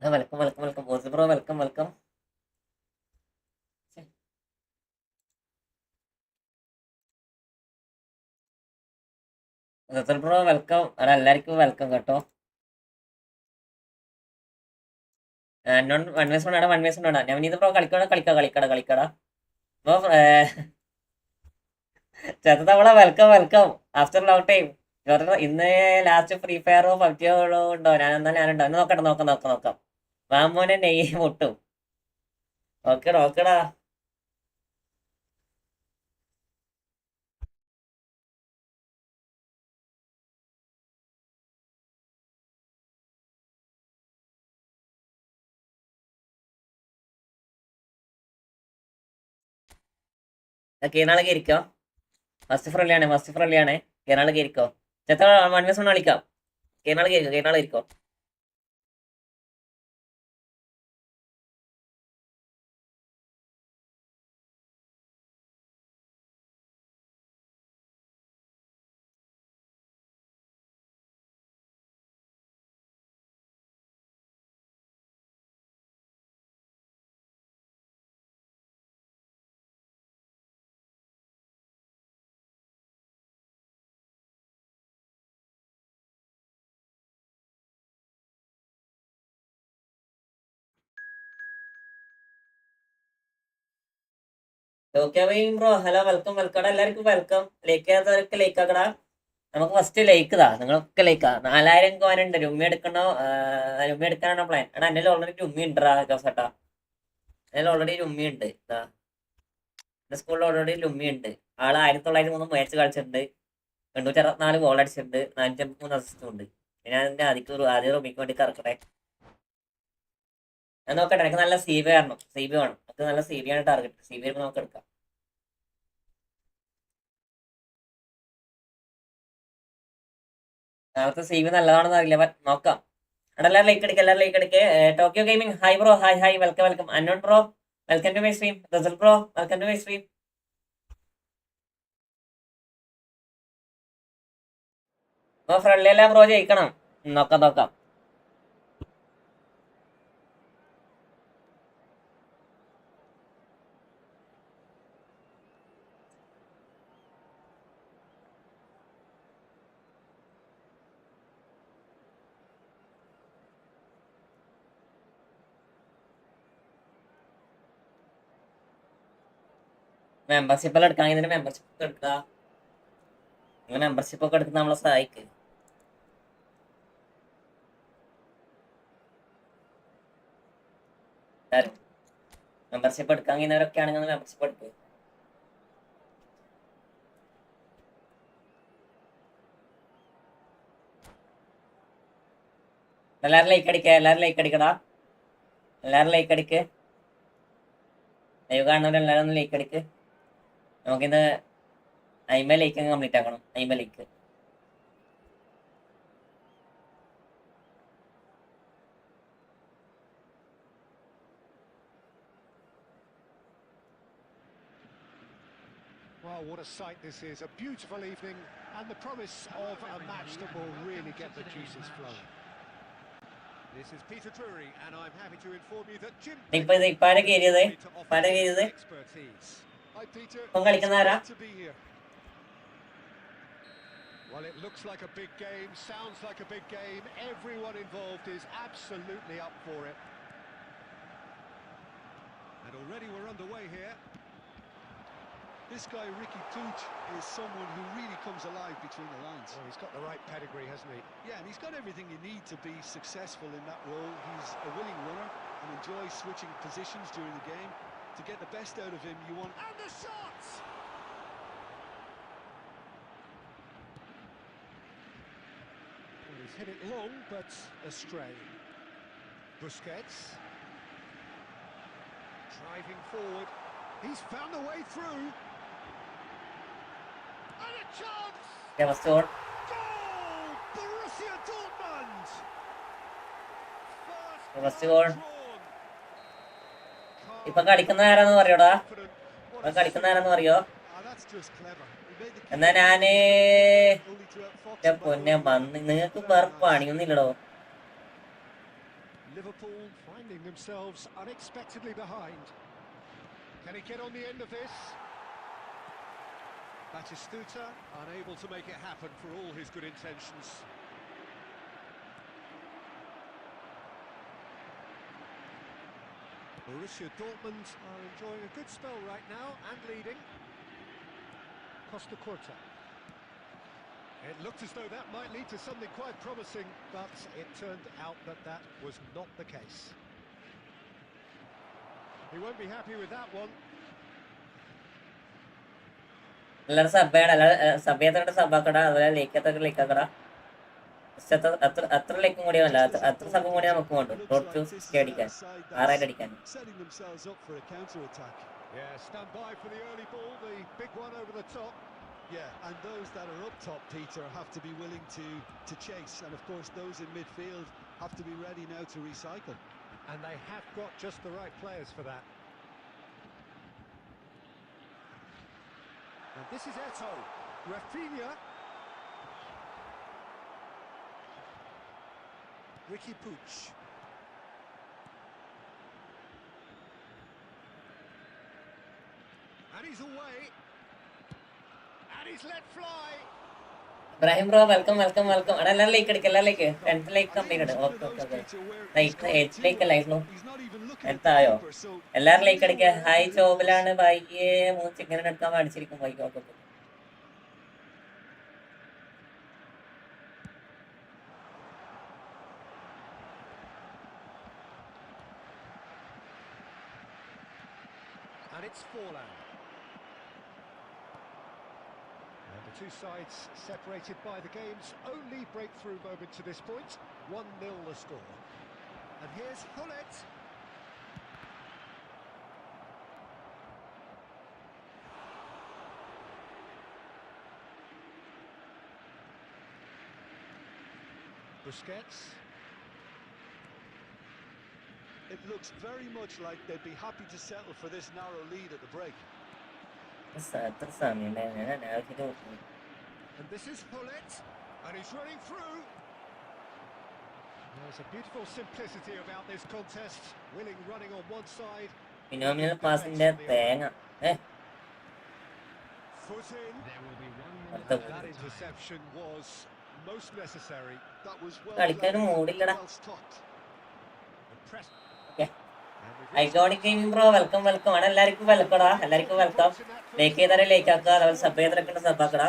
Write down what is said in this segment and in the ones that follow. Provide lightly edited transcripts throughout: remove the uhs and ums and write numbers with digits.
Welcome welcome welcome boss bro, welcome welcome. Russell bro welcome. അവിടെ എല്ലാവർക്കും welcome കേട്ടോ. എന്നോട് 1 vs 1 ആണ്, 1 vs 1 ആണ്. നവനീത് ബ്രോ കളിക്കടാ. ബ്രോ ചെറുതവള welcome welcome after long time. ഇന്ന് ലാസ്റ്റ് ഫ്രീ ഫയറോ പബ്ജിയോ ഉണ്ടോ? ഞാനുണ്ടോ എന്ന് നോക്കാം. വാമോനെ നെയ്യ് മുട്ടും. ഓക്കെടാ. കീനാളൊക്കെ ഇരിക്കോ. ഫസ്റ്റ് ഫ്രണ്ട്ലിയാണ്. കീനാളൊക്കെ ഇരിക്കോ. ചെത്ത 1 vs 1 കളിക്കാം. കീനാള് ഇരിക്കോ. ബ്രോ ഹലോ വെൽക്കം എല്ലാവർക്കും വെൽക്കം. ലൈക്ക് ചെയ്യാത്തവരൊക്കെ ലൈക്ക് ആക്കടാ. നമുക്ക് ഫസ്റ്റ് ലൈക്ക് താ. നിങ്ങളൊക്കെ ലൈക്കാ. 4000 കോനുണ്ട്. രുമ്മി എടുക്കാനാണോ പ്ലാൻ? എടാ എന്റെ ഓൾറെഡി രുമ്മി ഉണ്ടാ ജോസേട്ടാ. എന്റെ ഓൾറെഡി രുമ്മി ഉണ്ട്. എന്റെ സ്കൂളിൽ ഓൾറെഡി ലുമ്മി ഉണ്ട്. ആള് 1903 മാച്ച് കളിച്ചിട്ടുണ്ട്. 864 ഗോൾ അടിച്ചിട്ടുണ്ട്. 453 അസിസ്റ്റും ഉണ്ട്. ഞാൻ എന്റെ ആദ്യം റുമിക്ക് വേണ്ടി കറക്കട്ടെ. ഞാൻ നോക്കട്ടെ. എനിക്ക് നല്ല സി ബി വേണം. എനിക്ക് നല്ല സി ബി ആണ് ടാർഗറ്റ്. സി ബി നമുക്ക് എടുക്കാം. നാളത്തെ സി ബി നല്ലതാണെന്ന് അറിയില്ല. നോക്കാം. അവിടെ എല്ലാവരും ലൈക്ക് അടിക്കുക. Tokyo gaming hi bro. Hi welcome. അന്നോൺ bro welcome to my stream. Russell bro welcome to my stream. Friendly എല്ലാം ബ്രോ ജയിക്കണം. നോക്കാം. മെമ്പർഷിപ്പ് എല്ലാം എടുക്കാം. ഇതിന്റെ മെമ്പർഷിപ്പ് എടുക്കുക. നിങ്ങൾ മെമ്പർഷിപ്പ് ഒക്കെ എടുക്കുന്ന നമ്മളെ സഹായിക്ക്. മെമ്പർഷിപ്പ് എടുക്കാൻ കഴിയുന്നവരൊക്കെ ആണെങ്കിൽ മെമ്പർഷിപ്പ് എടുക്കുക. എല്ലാരും ലൈക്ക് അടിക്കടാ. എല്ലാരും ലൈക്ക് അടിക്ക്. ലൈവ് കാണുന്നവരെല്ലാരും ഒന്ന് ലൈക്ക് അടിക്ക്. നമുക്കിത് 50 ലൈക്ക് കംപ്ലീറ്റ് ആക്കണം. 50 like. Well, what a sight this is. A beautiful evening and the promise of a match that will really get the juices flowing. This is Peter Drury and I'm happy to inform you that Jim ഇപ്പാരെ കേറിയത് expertise. Hi Peter. കളിക്കുന്നവരാ? Well, it looks like a big game, sounds like a big game. Everyone involved is absolutely up for it. And already we're underway here. This guy, Ricky Puig, is someone who really comes alive between the lines. Well, he's got the right pedigree, hasn't he? Yeah, and he's got everything you need to be successful in that role. He's a willing runner and enjoys switching positions during the game. To get the best out of him, you want... And the shots! Well, he's hit it long, but astray. Busquets. Driving forward. He's found the way through. And a chance! First goal. Goal! Borussia Dortmund! First goal. ഇപ്പൊ കളിക്കുന്ന ആരാന്ന് പറയോടാ? എന്നാ ഞാന് പൊന്നെ വന്ന് നിങ്ങൾക്ക് വേറെ പണിയൊന്നുമില്ലടോ. Liverpool finding themselves unexpectedly behind. Can he get on the end of this? Batistuta unable to make it happen for all his good intentions. Borussia Dortmund are enjoying a good spell right now and leading. Costa Curta. It looked as though that might lead to something quite promising, but it turned out that that was not the case. He won't be happy with that one. എല്ലാവരും സബ്ബാണ് എല്ലാവരും sub ചെയ്യാത്തവരുടെ സബ്ബാക്കട അതുപോലെ ലൈക്കാത്തവർക്ക് ലൈക്കാക്കട അത്ര ലൈക്കും കൂടി അല്ല അത്ര സബും കൂടി നമുക്ക് വേണ്ടു റോഡ് ടു സ്റ്റേ അടിക്കാൻ 6 അടിക്കാൻ. Yeah, stand by for the early ball, the big one over the top. Yeah, and those that are up top, Peter, have to be willing to chase, and of course those in midfield have to be ready now to recycle. And they have got just the right players for that. And this is Eto, Rafinha, Ricky Puig. And he's away. And he's let fly. Ibrahim bro welcome welcome welcome. അവിടെ എല്ലാവരും like എടുക്കുക, എല്ലാവരും like 10th like complete. Okay okay okay. Like 8th like അല്ലായിരുന്നു, 10th ആയോ? എല്ലാവരും like അടിക്കുക. Hi ചോബിലാണ് bike chicken എടുക്കാൻ മേടിച്ചിരിക്കും bike. Okay okay. And it's Forlan. And the two sides separated by the game's only breakthrough moment to this point. 1-0 the score. And here's Hullet. Busquets. It looks very much like they'd be happy to settle for this narrow lead at the break. And this is Hullet, and he's running through. There's a beautiful simplicity about this contest. Willing running on one side. Phenomenal pass in there, thenga. Foot in. There will be one more. That interception was most necessary. That was well stopped. Iconic gaming bro welcome welcome. ആണ് എല്ലാവർക്കും വെൽക്കടാ, എല്ലാവർക്കും welcome. Like ചെയ്താൽ like ആക്കുക, അതുപോലെ sub ചെയ്തിട്ട് സബ്ബാക്കടാ.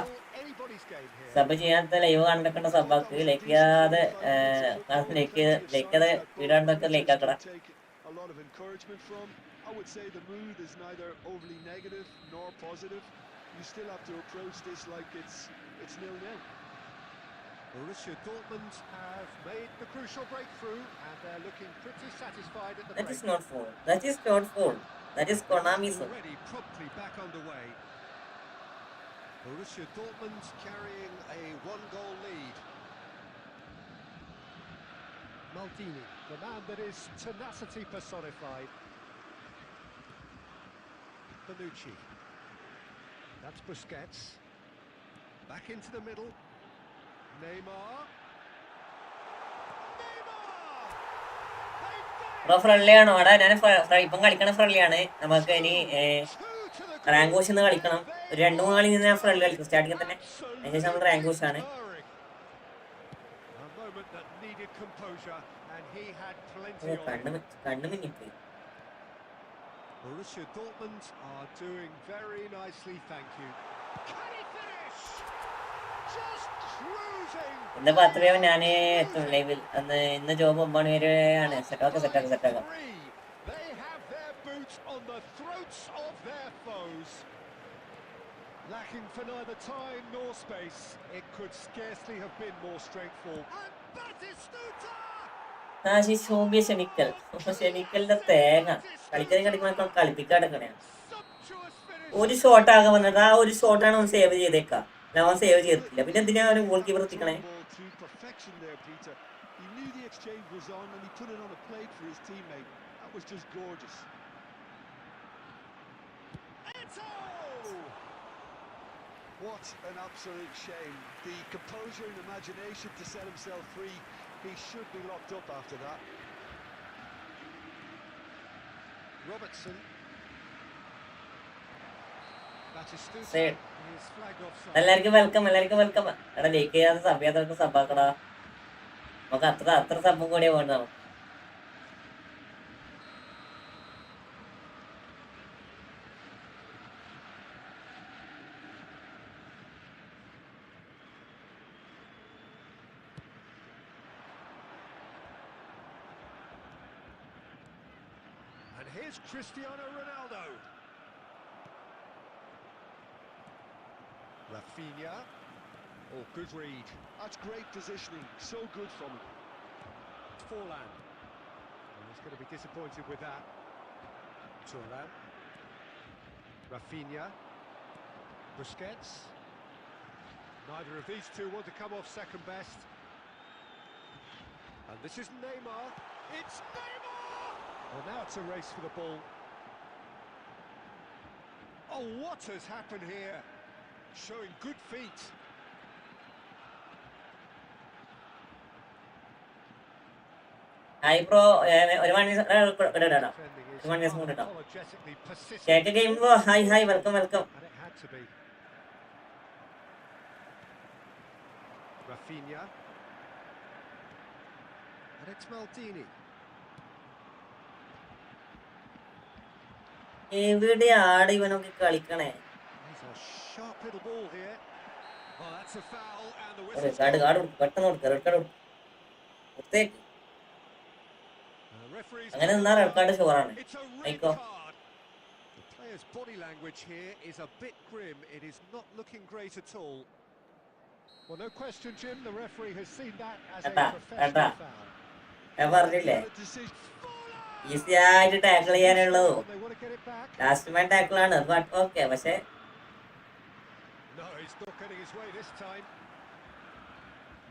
Sub ചെയ്യാത്ത live കണ്ടിട്ട് സബ്ബാക്ക്, ലൈക്ക് ചെയ്യാതെ ലൈക്ക് ചെയ്ത് വീഡിയോ കണ്ടൊക്കെ ലൈക്ക് ആക്കടാ. Borussia Dortmund have made the crucial breakthrough and they're looking pretty satisfied at the break. That is not foul. That is not foul. That is Konami's. Already promptly back underway. Borussia Dortmund carrying a 1-goal lead. Maldini, the man that is tenacity personified. Bonucci. That's Busquets. Back into the middle. Friendly ആണോ? അവിടെ ഞാൻ ഇപ്പം കളിക്കണ friendly ആണ്. നമുക്ക് ഇനി rank കോഷ് നിന്ന് കളിക്കണം. ഒരു 2-3 കളി നിന്ന് ഞാൻ ഫ്രണ്ട്ലി കളിക്കും സ്റ്റാർട്ടിങ്ങിൽ തന്നെ. അതിനുശേഷം നമ്മൾ റാങ്ക് കോഷ് ആണ്. കണ്ണു മിന്നിപ്പോയി. Borussia Dortmund are doing very nicely, thank you. Can he finish? Just cruising. ഇന്ന് 10 രൂപ ഞാൻ എത്തും ലൈവിൽ. അന്ന് ഇന്ന് ജോബ് 9 മണി വരെ ആണ്. സെറ്റാക്കാം. They have their boots on the throats of their foes. Lacking for neither time nor space. It could scarcely have been more straightful. And Batistuta. ക്ഷണിക്കലിന്റെ തേങ്ങ കളിക്കുമ്പോൾ കളിപ്പിക്കാടക്കണേ. ഒരു ഷോട്ട് ആകാൻ വന്നത്, ആ ഒരു ഷോട്ടാണ് അവൻ സേവ് ചെയ്തേക്കാം. അവൻ സേവ് ചെയ്തിട്ടില്ല, പിന്നെ എന്തിനാ അവന് ഗോൾ കീപ്പർ എത്തിക്കണേ? What an absolute shame. The composure and imagination to set himself free. He should be locked up after that. Robertson. എല്ലാവർക്കും വെൽക്കം എടാ ലൈക്ക് ചെയ്യാതെ സബ് ചെയ്യാത്തവർക്ക് സബാക്കടാ. നമുക്ക് അത്ര സബും കൂടിയേ വേണ്ട നമുക്ക്. And here's Cristiano Ronaldo. Rafinha. Oh, good read. That's great positioning. So good from him. Forlan. And he's going to be disappointed with that. Turan. Rafinha. Busquets. Neither of these two want to come off second best. And this is Neymar. It's Neymar! Well, now it's a race for the ball. Oh, what has happened here? Showing good feet. Hi bro, ഒരു മണി കേട്ടോ. Cake game bro, hi welcome. Rafinha. And it's Maldini. എവിടെയാണ് ഇവനൊക്കെ കളിക്കണേ? പെട്ടെന്ന് അങ്ങനെ നിന്നാ red card ഷുവറാണ്. ആയിക്കോ. Players' body language here is a bit grim. It is not looking great at all. Well, no question, Jim. The referee has seen that as a professional foul. ഞാൻ പറഞ്ഞില്ലേ easy ആയിട്ട് tackle ചെയ്യാനുള്ളൂ. Last man ടാക്കിളാണ്. Okay, പക്ഷെ No, he's not getting his way this time.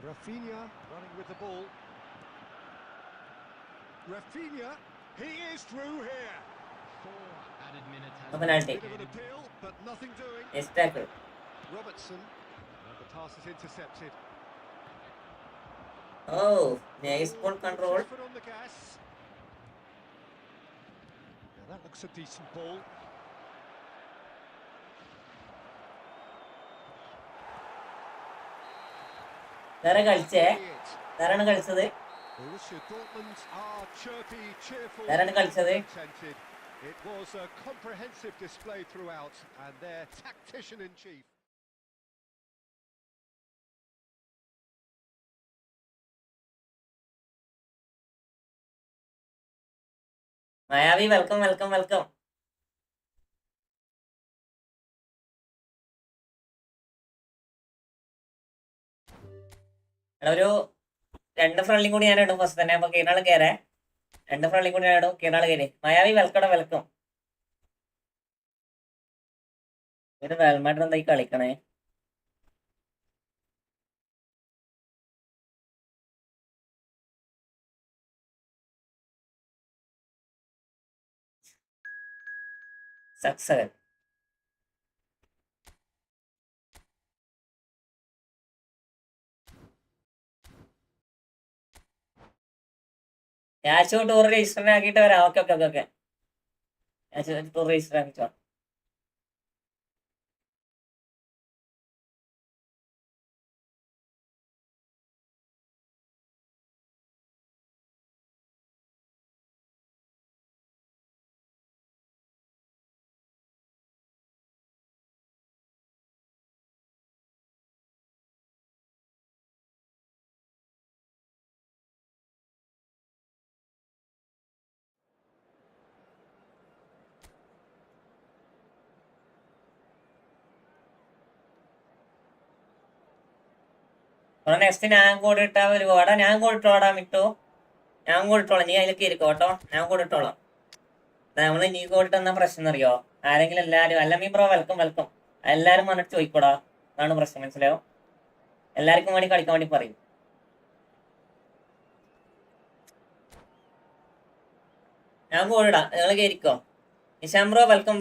Rafinha running with the ball. Rafinha, he is through here. 4 added minutes. penalty. Bit of an appeal, but nothing doing. Nice tackle. Robertson, and the pass is intercepted. Oh, nice ball control. Foot on the gas. Now that looks a decent ball. വേറെ കളിച്ചേ വേറാണ് കളിച്ചത്. വേറാണ് കളിച്ചത്. It was a comprehensive display throughout, and their tactician in chief. Mayavi welcome. എടാ ഒരു 2 ഫ്രണ്ട്ലിയും കൂടി ഞാൻ ഇടും first തന്നെ. അപ്പൊ കീനാൾ കയറേ. 2 ഫ്രണ്ട്ലിയും കൂടി ഞാൻ ഇടും. കീനാൾ കയറി. മായാവി വെൽക്കം. ഒരു വെൽമായിട്ട് എന്തായി കളിക്കണേ? സക്സസ്. ഞാൻ ടൂർ രജിസ്റ്റർ ആക്കിയിട്ട് വരാം. ഓക്കെ. ഞാൻ ടൂർ രജിസ്റ്റർ ആക്കിച്ചോ. നെക്സ്റ്റ് ഞാൻ കൂടെ ഇട്ടാ ഒരുപാടാ. ഞാൻ കൂടെ ഇട്ടോടാ മിട്ടു. ഞാൻ കൂടെ ഇട്ടോളാം. നീ അതിലേക്ക് ഇരിക്കോ കേട്ടോ. ഞാൻ കൂടെ ഇട്ടോളാം. നമ്മള് നീ കൂടെ ഇട്ടെന്ന പ്രശ്നം അറിയോ? ആരെങ്കിലും എല്ലാരും അല്ലമ്മീ ബ്രോ വെൽക്കം. എല്ലാരും വന്നിട്ട് ചോദിക്കോടാ. അതാണ് പ്രശ്നം, മനസ്സിലായോ? എല്ലാവർക്കും വേണ്ടി കളിക്കാൻ വേണ്ടി പറയും. ഞാൻ കൂടെ ഇടാം. നിങ്ങൾ കയറിക്കോ. നിശാം ബ്രോ വെൽക്കം.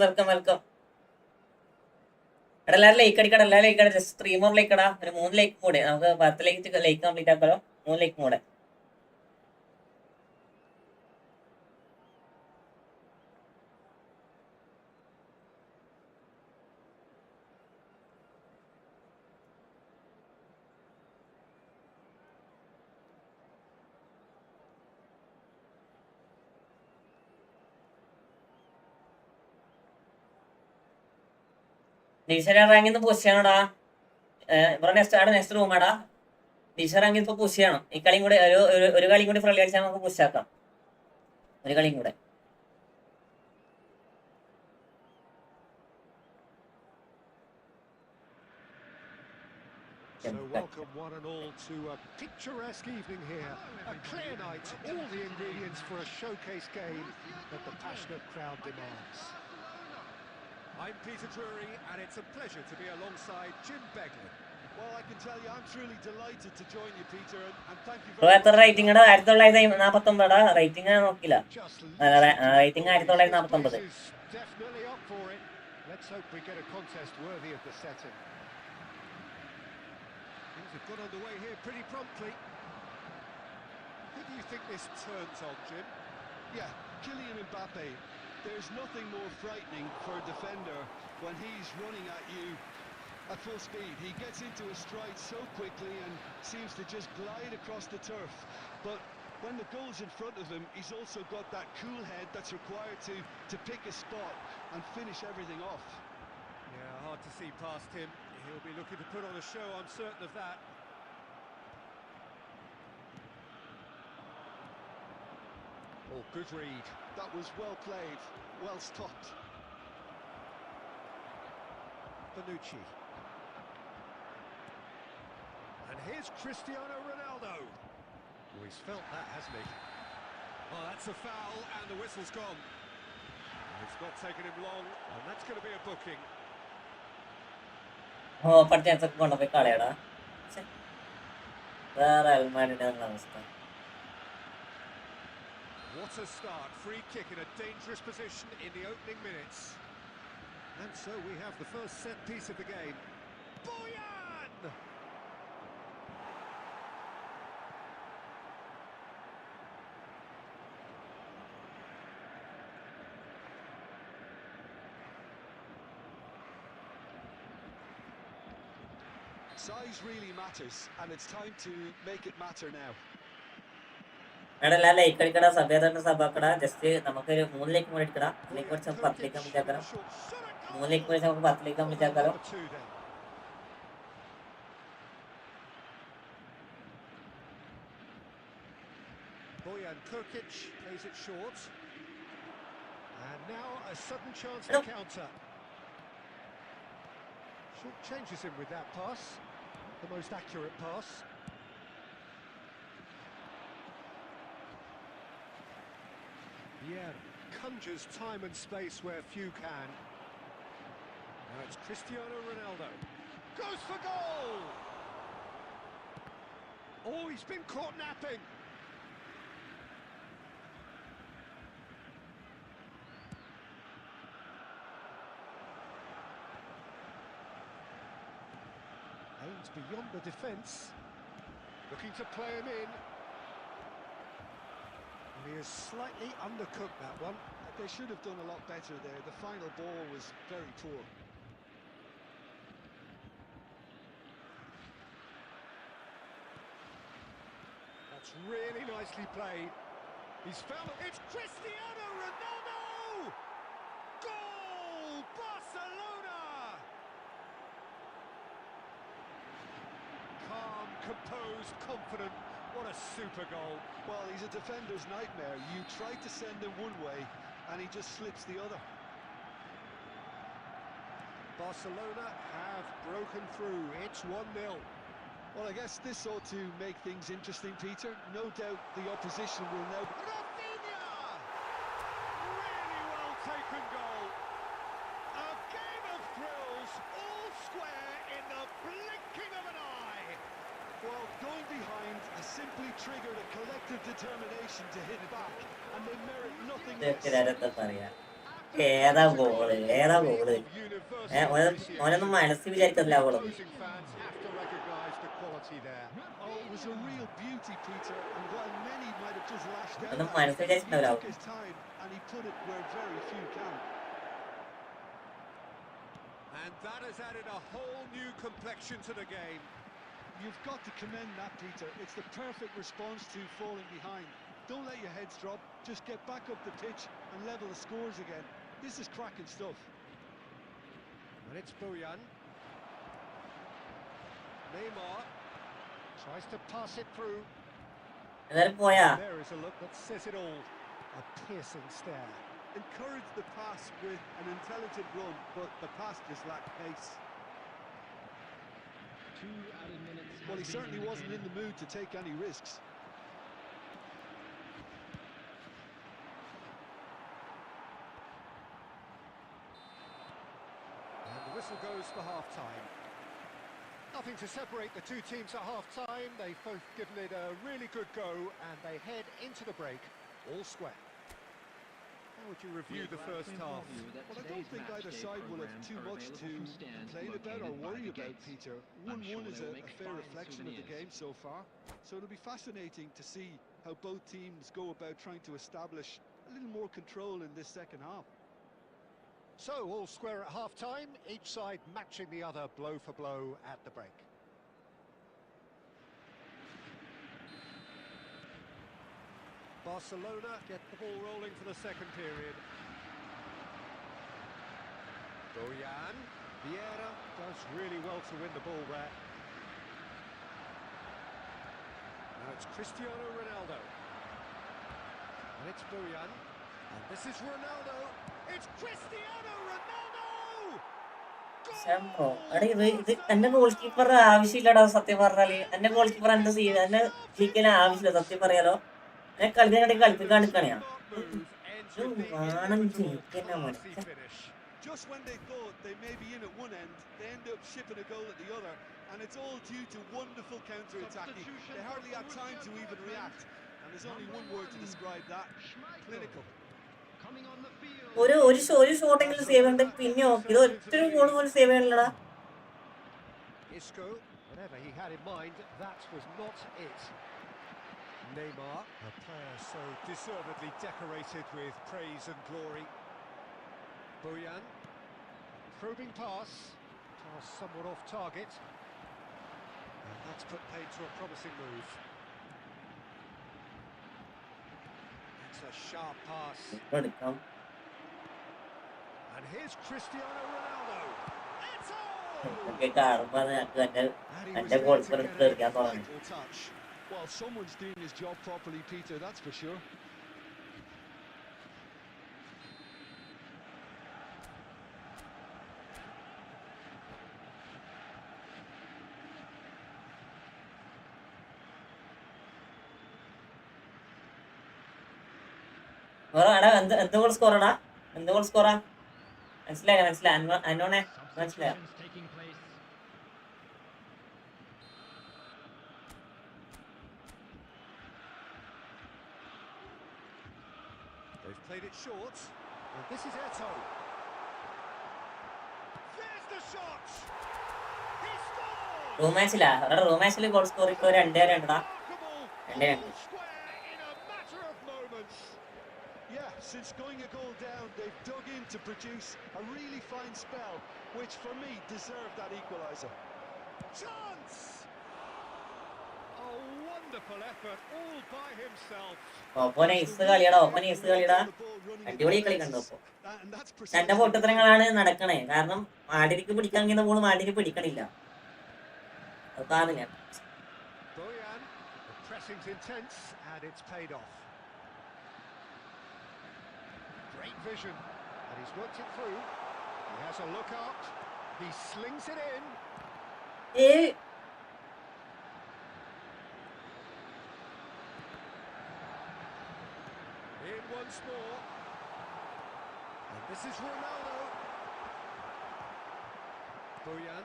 എടാ എല്ലാവരും ലൈക്ക് അടിക്കടാ. ജസ്റ്റ് 3 more ലൈക്ക് ഇടാ. ഒരു 3 ലൈക്ക് കൂടെ നമുക്ക് 10 ലൈക്ക് കംപ്ലീറ്റ് ആക്കാലോ. 3 ലൈക്ക് കൂടെ. ടീച്ചർ റാങ്കിന്ന് പുഷ് ചെയ്യണടാ. ഇവിടെ നെക്സ്റ്റ് റൂമാടാ. ടീച്ചർ റാങ്കിൽ ഇപ്പൊ പുഷ് ചെയ്യണം. ഈ കളിയും കൂടെ ഒരു കളിയും കൂടി ഫ്രണ്ട് കളിച്ചാൽ നമുക്ക് പുഷ് ആക്കാം. ഒരു കളിയും കൂടെ. So welcome one and all to a picturesque evening here. A clear night, all the ingredients for a showcase game that the passionate crowd demands. I'm Peter Drury and it's a pleasure to be alongside Jim Begley. Well, I can tell you I'm truly delighted to join you, Peter, and thank you very much. എത്ര rating 1949 rating നോക്കില്ല. Rating 1949. Definitely up for it. Let's hope we get a contest worthy of the setting. Things have got underway here pretty promptly. Who do you think this turns on, Jim? Yeah, Kylian Mbappe. There's nothing more frightening for a defender when he's running at you at full speed. He gets into a stride so quickly and seems to just glide across the turf. But when the goal's in front of him, he's also got that cool head that's required to pick a spot and finish everything off. Yeah, hard to see past him. He'll be looking to put on a show, I'm certain of that. Oh, good read. That was well played, well stopped. Bonucci. And here's Cristiano Ronaldo. Oh, he's felt that, hasn't he? Oh, that's a foul, and the whistle's gone. It's not taken him long, and that's going to be a booking. പഠിച്ചൊക്കെ കൊണ്ടുപോയി കളയടാ. വേറെ അൽമാനിന്റെ അവസ്ഥ. What a start, free kick in a dangerous position in the opening minutes. And so we have the first set piece of the game. Boyan! Size really matters, and it's time to make it matter now. എടാ like അടിക്കടാ, സഭ്യതന്റെ സഭാക്കടാ. Just നമുക്കൊരു 3 like കൂടി അടിക്കടാ. Like അടിച്ച് നമുക്ക് 10 like complete ആക്കാം. 3 like വെച്ച് നമുക്ക് 10 ലൈക്ക് കംപ്ലീറ്റ് ആക്കാലോ. Boyan Kurkic plays it short. And now a sudden chance to counter. Short changes him with that pass. The most accurate pass. Yeah, conjures time and space where few can. Now it's Cristiano Ronaldo. Goes for goal! Oh, he's been caught napping. Aims beyond the defence. Looking to play him in. He has slightly undercooked that one. They should have done a lot better there. The final ball was very poor. That's really nicely played. He's found it. It's Cristiano Ronaldo! Goal! Barcelona! Calm, composed, confident. What a super goal. Well, he's a defender's nightmare. You try to send him one way and he just slips the other. Barcelona have broken through. It's 1-0. Well, I guess this ought to make things interesting, Peter. No doubt the opposition will now... Rafinha! Really well taken goal. A game of thrills, all square in the blinking of an eye. Well, going behind has simply triggered a collective determination to hit back, and they merit nothing less. ഏതാ goal, ഏതാ goal? ഓനൊന്നും മനസ്സിൽ വിചാരിക്കത്തില്ല goal. ഒന്നും മനസ്സിൽ വിചാരിച്ചിട്ടുണ്ടാവില്ല. And that has added a whole new complexion to the game. You've got to commend that, Peter. It's the perfect response to falling behind. Don't let your heads drop. Just get back up the pitch and level the scores again. This is cracking stuff. And it's Bojan. Neymar tries to pass it through. എല്ലാരും പോയാ? There is a look that says it all. A piercing stare. Encouraged the pass with an intelligent run, but the pass just lacked pace. 2 added minutes. Well, he certainly wasn't in the mood to take any risks. And the whistle goes for half-time. Nothing to separate the two teams at half-time. They've both given it a really good go, and they head into the break all square. How would you review the first half? Well, I don't think either side will have too much to complain about or worry about, Peter. 1-1 is a fair reflection of the game so far. So it'll be fascinating to see how both teams go about trying to establish a little more control in this second half. So, all square at half-time, each side matching the other blow for blow at the break. Barcelona get the ball rolling for the second period. Bojan. Vieira does really well to win the ball there. Now it's Cristiano Ronaldo. And it's Bojan. And this is Ronaldo. It's Cristiano Ronaldo! Bro എടാ ഇത് എന്റെ goal keeper ആവശ്യമില്ലടാ സത്യം പറഞ്ഞാല്. എന്റെ goal keeper എന്റെ എന്നെ കളിക്കാൻ ആവശ്യമില്ല സത്യം പറയാലോ. എന്നെ കളിക്കാനായിട്ട് കളിപ്പിക്കാൻ എടുക്കണയാ വേണം ജയിക്കുന്ന മതി. Just when they thought they may be in at one end, they end up shipping a goal at the other, and it's all due to wonderful counter-attacking. They hardly had time to even react, and there's only one word to describe that: clinical. ഒരു ഷോട്ടെങ്കിലും save ചെയ്യണ്ട. പിന്നെ okay ഇത് ഒറ്റ goal പോലും save ചെയ്യണല്ലടാ. Isco, whatever he had in mind, that was not it. Neymar, a player so deservedly decorated with praise and glory. Bojan, probing pass somewhat off target, and that's put paid to a promising move. It's a sharp pass, and here's Cristiano Ronaldo. It's all! Well, someone's doing his job properly, Peter, that's for sure. എന്ത് goal സ്കോറാടാ? എന്ത് goal scorer? മനസ്സിലായ അന്നോണെ മനസ്സിലായ. They've played it short. And this is Eto. There's the shot. He scores. Room മാച്ചിൽ goal score ഇപ്പൊ 2-2 Yeah, since going a goal down, they've dug in to produce a really fine spell, which for me deserved that equaliser. Chance! A wonderful effort all by himself. കളിയടാ അടിപൊളി കളി കണ്ടു. ഇപ്പൊ രണ്ട് പൊട്ടത്തരങ്ങളാണ് നടക്കണേ. കാരണം മാടിരിക്ക് പിടിക്കാൻ കഴിയുന്ന ബോൾ മാടിരി പിടിക്കണില്ല. അതാണ് ഞാൻ. Bojan, the pressing's intense and it's paid off. Great vision, and he's worked it through. He has a look up. He slings it in. In once more. And this is Ronaldo. Bojan.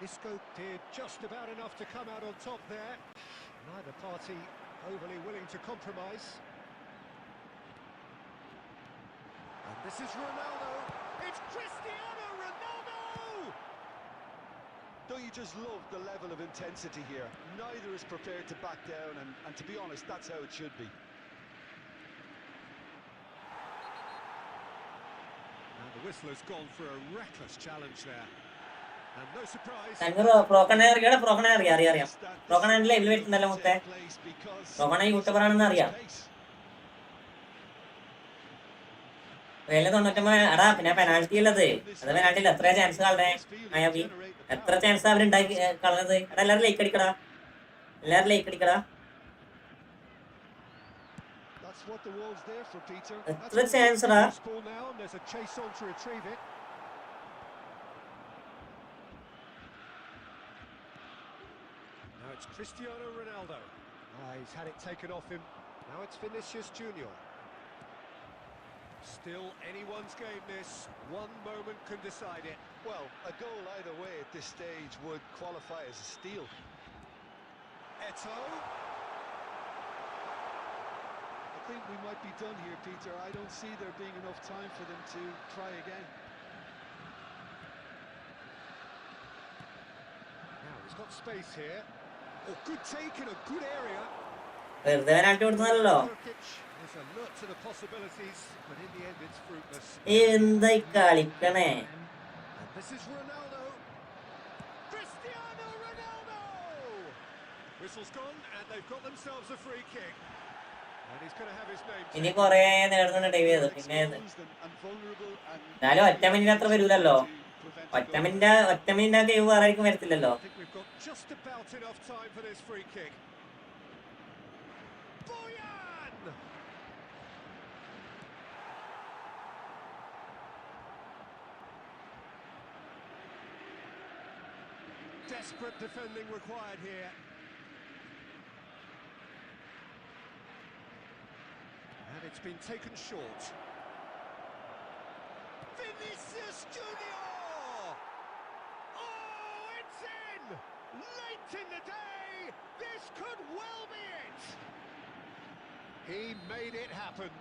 Isco did just about enough to come out on top there. Neither party overly willing to compromise. And this is Ronaldo. It's Cristiano Ronaldo! Don't you just love the level of intensity here? Neither is prepared to back down, and to be honest, that's how it should be. And the whistle has gone for a reckless challenge there. And no surprise. അറിയാം. ലൈവിൽ വരുന്നല്ലോ മുത്തേ. YouTuber ആണെന്ന് അറിയാം. റയലിന് 99. എടാ പിന്നെ penalty ഉള്ളത്. അത് പെനാൽറ്റിയിൽ എത്ര ചാൻസ് കളഞ്ഞേ മായാവി? എത്ര ചാൻസ് അവരുണ്ടാക്കി കളഞ്ഞത്? എടാ എല്ലാവരും ലൈക്ക് അടിക്കടാ, എല്ലാവരും ലൈക്ക് അടിക്കടാ. എത്ര ചാൻസ് എടാ? Now it's Cristiano Ronaldo. He's had it taken off him. Now it's Vinicius Junior. Still anyone's game this. One moment can decide it. Well, a goal either way at this stage would qualify as a steal. Eto. I think we might be done here, Peter. I don't see there being enough time for them to try again. Now he's got space here. Oh, good take in a good area. വെറുതെ penalty കൊടുത്തല്ലോ. There's a look to the possibilities, but in the end it's fruitless. എന്തായി കളിക്കണേ? And this is Ronaldo. Cristiano Ronaldo! Whistle's gone and they've got themselves a free kick. And he's going to have his name. ഇനി കൊറേ നേടുന്നുണ്ട് time ചെയ്ത്. പിന്നെ എന്നാലും ഒറ്റ minute അത്ര വരൂലല്ലോ. ഒറ്റ minute game വേറെ ആയിരിക്കും വരത്തില്ലല്ലോ. I think we've got just about enough time for this free kick. Desperate defending required here. And it's been taken short. Vinicius Junior! Oh, it's in! Late in the day! This could well be it! He made it happen.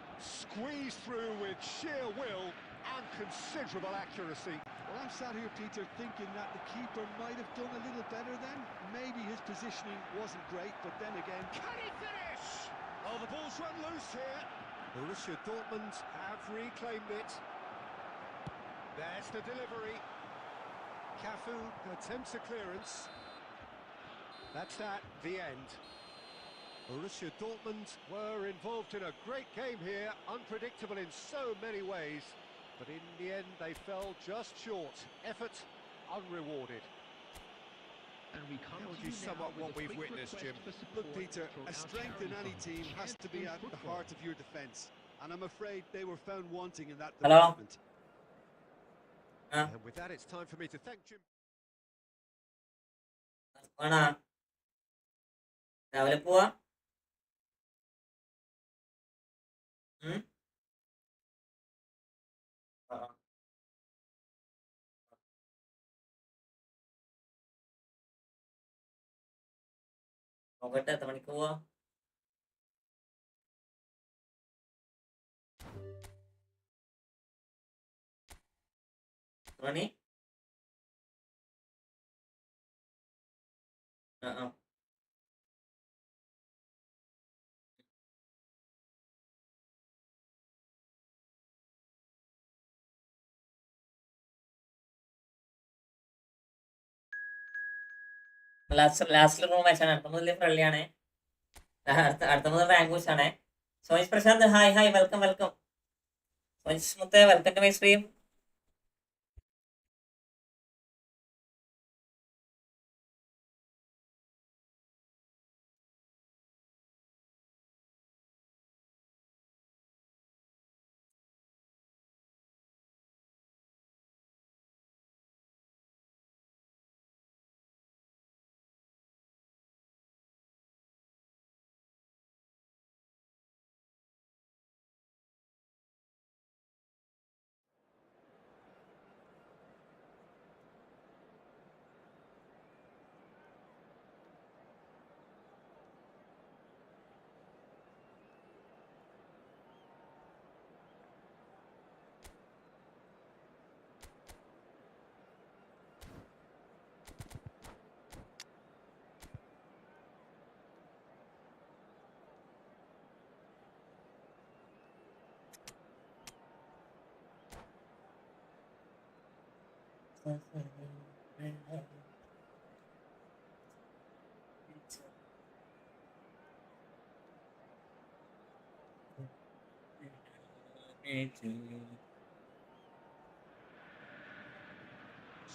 Squeezed through with sheer will and considerable accuracy. Well, I'm sat here, Peter, thinking that the keeper might have done a little better then. Maybe his positioning wasn't great, but then again... Can he finish? Oh, the ball's run loose here. Borussia Dortmund have reclaimed it. There's the delivery. Cafu attempts a clearance. That's that, the end. Borussia Dortmund were involved in a great game here, unpredictable in so many ways. But in the end, they fell just short. Effort unrewarded. And we come How would to you you sum now up with what a we've quick witnessed, Jim? request for Look, support Peter, from a our strength in charity any fund. team has to be at the Efootball. heart of your defence. And I'm afraid they were found wanting in that Hello? department. Huh? And with that, it's time for me to thank Jim. ആണാ രാവിലെ പോവാ? നോക്കട്ടെ എത്ര മണിക്ക് പോവാ? എത്ര മണി? ലാസ്റ്റിൽ room മാച്ചാണ്. അടുത്ത മുതൽ ഫ്രണ്ട്ലി ആണ്. അടുത്ത മുതൽ റാങ്ക് മാച്ച് ആണ്. സോയിസ് Prashant hi hi welcome welcome. സോയിസ് മുത്തേ welcome to my stream.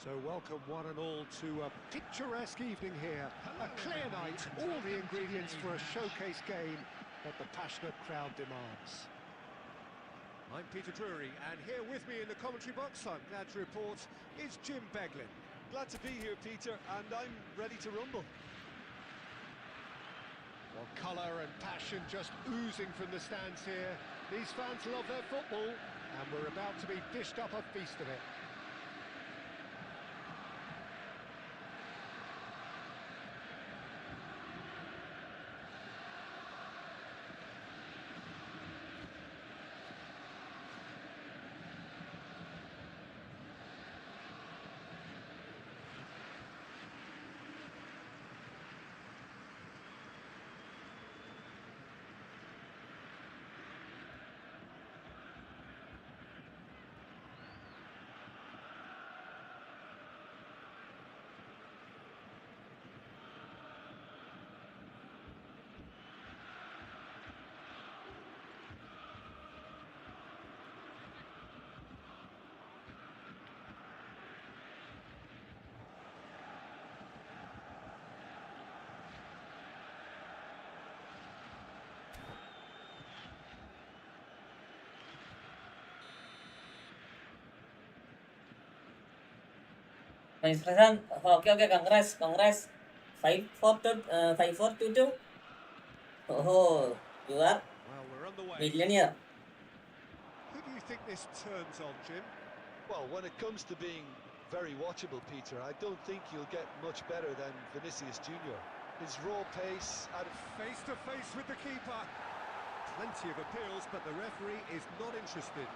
So welcome one and all to a picturesque evening here. A clear night, all the ingredients for a showcase game that the passionate crowd demands. I'm Peter Drury, and here with me in the commentary box, I'm glad to report, is Jim Beglin. Glad to be here, Peter, and I'm ready to rumble. Well, colour and passion just oozing from the stands here. These fans love their football, and we're about to be dished up a feast of it. Vice President, okay, congrats. 5-4-2-2. Oh, you are Well, we're underway. millionaire. Who do you think this turns on, Jim? Well, when it comes to being very watchable, Peter, I don't think you'll get much better than Vinicius Junior. His raw pace out of Face to face with the keeper. Plenty of appeals, but the referee is not interested.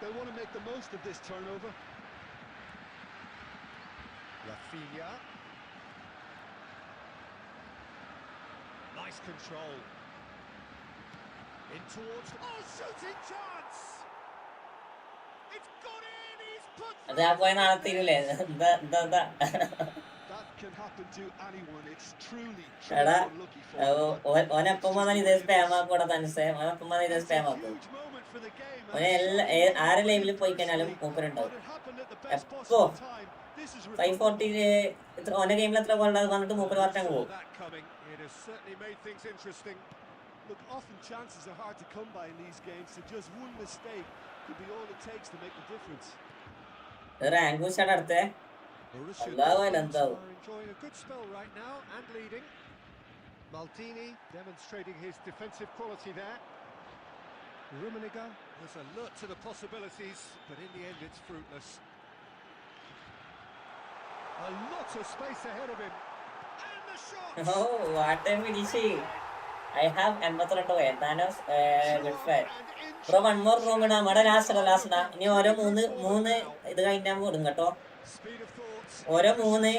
they want to make the most of this turnover. Rafinha. Nice control. In towards... Oh, shooting chance! It's got in, he's put അത് ആ പോയ നാളെ തീരൂലേ? എന്താ That can happen to anyone. It's truly എടാ unlucky for them. ഓനപ്പം വന്നാൽ ഇതേ spam ആക്കൂടെ തനുസേ. ഓനപ്പം വന്നാൽ ഇതേ സ്പാം It's a ആക്കും. huge moment for the game. ഓനെ ആരെ ലൈവിൽ പോയി കഴിഞ്ഞാലും മൂപ്പരുണ്ടാവും. But it happened at the best എപ്പോ possible time. This is 540 ഓന്റെ ഗെയിമിൽ എത്ര ഗോളുണ്ട് അത് വന്നിട്ട് മൂപ്പര് പറഞ്ഞങ്ങ് പോകും. that coming. It has certainly made things interesting. Look, often chances are hard to come by in these games, so just one mistake could be all it takes to make the difference. Rank വെച്ചാണ് അടുത്തേ. Borussia Allahu Dortmund Akbar. are enjoying a good spell right now and leading. Maldini demonstrating his defensive quality there. Rummenigge was alert to the possibilities, but in the end it's fruitless. A lot of space ahead of him. And the shot! Oh, what a finish. I have 82 പോയി. Thanos good fight. Bro, one more room ഇടാം. നമ്മുടെ last ഇനി ഓരോ മൂന്ന് ഇത് കഴിഞ്ഞാൽ വിടും കേട്ടോ. Speed of thoughts. ഓരോ 3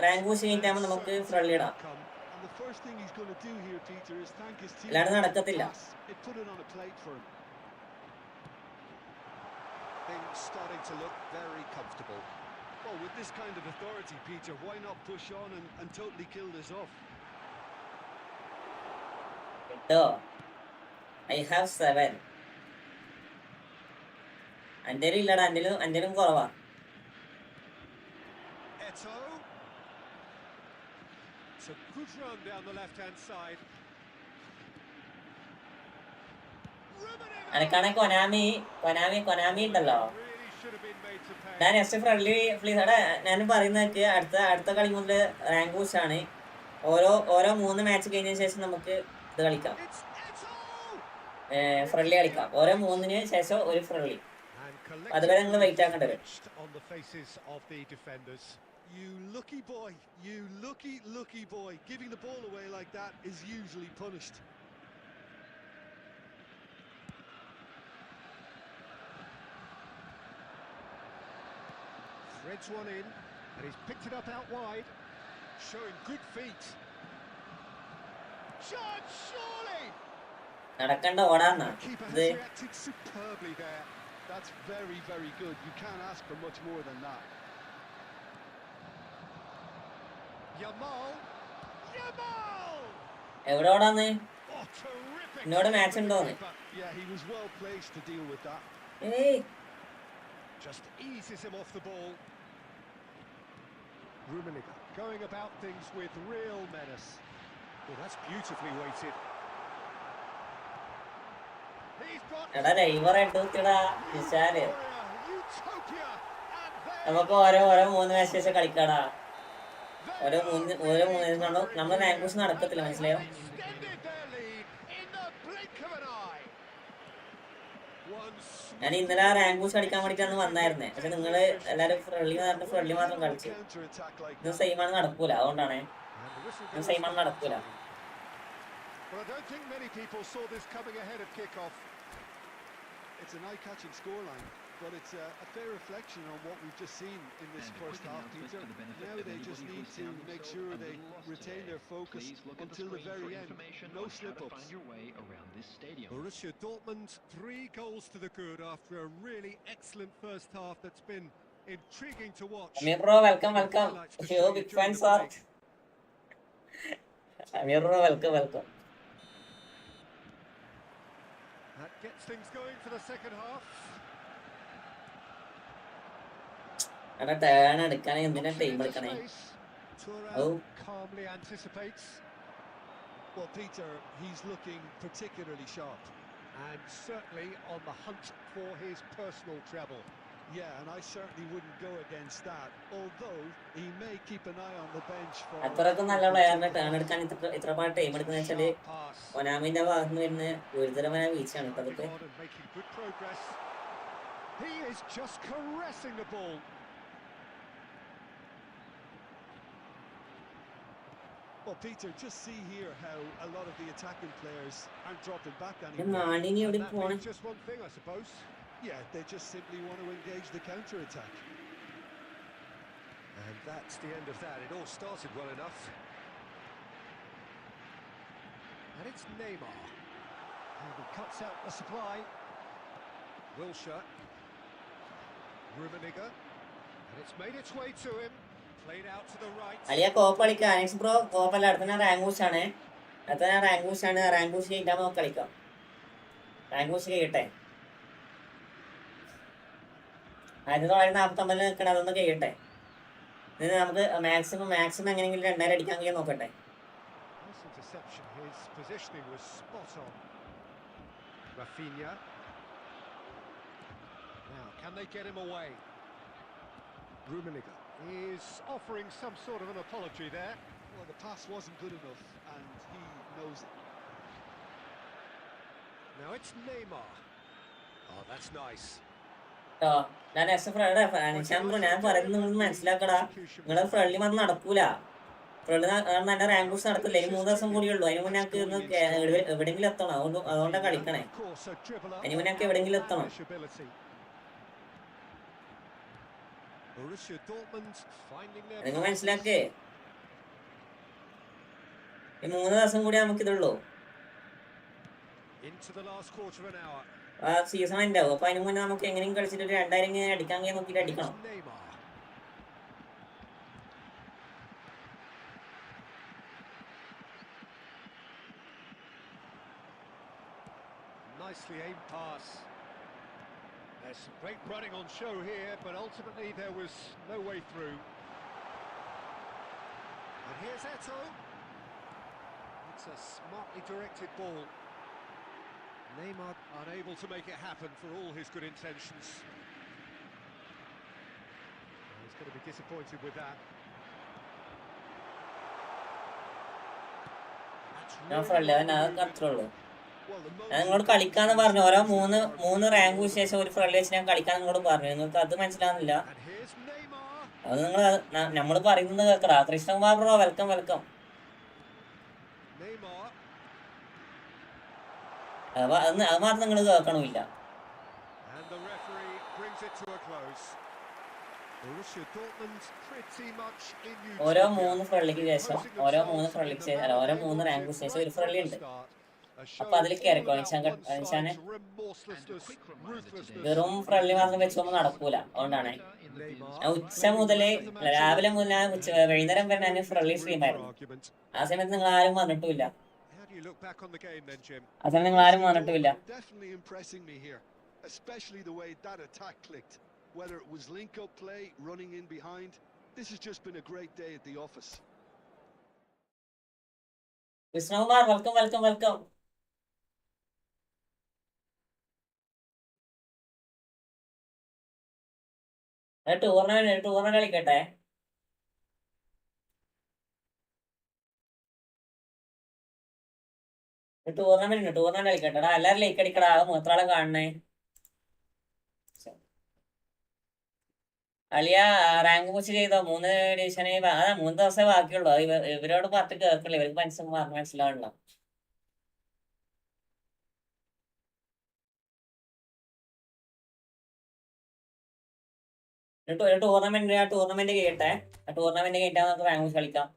റാങ്ക് പുഷ് കഴിഞ്ഞാൽ നമുക്ക് ഫ്രണ്ട് ഇടാം. And the first thing he's going to do here, Peter, is thank his team. അല്ലാണ്ട് നടക്കത്തില്ല. It put it on a plate for him. Things starting to look very comfortable. Well, with this kind of authority, Peter, why not push on and totally kill this off? കേട്ടോ. I have 7. അൻ്റെലും ഇല്ലടാ, അൻ്റെലും കുറവാ. Eto. It's a good run down the left-hand side. അനക്കാണെ Konami ഉണ്ടല്ലോ. Really should have been made to pay. ഞാൻ next friendly please അവിടെ ഞാൻ പറയുന്നതൊക്കെ അടുത്ത കളി മുതൽ റാങ്ക് പുഷാണ്. ഓരോ 3 മാച്ച് കഴിഞ്ഞതിന് ശേഷം നമുക്ക് ഇത് കളിക്കാം, It's Eto. ഫ്രണ്ട്ലി കളിക്കാം. ഓരോ 3-ന് ശേഷം ഒരു ഫ്രണ്ട്ലി. And അതുവരെ നിങ്ങൾ വെയിറ്റ് ആക്കേണ്ടി വരും. collectively on the faces of the defenders. You lucky boy, you lucky boy. Giving the ball away like that is usually punished. Threads one in, and he's picked it up out wide, showing good feet. Shot, surely! നടക്കണ്ട ഓടാന്നാ Keeper ഇത്. has reacted superbly there. That's very, very good. You can't ask for much more than that. Yamal! Yamal! എവിടെ ഓടാന്ന്? Oh, terrific! എന്നോട് match ഉണ്ടോന്ന്? Yeah, he was well placed to deal with that. ഏയ് Just eases him off the ball. Rummenigge going about things with real menace. Well, that's beautifully weighted. He's got എടാ ലൈവറായിട്ട് നോക്കിയടാ Nishal. utopia, and നമുക്ക് ഓരോ 3 match ശേഷം കളിക്കാടാ. ഓരോ മൂന്ന് നമ്മൾ റാങ്കൂസ് നടക്കത്തില്ല, മനസ്സിലായോ? extended their lead in the blink of an eye. ഞാൻ ഇന്നലെ ആ റാങ്കൂസ് കളിക്കാൻ വേണ്ടിട്ടാണ് വന്നായിരുന്നേ. പക്ഷെ നിങ്ങള് എല്ലാരും ഫ്രണ്ട്ലി മാത്രം കളിച്ചു. ഇത് സെയിമാണ് നടക്കൂല, അതുകൊണ്ടാണേ. ഇത് സെയിമാണ് നടക്കൂല. Well, I don't think many people saw this coming ahead of kick-off. It's an eye-catching scoreline, but it's a fair reflection on what we've just seen in this first half, Peter. Now they just need to make sure they retain their focus until the very end. No slip-ups. Borussia Dortmund, 3 goals to the good after a really excellent first half that's been intriguing to watch. Amir bro, welcome. You're big fans are. Amir bro, welcome. That gets things going for the second half. എടാ turn എടുക്കാനേ എന്തിനാ time എടുക്കണേ? Calmly anticipates. Well, Peter, he's looking particularly sharp. And certainly on the hunt for his personal treble. Yeah, and I certainly wouldn't go against that, although he may keep an eye on the bench for... അത്രയ്ക്ക് നല്ല പ്ലെയറിന്റെ turn എടുക്കാൻ ഇത്ര പാട് time എടുക്കുന്ന വെച്ചാല് ഒനാമിന്റെ ഭാഗത്ത് നിന്ന് വരുന്ന ഗുരുതരമായ വീഴ്ചയാണ് ഇപ്പൊ അതൊക്കെ. He is just caressing the ball. Well, Peter, just see here how a lot of the attacking players aren't dropping back ഇത് anymore. നാടിനി എവിടെ പോണേ? Just one thing, I suppose. Yeah, they just simply want to engage the counter-attack. And that's the end of that. It all started well enough. And it's Neymar. And he cuts out the supply. Wilshere. Rummenigge. And it's made its way to him. Played out to the right. അലിയ കോപ്പ് കളിക്കാം. Anees bro കോപ്പല്ല, അടുത്ത ഞാൻ റാങ്കൂസ് ആണ്. റാങ്കൂസ് കഴിഞ്ഞാൽ നമുക്ക് കളിക്കാം. റാങ്കൂസ് കഴിയട്ടെ. 1949 നിൽക്കണം, അതൊന്ന് കഴിയട്ടെ. ഇത് നമുക്ക് മാക്സിമം എങ്ങനെയെങ്കിലും 2000 അടിക്കാൻ കഴിയാൻ നോക്കട്ടെ. Nice interception. His positioning was spot on. Rafinha. Now, can they get him away? Rummenigge is offering some sort of an apology there. Well, the pass wasn't good enough, and he knows it. Now it's Neymar. Oh, that's nice. ഞാൻ ഞാൻ പറയുന്നത് മനസ്സിലാക്കടാ. നിങ്ങളെ friendly മാത്രം നടക്കൂല. Friendly നല്ല റാങ്കൂസ് നടക്കില്ല. ഇനി 3 ദിവസം കൂടിയുള്ളൂ. അതിന് മുന്നേ ഞങ്ങൾക്ക് എവിടെയെങ്കിലും എത്തണം. അതുകൊണ്ടാണ് കളിക്കണേ. അതിന് മുന്നേ ഞങ്ങൾക്ക് എവിടെയെങ്കിലും എത്തണം. നിങ്ങൾ മനസ്സിലാക്കേ. ഈ 3 ദിവസം കൂടി നമുക്കിതുള്ളൂ. ആ സീസൺ ഉണ്ടാവും. അപ്പൊ അതിന് മുന്നേ നമുക്ക് എങ്ങനെയും കളിച്ചിട്ട് 2000 അടിക്കാൻ കഴിയാൻ നോക്കിയിട്ട് അടിക്കണം. Nicely aimed pass. There's some great running on show here, but ultimately there was no way through. And here's Eto'o. It's a smartly directed ball. Neymar unable to make it happen for all his good intentions. He's going to be disappointed with that. ഞാൻ front അത്രേ ഉള്ളൂ. ഞാൻ നിങ്ങളോട് കളിക്കാന്ന് പറഞ്ഞു. ഓരോ മൂന്ന് rank ശേഷം ഒരു ഫ്രണ്ട് വെച്ച് ഞാൻ കളിക്കാൻ നിങ്ങളോട് പറഞ്ഞു. നിങ്ങൾക്ക് അത് മനസ്സിലാവുന്നില്ല. അത് നമ്മൾ പറയുന്നത് കേൾക്കടാ. Krishnakumar bro welcome. അത് മാത്രം നിങ്ങൾ കേൾക്കണമില്ല. ഓരോ 3 ഫ്രണ്ട്ലിക്ക് ശേഷം ഓരോ 3 റാങ്ക് ശേഷം ഒരു ഫ്രണ്ട്ലി ഉണ്ട്. അപ്പൊ അതിൽ കയറിക്കോ. അനിച്ചാനെ വെറും ഫ്രണ്ട്ലി മാത്രം വെച്ചൊന്നും നടക്കൂല. അതുകൊണ്ടാണ് ഞാൻ രാവിലെ മുതൽ വൈകുന്നേരം വരെ ഞാൻ ഫ്രണ്ട്ലി സ്ട്രീം ആയിരുന്നു. ആ സമയത്ത് നിങ്ങൾ ആരും വന്നിട്ടുമില്ല. whether it was link-up play, running in behind. This has just been a great day at the office. Visnakumar, welcome. Tournament കളിക്കട്ടെ. ടൂർണമെന്റ് കളിക്കട്ടെടാ. എല്ലാരും ലൈക്ക് അടിക്കടാ. മൂത്രാളെ കാണണേ. അളിയ റാങ്ക് പുഷ് ചെയ്തോ? 3 ഡിവിഷനെ 3 ദിവസമേ ബാക്കിയുള്ളൂ. ഇവരോട് പറഞ്ഞിട്ട് കേൾക്കില്ല. ഇവർക്ക് മനസ്സിലാവണല്ലോ. ടൂർണമെന്റ് കഴിയട്ടെ. ടൂർണമെന്റ് കഴിഞ്ഞാൽ നമുക്ക് റാങ്ക് പുഷ് കളിക്കാം.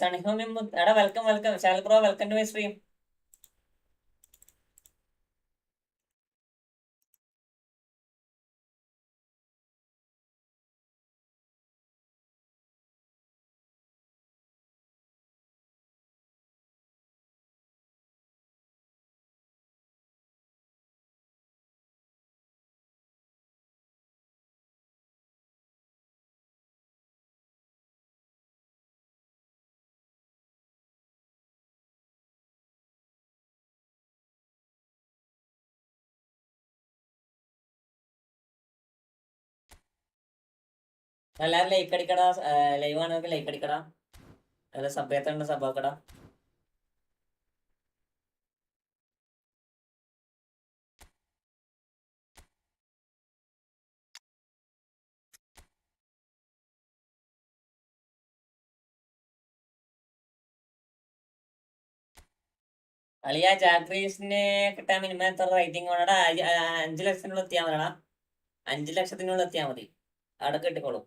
സണിഹോമിൻ എടാ വെൽക്കം ശാൽ bro, welcome to my stream. എല്ലാരും ലൈക്ക് അടിക്കടാ. ലൈവ് ആണെങ്കിൽ ലൈക്ക് അടിക്കടാ. അല്ല സഭയത്തുണ്ട്, സഭാക്കടാ. അളിയ ജാഗ്രീസിനെ കിട്ടാൻ മിനിമം എത്ര റേറ്റിംഗ് വേണടാ? 5 ലക്ഷത്തിനുള്ളിൽ എത്തിയാൽ മതിടാ. 5 ലക്ഷത്തിനുള്ളിൽ എത്തിയാൽ മതി. അവിടെ കിട്ടിക്കോളും.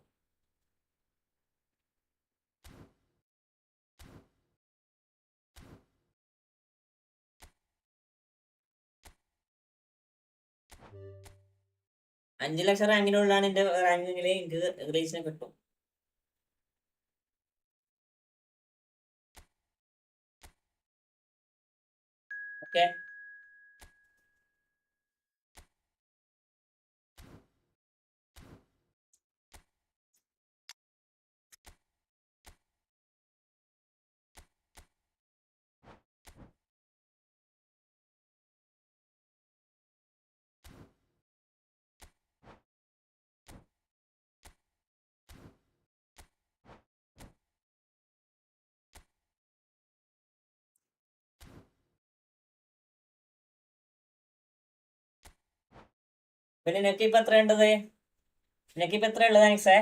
അഞ്ച് ലക്ഷം റാങ്കിനുള്ളിലാണ് എന്റെ റാങ്കിങ്ങിൽ എനിക്ക് ഗ്രേസിനെ കിട്ടും. ഓക്കെ. പിന്നെ നിനക്ക് ഇപ്പൊ എത്ര ഉണ്ടത്? നിനക്ക് ഇപ്പൊ എത്ര ഉള്ളത് ആക്സേ?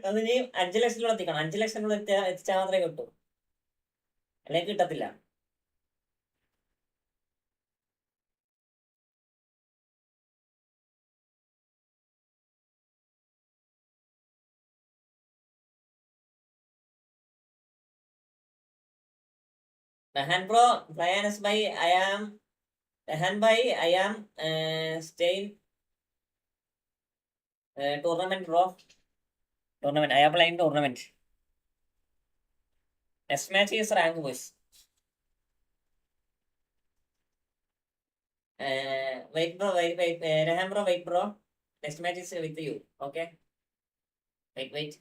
അത് നീ 5 ലക്ഷത്തിനുള്ള എത്തിക്കണം. 5 ലക്ഷത്തിനുള്ള എത്തിച്ചാൽ മാത്രമേ കിട്ടൂ, അല്ലെങ്കിൽ കിട്ടത്തില്ല. Rehan bro, Brian is by I am Rehan by I am staying tournament bro. Tournament. I am playing tournament. Next match is rank boys. Wait bro, wait. Rehan bro, wait bro. Next match is with you. Okay. Wait.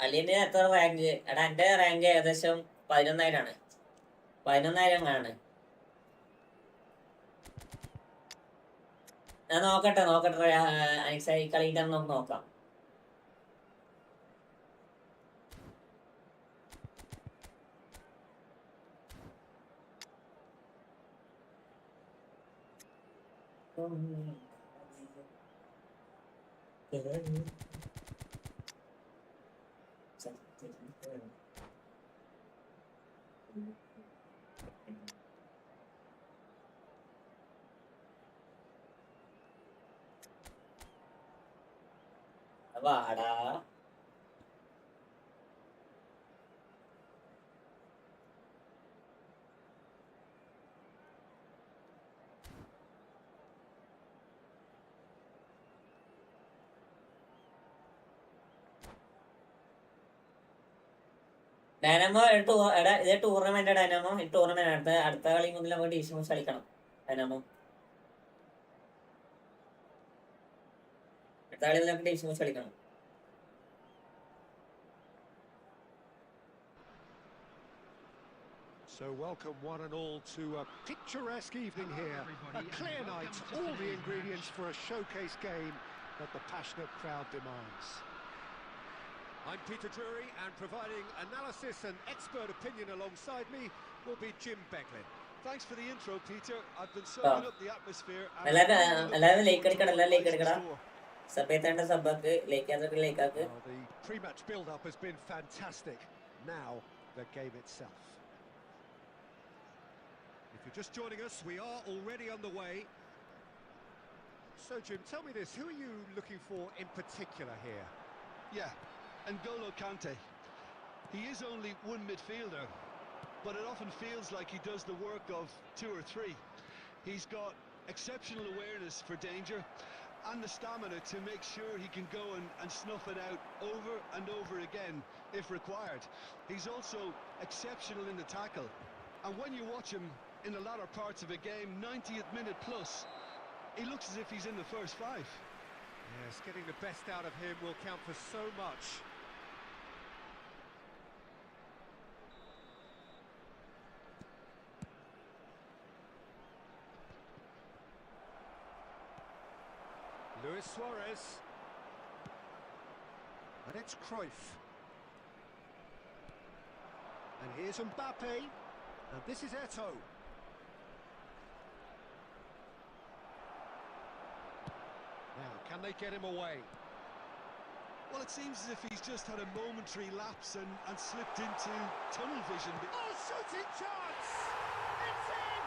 അലിന്റെ എത്ര rank? എടാ എന്റെ rank ഏകദേശം 11,000 ആണ്. 11,000 ആണ്. ഞാൻ നോക്കട്ടെ ഈ കളിയിട്ടാണ് നമുക്ക് നോക്കാം. വാടാ. ഡൈനാമോ എടാ, ഇത് ടൂർണമെന്റ് ഡൈനാമോ. ഈ ടൂർണമെന്റ് അടുത്ത കളി മുതൽ നമുക്ക് ഡിവിഷൻ വെച്ച് കളിക്കണം ഡൈനാമോ. അടുത്ത കളി മുതൽ നമുക്ക് ഡിവിഷൻ വെച്ച് കളിക്കണം. So welcome one and all to a picturesque evening here. A clear night, all the ingredients for a showcase game that the passionate crowd demands. I'm Peter Drury, and providing analysis and expert opinion alongside me will be Jim Beglin. Thanks for the intro, Peter. I've been soaking up the atmosphere. എല്ലാവരും like അടിക്കണം, എല്ലാവരും like അടിക്കണം. Sub ചെയ്തേണ്ട സബ്ബാക്ക്, like ചെയ്യാത്ത like ആക്ക്. The pre-match build-up has been fantastic. Now the game itself. If you're just joining us, we are already underway. So, Jim, tell me this: who are you looking for in particular here? Yeah, N'Golo Kante. He is only one midfielder, but it often feels like he does the work of two or three. He's got exceptional awareness for danger and the stamina to make sure he can go and snuff it out over and over again if required. He's also exceptional in the tackle, and when you watch him in the latter parts of a game, 90th minute plus, he looks as if he's in the first five. Yes, getting the best out of him will count for so much. Luis Suarez. And it's Cruyff. And here's Mbappe. And this is Eto'o. Now, can they get him away? Well, it seems as if he's just had a momentary lapse and slipped into tunnel vision. Oh, shooting chance! It's in!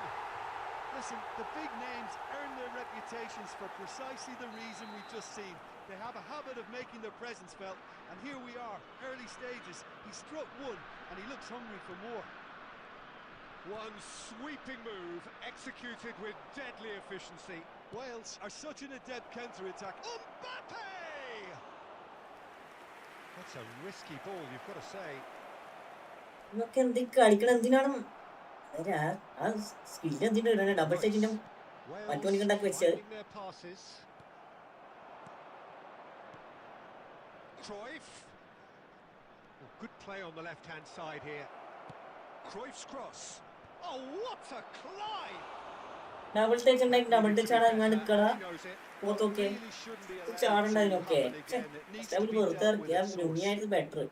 Listen, the big names earn their reputations for precisely the reason we've just seen. They have a habit of making their presence felt, and here we are, early stages. He struck one, and he looks hungry for more. One sweeping move, executed with deadly efficiency. Wales are such an adept counter-attack. Mbappe! That's a risky ball, you've got to say. ഇതൊക്കെ എന്ത് കളിക്കണം? എന്തിനാണ് ആ skill എന്തിനാ ഇടണേ? Double ടച്ചിന്റെ മറ്റു ഉണ്ടാക്കി വെച്ചത്. Cruyff. Oh, good play on the left-hand side here. Cruyff's cross. Oh, what a climb! Double touch ഉണ്ടെങ്കിൽ ഡബിൾ ടച്ച് ആണ് ഇങ്ങനെ നിൽക്കണ പോത്തൊക്കെ ചാടണ്ട. അതിനൊക്കെ വെറുതെ ഇറക്കിയ ഭൂമിയായിട്ട് better.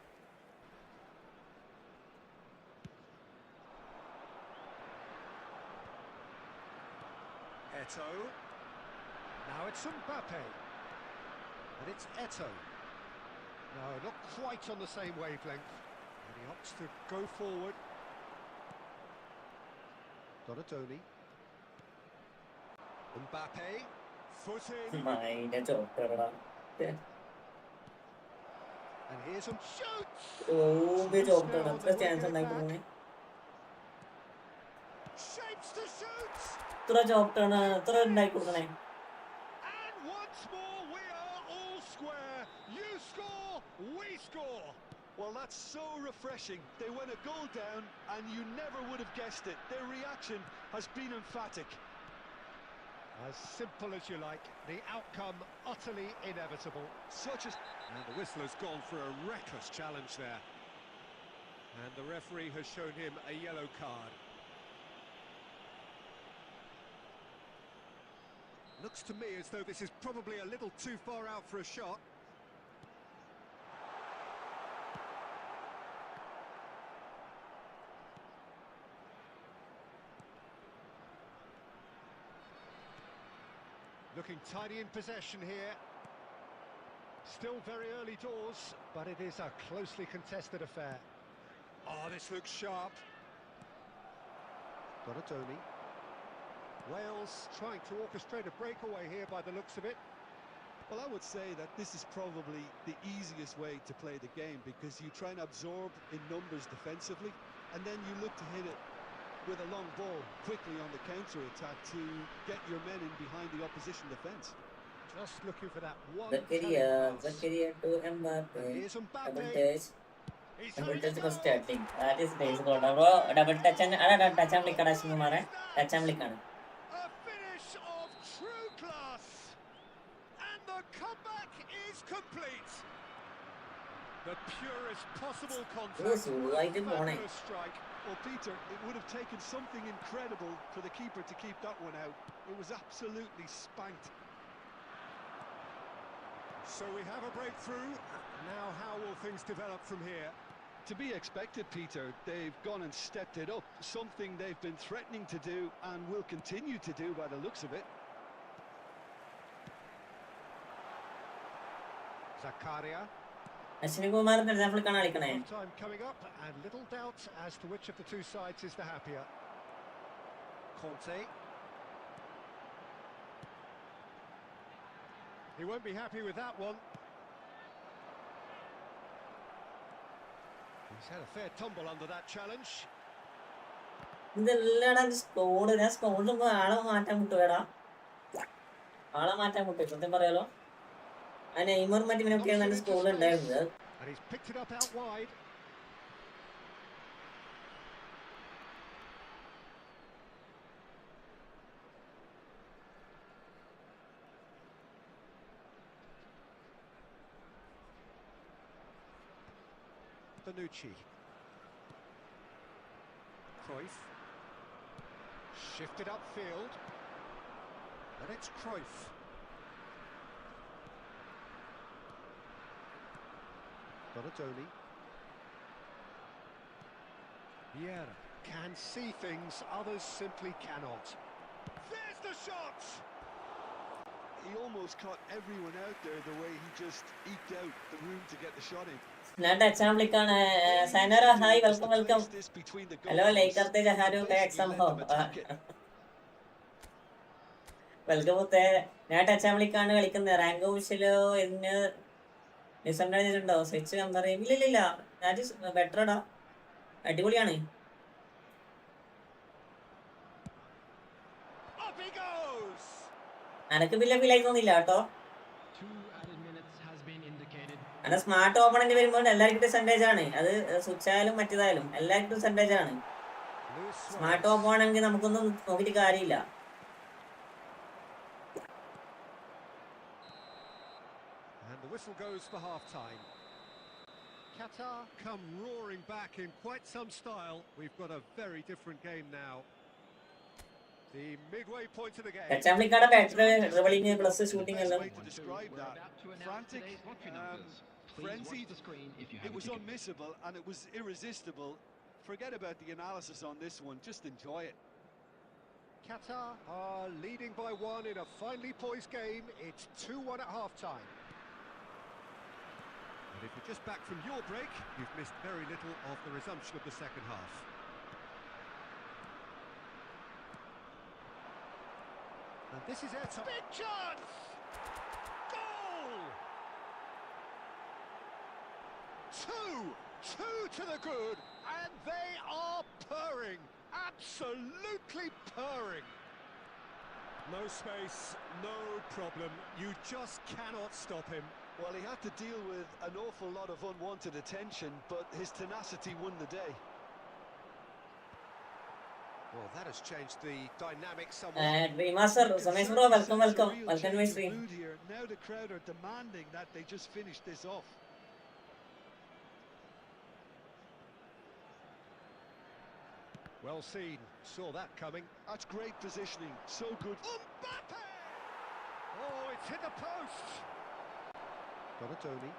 Eto'o. Now it's Mbappe. And it's Eto'o. No, not quite on the same wavelength. And he opts to go forward. Donatoni. Mbappe. Foot in. അതിന്റെ ചോട്ടടാ. And here's some shoots. ചോട്ടടാ. അത്ര chance ഉണ്ടായി പോകുന്നേ. Shapes to shoot. ഇത്ര ചോട്ടാണ്, ഇത്ര ഉണ്ടായി കൊടുക്കണേ. And once more we are all square. You score, we score. Well, that's so refreshing. They went a goal down and you never would have guessed it. Their reaction has been emphatic. As simple as you like, the outcome utterly inevitable. And the whistle has gone for a reckless challenge there. And the referee has shown him a yellow card. Looks to me as though this is probably a little too far out for a shot. Looking tidy in possession here. Still very early doors, but it is a closely contested affair. Oh, this looks sharp. Donatoni. Wales trying to orchestrate a breakaway here by the looks of it. Well, I would say that this is probably the easiest way to play the game because you try and absorb in numbers defensively and then you look to hit it with a long ball quickly on the counter-attack to get your men in behind the opposition defence. Just looking for that one Zakaria pass. to Mbappe. And here's Double Mbappe. touch. He's Double having touch a for go. starting. That is nice goal. Bro, double touch and touch am likada Shimumare. Touch am likana. A finish of true class. And the comeback is complete. The purest possible contact. Sudaayittu pone. Fabulous strike. Well, Peter, it would have taken something incredible for the keeper to keep that one out. It was absolutely spanked. So we have a breakthrough. Now how will things develop from here? To be expected, Peter. They've gone and stepped it up, something they've been threatening to do and will continue to do by the looks of it. Zakaria. Ashwini Kumar the example kana alikane. Time coming up and little doubt as to which of the two sides is the happier. Conte. He won't be happy with that one. He's had a fair tumble under that challenge. ഇതെല്ലാം squad ഞാൻ സ്കോഡിൽ ആളെ മാറ്റാൻ മുട്ടുവേടാ ആളെ മാറ്റാൻ മുട്ടു സത്യം പറയാലോ ആ Neymar മറ്റിനൊക്കെയാണ് എന്റെ സ്കോഡിൽ ഉണ്ടായിരുന്നത്. And he's picked it up out wide. Bonucci. Cruyff. Shifted upfield. And it's Cruyff. Donatoni. Vieira can see things others simply cannot. There's the shot! He almost caught everyone out there the way he just eked out the room to get the shot in. ഞാൻ touch ആം വിളിക്കാണ് സൈനറ hi welcome welcome hello like करते जहारो का exam हो welcome മുത്തേ ഞാൻ ടച്ച് ആം വിളിക്കാണ് കളിക്കുന്നത് റാങ്ക് ഓഫീസിലോ എന്ന് ഡിസൈൻ ഉണ്ടോ സ്വിച്ച് നമ്പർ ഇല്ല ഞാൻ ബെറ്റർടാ അടിപൊളിയാണ്. അനക്ക് പിന്നെ ഫീലായി തോന്നില്ല കേട്ടോ. അല്ല സ്മാർട്ട് ഓപ്പണന്റ് വരുമ്പോൾ എല്ലാവർക്കും ഡിസഡ്വാൻറ്റേജ് ആണ്. അത് സ്വിച്ച് ആയാലും മറ്റേതായാലും എല്ലാവർക്കും ഡിസഡ്വാൻറ്റേജ് ആണ്. സ്മാർട്ട് ഓപ്പൺ ആണെങ്കിൽ നമുക്കൊന്നും നോക്കിയിട്ട് കാര്യമില്ല. And the whistle goes for half-time. Qatar come roaring back in quite some style. We've got a very different game now. The midway point of the game. ടച്ചാംലിക്കാടെ battery dribbling plus shooting എല്ലാം. Frantic, frenzied, it was unmissable and it was irresistible. Forget about the analysis on this one, just enjoy it. Qatar are leading by one in a finely poised game. It's 2-1 at half-time. And if you're just back from your break, you've missed very little of the resumption of the second half. And this is Airtime. Big chance! Goal! Two to the good, and they are purring. Absolutely purring. No space, no problem. You just cannot stop him. Well, he had to deal with an awful lot of unwanted attention, but his tenacity won the day. Well, that has changed the dynamic somewhat. Remaster, Samesh bro, welcome to my stream. Now the crowd are demanding that they just finish this off. Well seen, saw that coming. That's great positioning, so good. Mbappe! Oh, it's hit the post. Donatoni.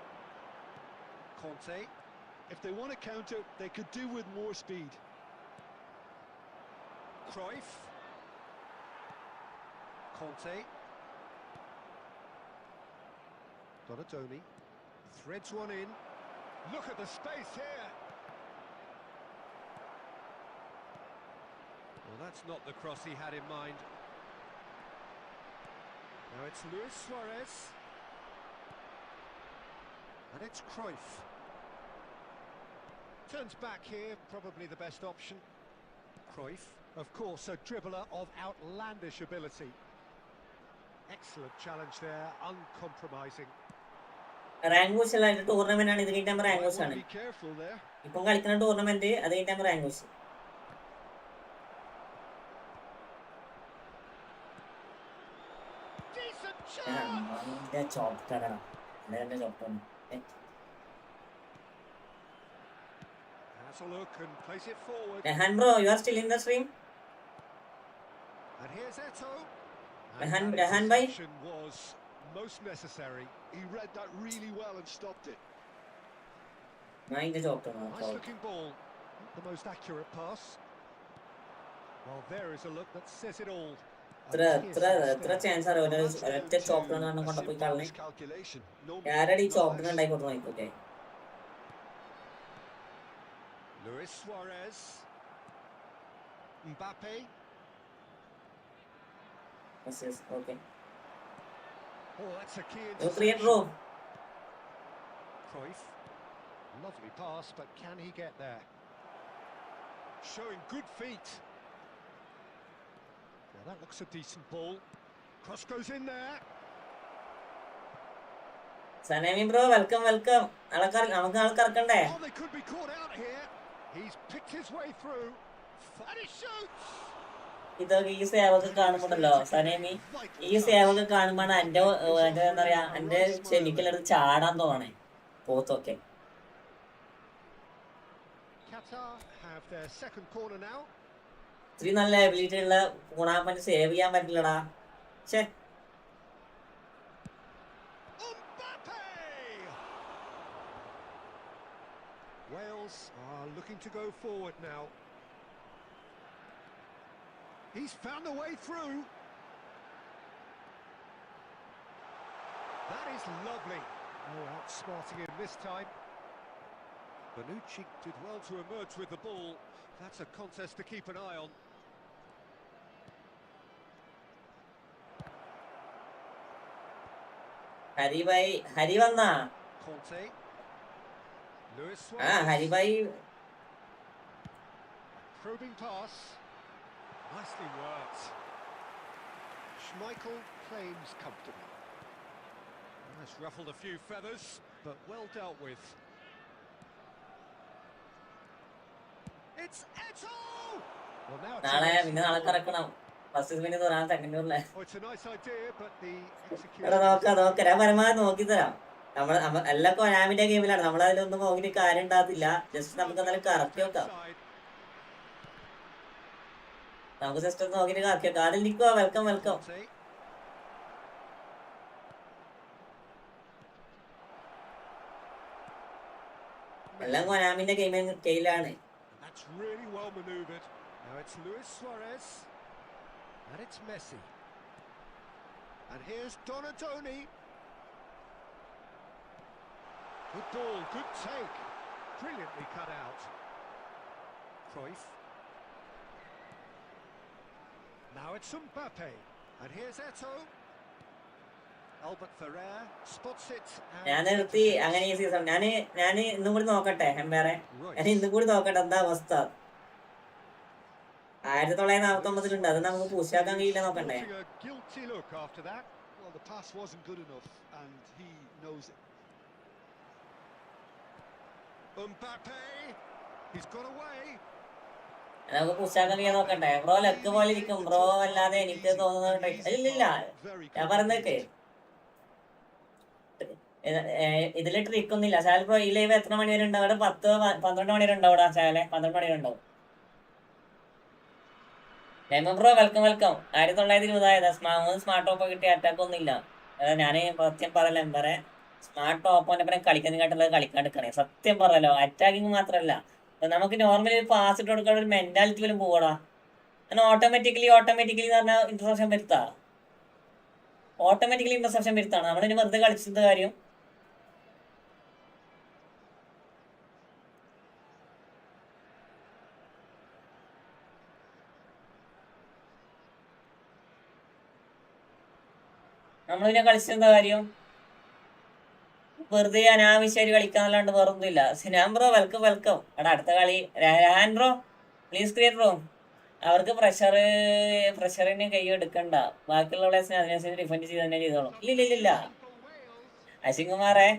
Conte. If they want to counter, they could do with more speed. Cruyff. Conte. Donatoni. Threads one in. Look at the space here. Well, that's not the cross he had in mind. Now it's Luis Suarez. And it's Cruyff. Turns back here, probably the best option. Cruyff, of course, a dribbler of outlandish ability. Excellent challenge there, uncompromising. Rank push അല്ല, tournament ആണ്. ഇത് കഴിഞ്ഞാൽ rank Might push want ആണ്. to be careful there. ഇപ്പം കളിക്കുന്ന tournament അത് കഴിഞ്ഞാൽ rank push. Decent chance. ചോപ്റ്റാണ്. ചോപ്റ്റാണ്. Has a look and plays it forward. Rehan bro, you are still in the stream? And here's Eto. Rehan bhai was most necessary. He read that really well and stopped it. mind the ചോപ്റ്റാണ്. Nice looking ball. Not the most accurate pass. Well, there is a look that says it all. എത്ര chance ആണ് ഒറ്റ ചോപ്റ്റാണ് കൊണ്ടുപോയി കളഞ്ഞേ. ആരുടെ ഈ ചോപ്റ്റിന് ഉണ്ടായി കൊടുത്തു നോക്കിക്കോട്ടെ. Luis Suarez. Mbappe. Yes, okay. Oh, that's a key You create bro. Cruyff. Lovely pass, but can he get there? Showing good feet. Well, that looks a decent ball. Cross goes in there. Sanemi bro, welcome. നമുക്ക് ആൾക്കാർക്കണ്ടേ? Oh, they could be caught out here. He's picked his way through. And he shoots. ഇതൊക്കെ ഈ സേവൊക്കെ കാണുമ്പോണ്ടല്ലോ സനേമി, ഈ സേവൊക്കെ കാണുമ്പോഴാണ് എന്റെ എന്താ പറയാ, എന്റെ ചെവിക്കലെടുത്ത് ചാടാൻ തോന്നണേ പോത്തൊക്കെ. ഇത്തിരി നല്ല എബിലിറ്റി ഉള്ള ഗുണാപ്പന് സേവ് ചെയ്യാൻ പറ്റില്ലടാ. ഛേ, Wales are looking to go forward now. He's found a way through. That is lovely. Oh, outsmarting him this time. Bonucci did well to emerge with the ball. That's a contest to keep an eye on. Hari വന്നാ? Conte. Luis ആ Suarez. ഹരിഭായി Probing pass. Nicely worked. Schmeichel claims comfortably. That's ruffled a few feathers, but well dealt with. It's Eto! Well, now it's നാളെ കറക്കണം. First minute തരാൻ second ഊരിലെ. Oh, it's a nice idea, but the എടാ നോക്കാം ഞാൻ പരമാവധി നോക്കി തരാം. എല്ലാം കൊനാമിന്റെ ഗെയിമിലാണ്, നമ്മളതിലൊന്നും നോക്കിയിട്ട് കാര്യം ഉണ്ടാകത്തില്ല. ജസ്റ്റ് നമുക്ക് എന്തായാലും കറക്റ്റ് നോക്കാം. നമുക്ക് ജസ്റ്റ് ഒന്ന് നോക്കിയിട്ട് കറക്റ്റ് നോക്കാം. അതിൽ നിൽക്കുക. വെൽക്കം. എല്ലാം കൊനാമിന്റെ കയ്യിലാണ്. That's really well manoeuvred. Now it's Luis Suarez. And it's Messi. And here's Donatoni. Good ball, good take. Brilliantly cut out. Cruyff. Now it's Mbappe. And here's Eto. Albert Ferrer spots it. ഞാൻ നിർത്തി അങ്ങനെ ഈ season. ഞാൻ ഇന്നും കൂടി നോക്കട്ടെ എംപയറെ. ഞാൻ ഇന്നും കൂടി നോക്കട്ടെ എന്താ അവസ്ഥ. 1949 അത് നമുക്ക് പൂശാക്കാൻ കഴിയില്ല. നോക്കണ്ടേ? Guilty look after that. Well, the pass wasn't good enough, and he knows it. Mbappe, he's got away. നമുക്ക് പൂശാക്കാൻ കഴിയാൻ നോക്കട്ടെ. ബ്രോ ലക്ക് പോലെ ഇരിക്കും ബ്രോ, അല്ലാതെ എനിക്ക് തോന്നുന്നുണ്ട്. ഇല്ല ഞാൻ പറഞ്ഞേക്കെ ഇതില് ട്രിക്ക് ഒന്നുമില്ല. ശാൽ ബ്രോ ഈ ലൈവ് എത്ര മണി വരെ ഉണ്ടാവും? 10-12 മണി വരെ ഉണ്ടാവും. ശാലെ 12 മണി വരെ ഉണ്ടാവും. Bro welcome. 1920 സ്മാർട്ട് ടോപ്പ് കിട്ടിയ അറ്റാക്ക് ഒന്നും ഇല്ല. ഞാൻ സത്യം പറയല എംബറെ, സ്മാർട്ട് ടോപ്പിന്റെ പരം കളിക്കാനുള്ള കളിക്കാണ്ടിരിക്കണേ. സത്യം പറയല്ലോ, അറ്റാക്കിങ് മാത്രമല്ല, നമുക്ക് നോർമലി ഒരു പാസ് ഇട്ട് കൊടുക്കാൻ ഒരു മെന്റാലിറ്റി പോലും പോകടാ. അങ്ങനെ ഓട്ടോമാറ്റിക്കലി എന്ന് പറഞ്ഞാൽ ഇന്റർസെപ്ഷൻ വരുത്താണ്. നമ്മളിനി വെറുതെ കളിച്ചത് കാര്യം. നമ്മളിനെ കളിച്ചെന്താ കാര്യം? വെറുതെ അനാവശ്യമായിട്ട് കളിക്കാന്നല്ലാണ്ട് വേറൊന്നുമില്ല. സിനാം ബ്രോ വെൽക്കം. എടാ അടുത്ത കളി രാൻ ബ്രോ പ്ലീസ് ക്രിയേറ്റ് ബ്രോ. അവർക്ക് പ്രഷറിന് കൈ എടുക്കണ്ട, ബാക്കിയുള്ള പ്ലേസിനെ അതിനനുസരിച്ച് ഡിഫെൻഡ് ചെയ്ത് തന്നെ ചെയ്തോളും. ഇല്ല അശ്വിൻകുമാറെ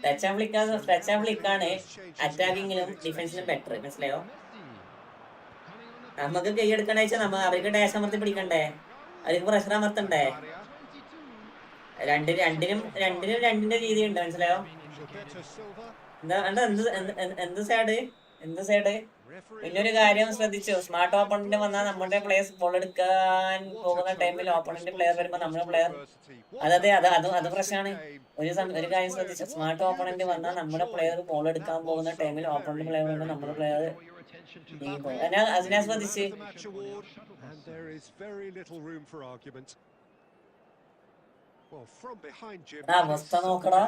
ടച്ച് ആൻഡ് ഫ്ലിക്കാണ് അറ്റാക്കിങ്ങിലും ഡിഫൻസിലും ബെറ്റർ, മനസ്സിലായോ? നമുക്ക് കൈ എടുക്കണ വെച്ചാൽ അവർക്ക് ഡാഷ് അമർത്തി പിടിക്കണ്ടേ, അവർക്ക് പ്രഷർ അമർത്തണ്ടേ. രണ്ടിന്റെ രീതിയുണ്ട്, മനസ്സിലായോ? എന്ത് സൈഡ് പിന്നൊരു കാര്യം ശ്രദ്ധിച്ചു, സ്മാർട്ട് ഓപ്പണന്റ് വന്നാൽ നമ്മുടെ പ്ലേയേഴ്സ് ബോൾ എടുക്കാൻ പോകുന്ന ടൈമിൽ ഓപ്പണന്റ് പ്ലെയർ വരുമ്പോൾ നമ്മുടെ പ്ലെയർ അത് പ്രശ്നമാണ്. ഒരു കാര്യം ശ്രദ്ധിച്ചു, സ്മാർട്ട് ഓപ്പണന്റ് വന്നാൽ നമ്മുടെ പ്ലെയർ ബോൾ എടുക്കാൻ പോകുന്ന ടൈമിൽ ഓപ്പണന്റ് പ്ലെയർ വരുമ്പോൾ നമ്മുടെ പ്ലെയർ അതിനെ ശ്രദ്ധിച്ച്. അവസ്ഥ നോക്കടാ,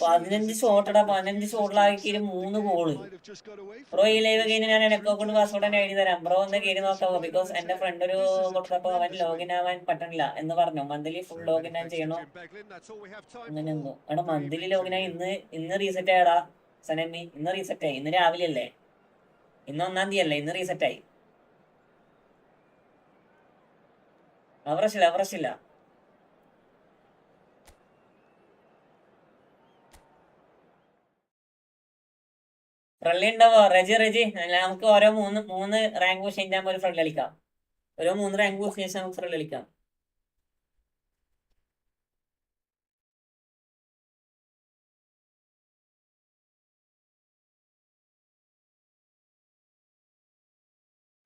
15 ഷോട്ടിലാക്കി 3 ഗോള്. ബ്രോ ഈ ലൈവ് കഴിഞ്ഞ് ഞാൻ എനക്കോ കൊണ്ട് പാസ്വേഡ് തന്നെ എഴുതി തരാം. ബ്രോ ഒന്ന് കയറി നോക്കാവോ? ബിക്കോസ് എന്റെ ഫ്രണ്ട് ഒരു കൊടുത്തപ്പോ അവൻ ലോഗിൻ ആവാൻ പറ്റണില്ല എന്ന് പറഞ്ഞു. മന്ത്ലി ഫുൾ ലോഗിൻ ആൻ ചെയ്യണോ അങ്ങനെയൊന്നും. എടാ മന്ത്ലി ലോഗിൻ ആയി ഇന്ന് റീസെറ്റ് ആയടാ സനമി, ഇന്ന് റീസെറ്റ് ആയി. ഇന്ന് രാവിലെ അല്ലേ, ഇന്ന് 1-ാം തീയതി അല്ലേ, ഇന്ന് റീസെറ്റ് ആയി. അവറശില്ല. ഫ്രണ്ട്ലി ഉണ്ടാവോ? റെജി നമുക്ക് ഓരോ മൂന്ന് റാങ്ക് പുഷ് കഴിഞ്ഞാൽ ഒരു ഫ്രണ്ട് കളിക്കാം. ഓരോ 3 റാങ്ക് പുഷ് ശേഷം നമുക്ക് ഫ്രണ്ട് കളിക്കാം.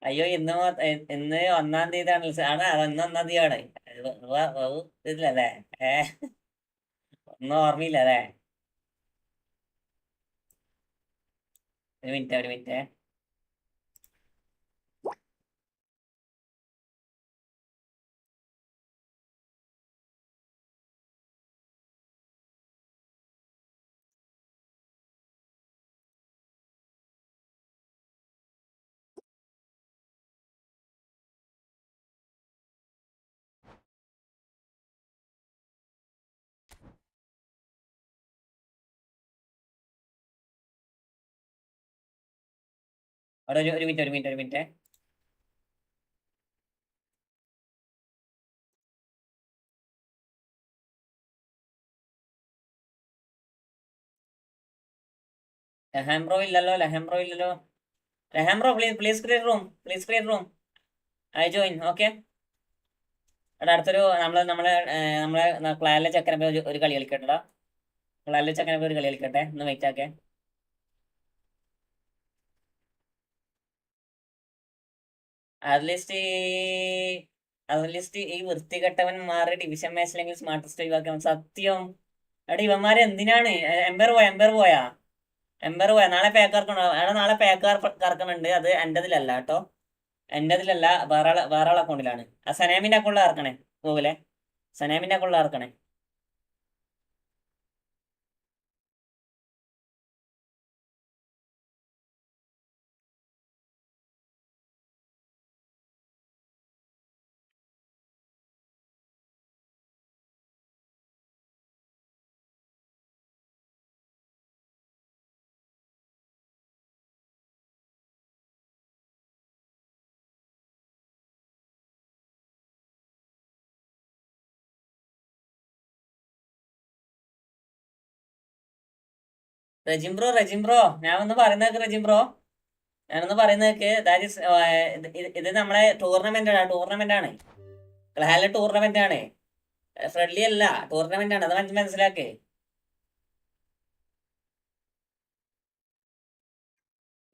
അയ്യോ ഇന്ന് 1-ാം തീയതി ആണ്. ഇന്ന് 1-ാം തീയതി ആണ് ഇതിലല്ലേ? ഒന്നും ഓർമ്മയില്ലല്ലേ? ഒരു മിനിറ്റ്. അവിടെ ഒരു മിനിറ്റ്. ലഹാംബ്രോ ഇല്ലല്ലോ. ലഹാംബ്രോ please create room. I join. Okay. എടാ അടുത്തൊരു നമ്മളെ ക്ലാനിലെ ചെക്കനെ ഒരു കളി കളിക്കട്ടെടാ. ക്ലാനിലെ ചെക്കനെ ഒരു കളി കളിക്കട്ടെ, ഒന്ന് വെയിറ്റ് ആക്കേ. അറ്റ്ലീസ്റ്റ് ഈ വൃത്തികെട്ടവൻ മാറി ഡിവിഷൻ മാച്ചിലെങ്കിൽ സ്മാർട്ടസ്റ്റ് ഒഴിവാക്കാം. സത്യം. എടാ ഇവന്മാരെ എന്തിനാണ്? എംപയർ പോയാ നാളെ പാക്ക് ഇറക്കണോ? നാളെ പാക്ക് ഇറക്കണുണ്ട്. അത് എന്റേതിലല്ല കേട്ടോ, എന്റേതിലല്ല, വേറെ ആളെ അക്കൗണ്ടിലാണ്. ആ സനാമിന്റെ അക്കൗണ്ടിൽ ഇറക്കണേ. ഗൂഗിളെ സനാമിന്റെ അക്കൗണ്ടിൽ ഇറക്കണേ. റെജിംബ്രോ ഞാനൊന്ന് പറയുന്നേക്ക്. ഞാനൊന്ന് പറയുന്നേക്ക്. ഇത് നമ്മളെ ടൂർണമെന്റ് ആണ്. ക്ലാനിലെ ടൂർണമെന്റ് ആണ്, ഫ്രണ്ട്ലി അല്ല, ടൂർണമെന്റ് ആണ്. അത് മനസ്സിലാക്കേ.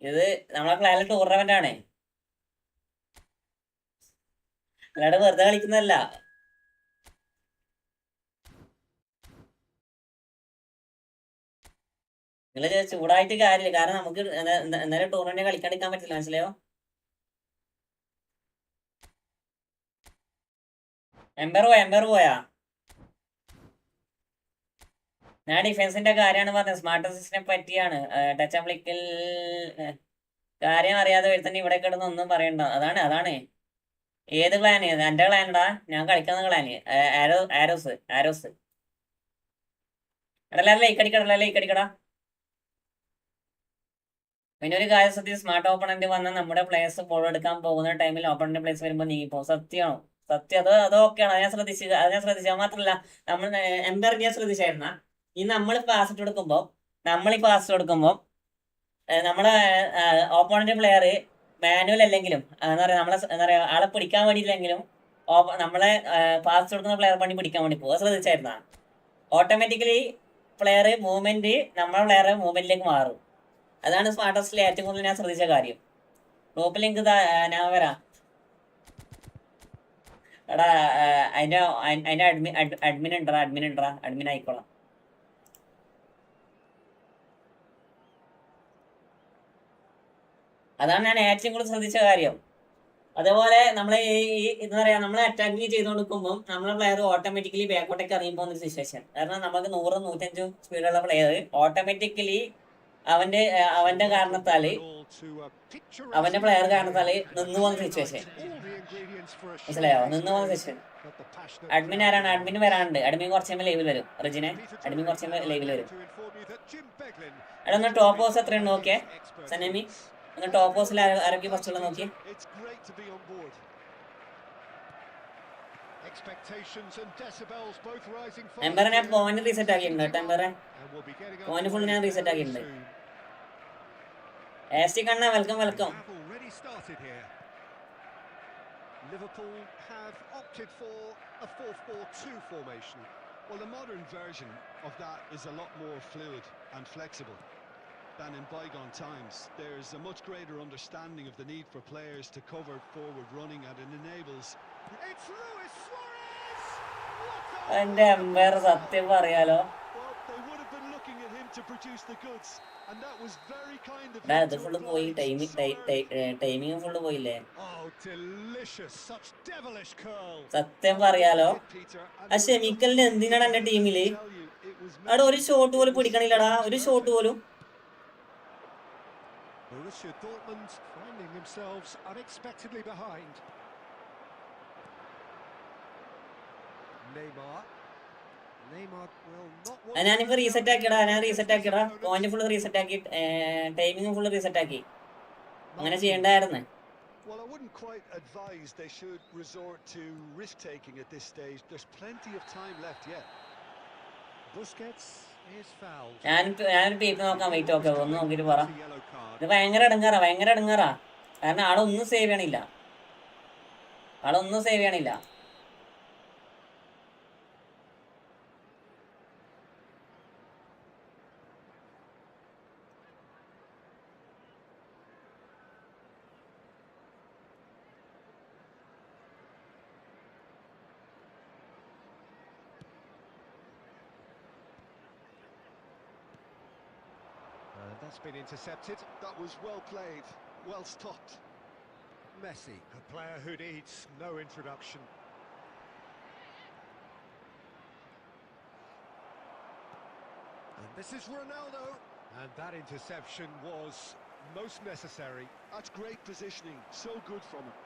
ഇത് നമ്മളെ ക്ലാനിലെ ടൂർണമെന്റ് ആണ്, അല്ലാണ്ട് വെറുതെ കളിക്കുന്നതല്ല. നിങ്ങൾ ചൂടായിട്ട് കാര്യമില്ല, കാരണം നമുക്ക് എന്തായാലും ടൂർണമെന്റ് കളിക്കാണ്ടിരിക്കാൻ പറ്റില്ല, മനസ്സിലായോ? എംപയർ പോയാ? ഞാൻ ഡിഫൻസിന്റെ കാര്യമാണ് പറഞ്ഞത്, സ്മാർട്ട് അസിസ്റ്റിനെ പറ്റിയാണ്. ടച്ച് ആൻഡ് ഫ്ലിക്കിൽ കാര്യം അറിയാതെ വരുത്തന്നെ ഇവിടെ കിടന്ന് ഒന്നും പറയണ്ട. അതാണ് ഏത് ക്ലാന്? എന്റെ ക്ലാനടാ, ഞാൻ കളിക്കുന്ന ക്ലാന് ആരോസ്. എടാ ലൈക്ക് അടിക്കടാ, ലൈക്ക് അടിക്കടാ. പിന്നെ ഒരു കാര്യം ശ്രദ്ധിച്ച്, സ്മാർട്ട് ഓപ്പണന്റ് വന്നാൽ നമ്മുടെ പ്ലേയേഴ്സ് ഫോളോ എടുക്കാൻ പോകുന്ന ടൈമിൽ ഓപ്പണന്റ് പ്ലേസ് വരുമ്പോൾ നീങ്ങിപ്പോ. സത്യമാണോ? സത്യം. അത് ഓക്കെയാണ്. അത് ഞാൻ ശ്രദ്ധിച്ചു. മാത്രമല്ല നമ്മൾ എംപയർ ഞാൻ ശ്രദ്ധിച്ചായിരുന്ന ഈ നമ്മൾ പാസ് കൊടുക്കുമ്പോൾ നമ്മളെ ഓപ്പോണന്റ് പ്ലെയർ മാനുവൽ അല്ലെങ്കിലും എന്താ പറയാ, നമ്മളെ എന്താ പറയാ, ആളെ പിടിക്കാൻ വേണ്ടിയില്ലെങ്കിലും നമ്മളെ പാസ് കൊടുക്കുന്ന പ്ലെയർ പണി പിടിക്കാൻ വേണ്ടി പോകുക. ശ്രദ്ധിച്ചായിരുന്ന ഓട്ടോമാറ്റിക്കലി പ്ലെയർ മൂവ്മെന്റ് നമ്മളെ പ്ലെയർ മൂവ്മെന്റിലേക്ക് മാറും. അതാണ് സ്മാർട്ടസ്റ്റിൽ ഏറ്റവും കൂടുതൽ ഞാൻ ശ്രദ്ധിച്ച കാര്യം. ടോപ്പ് ലിങ്ക് ഞാൻ വരാം. എടാ അതിന്റെ അഡ്മിൻ ആയിക്കോളാം. അതാണ് ഞാൻ ഏറ്റവും കൂടുതൽ ശ്രദ്ധിച്ച കാര്യം. അതേപോലെ നമ്മൾ എന്താ പറയാ, നമ്മളെ അറ്റാക്കിങ് ചെയ്തുകൊടുക്കുമ്പോൾ നമ്മളെ പ്ലെയർ ഓട്ടോമാറ്റിക്കലി ബാക്കോട്ടേക്ക് ഇറങ്ങിപ്പോ ഒരു സിറ്റുവേഷൻ. കാരണം നമുക്ക് 100-105 സ്പീഡുള്ള പ്ലെയർ ഓട്ടോമാറ്റിക്കലി അവന്റെ കാരണത്താല് അവന്റെ പ്ലെയർ കാരണത്താല് നിന്ന് പോകുന്ന സിറ്റുവേഷൻ. മനസ്സിലായോ? നിന്ന് പോകുന്ന സിറ്റുവേഷൻ. അഡ്മിൻ ആരാണ്? അഡ്മിൻ വരാനുണ്ട്. അഡ്മിൻ കുറച്ച് കഴിയുമ്പോൾ ലൈവിൽ വരും. റിജിനെ അഡ്മിൻ കുറച്ച് കഴിയുമ്പോൾ ലൈവിൽ വരും. എടാ ഒന്ന് ടോപ്പ് ഹൗസ് എത്രയുണ്ട് നോക്കിയേ സനമി. ഒന്ന് ടോപ്പ് ഹൗസിൽ ആരൊക്കെ ഫസ്റ്റുള്ള നോക്കി. എംബറെ ഞാൻ പോയിന്റ് റീസെറ്റ് ആക്കിയിട്ടുണ്ട് കേട്ടോ. എംബറെ പോയിന്റ് ഫുൾ ഞാൻ റീസെറ്റ് ആക്കിയിട്ടുണ്ട്. S Kanna welcome. Liverpool have opted for a 4-4-2 formation. Well, the modern version of that is a lot more fluid and flexible than in bygone times. There's a much greater understanding of the need for players to cover forward running, and it enables... It's Luis Suarez! എന്റെ Empire സത്യം പറയാലോ, They would have been looking at him to produce the goods, and that was very kind of him. അത് full പോയി. Timing full പോയില്ലേ? Oh, delicious! Such devilish curl. സത്യം പറയാലോ, ആ ഷെമിക്കലിന് എന്തിനാണ് എന്റെ ടീമില് അവിടെ ഒരു ഷോട്ട് പോലും പിടിക്കണില്ലടാ, ഒരു ഷോട്ട് പോലും. Borussia Dortmund finding themselves unexpectedly behind. Neymar will not... ഞാനിപ്പോ റീസെറ്റ് ആക്കിയടാ. പോയിന്റ് ഫുള്ള് റീസെറ്റ് ആക്കി, ടൈമിങ് ഫുള്ള് റീസെറ്റ് ആക്കി. അങ്ങനെ ചെയ്യണ്ടായിരുന്നു. Well, I wouldn't quite advise they should resort to risk-taking at this stage. There's plenty of time left yet. Busquets is fouled. ഞാനൊരു paper നോക്കാൻ wait നോക്കാം. ഒന്ന് നോക്കിയിട്ട് പറ. ഇത് ഭയങ്കര ഇടങ്ങാറാ. കാരണം ആളൊന്നും സേവ് ചെയ്യണില്ല. That's been intercepted. That was well played, well stopped. Messi, a player who needs no introduction. And this is Ronaldo. And that interception was most necessary. That's great positioning, so good from him.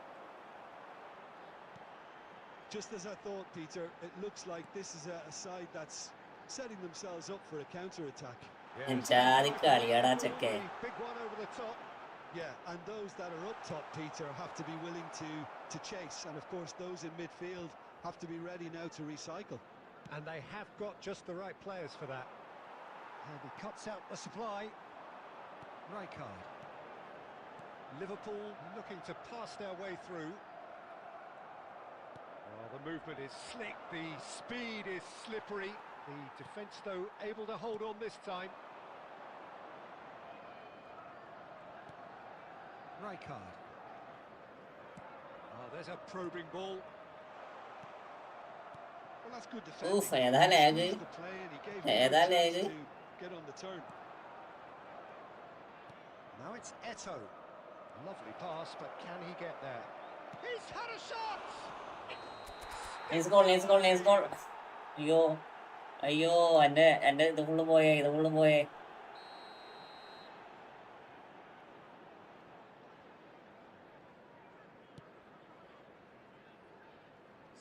Just as I thought, Peter, it looks like this is a side that's setting themselves up for a counter-attack. Big one over the top. Yeah, and those that are up top, Peter, have to be willing to chase. And of course, those in midfield have to be ready now to recycle. And they have got just the right players for that. And he cuts out the supply. Rijkaard. Liverpool looking to pass their way through. Oh, the movement is slick, the speed is slippery. The defence, though, able to hold on this time. Rijkaard. Oh, there's a probing ball. Well, that's good defending. Oof, ഏതാ lag? Get on the turn. Now it's Eto'o. Lovely pass, but can he get there? He's had a shot! Nice goal. അയ്യോ എന്റെ ഇത് full പോയേ.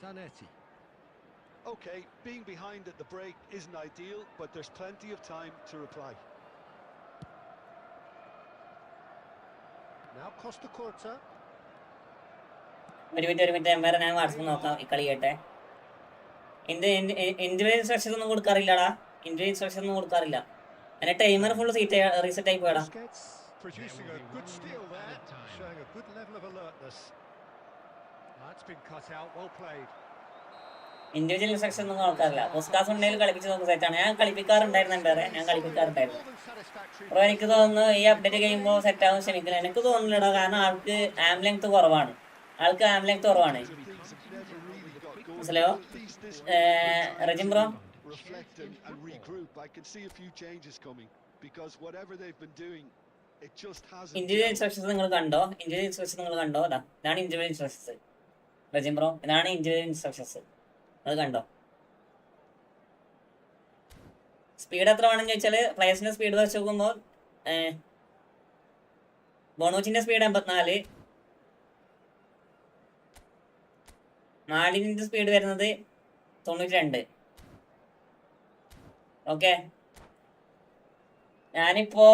Zanetti. Okay, being behind at the break isn't ideal, but there's plenty of time to reply. Now Costa Corta. ഒരു minute Empire ഞാൻ WhatsApp നോക്കാം ഈ കളി കേട്ടെ. ഇൻഡിവിജ്വൽ ഇൻസ്ട്രക്ഷൻസ് ഒന്നും കൊടുക്കാറില്ലടാ. ഇൻഡിവിജ്വൽ ഇൻസ്ട്രക്ഷൻ ഒന്നും കൊടുക്കാറില്ല. എന്നെ ടൈമർ ഫുൾ റീസെറ്റ് ആയി പോയടാ. Producing a good steal there, showing a good level of alertness. That's been cut out, well played. Individual instruction ഒന്നും കൊടുക്കാറില്ല. പുസ്കാസ് ഉണ്ടെങ്കിൽ കളിപ്പിച്ച് നോക്കുന്ന സെറ്റാണ്. ഞാൻ കളിപ്പിക്കാറുണ്ടായിരുന്നു എംപയറെ, ഞാൻ കളിപ്പിക്കാറുണ്ടായിരുന്നു. അപ്പോൾ എനിക്ക് തോന്നുന്നു ഈ അപ്ഡേറ്റ് കഴിയുമ്പോൾ സെറ്റ് ആവും ശ്രമിക്കില്ല. എനിക്ക് തോന്നുന്നില്ലടാ, കാരണം ആൾക്ക് ആം ലെങ്ത് കുറവാണ്. മനസ്സിലായോ റജിം bro? Reflect and regroup. I can see a few changes coming because whatever they've been doing, it just hasn't. Individual instructions നിങ്ങൾ കണ്ടോ? ഇതാണ് ഇൻഡിവിജ്വൽ ഇൻസ്ട്രക്ഷൻസ്. റജിം ബ്രോ, ഇതാണ് ഇൻഡിവിജ്വൽ ഇൻസ്ട്രക്ഷൻസ്. അത് കണ്ടോ? സ്പീഡ് എത്ര വേണമെന്ന് ചോദിച്ചാൽ പ്ലേയേഴ്സിന്റെ സ്പീഡ് വെച്ച് നോക്കുമ്പോൾ ബോണോച്ചിന്റെ സ്പീഡ് 84, മാലിന്റെ സ്പീഡ് വരുന്നത് 92. ഓക്കെ, ഞാനിപ്പോ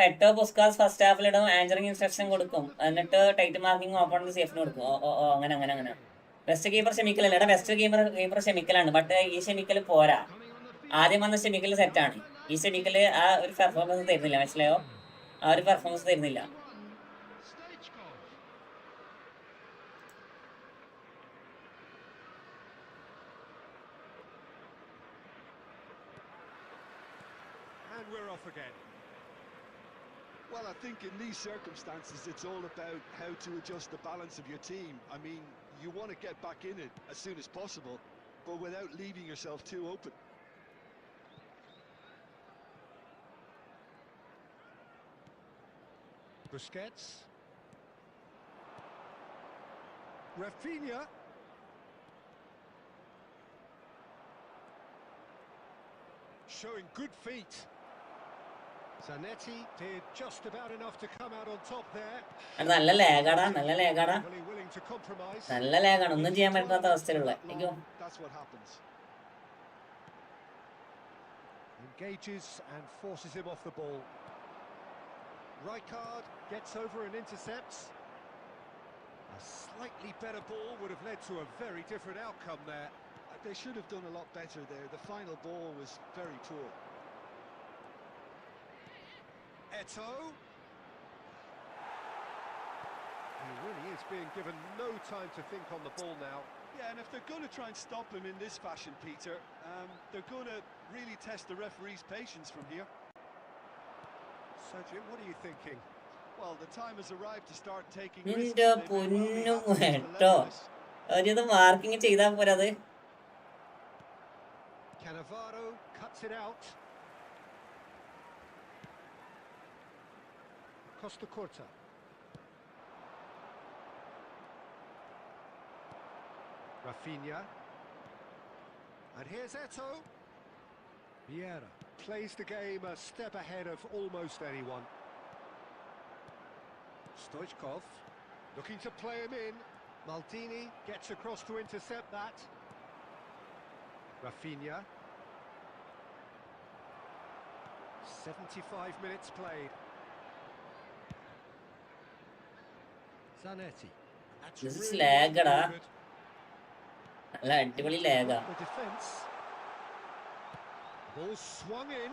8 പുസ്കാസ് ഫസ്റ്റ് ഹാഫിലിടും, ആഞ്ചറിങ് ഇൻസ്ട്രക്ഷൻ കൊടുക്കും, എന്നിട്ട് ടൈറ്റ് മാർക്കിംഗ് ഓപ്പണിന്റെ സേഫിന് കൊടുക്കും. അങ്ങനെ ബെസ്റ്റ് കീപ്പർ ക്ഷമിക്കലല്ല. ബെസ്റ്റ് കീപ്പർ ക്ഷമിക്കലാണ്, ബട്ട് ഈ ക്ഷമിക്കൽ പോരാ. ആദ്യം വന്ന ക്ഷമിക്കൽ സെറ്റാണ്. ഈ ക്ഷമിക്കല് ആ ഒരു പെർഫോമൻസ് തരുന്നില്ല. മനസ്സിലായോ? ആ ഒരു പെർഫോമൻസ് തരുന്നില്ല. And we're off again. Well, I think in these circumstances, it's all about how to adjust the balance of your team. I mean, you want to get back in it as soon as possible, but without leaving yourself too open. Busquets. Rafinha. Showing good feet. Zanetti did just about enough to come out on top there. നല്ല ലേഗാടാ. ഒന്നും ചെയ്യാൻ പറ്റാത്ത അവസ്ഥയിലുള്ള. That's what happens. Engages and forces him off the ball. Rijkaard gets over and intercepts. A slightly better ball would have led to a very different outcome there. They should have done a lot better there. The final ball was very poor. Eto'o. He really is being given no time to think on the ball now. Yeah, and if they're going to try and stop him in this fashion, Peter, they're going to really test the referee's patience from here. Sergio, what are you thinking? Well, the time has arrived to start taking risks. Marking ചെയ്താൽ പോരാത്. Cannavaro cuts it out. Costa Corta. Rafinha. And here's Eto'o. Vieira plays the game a step ahead of almost anyone. Stoichkov looking to play him in. Maldini gets across to intercept that. Rafinha. 75 minutes played. Zanetti. This is lag, da. നല്ല അടിപൊളി ലാഗാ. The defense. Ball swung in.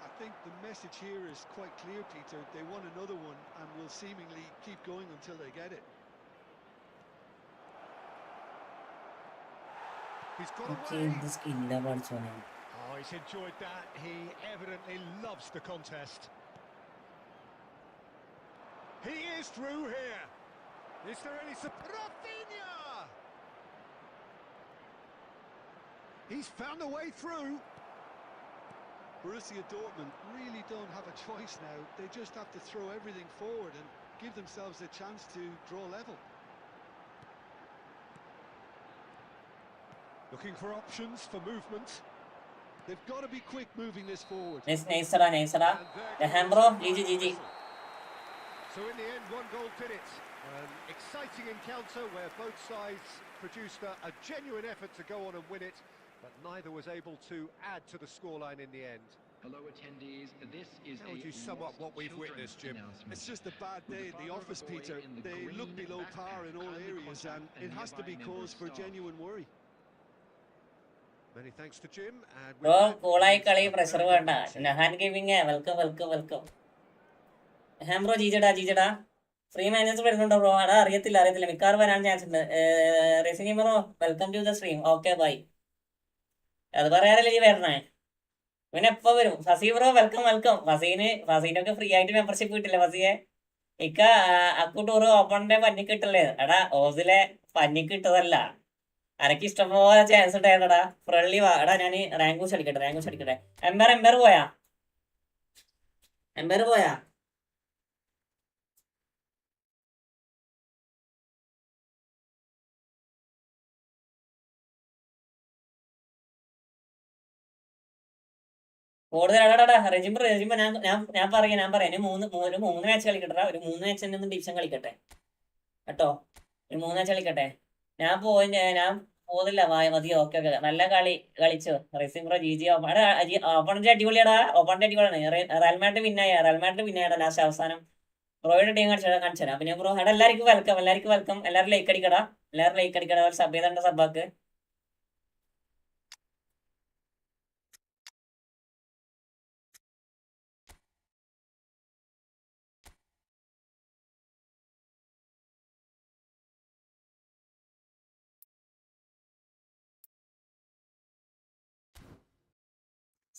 I think the message here is quite clear, Peter. They want another one and will seemingly keep going until they get it. He's got away. Oh, he's enjoyed that. He evidently loves the contest. He is through here. Is there any Rafinha? He's found a way through. Borussia Dortmund really don't have a choice now. They just have to throw everything forward and give themselves a chance to draw level. Looking for options for movement. They've got to be quick moving this forward. Nice. Bro, GG. So in the end, one goal did it. An exciting encounter where both sides produced a genuine effort to go on and win it, but neither was able to add to the scoreline in the end. Hello attendees, this is How would you sum up what we've witnessed, Jim? It's just a bad day at the office, Peter. They look below par in all areas, and it has to be cause for genuine worry. Many thanks to Jim. And Bro, coolai kali pressure vanda. Nahan giving welcome. Bro, Jijada. Free manager വരുന്നുണ്ടോ bro? അറിയത്തില്ല മിക്കവാറും വരാൻ chance ഉണ്ട്. Racing bro, welcome to the stream. Okay bye. അത് പറയാനല്ലേ ഈ വരണേ? പിന്നെ എപ്പോ വരും? ഫസി ബ്രോ വെൽക്കം. ഫസീനൊക്കെ ഫ്രീ ആയിട്ട് മെമ്പർഷിപ്പ് കിട്ടില്ല ഫസിയെ. ഇക്ക അക്കൂട്ടൂറ് ഓപ്പണിന്റെ പന്നിക്ക് കിട്ടല്ലേ? എടാ ഓസിലെ പന്നിക്ക് കിട്ടതല്ല, അനക്ക് ഇഷ്ടംപോലെ ചാൻസ് ഉണ്ടായിരുന്നടാ. ഫ്രണ്ട്ലി വാ. എടാ ഞാൻ റാങ്കൂസ് അടിക്കട്ടെ. എംബർ പോയാ? കൂടുതൽ റെജിമ്പോ ഞാൻ പറയാം. ഒരു മൂന്ന് മാച്ച് കളിക്കട്ടെ. ഒരു 3 മാച്ച് തന്നെ ഡിവിഷൻ കളിക്കട്ടെ കേട്ടോ. ഒരു 3 മാച്ച് കളിക്കട്ടെ. ഞാൻ പോകുന്നില്ല. മതി. ഓക്കെ. നല്ല കളി കളിച്ചു. Racing bro GG. ഓപ്പണിന്റെ അടിപൊളിയാടാ. റയൽമാഡ് വിന്നായടാ ലാസ്റ്റ് അവസാനം. ബ്രോയുടെ ടീം കാണിച്ചു. പിന്നെ ബ്രോ എല്ലാവർക്കും വെൽക്കം. എല്ലാവരും ലൈക്ക് അടിക്കടാ. ഒരു സബ് ചെയ്തണ്ട സബ്ബാക്ക്.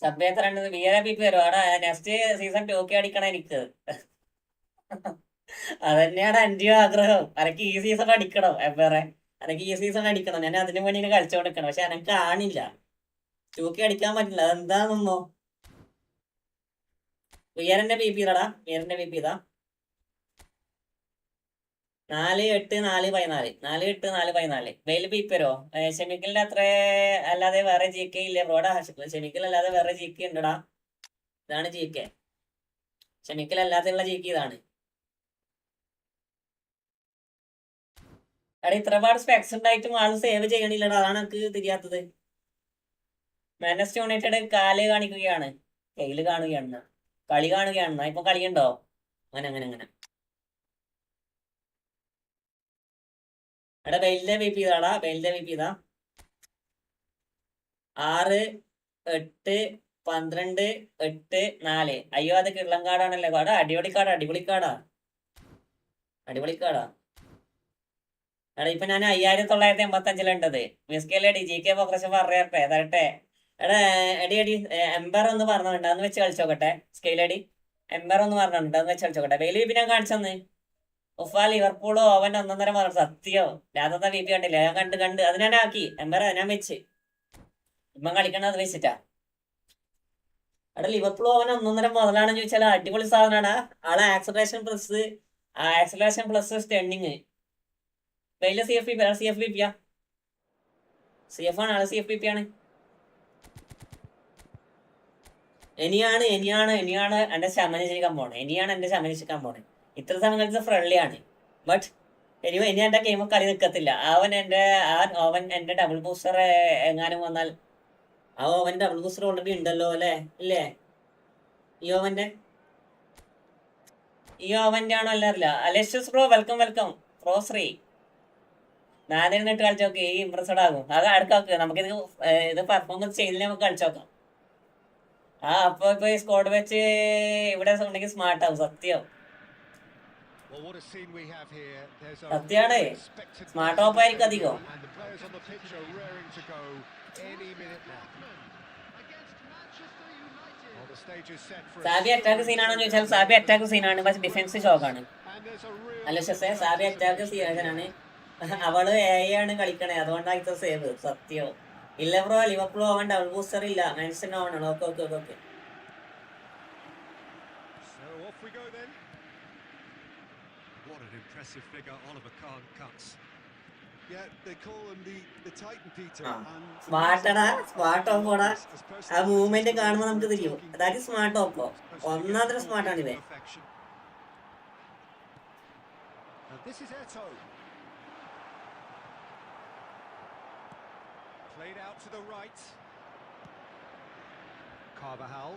സബ് എത്രണ്ട്? VIP വരും. അവിടെ നെക്സ്റ്റ് സീസൺ 2K അടിക്കണം എനിക്ക്. അതന്നെയാണ് എന്റെയും ആഗ്രഹം. അനക്ക് ഈ സീസൺ അടിക്കണം. ഞാൻ അതിന് വേണ്ടി ഇങ്ങനെ കളിച്ചോണ്ടിരിക്കണം. പക്ഷെ എനക്ക് കാണില്ല. 2K അടിക്കാൻ പറ്റില്ല. അതെന്താണെന്നോ? വിയറിന്റെ BP ഇതാ. 4-8-4-14. വെയിൽ BP വരോ? ഷെമിക്കലിന്റെ അത്ര അല്ലാതെ വേറെ GK ഇല്ല ബ്രോടാ. ഷെമിക്കൽ അല്ലാതെ വേറെ GK ഉണ്ടടാ. ഇതാണ് GK. ഷെമിക്കൽ അല്ലാതെയുള്ള GK ഇതാണ്. എടാ ഇത്രപാട് സ്പെക്സ് ഉണ്ടായിട്ടും ആള് സേവ് ചെയ്യണില്ലടാ. അതാണ് എനിക്ക് തിരിയാത്തത്. മാനസ്റ്റർ യുണൈറ്റഡ് കാല് കാണിക്കുകയാണ്, കയ്യില് കാണുകയാണ്, കളി കാണുകയാണ്. ഇപ്പൊ കളിയുണ്ടോ? അങ്ങനെ. എടാ ബെയിലിന്റെ BP ഇതാടാ. 6-8-12-8-4. അയ്യോ അത് കിള്ളം കാർഡാണല്ലേ. അടിപൊളി കാർഡാ. എടാ ഇപ്പൊ ഞാൻ 5985 മിസ്കേലടി GK പ്രോഗ്രഷൻ പറയട്ടെ തരട്ടെ. എടാ എടി എംബർ ഒന്ന് പറഞ്ഞിട്ടുണ്ട്, അന്ന് വെച്ച് കളിച്ചോക്കട്ടെ. സ്കെയിലടി എംബർ ഒന്ന് പറഞ്ഞിട്ടുണ്ട്, അന്ന് വെച്ച് കളിച്ചോക്കട്ടെ. വെയിൽ BP ഞാൻ കാണിച്ചെന്ന്. ലിവർപൂളോ അവൻ 1.5 മാർക്ക്. സത്യം രാധത്തെ BP കണ്ടില്ല. ഞാൻ കണ്ട് അത് ഞാൻ ആക്കി. എംബർ ഞാൻ വെച്ച് ഇപ്പം കളിക്കണത് അത് വെച്ചിട്ടാ. എടാ ലിവർപൂൾ അവൻ 1.5 മുതലാണെന്ന് ചോദിച്ചാൽ അടിപൊളി സാധനമാണ്. ആളെ ആക്സലറേഷൻ പ്ലസ് സ്റ്റെൻഡിങ്. വെയില് CF ആണ്. ആള് CF ആണ്. ഇനിയാണ് എന്റെ ശമനിച്ചിരിക്കാൻ പോണേ. ഇത്ര സമയം കളിച്ച ഫ്രണ്ട്ലി ആണ്. ബട്ട് ഇനി എന്റെ ഗെയിം കളി നിൽക്കത്തില്ല. അവൻ എന്റെ ഡബിൾ ബൂസ്റ്റർ എങ്ങാനും വന്നാൽ അവൻ ഡബിൾ ബൂസ്റ്റർ ഓൾറെഡി ഉണ്ടല്ലോ അല്ലേ? ഇല്ലേ? ഈ ഓവന്റെ ആണോ അല്ല. അലേഷ്യസ് ബ്രോ വെൽക്കം. പ്രോ ശ്രീ 4 കളിച്ചോക്കെ. ഈ ഇംപ്രസ്ഡ് ആകും. അത് അടുക്കാക്കുക. നമുക്കിത് പെർഫോമൻസ് ചെയ്തില്ല, നമുക്ക് കളിച്ചോക്കാം. അപ്പൊ ഈ സ്കോഡ് വെച്ച് ഇവിടെ ഉണ്ടെങ്കിൽ സ്മാർട്ട് ആവും. സത്യമാണ്. സ്മാർട്ട് ഓഫ് ആയിരിക്കും അധികം. സാബി അറ്റാക്ക് സീനാണോ ചോദിച്ചാൽ സാബി അറ്റാക്ക് സീനാണ്, പക്ഷെ ഡിഫൻസ് ഷോക്കാണ്. അല്ല സാബി അറ്റാക്ക് സീനാണ്. അവള് ആണ് കളിക്കണേ, അതുകൊണ്ടാണ് ഇത്ര സേവ്. സത്യം ഇല്ല ബ്രോ. ലിവർപൂൾ അവൻ ഡബിൾ ബൂസ്റ്റർ ഇല്ല. മാൻസിന് ഓണാണ്. Okay. What an impressive figure Oliver Kahn cuts. Yeah, they call him the Titan, Peter. Smart ഓപ്പോടാ. ആ മൂവ്മെന്റ് കാണുമ്പോൾ നമുക്ക് തിരിയും. അതായത് സ്മാർട്ട് ഓപ്പോ ഒന്നാമത്തെ സ്മാർട്ടാണ് ഇവൻ. This is Eto. Played out to the right. Carvajal.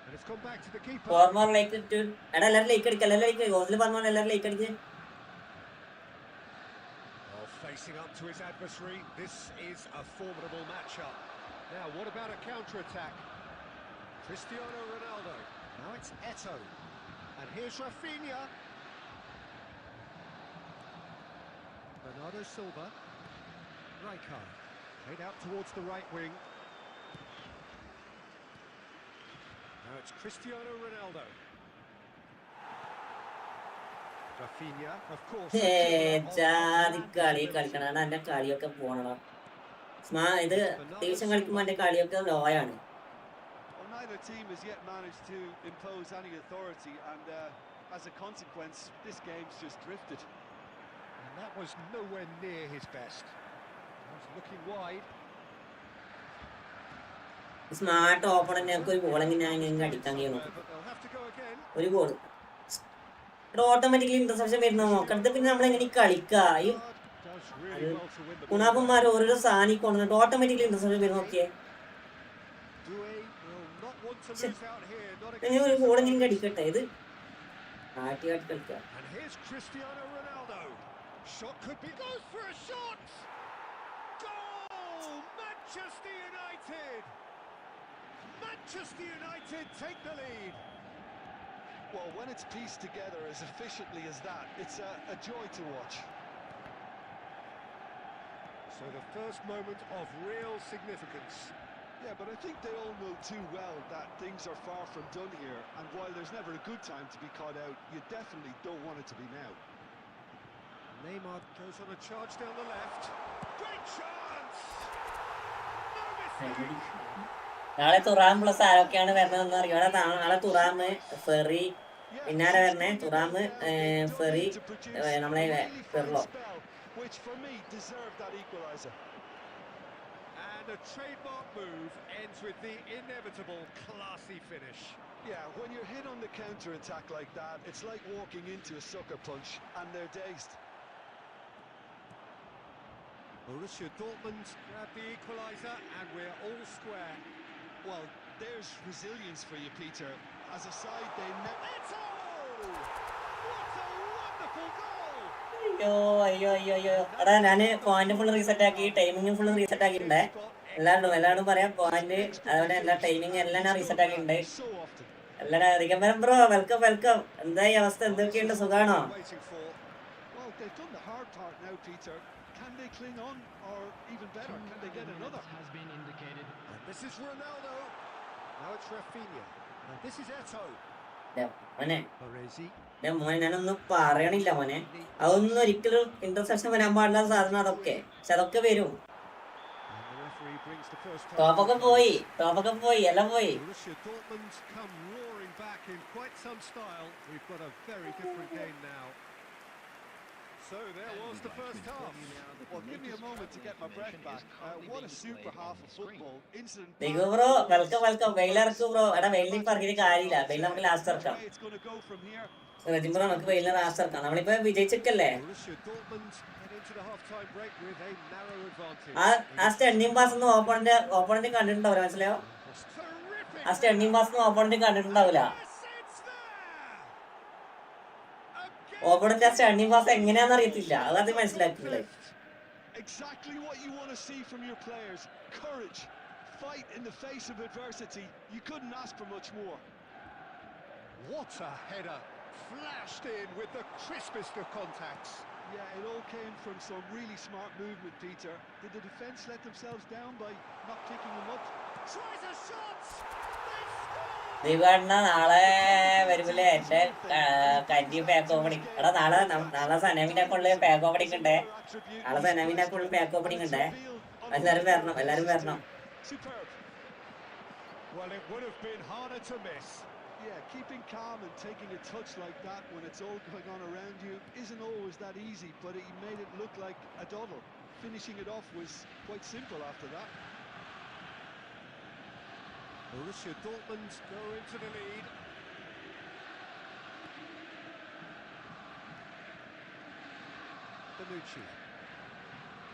And it's come back to the keeper. Former like to എടാ എല്ലാരും ലൈക്ക് അടിക്കുക എല്ലാരും ലൈക്ക് ഗോസിൽ പറഞ്ഞോളൂ എല്ലാരും ലൈക്ക് അടിക്കുക Oh, facing up to his adversary. This is a formidable matchup. Now, what about a counter-attack? Cristiano Ronaldo. Now it's Eto'o. And here's Rafinha. Bernardo Silva. Rijkaard. Played out towards the right wing. Now it's Cristiano Ronaldo. Rafinha, of course. ജാതി കളി കളിക്കണം എന്റെ കളിയൊക്കെ പോണോ ഇത് division കളിക്കുമ്പോ എന്റെ കളിയൊക്കെ ലോയാണ്. Well, neither team has yet managed to impose any authority, and as a consequence, this game's just drifted. And that was nowhere near his best. He was looking wide. Smart opponent ഞങ്ങൾക്ക് ഒരു ball എങ്ങനെ അടിക്കാൻ കഴിയുന്നു ഒരു ball automatically interception വരുന്ന നോക്കണത് പിന്നെ നമ്മളെങ്ങനെ കളിക്കുക ഈ ഗുണാപന്മാർ ഓരോരോ സാധനം കൊണ്ടുവന്നിട്ട് ഓട്ടോമാറ്റിക്കലി ഇന്റർസെപ്ഷൻ വരുന്ന നോക്കിയേ ഒരു ബോൾ എങ്ങനെ അടിക്കട്ടെ ഇത് ആട്ടി ആട്ടി കളിക്കുക. Manchester United take the lead. Well, when it's pieced together as efficiently as that, it's a joy to watch. So the first moment of real significance. Yeah, but I think they all know too well that things are far from done here, and while there's never a good time to be caught out, you definitely don't want it to be now. Neymar goes on a charge down the left. Great chance! No mistake! നാളെ Thuram plus ആരൊക്കെയാണ് വരുന്നതെന്ന് അറിയോ? നാളെ Thuram ferry പിന്നാരെ വരണേ Thuram ferry നമ്മളെ ഫെർലോ. And a trademark move ends with the inevitable classy finish. Yeah, when you're hit on the counter attack like that, it's like walking into a sucker punch and they're dazed. Borussia Dortmund grab the equaliser and we're all square. Well, there's resilience for you, Peter. As a side, they never. Eto'o! What a wonderful goal! അയ്യോ അയ്യോ അയ്യോ അയ്യോ എടാ ഞാന് point full reset ആക്കി timing full reset ആക്കിയിട്ടുണ്ട്. എല്ലാവരോടും പറയാം പോയിന്റ് അതുപോലെ എല്ലാ ടൈമിങ് എല്ലാം ഞാൻ റീസെറ്റ് ആക്കിയിട്ടുണ്ട്. എല്ലാവരും റിക്കംബരം ബ്രോ വെൽക്കം വെൽക്കം. എന്താ ഈ അവസ്ഥ എന്തൊക്കെയുണ്ട് സുഖാണോ? Well, they've done the hard part now, Peter. Can they cling on, or even better, can they get another? Has been indicated. And this is Ronaldo. Now it's Rafinha. And this is Eto'o. മോനെ Baresi. മോനെ ഞാനൊന്നും പറയണില്ല മോനെ. അതൊന്നും ഒരിക്കലും interception വരാൻ പാടില്ലാത്ത സാധനം അതൊക്കെ. പക്ഷെ അതൊക്കെ വരും. ടോപ്പൊക്കെ പോയി എല്ലാം പോയി. Borussia Dortmund come roaring back in quite some style. We've got a very different game now. So there was the first half. Well, give me a moment to get my breath back. What a super half of football. Incident. ദിഗു bro welcome വെയിലിറക്കും bro. എടാ വെയിലിൽ പറഞ്ഞിട്ട് കാര്യമില്ല. വെയിൽ നമുക്ക് last ഇറക്കാം. റജിം bro നമുക്ക് വെയിലിന് ലാസ്റ്റ് ഇറക്കാം. നമ്മളിപ്പോ വിജയിച്ചിട്ടല്ലേ? ആ സ്റ്റണ്ണിങ് പാസ് ഒന്നും ഓപ്പണന്റ് കണ്ടിട്ടുണ്ടാവില്ല. മനസ്സിലായോ? ആ സ്റ്റണ്ണിങ് പാസ് ഒന്നും ഓപ്പണന്റ് കണ്ടിട്ടുണ്ടാവില്ല. ഓപ്പണന്റ് ആ സ്റ്റണ്ണിങ് പാസ് എങ്ങനെയാണെന്ന് അറിയത്തില്ല. അത് മനസ്സിലാക്കിയില്ലേ? Exactly what you want to see from your players. Courage, fight in the face of adversity. You couldn't ask for much more. What a header, flashed in with the crispest of contacts. Yeah, it all came from some really smart movement, Peter. Did the defence let themselves down by not picking them up? Tries a shot. ദീപാണ്ണ നാളെ വരുമ്പില്ലേ എന്റെ കന്റി pack opening. എടാ നാളെ സനവിന്റെ അക്കൗണ്ടില് pack opening ഉണ്ടേ. നാളെ സനവിന്റെ അക്കൗണ്ടിൽ pack opening ഉണ്ടേ. എല്ലാരും വരണം. Well, it would have been harder to miss. Yeah, keeping calm and taking a touch like that when it's all going on around you isn't always that easy, but he made it look like a doddle. Finishing it off was quite simple after that. Borussia Dortmund go into the lead. Bonucci.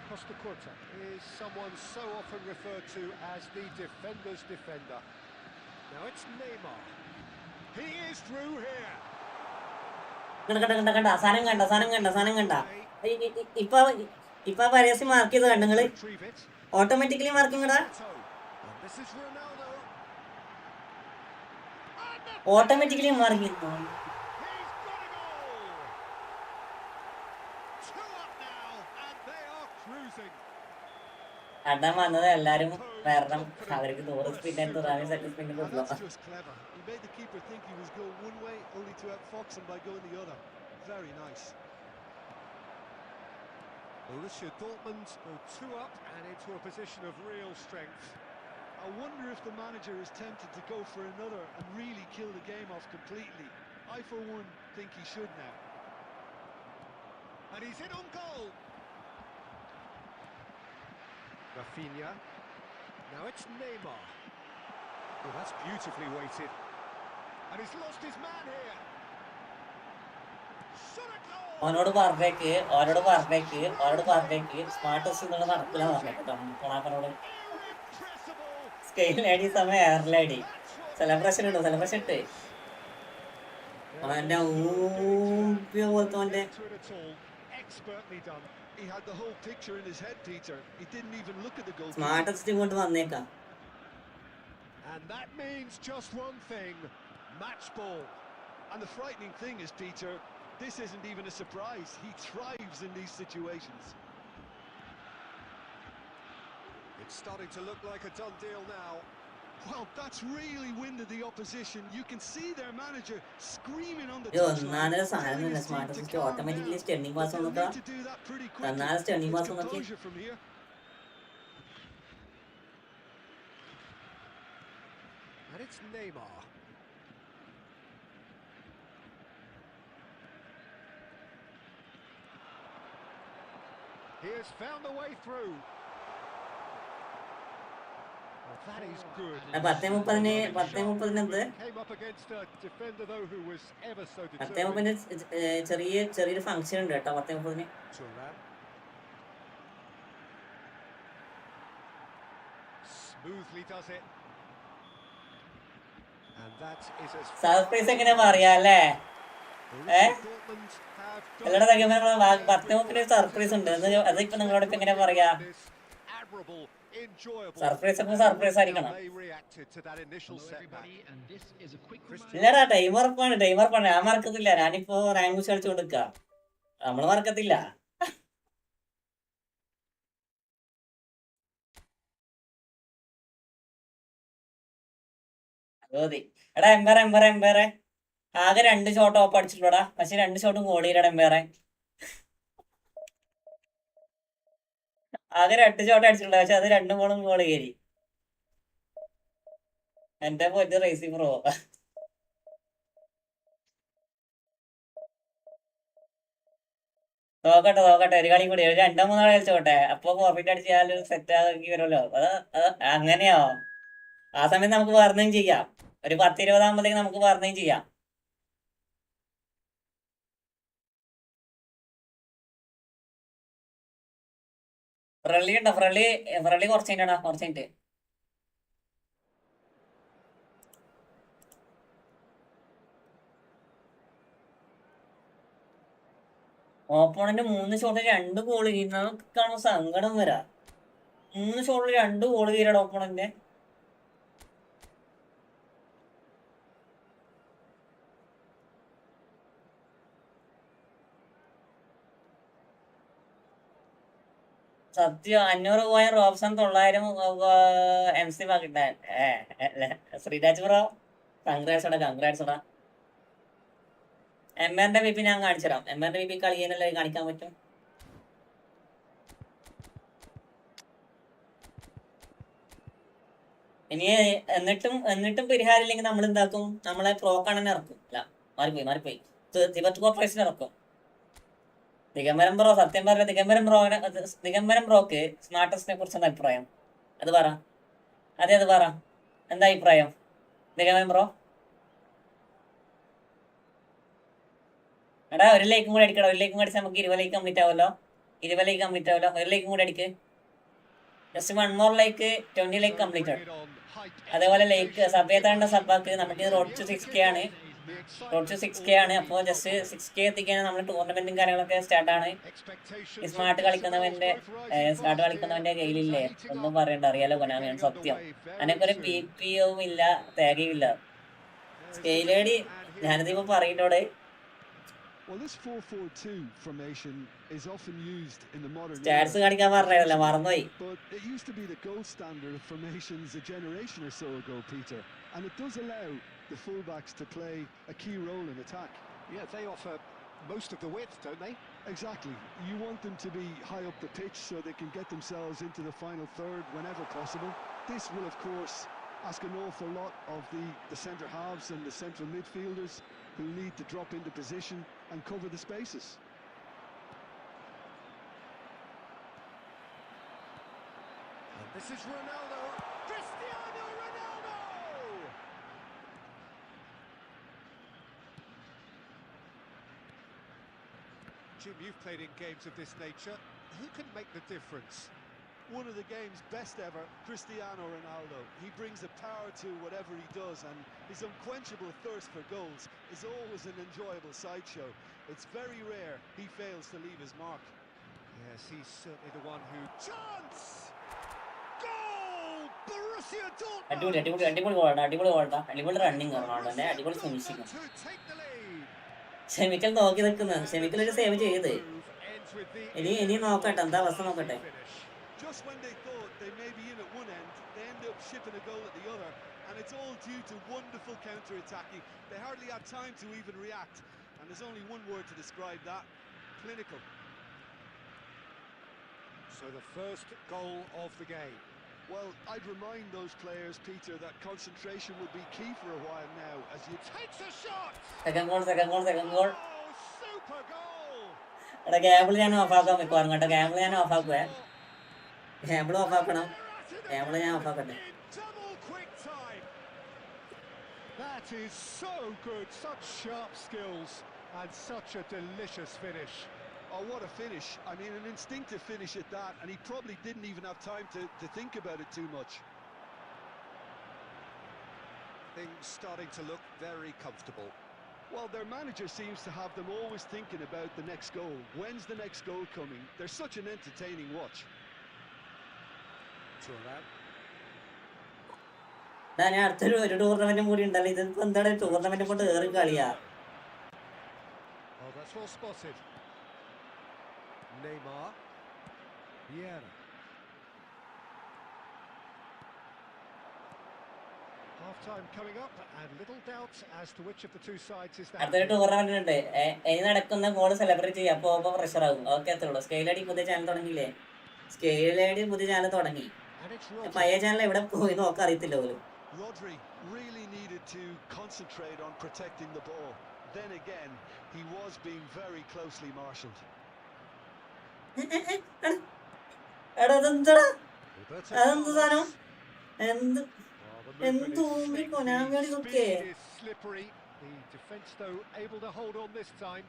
Costa Curta is someone so often referred to as the defender's defender. Now it's Neymar. He is through here. കണ്ട സാധനം കണ്ട ഇപ്പൊ പരസ്യം mark ചെയ്ത് കണ്ട നിങ്ങള് automatically marking ഇടാ automatically mark അടാൻ വന്നത് എല്ലാരും വരണം അവർക്ക് 100 spin set spin made the keeper think he was going one way, only to outfox him by going the other. Very nice. Borussia Dortmund go 2 up and into a position of real strength. I wonder if the manager is tempted to go for another and really kill the game off completely. I, for one, think he should now. And he's in on goal. Rafinha. Now it's Neymar. Oh, that's beautifully weighted. And he's lost his man here. അവനോട് പറഞ്ഞേക്ക് smartest എന്നുള്ള നടക്കില്ല പറഞ്ഞേട്ടോ കൊണാക്കനോട് സ്കെയിലടി സമയം എയർലടി celebration ഇട്ടോ celebration ഇട്ട് അവന്റെ പോലത്തെ smartest കൊണ്ട് വന്നേക്കാം. And that means just one thing, match ball. And the frightening thing is, Peter, this isn't even a surprise. He thrives in these situations. It's starting to look like a done deal now. Well, that's really winded the opposition. You can see their manager screaming on the touchline. Automatically stenting pass നോക്കാം. Stenting pass നോക്കി. And it's Neymar. He has found a way through. Well, that is good. 10:30 എന്ത്? 10:30 ചെറിയൊരു function ഉണ്ട് കേട്ടോ 10:30. Smoothly does it. Surprise എങ്ങനെ പറയാ അല്ലേ? എല്ലാടെ 10:30 surprise ഉണ്ട്. അതിപ്പോ നിങ്ങളോടൊക്കെ എങ്ങനെ പറയാ? സർപ്രൈസ് ഒക്കെ സർപ്രൈസ് ആയിരിക്കണം. ഇല്ലടാ ടൈം ഉറപ്പാണ്. ഞാൻ മറക്കത്തില്ല. ഞാനിപ്പോ റാങ്ക് പുഷ് കളിച്ചു കൊടുക്ക. നമ്മള് മറക്കത്തില്ല. എടാ എംബേറെ ആകെ 2 ഷോട്ട് ഓപ്പ് അടിച്ചിട്ടുള്ളൂടാ. പക്ഷെ 2 ഷോട്ടും ഗോൾ ചെയ്യടാ എംബേറെ. ആകെ 2 ഷോട്ട് അടിച്ചിട്ടുള്ളൂ. പക്ഷെ അത് 2 ബോളും ഗോൾ കയറി. എന്റെ പോയിട്ട് റേസിംഗ് പ്രോ. നോക്കട്ടെ ഒരു കളി കൂടി 2-3 കളി കളിച്ചോട്ടെ. അപ്പൊ ഫോർഫിറ്റ് അടിച്ചാൽ സെറ്റ് ആക്കി വരുമല്ലോ. അത് അങ്ങനെയോ? ആ സമയത്ത് നമുക്ക് പറഞ്ഞും ചെയ്യാം. ഒരു 10-20 ആകുമ്പോഴത്തേക്ക് നമുക്ക് പറഞ്ഞും ചെയ്യാം. ഫ്രണ്ട്ലി ഉണ്ടോ? ഫ്രണ്ട്ലി കുറച്ച് കഴിഞ്ഞിട്ട് ഓപ്പോണന്റ് 3 ഷോട്ടിൽ 2 ഗോൾ ചെയ്യുന്നത് കാണുമ്പോൾ സങ്കടം വരാം. 3 ഷോട്ടിൽ 2 ഗോൾ ചെയ്യണം ഓപ്പോണന്റ്. സത്യം 500 പോയ റോബ്സൺ 900 MC കിട്ടാൻ. Sreeraj bro congrats. എംആറിന്റെ വിപി ഞാൻ കാണിച്ചുതരാം. എംആറിന്റെ വിപി കളിയാനല്ലേ കാണിക്കാൻ പറ്റും. ഇനി എന്നിട്ടും പരിഹാരം ഇല്ലെങ്കിൽ നമ്മൾ എന്താക്കും? നമ്മളെ പ്രോ കണ്ണനെ ഇറക്കും. അല്ല മാറിപ്പോയി തിബറ്റ് കോർപ്പറേഷൻ ഇറക്കും. ദിഗംബരം ബ്രോ സത്യം പറഞ്ഞ ദിഗംബരം ബ്രോക്ക് സ്മാർട്ടസ്റ്റിനെ കുറിച്ച് അഭിപ്രായം അത് പറ. അത് പറ, എന്താ അഭിപ്രായം ദിഗംബരം ബ്രോ? എടാ ഒരു ലൈക്കും കൂടി അടിക്കടാ. ഒരു ലൈക്കും കൂടി അടിച്ചാൽ നമുക്ക് 20 ലൈക്ക് കംപ്ലീറ്റ് ആവുമല്ലോ. 20 ലൈക്ക് കംപ്ലീറ്റ് ആവില്ല. ഒരു ലൈക്കും കൂടെ അടിക്ക്. Just 1 more like 20 like complete ആണ്. അതേപോലെ ലൈക്ക് സബ് ചെയ്താണ്ട് സബ്ബാക്ക്. നമുക്ക് റോഡ് ടു 6K ആണ്. റോഡ് ടു 6K ആണ്. അപ്പോൾ ജസ്റ്റ് 6K എത്തിക്കാൻ നമ്മൾ ടൂർണമെന്റും കാര്യങ്ങളൊക്കെ സ്റ്റാർട്ടാണ്. ഈ സ്മാർട്ട് കളിക്കുന്നവന്റെ കയ്യിലില്ലേ ഒന്നും പറയണ്ട. അറിയാലോ കൊനാമിയാണ് സത്യം. അതിനൊക്കെ ഒരു PPOവും ഇല്ല, തേകയും ഇല്ല. സ്കെയിലേടി ഞാനിതിപ്പോ പറയുന്നോട് Well, this 4-4-2 formation is often used in the modern stats കാണിക്കാൻ പറഞ്ഞതല്ല, മറന്നുപോയി. but it used to be the gold standard of formations a generation or so ago, Peter, and it does allow the fullbacks to play a key role in attack. Yeah, they offer most of the width, don't they? Exactly. You want them to be high up the pitch so they can get themselves into the final third whenever possible. This will, of course, ask an awful lot of the centre halves and the central midfielders who need to drop into position and cover the spaces. And this is Ronaldo. Cristiano Ronaldo! Jim, you've played in games of this nature. Who can make the difference? One of the game's best ever, Cristiano Ronaldo. He brings a power to whatever he does, and his unquenchable thirst for goals is always an enjoyable sideshow. It's very rare he fails to leave his mark. Yes, he's certainly the one who... Chance! Goal! Borussia Dortmund! അടിപൊളി running റൊണാൾഡോന്റെ, അടിപൊളി finishing. ഷെമിക്കൽ നോക്കി നിൽക്കുന്നത്. ഷെമിക്കൽ ഒരു save ചെയ്ത് ഇനി നോക്കട്ടെ എന്താ അവസ്ഥ നോക്കട്ടെ. Just when they thought they may be in at one end, they end up shipping a goal at the other, and it's all due to wonderful counter-attacking. They hardly had time to even react, and there's only one word to describe that: clinical. So the first goal of the game. Well, I'd remind those players, Peter, that concentration will be key for a while now as you... Takes a shot! Second goal. Oh, super goal! എടാ Gamble ഞാൻ ഓഫാക്കാൻ വെക്കുവാണ് കേട്ടോ. Gamble ഞാൻ ഓഫാക്കുവേ. Gamble ഓഫാക്കണം. Gamble ഞാൻ ഓഫാക്കട്ടെ. Double quick time. That is so good. Such sharp skills and such a delicious finish. Oh, what a finish. I mean, an instinctive finish at that, and he probably didn't even have time to think about it too much. Things starting to look very comfortable. Well, their manager seems to have them always thinking about the next goal. When's the next goal coming? They're such an entertaining watch. ഞാൻ അടുത്തൊരു ടൂർണമെന്റും കൂടി ഉണ്ടല്ലോ. ഇതിപ്പോ എന്താണ് tournament കൊണ്ട് കയറി കളിയാ. Oh, that's well spotted. Neymar. Vieira. Half-time coming up and little doubt as to which of the two sides is that. അടുത്തൊരു ടൂർണമെന്റ് ഉണ്ട്. ഇനി നടക്കുന്ന ഗോൾ സെലിബ്രേറ്റ് ചെയ്യാം. അപ്പൊ പ്രഷർ ആകും. ഓക്കെ, അത്രേ ഉള്ളൂ. സ്കെയിലടി പുതിയ ചാനൽ തുടങ്ങിയില്ലേ? സ്കെയിലടി പുതിയ ചാനൽ തുടങ്ങി. പഴയ ചാനൽ എവിടെ പോയി നോക്കാൻ അറിയത്തില്ല പോലും. Rodri really needed to concentrate on protecting the ball. Then again, he was being very closely marshalled. എടാ അതെന്താടാ? അതെന്ത് സാധനം? എന്ത് കൊനാമിയാണ് ഇതൊക്കെ? Slippery. The defense though able to hold on this time.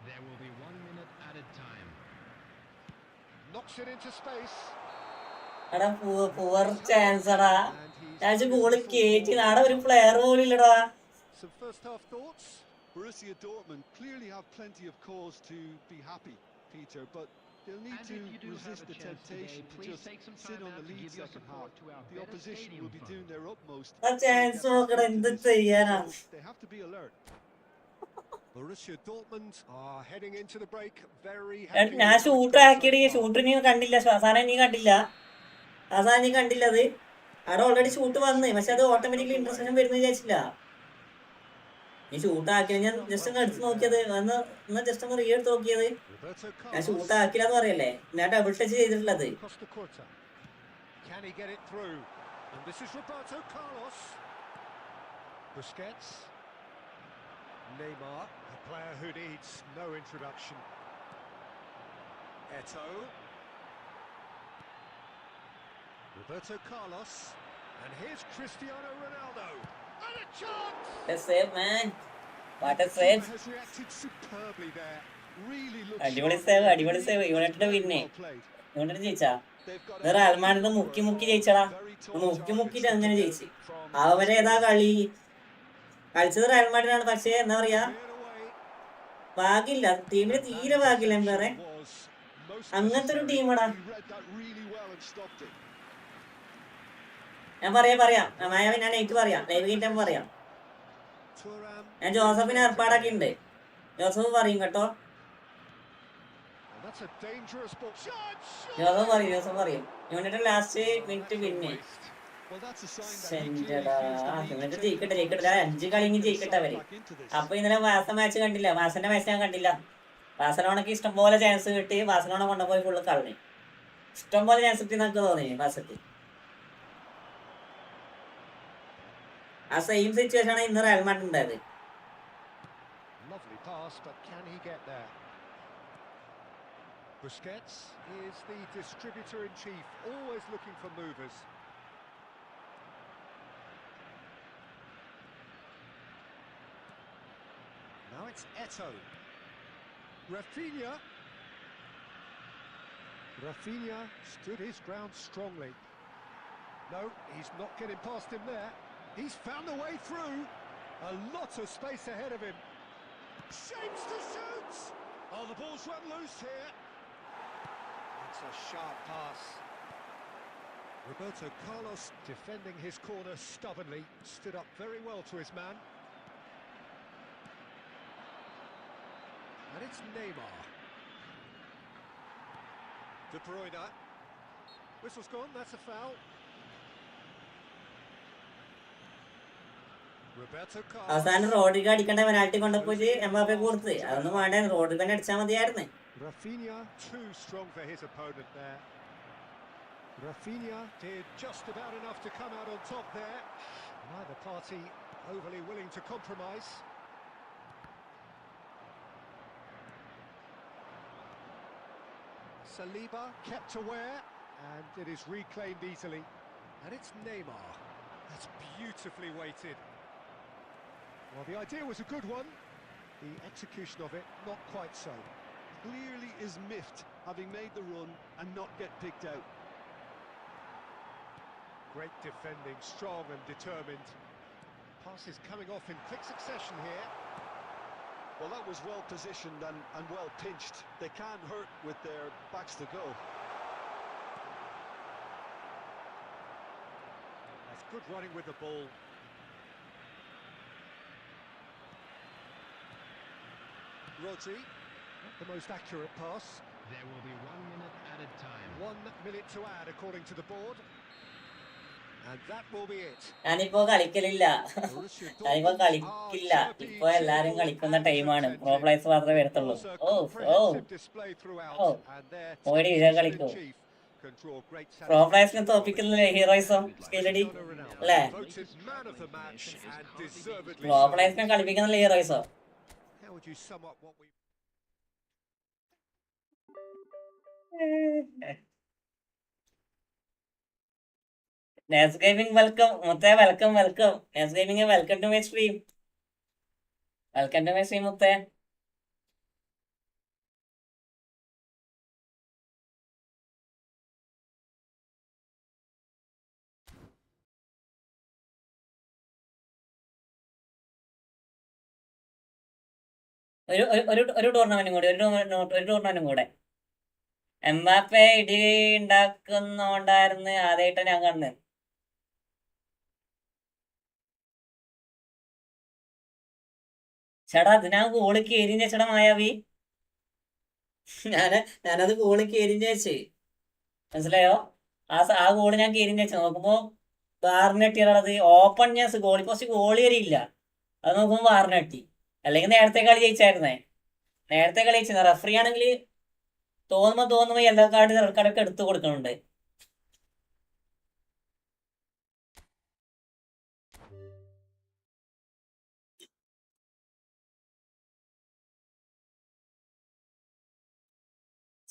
There will be 1 minute added time. Knocks it into space. എടാ poor chance എടാ. ഞാൻ goal കേറ്റി. നാടെ ഒരു പ്ലെയർ പോലും ഇല്ലടാ. Some first half thoughts. Borussia Dortmund clearly have plenty of cause to be happy, Peter, but they'll need to resist the temptation to just sit on the lead second half. The opposition will be doing their utmost. ആ chance നോക്കടാ, എന്ത് ചെയ്യാനാ? They have to be alert. Borussia Dortmund are heading into the break very ഞാൻ shoot ആക്കിയിട്ട് shoot നീ കണ്ടില്ല. അവസാനം നീ കണ്ടില്ല. അവസാനം നീ കണ്ടില്ല. അത് അവിടെ ഓൾറെഡി ഷൂട്ട് വന്ന്, പക്ഷെ അത് ഓട്ടോമാറ്റിക്കലി ഇന്റർസെപ്ഷൻ വരുന്ന വിചാരിച്ചില്ല. നീ ഷൂട്ട് ആക്കിയ ഞാൻ ജസ്റ്റ് ഒന്ന് എടുത്ത് നോക്കിയത്, ഒന്ന് ജസ്റ്റ് ഒന്ന് റീ എടുത്ത് നോക്കിയത്. ഞാൻ ഷൂട്ട് ആക്കില്ലെന്ന് പറയല്ലേ, ഞാൻ ഡബിൾ ടച്ച് ചെയ്തിട്ടുള്ളത്. Can he get it through? And this is Roberto Carlos. Busquets. Neymar, a player who needs no introduction. Eto'o. Roberto Carlos. And here's Cristiano Ronaldo. And a chance! What a save, man. What a save. Has reacted superbly there. really looked അടിപൊളി sharp save, there. അടിപൊളി save. United Very പിന്നെ well played. United ജയിച്ചാ. They've got ഇത് a Real huge Madrid number മുക്കി of ജയിച്ചടാ. very tall മുക്കിട്ട് targets to അങ്ങനെ pick ജയിച്ച്. out from അവരേതാ this കളി കളിച്ചത് റയൽ മാഡ്രിഡാണ്. പക്ഷേ എന്താ പറയാ, cleared away. ഭാഗ്യമില്ല, ടീമിന് And that തീരെ ഭാഗ്യമില്ല. interception വേറെ was most അങ്ങനത്തെ ഒരു necessary. ടീമാടാ. He read that really well and stopped it. ഞാൻ പറയാം മായാവി, ഞാൻ എനിക്ക് പറയാം, ലൈവ് കഴിഞ്ഞിട്ട് പറയാം. Thuram. ഞാൻ ജോസഫിനെ ഏർപ്പാടാക്കിയിട്ടുണ്ട്. ജോസഫ് പറയും കേട്ടോ. And that's a dangerous ball. Joseph പറയും. യുണൈറ്റഡ് ലാസ്റ്റ് മിനിറ്റ് പിന്നെ Well, that's a sign that he സെന്റടാ. clearly feels the need to United take ജയിക്കട്ടെ the 5 കളി ഇനി ജയിക്കട്ടെ അവര്. back into this. അപ്പൊ ഇന്നലെ വാസ മാച്ച് കണ്ടില്ല, വാസന്റെ മാച്ച് ഞാൻ കണ്ടില്ല. ബാഴ്സലോണക്ക് ഇഷ്ടംപോലെ ചാൻസ് കിട്ടി, ബാഴ്സലോണ കൊണ്ടുപോയി ഫുള്ള് കളഞ്ഞു. ഇഷ്ടംപോലെ ചാൻസ് കിട്ടി എന്നൊക്കെ തോന്നി ബാസക്ക്. ആ സെയിം സിറ്റുവേഷൻ ആണ് ഇന്ന് റയൽ മാഡ്രിഡ് ഉണ്ടായത്. Lovely pass, but can he get there? Busquets is the distributor in chief, always looking for movers. Now it's Eto'o. Rafinha stood his ground strongly. No, he's not getting past him there. He's found a way through. A lot of space ahead of him. Shapes to shoot! Oh, the ball's run loose here. It's a sharp pass. Roberto Carlos defending his corner stubbornly. Stood up very well to his man. And it's Neymar. De Bruyne. Whistle's gone, that's a foul. Roberto Carlos. അവസാനം റോഡ്രിഗ അടിക്കേണ്ട penalty കൊണ്ടുപോയിട്ട് Mbappe കൊടുത്ത്. അതൊന്നും വേണ്ട, റോഡ്രിഗനെ അടിച്ചാൽ മതിയായിരുന്നു. Rafinha too strong for his opponent there. Rafinha did just about enough to come out on top there. Neither party overly willing to compromise. Saliba kept aware, and it is reclaimed easily. And it's Neymar. That's beautifully weighted. Well, the idea was a good one. The execution of it, not quite so. Clearly is miffed, having made the run and not get picked out. Great defending, strong and determined. Passes coming off in quick succession here. Well, that was well positioned and well pinched. They can't hurt with their backs to goal. That's good running with the ball. Rodri, not the most accurate pass. There will be 1 minute added time. 1 minute to add according to the board. And that will be it. ഞാനിപ്പോ കളിക്കലില്ല, ഞാനിപ്പോ കളിക്കില്ല. ഇപ്പൊ എല്ലാരും കളിക്കുന്ന ടൈമാണ്. Pro players മാത്രമേ വരത്തുള്ളൂ. ഓടി ഇതാ കളിക്കൂ. പ്രോ പ്ലേയേഴ്സിനെ തോപ്പിക്കുന്നില്ലേ ഹീറോയിസം സ്കില്ലടി അല്ലേ? Pro പ്ലേയേഴ്സിനെ കളിപ്പിക്കുന്നില്ല ഹീറോയിസോ. How would you sum up what we... Nes Gaming welcome, Mutte welcome. Nes Gaming welcome to my stream. Welcome to my stream, Mutte. ഒരു ടൂർണമെന്റും കൂടി, ഒരു ടൂർണമെന്റും കൂടെ. എംബാപ്പെ ഇടി ഉണ്ടാക്കുന്നുണ്ടായിരുന്നു ആദ്യമായിട്ട് ഞാൻ കണ്ടത്. ചേട്ടാ അത് ഞാൻ ഗോളിക്ക് എരിഞ്ഞ ചേട്ടാ മായാവി. ഞാനത് ഗോളിക്ക് എരിഞ്ഞ വെച്ച്, മനസ്സിലായോ? ആ ഗോള് ഞാൻ എരിഞ്ഞ വെച്ച് നോക്കുമ്പോ വാറിനെട്ടിയത് open chance, goalie post goalie വരെയില്ല. അത് നോക്കുമ്പോ വാറിനെട്ടി. അല്ലെങ്കിൽ നേരത്തെ കളി ജയിച്ചായിരുന്നേ. നേരത്തെ കളി ജയിച്ചിരുന്ന റെഫറി ആണെങ്കിൽ തോന്നുമ്പോ യെല്ലോ കാർഡ് റെഡ് കാർഡൊക്കെ എടുത്തു കൊടുക്കുന്നുണ്ട്.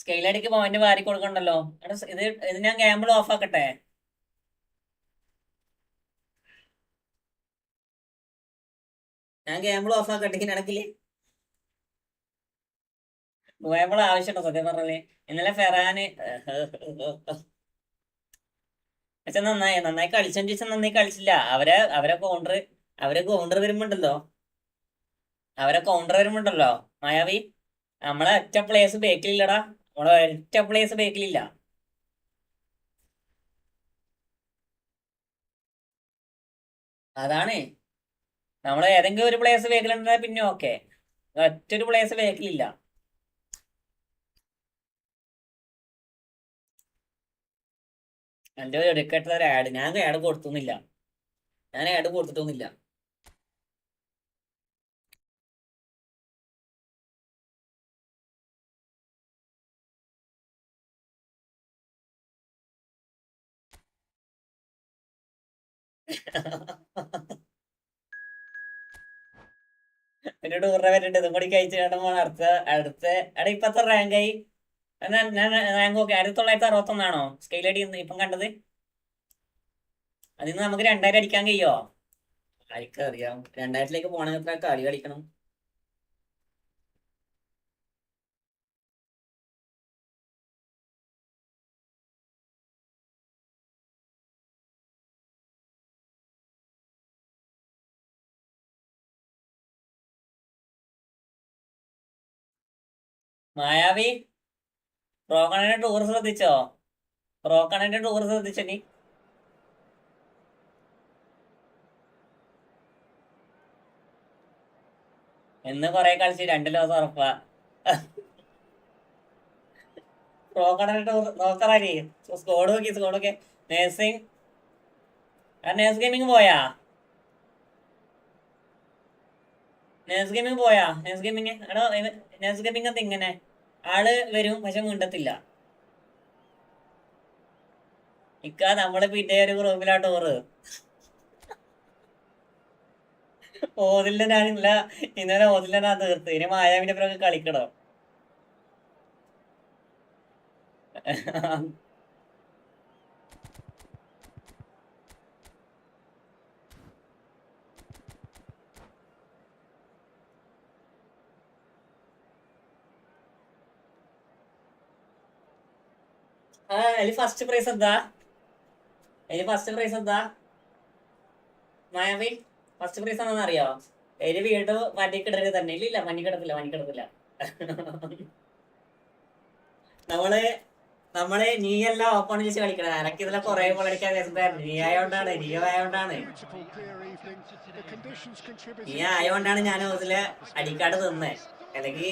സ്കെയിലടിക്ക് പോയിന്റ് വാരി കൊടുക്കണ്ടല്ലോ. ഇത് ഞാൻ ഗാമ്പിൾ ഓഫ് ആക്കട്ടെ. ഞാൻ ഗാമ്പിൾ ഓഫ് ആക്കട്ടെ ഇതിനിടക്കില്. പോയപ്പോൾ ആവശ്യമുണ്ടോ സത്യം പറഞ്ഞല്ലേ? ഇന്നലെ ഫെറാന് പക്ഷെ നന്നായി കളിച്ചെന്ന് ചോദിച്ചാൽ നന്നായി കളിച്ചില്ല. അവരെ കൗണ്ടർ വരുമ്പോണ്ടല്ലോ മായാവി, നമ്മളെ ഒറ്റ പ്ലേസ് ബേക്കിലില്ലടാ. നമ്മളെ ഒറ്റ പ്ലേസ് ബേക്കിലില്ല. അതാണ് നമ്മൾ ഏതെങ്കിലും ഒരു പ്ലേസ് ബേക്കിലുണ്ടായ പിന്നെ ഓക്കെ, ഒറ്റൊരു പ്ലേസ് ബേക്കിലില്ല. എൻ്റെ ഒരു എടുക്കട്ട ഒരു ആഡ്, ഞാൻ ആഡ് കൊടുത്തൊന്നുമില്ല. ഒരു ടൂറിനെ പറ്റിട്ട് ഇതും കൂടി കഴിച്ച് കാണുമ്പോൾ അടുത്ത എടാ ഇപ്പത്തെ റാങ്കായി. ഞാൻ റാങ്ക് ഓക്കെ 1961 സ്കെയിൽ അടി ഇപ്പം കണ്ടത്. അതിൽ നിന്ന് നമുക്ക് 2000 അടിക്കാൻ കഴിയോ? ആർക്കറിയാം. 2000ലേക്ക് പോകണമെങ്കിൽ എത്ര കളി കളിക്കണം? മായാവി, റോക്കണന്റെ ടൂർ ശ്രദ്ധിച്ചോ? നീ? എന്ന് കൊറേ കളിച്ച് 2 ലോസ് ഉറപ്പാ. റോക്കണന്റെ ടൂർ നോക്കറാക്കി. സ്കോഡ് നോക്കി. നേഴ്സിംഗ് നേഴ്സ് ഗെയിമിങ് പോയാ? നേഴ്സ് ഗെയിമിങ് എടോ, നേഴ്സ് ഗെയിമിങ് എന്താ ഇങ്ങനെ? ആള് വരും പക്ഷെ മിണ്ടത്തില്ല. നമ്മള് പിന്നെ ഒരു ഗ്രൂപ്പിലാ ടൂറ്. ഓതില്ലനാണില്ല. ഇന്നലെ ഓതില്ലനാ തീർത്ത്. ഇനി മായാവിന്റെ പിറകെ കളിക്കണോ? അതില് ഫസ്റ്റ് പ്രൈസ് എന്താ? മായാവി, ഫസ്റ്റ് പ്രൈസ് ആണെന്ന് അറിയോ? അതില് വീട് മഞ്ഞക്കിടരുത് തന്നെ. ഇല്ല മഞ്ഞക്കിടത്തില്ല. നമ്മള് നീയെല്ലാം ഓപ്പൺ ചെയ്ത് കളിക്കണം. എനക്ക് ഇതിലെ കൊറേ ഗോൾ അടിക്കാൻ നീ ആയോണ്ടാണ് ഞാൻ ഇതില് അടിക്കാട് നിന്നേ. അല്ലെങ്കിൽ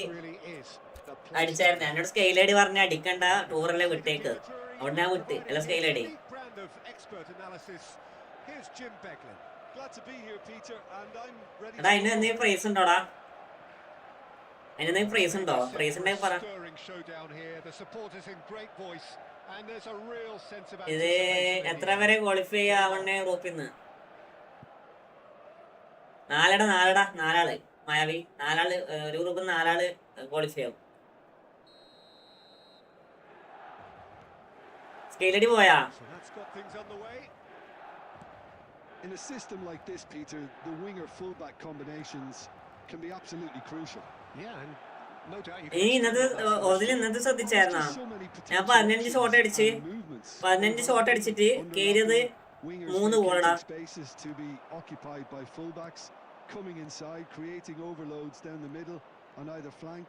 അടിച്ചായിരുന്നു. എന്നോട് സ്കെയിൽ ഐഡി പറഞ്ഞ അടിക്കണ്ട, ടൂറല്ലേ വിട്ടേക്ക്. അതുകൊണ്ട് ഞാൻ വിട്ട്. അല്ല സ്കെയിൽ ഐഡി. എടാ അതിന് എന്തെങ്കിലും പ്രൈസ് ഉണ്ടോടാ? പ്രൈസ് ഉണ്ടെങ്കിൽ പറ. ഇത് എത്ര വരെ ക്വാളിഫൈ ആവണേ ഗ്രൂപ്പിന്ന്? 4 മായാവി. ഒരു ഗ്രൂപ്പിൽ 4 ക്വാളിഫൈ ആവും. സ്കെയിലടി പോയാ? In a system like this, Peter, the winger-fullback combinations can be absolutely crucial. Yeah, and no doubt you can. ഇന്നത്തെ ശ്രദ്ധിച്ചായിരുന്നാ? ഞാൻ 15 ഷോട്ട് അടിച്ചിട്ട് കേറിയത് 3 ഗോളാ. Spaces to be occupied by fullbacks coming inside, creating overloads down the middle on either flank.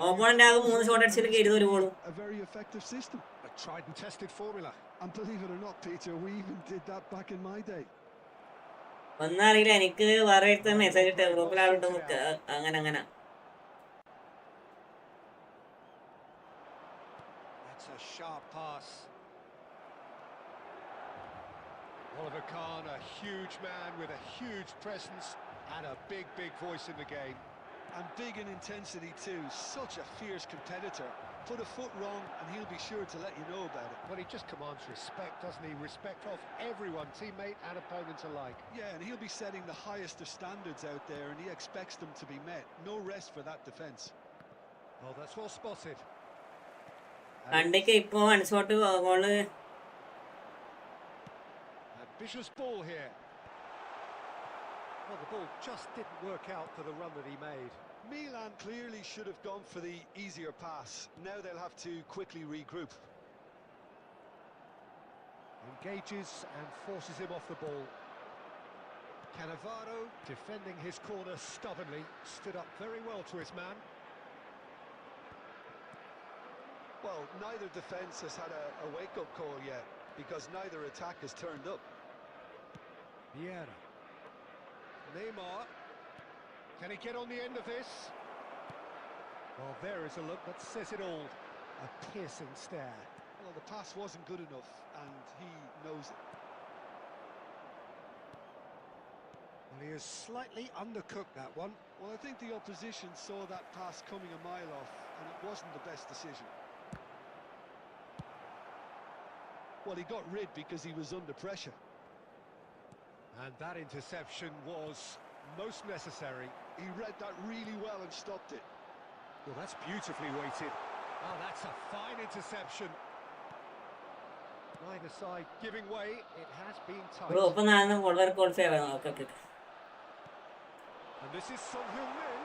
Opponent ആകെ 3 shot അടിച്ചിട്ട് കേറിയത് 1 ഗോളും. A very effective system. A tried and tested formula. And believe it or not, Peter, we even did that back in my day. ഒന്നും അറിയില്ല. എനിക്ക് വേറെ message ഇട്ട് ഗ്രൂപ്പിൽ ആളുണ്ട് അങ്ങനെ. That's a sharp pass. Oliver Kahn, a huge man with a huge presence and a big voice in the game. And big in intensity too. Such a fierce competitor. Put a foot wrong and he'll be sure to let you know about it. Well, he just commands respect, doesn't he? Respect of everyone, teammate and opponent alike. Yeah, and he'll be setting the highest of standards out there, and he expects them to be met. No rest for that defence. Oh, that's well spotted. കണ്ടിക്ക് ഇപ്പൊ അൺഷോട്ട് goal. Ambitious ball here. Well, the ball just didn't work out for the run that he made. Milan clearly should have gone for the easier pass. Now they'll have to quickly regroup. Engages and forces him off the ball. Cannavaro defending his corner stubbornly, stood up very well to his man. Well, neither defence has had a wake-up call yet, because neither attack has turned up. Vieira. Neymar. Can he get on the end of this? Well, there is a look that says it all. A piercing stare. Well, the pass wasn't good enough, and he knows it. Well, he has slightly undercooked that one. Well, I think the opposition saw that pass coming a mile off, and it wasn't the best decision. Well, he got rid because he was under pressure. And that interception was most necessary. He read that really well and stopped it. Well, that's beautifully weighted. Oh, that's a fine interception. Neither side giving way. It has been tight. Bro ഇപ്പൊ ഞാൻ വളരെ call save ആണ്. Okay okay. And this is Son Heung-min.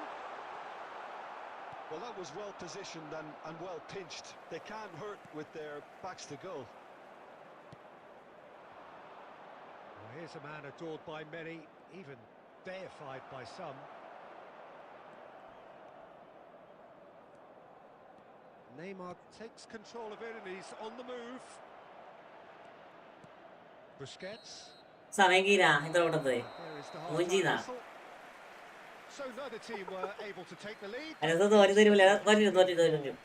Well, that was well positioned and well pinched. They can't hurt with their backs to goal. Well, here's a man adored by many, even deified by some. Neymar takes control of it and he's on the move. Busquets. സമയം കീരാ ഇതോടത് There is the ഓൻ ചെയ്താ whistle. So neither team were able to take the lead. അതിനകത്ത് തോറ്റി തരൂല തോറ്റി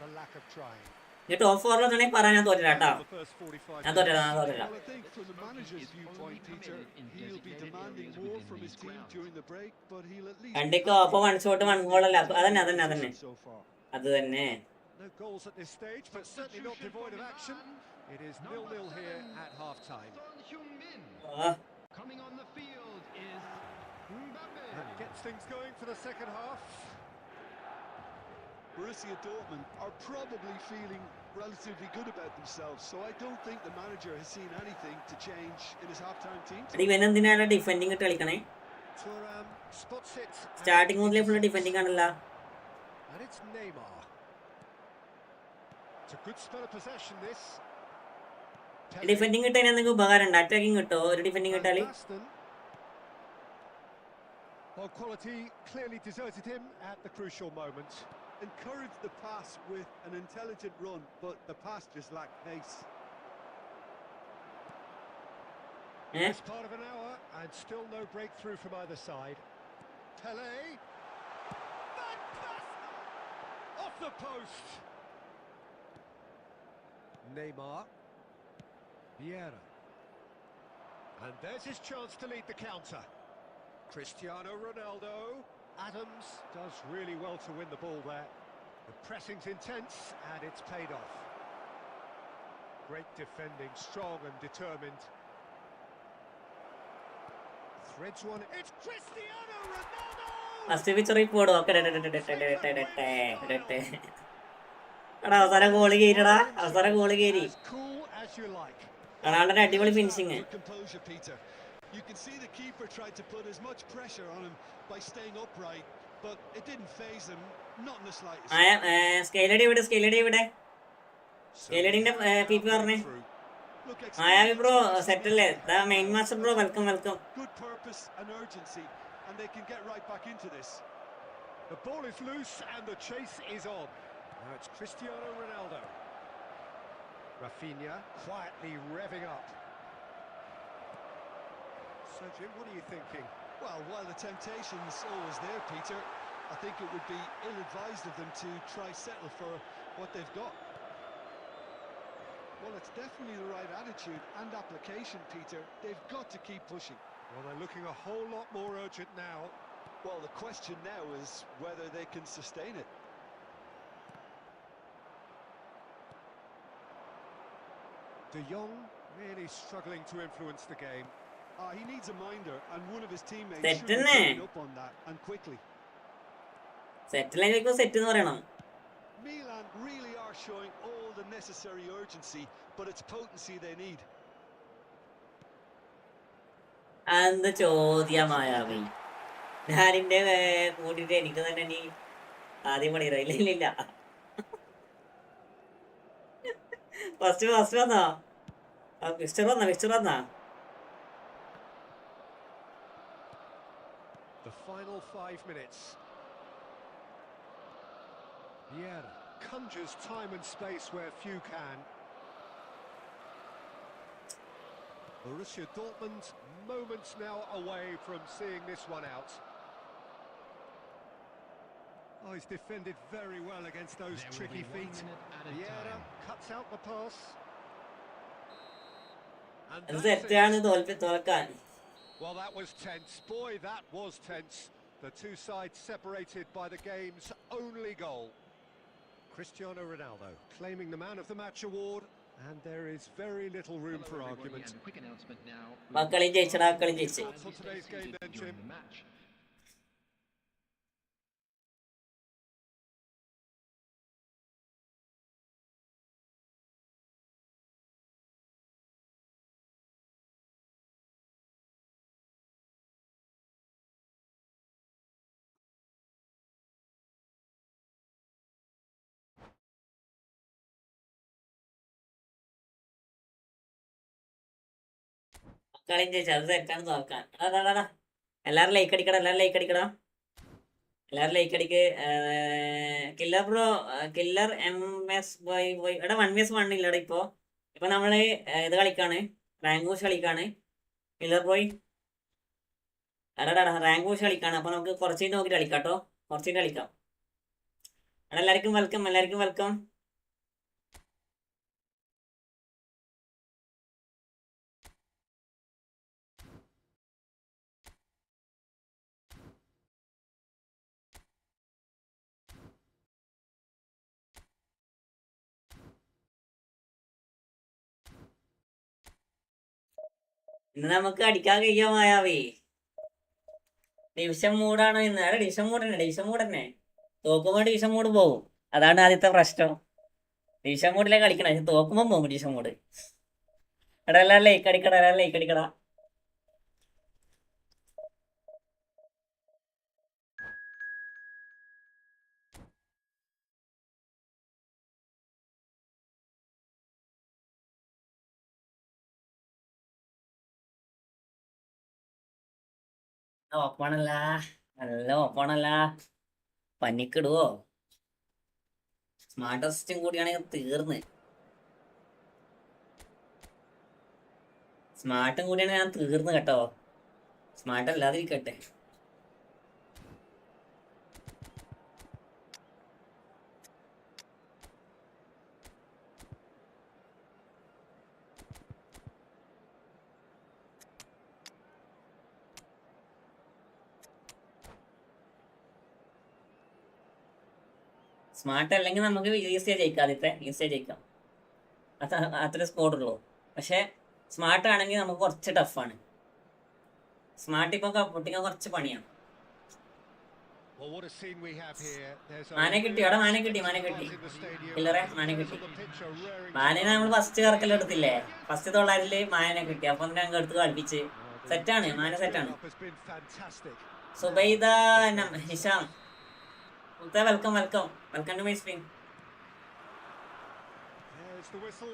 The lack of trying. ഇനി top ഫോറിലാണെങ്കിൽ പറയാൻ ഞാൻ തോറ്റില്ല കേട്ടോ. The first 45 ഞാൻ തോറ്റില്ല. Well, I think from the manager's viewpoint, Peter, he'll be demanding more from his team during the break, but he'll at least... രണ്ടിക്കോ ഒപ്പം one shot one ഗോളല്ല. അതന്നെ so far. അത് തന്നെ. No goals at this stage, but certainly not devoid of action. It is 0-0 here at half-time. Son Heung-min. Coming on the field is Mbappe. That gets things going for the second half. Borussia Dortmund are probably feeling relatively good about themselves, so I don't think the manager has seen anything to change in his half-time team. ഇവനെന്തിനാണ് defending ഇട്ട് കളിക്കണേ? Thuram spots it. Starting മുതലേ full defending ആണല്ലോ. And it's Neymar. It's a good spell of possession, this. Defending കിട്ടാൻ എന്തെങ്കിലും ഉപകാരം ഉണ്ട്? Attacking കിട്ടോ ഒരു defending കിട്ടാല്? Well, quality clearly deserted him at the crucial moment. Encouraged the pass with an intelligent run, but the pass just lacked pace. It's part of an hour and still no breakthrough from either side. Pele. That pass off the post. Neymar. Vieira. And there's his chance to lead the counter. Cristiano Ronaldo. Adams does really well to win the ball there. The pressing's intense and it's paid off. Great defending, strong and determined. Threads one. It's Cristiano Ronaldo! First pitch report okay. അവസാനം goal കയറിടാ. അവസാനം goal കയറി. As cool as you like. റൊണാൾഡോയുടെ അടിപൊളി finishing. Composure, Peter. You can see the keeper tried to put as much pressure on him by staying upright, but it didn't faze him, not in the slightest. സ്കെയിലടി ഇവിടെ സ്കെയിലഡിന്റെ P P പറഞ്ഞേ. ആയാവി bro set അല്ലേ? Main master bro welcome. Good purpose and urgency, and they can get right back into this. The ball is loose and the chase is on. Now it's Cristiano Ronaldo. Rafinha quietly revving up. So Jim, what are you thinking? Well, while the temptation's always there, Peter, I think it would be ill-advised of them to try settle for what they've got. Well, it's definitely the right attitude and application, Peter. They've got to keep pushing. Well, they're looking a whole lot more urgent now. Well, the question now is whether they can sustain it. De Jong really struggling to influence the game. He needs a minder, and one of his teammates Set should be തന്നെ. picking up on that, and quickly. സെറ്റിലേക്ക് set എന്ന് പറയണം. Milan really are showing all the necessary urgency, but it's potency they need. എന്ത് ചോദ്യമായാവി. ഞാനിന്റെ കൂട്ടിട്ട് എനിക്ക് തന്നെ നീ ആദ്യം പണിയറോ? ഇല്ല ഇല്ല ഇല്ല. ഫസ്റ്റ് വന്നോ? മിക്സ്ചർ വന്നാ? The final 5 minutes. Vieira conjures time and space where few can. Borussia Dortmund moments now away from seeing this one out. Oh, he's defended very well against those tricky feet. Vieira cuts out the pass. And well, that was tense. Boy, that was tense. The two sides separated by the game's only goal. Cristiano Ronaldo claiming the Man of the Match award, and there is very little room for argument. Thoughts on today's game then, Jim? കളിയും ചേച്ചി അത് തെറ്റാണ് നോക്കാൻ. അതാ എല്ലാരും like അടിക്കണം, എല്ലാരും like അടിക്കണം, എല്ലാരും ലൈക്ക് അടിക്ക്. കില്ലർ ബ്രോ, കില്ലർ MS ഇവിടെ 1vs1 ഇല്ലടാ. ഇപ്പൊ നമ്മള് ഇത് കളിക്കാണ്, റാങ്ക് പുഷ് കളിക്കാണ്. കില്ലർ ബ്രോയ് അടാ റാങ്ക് പുഷ് കളിക്കാണ്. അപ്പൊ നമുക്ക് കുറച്ച് നോക്കിട്ട് കളിക്കാം കേട്ടോ, കുറച്ച് കളിക്കാം. എല്ലാവർക്കും വെൽക്കം, എല്ലാവർക്കും വെൽക്കം. ഇന്ന് നമുക്ക് അടിക്കാൻ കഴിയാൻ മായാവേ. ഡിവിഷൻ മൂടാണോ ഇന്ന്? അതെ ഡിവിഷൻ മൂഡ് തന്നെ. തോക്കുമ്പോ ഡിവിഷൻ മൂഡ് പോകും, അതാണ് ആദ്യത്തെ പ്രശ്നം. ഡിവിഷൻ മൂഡിലേക്ക് കളിക്കണം, പക്ഷെ തോക്കുമ്പോ പോകും ഡിവിഷൻ മൂഡ്. എടാ എല്ലാവരും ലൈക്ക് അടിക്കടാ, എല്ലാവരും ലൈക്ക് അടിക്കടാ. ഓപ്പണല്ല, നല്ല ഓപ്പണല്ല. പനിക്കിടുവോ? സ്മാർട്ട് അസിസ്റ്റും കൂടിയാണെങ്കിൽ തീർന്ന്. സ്മാർട്ടും കൂടിയാണ് ഞാൻ തീർന്ന് കേട്ടോ. സ്മാർട്ട് അല്ലാതിരിക്കട്ടെ. സ്മാർട്ട് അല്ലെങ്കിൽ നമുക്ക് ഈസിയാ ജയിക്കാം, ആദ്യത്തെ ഈസിയാ ജയിക്കാം. അത്ര സ്കോഡുള്ളൂ. പക്ഷെ സ്മാർട്ട് ആണെങ്കിൽ നമുക്ക് കുറച്ച് ടഫാണ്. സ്മാർട്ട് ഇപ്പൊ പൊട്ടിക്കാൻ കുറച്ച് പണിയാണ്. മാനെ കിട്ടി, അവിടെ മാനെ കിട്ടി. ഇല്ലറേ മാനെ കിട്ടി. മാനെ നമ്മൾ ഫസ്റ്റ് കറക്കലെടുത്തില്ലേ, ഫസ്റ്റ് തൊള്ളാരില് മാനെ കിട്ടി. അപ്പൊ ഞങ്ങൾ എടുത്ത് കളിപ്പിച്ച് സെറ്റാണ്, മാന സെറ്റാണ്. Subaida Hisham, welcome to my stream. There's the whistle.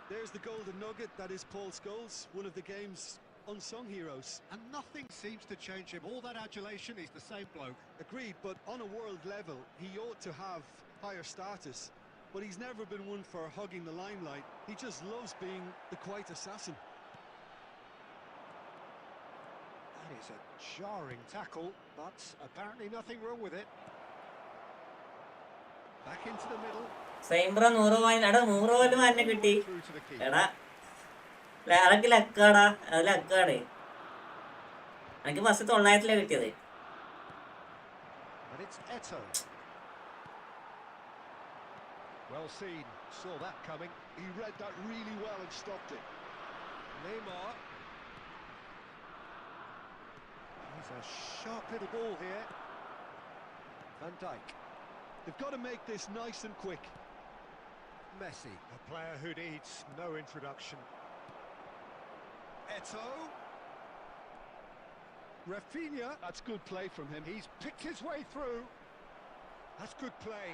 There's the golden nugget. That is Paul Scholes, one of the game's unsung heroes. And nothing seems to change him. All that adulation, he's the same bloke. Agreed, but on a world level, he ought to have higher status. But he's never been one for hugging the limelight. He just loves being the quiet assassin. That is a jarring tackle, but apparently nothing wrong with it. Back into the middle. സൈംബ്ര 100 point. എടാ 100 point മാനെ കിട്ടി. എടാ അതൊക്കെ ലക്കാടാ, അത് ലക്കാണ്. എനിക്ക് first 900 കിട്ടിയത്. But it's Eto. Well seen, saw that coming. He read that really well and stopped it. Neymar. He's a sharp little ball here. Van Dijk. They've got to make this nice and quick. Messi, a player who needs no introduction. Eto. Rafinha, that's good play from him. He's picked his way through. That's good play.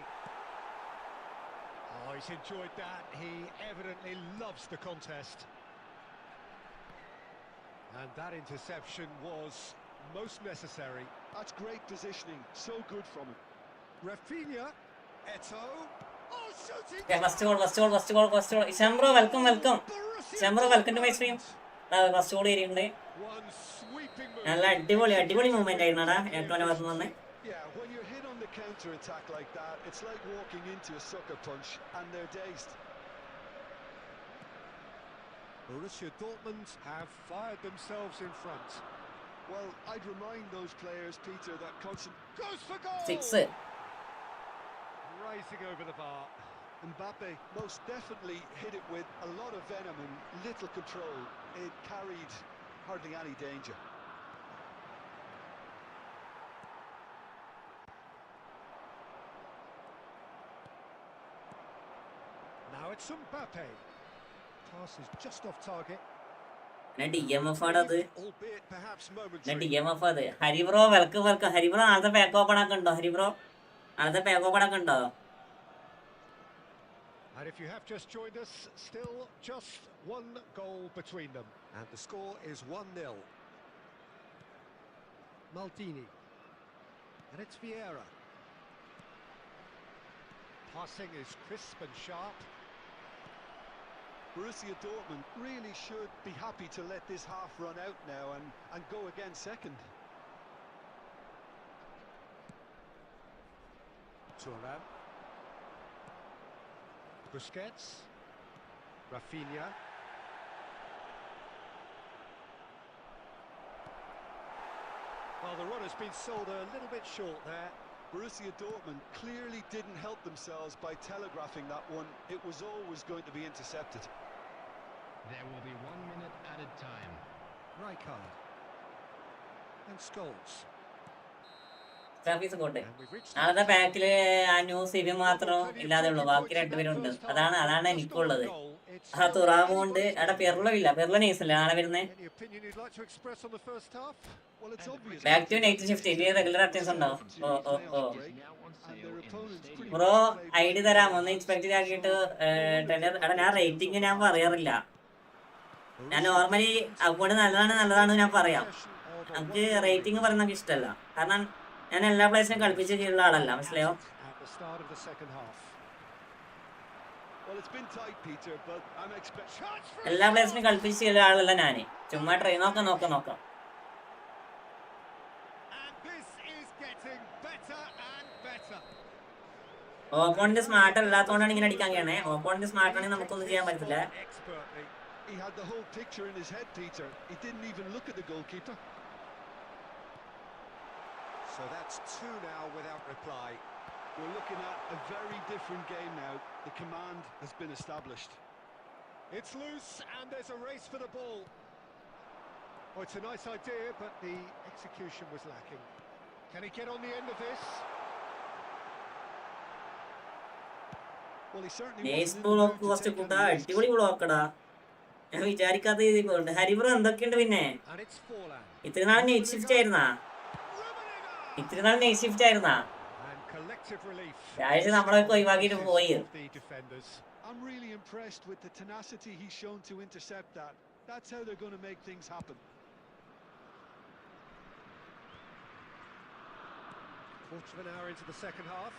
Oh, he's enjoyed that. He evidently loves the contest. And that interception was most necessary. That's great positioning. So good from him. Rafinha, Eto. Oh, shooting! Okay, first goal. Isham bro, welcome. Isham bro, welcome to my stream. First goal ചെയ്യുന്നുണ്ട്. One sweeping move. നല്ല അടിപൊളി movement ആയിരുന്നടാ ഏറ്റവും ഭാഗത്ത് നിന്ന്. Yeah, when you're hit on the counter attack like that, it's like walking into a sucker punch and they're dazed. Borussia Dortmund have fired themselves in front. Well, I'd remind those players, Peter, that constant goes for goal. 6. Rising over the bar. Mbappe most definitely hit it with a lot of venom and little control. It carried hardly any danger. Now it's Mbappe. Pass is just off target. DMF ആണത്. Albeit perhaps momentary. DMF അത്. Hari bro welcome. Hari bro ആദ്യത്തെ pack open ആക്കണ്ടോ? Hari bro ആദ്യത്തെ pack open ആക്കണ്ടോ? And if you have just joined us, still just one goal between them. And the score is 1-0. Maldini. And it's Vieira. Passing is crisp and sharp. Borussia Dortmund really should be happy to let this half run out now and go again second. Thuram. Busquets. Rafinha. Well, the run has been sold a little bit short there. Borussia Dortmund clearly didn't help themselves by telegraphing that one. It was always going to be intercepted. There will be 1 minute added time. Rijkaard. And Scholes. Service കോട്ടെ And we've reached നാളത്തെ പാക്കില് ആ new Sibi മാത്രം ഇല്ലാതെ ഉള്ളു. ബാക്കി രണ്ടുപേരുണ്ട്. അതാണ് എനിക്കുള്ളത്. ആ തുറാമും ഉണ്ട്. അവിടെ പെർലോ ഇല്ല. പെർലോ നൈസല്ലേ നാളെ വരുന്നേ. Any opinion you'd like to express on the first half? Well, it's obvious. Back to night shift. ഇനി റെഗുലർ അറ്റൻഡൻസ് ഉണ്ടോ? ഓ And their opponents pretty bro much I D തരാം. ഒന്ന് ഇൻസ്പെക്ട് ആക്കിയിട്ട് ഞാൻ റേറ്റിംഗ് ഞാൻ പറയാറില്ല. ഞാൻ നോർമലി അക്കൗണ്ട് നല്ലതാണ് ഞാൻ പറയാം. നമുക്ക് റേറ്റിംഗ് പറയുന്നത് ഇഷ്ടമല്ല. കാരണം ഞാൻ എല്ലാ പ്ലേസിനും കളിപ്പിച്ച് ചെയ്യുന്ന ആളല്ല. മനസ്സിലായോ? at the start of the second half. Well, it's been tight, Peter, but I'm expecting എല്ലാ പ്ലേസിനും കളിപ്പിച്ച് ചെയ്യുന്ന ആളല്ല ഞാൻ. ചുമ്മാ ട്രൈ നോക്കാം. And this is getting better and better. Opponent smart അല്ലാത്തതുകൊണ്ടാണ് ഇങ്ങനെ അടിക്കാൻ കഴിയണേ. ഓപ്പോണന്റ് സ്മാർട്ട് ആണെങ്കിൽ നമുക്കൊന്നും ചെയ്യാൻ പറ്റില്ല. Expertly. He had the whole picture in his head, Peter. He didn't even look at the goalkeeper. So that's 2 now without reply. We're looking at a very different game now. The command has been established. It's loose and there's a race for the ball. Oh, it's a nice idea, but the execution was lacking. Can he get on the end of this? Well, he certainly നേസ് wasn't in the mood to കുറച്ച് take കൂട്ടാ. any risks. അടിപൊളി ബ്ലോക്കടാ. ഞാൻ വിചാരിക്കാത്ത രീതിയിൽ പോയിട്ടുണ്ട്. ഹരിബ്രോ എന്തൊക്കെയുണ്ട് പിന്നെ? And it's Forlan. ഇത്ര നാൾ നൈറ്റ് ഷിഫ്റ്റ് ആയിരുന്നാ? And collective relief. രാഴ്ച നമ്മളൊക്കെ ഒഴിവാക്കിയിട്ട് പോയി. The defenders. I'm really impressed with the tenacity he's shown to intercept that. That's how they're going to make things happen. Quarter of an hour into the second half.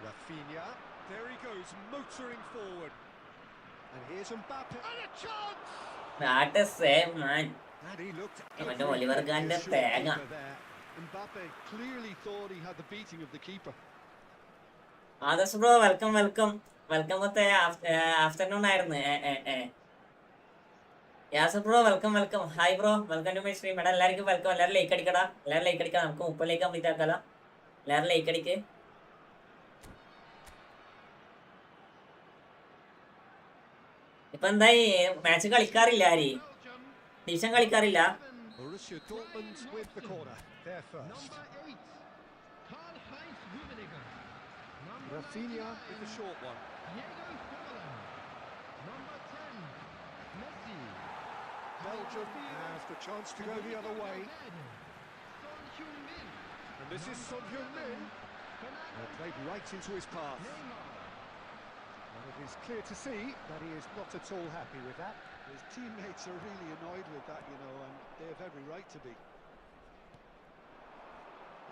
Rafinha. There he goes, motoring forward. And here's Mbappe. And a chance! Not the same, man. And he looked അവന്റെ Oliver ഖാന്റെ തേങ്ങ. Mbappe clearly thought he had the beating of the keeper. Adarsh bro welcome മൊത്തേ afternoon ആയിരുന്നു. Yasar bro welcome. Hi bro, welcome to my stream. എടാ എല്ലാവർക്കും welcome. എല്ലാവരും like അടിക്കടാ. നമുക്ക് 30 ലൈക്ക് കംപ്ലീറ്റ് ആക്കാലോ. എല്ലാവരും ലൈക്ക് അടിക്ക്. ഇപ്പൊ എന്തായി മാച്ച് കളിക്കാറില്ല? ആര് division കളിക്കാറില്ല? Borussia Dortmund with the corner. There first. Number 8, Karl-Heinz Rummenigge. Number Rafinha 9, with the short one. Diego Forlan. Number 10, Messi. Belgium has the chance to go the other way. And this is Son Heung-min. Played right into his path. And it is clear to see that he is not at all happy with that. His teammates are really annoyed with that, you know, and they have every right to be.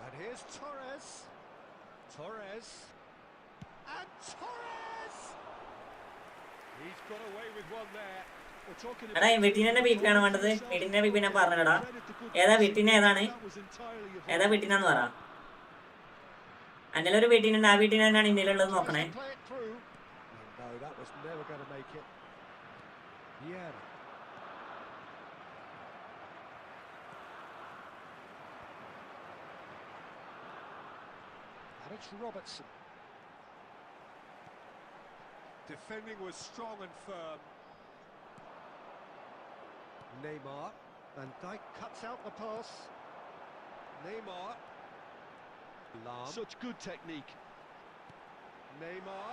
And here's Torres. Torres. And Torres! He's got away with one there. എടാ വീട്ടിനെ beat ആണ് വേണ്ടത്. വീട്ടിനെ ബീപ്പിനെ പറഞ്ഞടാ. ഏതാ വീട്ടിനെ ഏതാണ്? ഏതാ വീട്ടിനാന്ന് പറ. അന്നലൊരു വീട്ടിനുണ്ട്. ആ വീട്ടിന് തന്നെയാണ് ഇന്ത്യയിലുള്ളത് നോക്കണേ. No, that was never going to make it. Yeah. And it's Robertson. Defending was strong and firm. Neymar. Van Dijk cuts out the pass. Neymar. Lam. Such good technique. Neymar.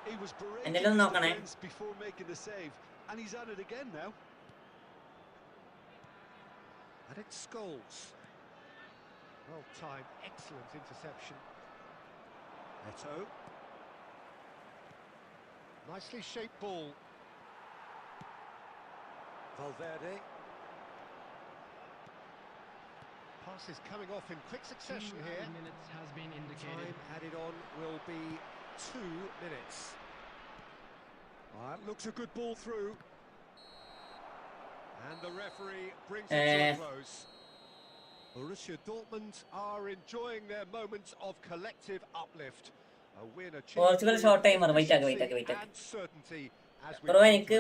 He was And berating they'll his knock on it. defence before making the save, and he's at it again now. And it's Scholes. Well timed, excellent interception. Eto. Nicely shaped ball. Valverde. Pass is coming off in quick succession here. 2 minutes has been indicated. Time added on will be 2 minutes. That looks a good ball through. And the referee brings it to a close. Borussia Dortmund are enjoying their moments of collective uplift. A win achieved Portugal short timer. Wait. and certainty as we bro എനിക്ക്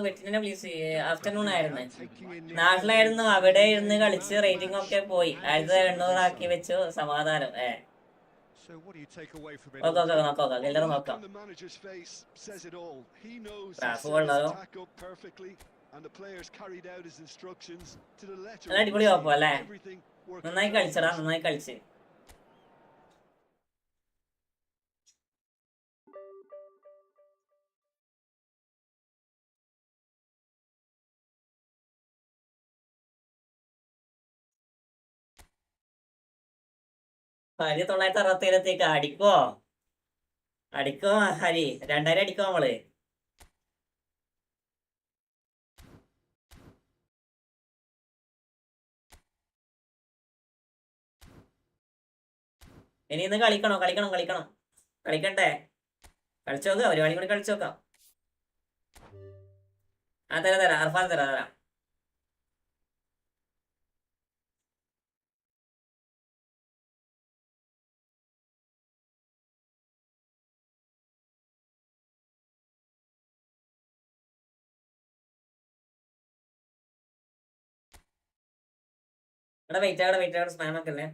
വീട്ടിനെ please afternoon ആയിരുന്നു. നാട്ടിലായിരുന്നു. അവിടെ ഇരുന്ന് കളിച്ച് rating ഒക്കെ പോയി. 1700 ആക്കി വെച്ചു. സമാധാനം. So what do you take away from it? നോക്കാം എല്ലാവരും നോക്കാം. The manager's face says it all. He knows he Bravo, set his bravo. attack up perfectly, and the players carried out his instructions to the letter. നല്ല അടിപൊളി നോക്കാം അല്ലേ? Everything worked നന്നായി കളിച്ചടാ. നന്നായി കളിച്ച്. ഹരി 967 അടിക്കോ ഹരി 2000 അടിക്കോ നമ്മള്. ഇനി ഇന്ന് കളിക്കണോ? കളിക്കണ്ടേ? കളിച്ചോക്കാം. ഒരു കളി കൂടി കളിച്ചോക്കാം. തരാം അർഫാൻ തരാം. എടാ വെയിറ്റ് സ്പാം ആക്കല്ലേ.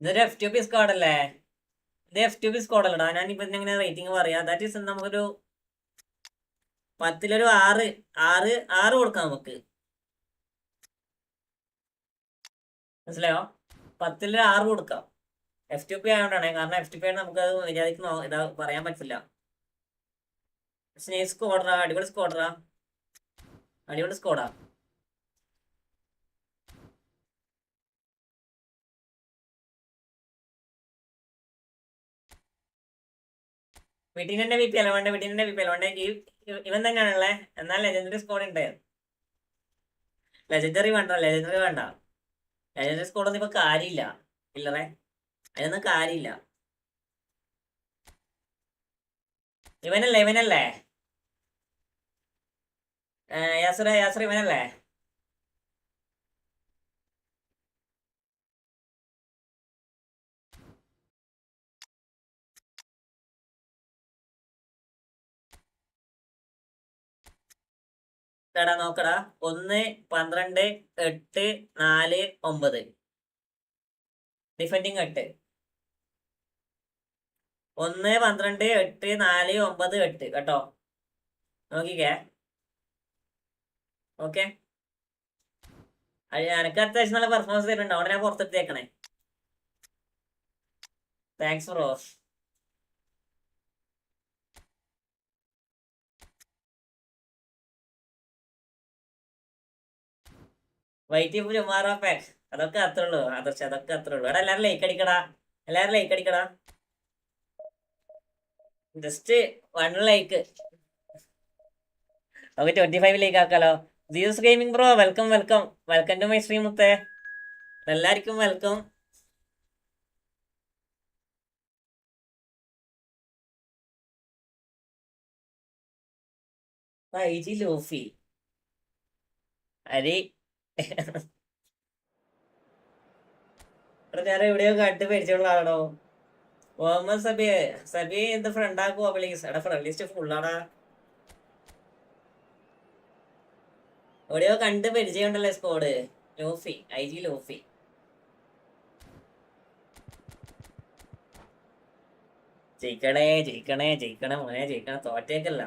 ഇതൊരു FTP സ്ക്വാഡ് അല്ലേ? ഇത് FTP സ്ക്വാഡ് അല്ലടാ. ഞാനിപ്പോ എങ്ങനെ റേറ്റിംഗ് പറയാ. ദാറ്റ് ഈസ് നമുക്കൊരു 10 6 കൊടുക്കാം നമുക്ക്. മനസ്സിലായോ? 10 6 കൊടുക്കാം. FTP ആയതുകൊണ്ടാണ്. കാരണം FTP ആണ് നമുക്ക് അത് മര്യാദക്ക് ഇതാ പറയാൻ പറ്റില്ല. സ്നേഹ് സ്ക്വാഡറാ. അടിപൊളി സ്ക്വാഡാ. വീട്ടിനെ VP അല്ല വേണ്ട. ഇവൻ തന്നെയാണല്ലേ. എന്നാൽ ലെജൻഡറി സ്ക്വാഡ് ഉണ്ട്. ലെജൻഡറി വേണ്ട. ലെജൻഡറി സ്ക്വാഡൊന്നും ഇപ്പൊ കാര്യമില്ല. ഇല്ലറേ അതിനൊന്നും കാര്യമില്ല. ഇവനല്ലേ യാസർ ഇവനല്ലേ? നോക്കടാ. 1 12 8 4 9 ഡിഫെൻഡിങ് 8. 1 12 8 4 9 8 കേട്ടോ. നോക്കിക്കേ. ഓക്കെ എനക്ക് അത്യാവശ്യം നല്ല പെർഫോമൻസ് തരുന്നുണ്ട്, അവിടെ ഞാൻ പുറത്തെടുത്തേക്കണേ. Thanks bro. White tomorrow pack അതൊക്കെ അത്രേ ഉള്ളൂ ആദർശ്, അതൊക്കെ അത്രേ ഉള്ളൂ. എടാ എല്ലാരും ലൈക്ക് അടിക്കടാ, എല്ലാരും ലൈക്ക് അടിക്കടാ. Just 1 like. നമുക്ക് 25 ലൈക്ക് ആക്കാലോ. ജിയൂസ് gaming bro welcome welcome welcome to my stream മുത്തേ. എല്ലാവർക്കും വെൽക്കം. ഐജി ലൂഫി അരി ഞാൻ എവിടെയോ കണ്ട് പരിചയമുള്ള ആളാണോ? മുഹമ്മദ് സബിയെ എന്ത് ഫ്രണ്ട് ആക്കുവോ പ്ലീസ്? എടാ ഫ്രണ്ട് ലിസ്റ്റ് ഫുള്ളാടാ. എവിടെയോ കണ്ട് പരിചയമുണ്ടല്ലേ സ്കോഡ്. Luffy, IG Luffy. ജയിക്കണേ ജയിക്കണേ ജയിക്കണേ മോനെ ജയിക്കണേ, തോറ്റേക്കല്ല.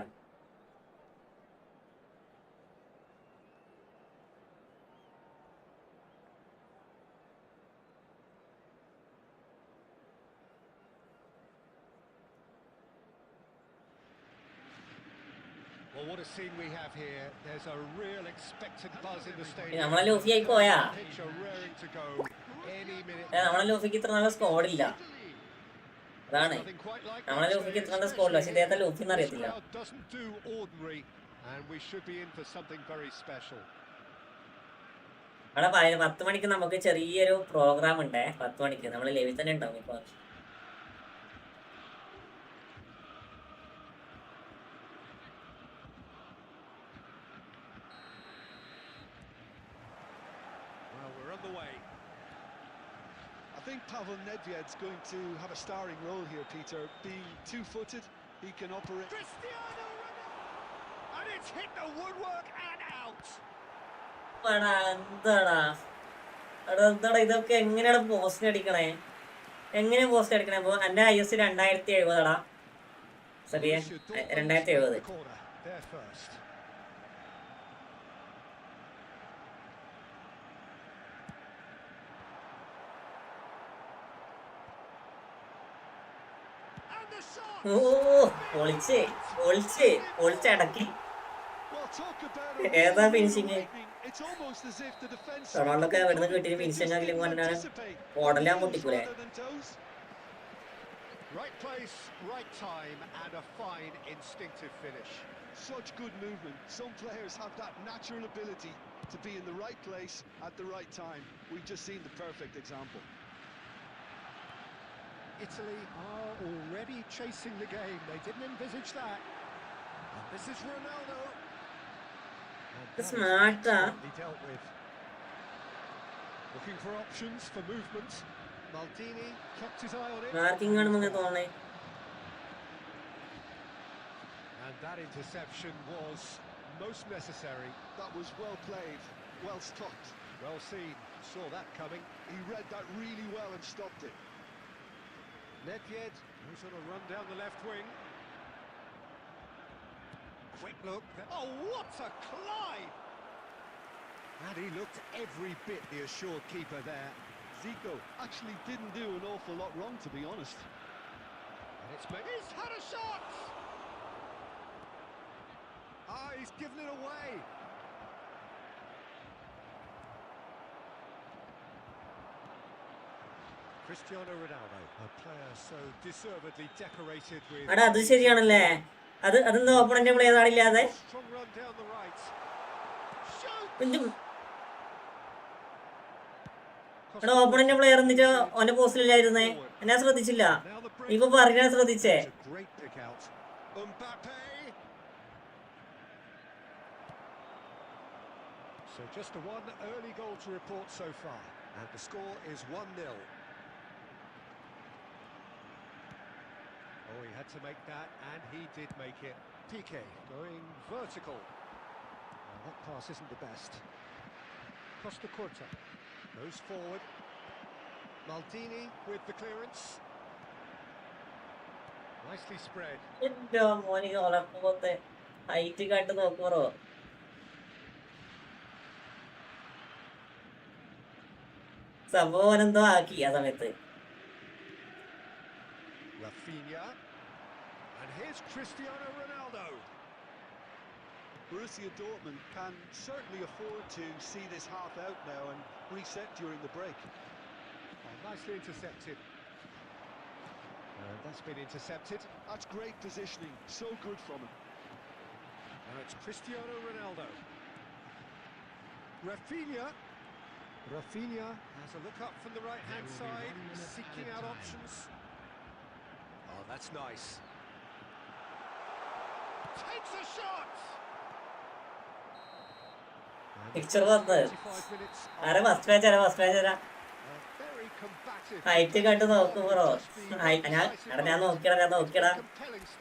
Well, what a scene we have here. There's a real expectant buzz in the stadium. നമ്മളെ ലൂഫി ആയി പോയാ. Pitch are raring to go any minute. നമ്മളെ ലൂഫിക്ക് ഇത്ര നല്ല സ്കോഡില്ല, അതാണ്. നമ്മളെ ലൂഫിക്ക് ഇത്ര നല്ല സ്കോഡില്ല, പക്ഷെ ഇദ്ദേഹത്തെ ലൂഫി എന്ന് അറിയത്തില്ല. Doesn't do ordinary, and we should be in for something very special. അവിടെ 10 മണിക്ക് നമുക്ക് ചെറിയൊരു പ്രോഗ്രാം ഉണ്ട്. 10 മണിക്ക് നമ്മൾ ലൈവിൽ തന്നെ ഉണ്ടാവും ഇപ്പൊ. Well, we're on the way. I think Pavel Nedved's going to have a starring role here, Peter. Being two-footed, he can operate. Cristiano Ronaldo! And it's hit the woodwork and out. എന്താടാ ഇതൊക്കെ എങ്ങനെയാണ് post അടിക്കണേ? എങ്ങനെ post അടിക്കണേ? അപ്പൊ എന്റെ IS 2070 സബിയെ, 2070. ഓ പൊളിച്ച് പൊളിച്ച് പൊളിച്ചടക്കി. ഏതാ finishing? റൊണാൾഡോക്കെ ഇവിടുന്ന് കിട്ടിയ ഫിനിഷിംഗ് ആകിലും കൊണ്ടാണ് ഓടലാൻ പൊട്ടിക്കൂലേ? Right place, right time, and a fine instinctive finish. Such good movement. Some players have that natural ability to be in the right place at the right time. We've just seen the perfect example. Italy are already chasing the game. They didn't envisage that. And this is Ronaldo. Smart. Dealt with. Looking for options for movement. Maldini kept his eye on it. Marking ആണെന്ന് തോന്നേ. And that interception was most necessary. That was well played, well stopped. Well seen. Saw that coming. He read that really well and stopped it. Nedved, who's on a run down the left wing. Quick look. Oh, what a climb! And he looked every bit the assured keeper there. Zico actually didn't do an awful lot wrong, to be honest. And he's had a shot! Ah, he's given it away. Cristiano Ronaldo, a player so deservedly decorated with. എടാ അത് ശരിയാണല്ലേ, അതെന്താ opponent player ആളില്ലാതെ? Strong run down the right. എടാ opponent player എന്നിട്ട് ഓന്റെ പോസ്റ്റിലില്ലായിരുന്നേ, ഞാൻ ശ്രദ്ധിച്ചില്ല. ഇപ്പൊ പറഞ്ഞാ ശ്രദ്ധിച്ചേ. So just a one early goal to report so far, and the score is 1-0. Oh, he had to make that, and he did make it. PK going vertical. Well, that pass isn't the best. Costa Curta goes forward. Maldini with the clearance. Nicely spread. എന്റെ മോനെ ഒളപ്പോത്തെ height കണ്ട് നോക്കുറോ. സംഭവം എന്തോ ആക്കി ആ സമയത്ത്. Rafinha. And here's Cristiano Ronaldo. Borussia Dortmund can certainly afford to see this half out now and reset during the break. Oh, nicely intercepted. That's been intercepted. That's great positioning. So good from him. Now it's Cristiano Ronaldo. Rafinha. Rafinha has a look up from the right-hand side, seeking out options. Oh, that's nice. Takes a shot! Picture വന്ന് ആരെ first match ആരാ first match ആരാ height കണ്ട് നോക്കും bro.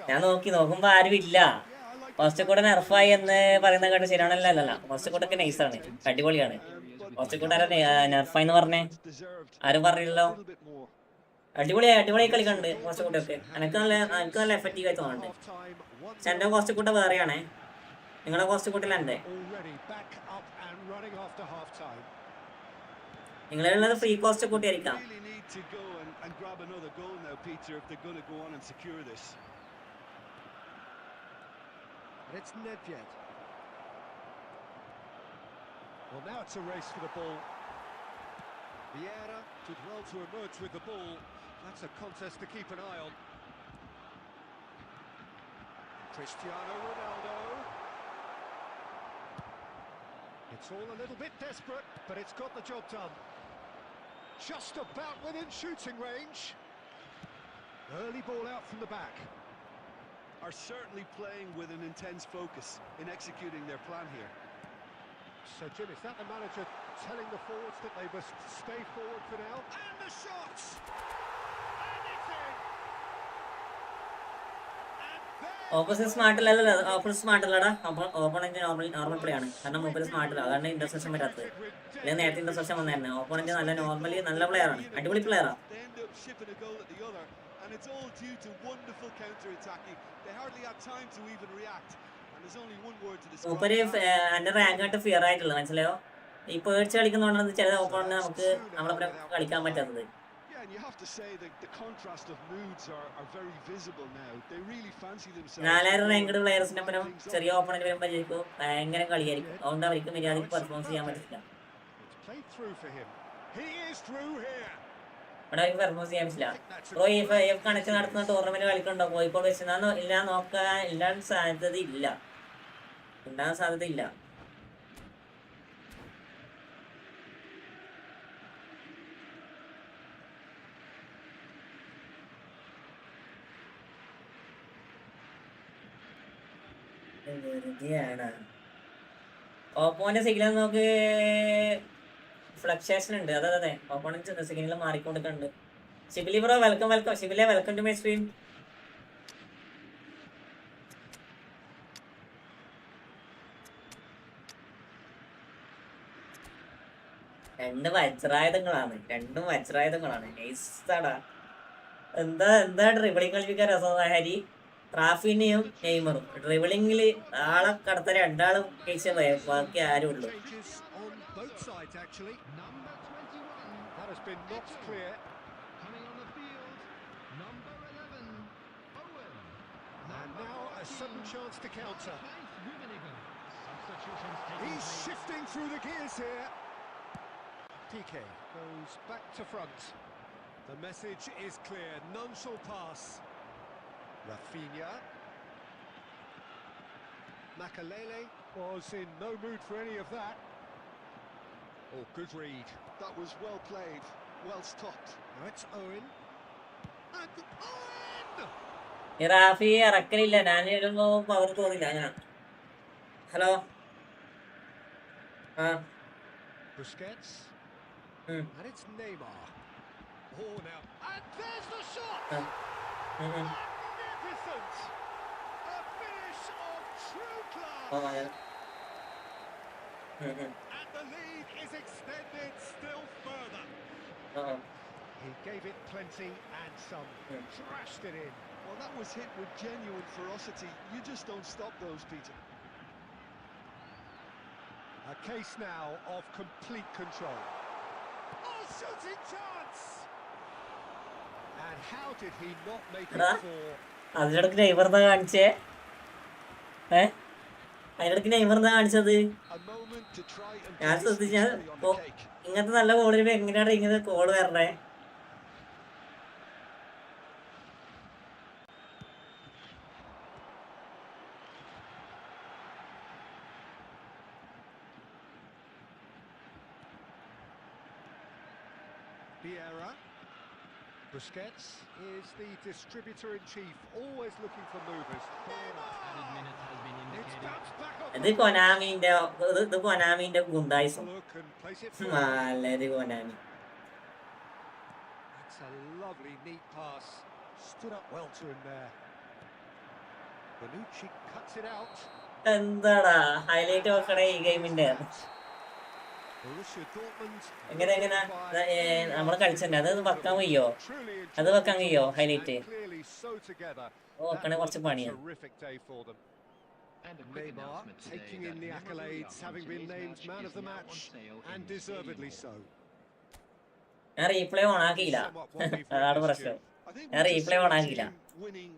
ഞാൻ നോക്കുമ്പോ ആരും ഇല്ല. ഫസ്റ്റ് കൂടെ നെർഫായി എന്ന് പറയുന്ന കേട്ട് ശരിയാണല്ലോ. അല്ലല്ല, ഫസ്റ്റ് കൂടെ ഒക്കെ നൈസാണ്, അടിപൊളിയാണ്. ഫസ്റ്റ് കൂടെ ആരാ നെർഫായി എന്ന് പറഞ്ഞേ? ആരും പറഞ്ഞില്ലല്ലോ. അടിപൊളിയായി കളിക്കണ്ട് ഫസ്റ്റ് കൂടെ ഒക്കെ. എനിക്ക് നല്ല എഫക്റ്റീവ് ആയി തോന്നുന്നുണ്ട്. പക്ഷെ എന്റെ ഫസ്റ്റ് കൂടെ വേറെയാണേ, നിങ്ങളുടെ ഫസ്റ്റ് കൂട്ടിൽ എന്റെ നിങ്ങളുള്ളത് ഫ്രീ കോസ്റ്റ് കൂട്ടിയായിരിക്കാം. It's Nedved. Well, now it's a race for the ball. Vieira did well to emerge with the ball. That's a contest to keep an eye on. Cristiano Ronaldo. It's all a little bit desperate, but it's got the job done. Just about within shooting range. Early ball out from the back. Are certainly playing with an intense focus in executing their plan here. So, Jim, is that the manager telling the forwards that they must stay forward for now? And the shots! And it's in! Opposite smart അല്ലല്ലോ, opposite smart അല്ലടാ. Opponent normal play ആണ്, കാരണം മൂപ്പര് smart അല്ല, അതാണ് interception വരാത്തത്. അല്ലെങ്കിൽ നേരത്തെ ഇന്റർസെപ്ഷൻ വന്നായിരുന്നു. ഓപ്പണന്റ് നല്ല നോർമലി നല്ല പ്ലെയർ ആണ്, അടിപൊളി പ്ലെയറാ. And it's all due to wonderful counter-attacking. They hardly had time to even react. And there's only one word to describe. മൂപ്പര് എന്റെ റാങ്ക് ആയിട്ട് ഫിയർ ആയിട്ടുള്ളത് മനസ്സിലായോ? ഈ പേടിച്ച് കളിക്കുന്നതുകൊണ്ടാണ് ചില ഓപ്പണന്റ് നമുക്ക് നമ്മളെ കളിക്കാൻ പറ്റാത്തത്. Yeah, and you have to say that the contrast of moods are very visible now. They really fancy themselves. 4000 ranked പ്ലെയേഴ്സിന്റെ ഒപ്പം ചെറിയ ഓപ്പണന്റ് വരുമ്പോഴേക്കും ഭയങ്കര കളിയായിരിക്കും. അതുകൊണ്ട് അവർക്ക് മര്യാദയ്ക്ക് പെർഫോമൻസ് ചെയ്യാൻ പറ്റില്ല. ഇവിടെ അവർക്ക് പെർഫോമൻസ് ചെയ്യാൻ പറ്റില്ല. പ്രോ എഫ് കണക്ട് നടത്തുന്ന ടൂർണമെന്റ് കളിക്കണ്ടോ കോഴിക്കോട് വെച്ച്? ഇല്ല, നോക്കാൻ ഇല്ലാൻ സാധ്യതയില്ല, ഉണ്ടാകാൻ സാധ്യതയില്ല. ഓപ്പോന്റെ സിഗ്നൽ നോക്ക്, ഫ്ലക്ച്വേഷൻ ഉണ്ട്. അതെ, ഓപ്പോണന്റ് സിഗ്നൽ മാറിക്കൊണ്ടിട്ടുണ്ട്. Shibili bro welcome. ഷിബിലെ വെൽക്കം ടു മൈ സ്ട്രീം. രണ്ടും വജ്രായുധങ്ങളാണ്. നൈസാടാ. എന്താ ഡ്രിബിളിങ് കളിപ്പിക്കാൻ രസം ഹരി? റാഫിനെയും നെയ്മറും ഡ്രിബിളിങ്ങിൽ ആളെ കടത്ത രണ്ടാളും കഴിച്ച ബാക്കി ആരും ഉള്ളൂ. PK goes back to front. The message is clear. None shall pass. Rafinha. Makalele was in no mood for any of that. Oh, good read. That was well played, well stopped. Now it's Owen. And Owen! Rafi ഇറക്കലില്ല, ഞാൻ power തോന്നില്ല അങ്ങനെ. Hello Busquets. And it's Neymar. Oh, now. And there's the shot! Magnificent! A finish of true class! And the lead is extended still further. He gave it plenty and some. Trashed it in. Well, that was hit with genuine ferocity. You just don't stop those, Peter. A case now of complete control. Oh, shooting chance! And how did he not make എടാ it for? അതിനിടക്ക് Neymar എന്താ കാണിച്ചേ? അതിനിടക്ക് Neymar എന്താ കാണിച്ചത്? A moment to try and ഞാൻ place the ശ്രദ്ധിച്ചാൽ cherry on the cake. ഇങ്ങനത്തെ നല്ല കോളിൽ എങ്ങനെയാണ് ഇങ്ങനെ കോള് വരണേ? Vieira. Busquets is the distributor-in-chief, always looking for movers. Added minute has been It's indicated. bounced back off ഇത് the line. കൊനാമിന്റെ ഗുണ്ടായിസം. Look and place it forward. നല്ലത് Konami. That's a lovely, neat pass. Stood up well to him there. Bonucci cuts it out. എന്താടാ highlight നോക്കണേ ഈ ഗെയിമിന്റെ? Borussia Dortmund. എങ്ങനെ നമ്മള് കളിച്ചിട്ടുണ്ട്. അത് വെക്കാൻ കഴിയോ? അത് വെക്കാൻ കഴിയോ ഹൈലൈറ്റ്? Clearly so together. വെക്കണേ കുറച്ച് പണിയാണ്. Terrific day for them. And a quick Neymar announcement today taking in that the Neymar accolades, having been today's named match man is of the now match, on sale and in the deservedly stadium. so. ഞാൻ replay on ആക്കിയില്ല. Sum up what we've അതാണ് witnessed പ്രശ്നം. here. I think ഞാൻ we just replay saw on a ആക്കിയില്ല. team winning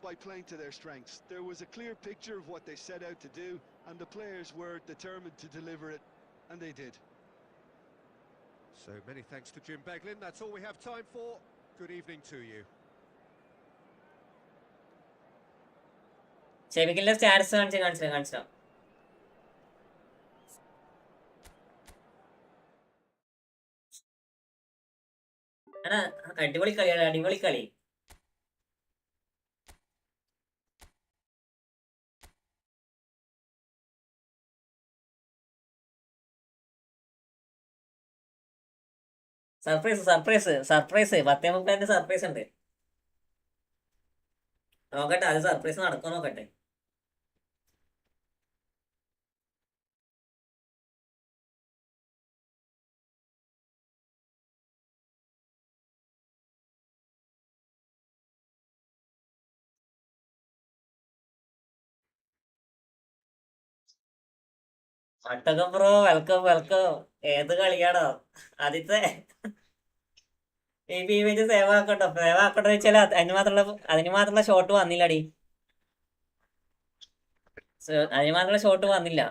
by playing to their strengths. There was a clear picture of what they set out to do, and the players were determined to deliver it, and they did. So many thanks to Jim Beglin. That's all we have time for. Good evening to you. ഷെബിക്കിന്റെ status കാണിച്ചോ. എടാ അടിപൊളി കളിയാണ്, അടിപൊളി കളി. Surprise 10:30 surprise ഉണ്ട്. നോക്കട്ടെ അത് സർപ്രൈസ് നടക്കുമോ നോക്കട്ടെ. ഒട്ടകം ബ്രോ വെൽക്കം. ഏത് കളിയാണോ ആദ്യത്തെ? ഈ ഇമേജ് സേവ് ആക്കട്ടോ വെച്ചാൽ അതിന് മാത്രമുള്ള ഷോട്ട് വന്നില്ലടി. അതിന് മാത്രമുള്ള ഷോട്ട് വന്നില്ല.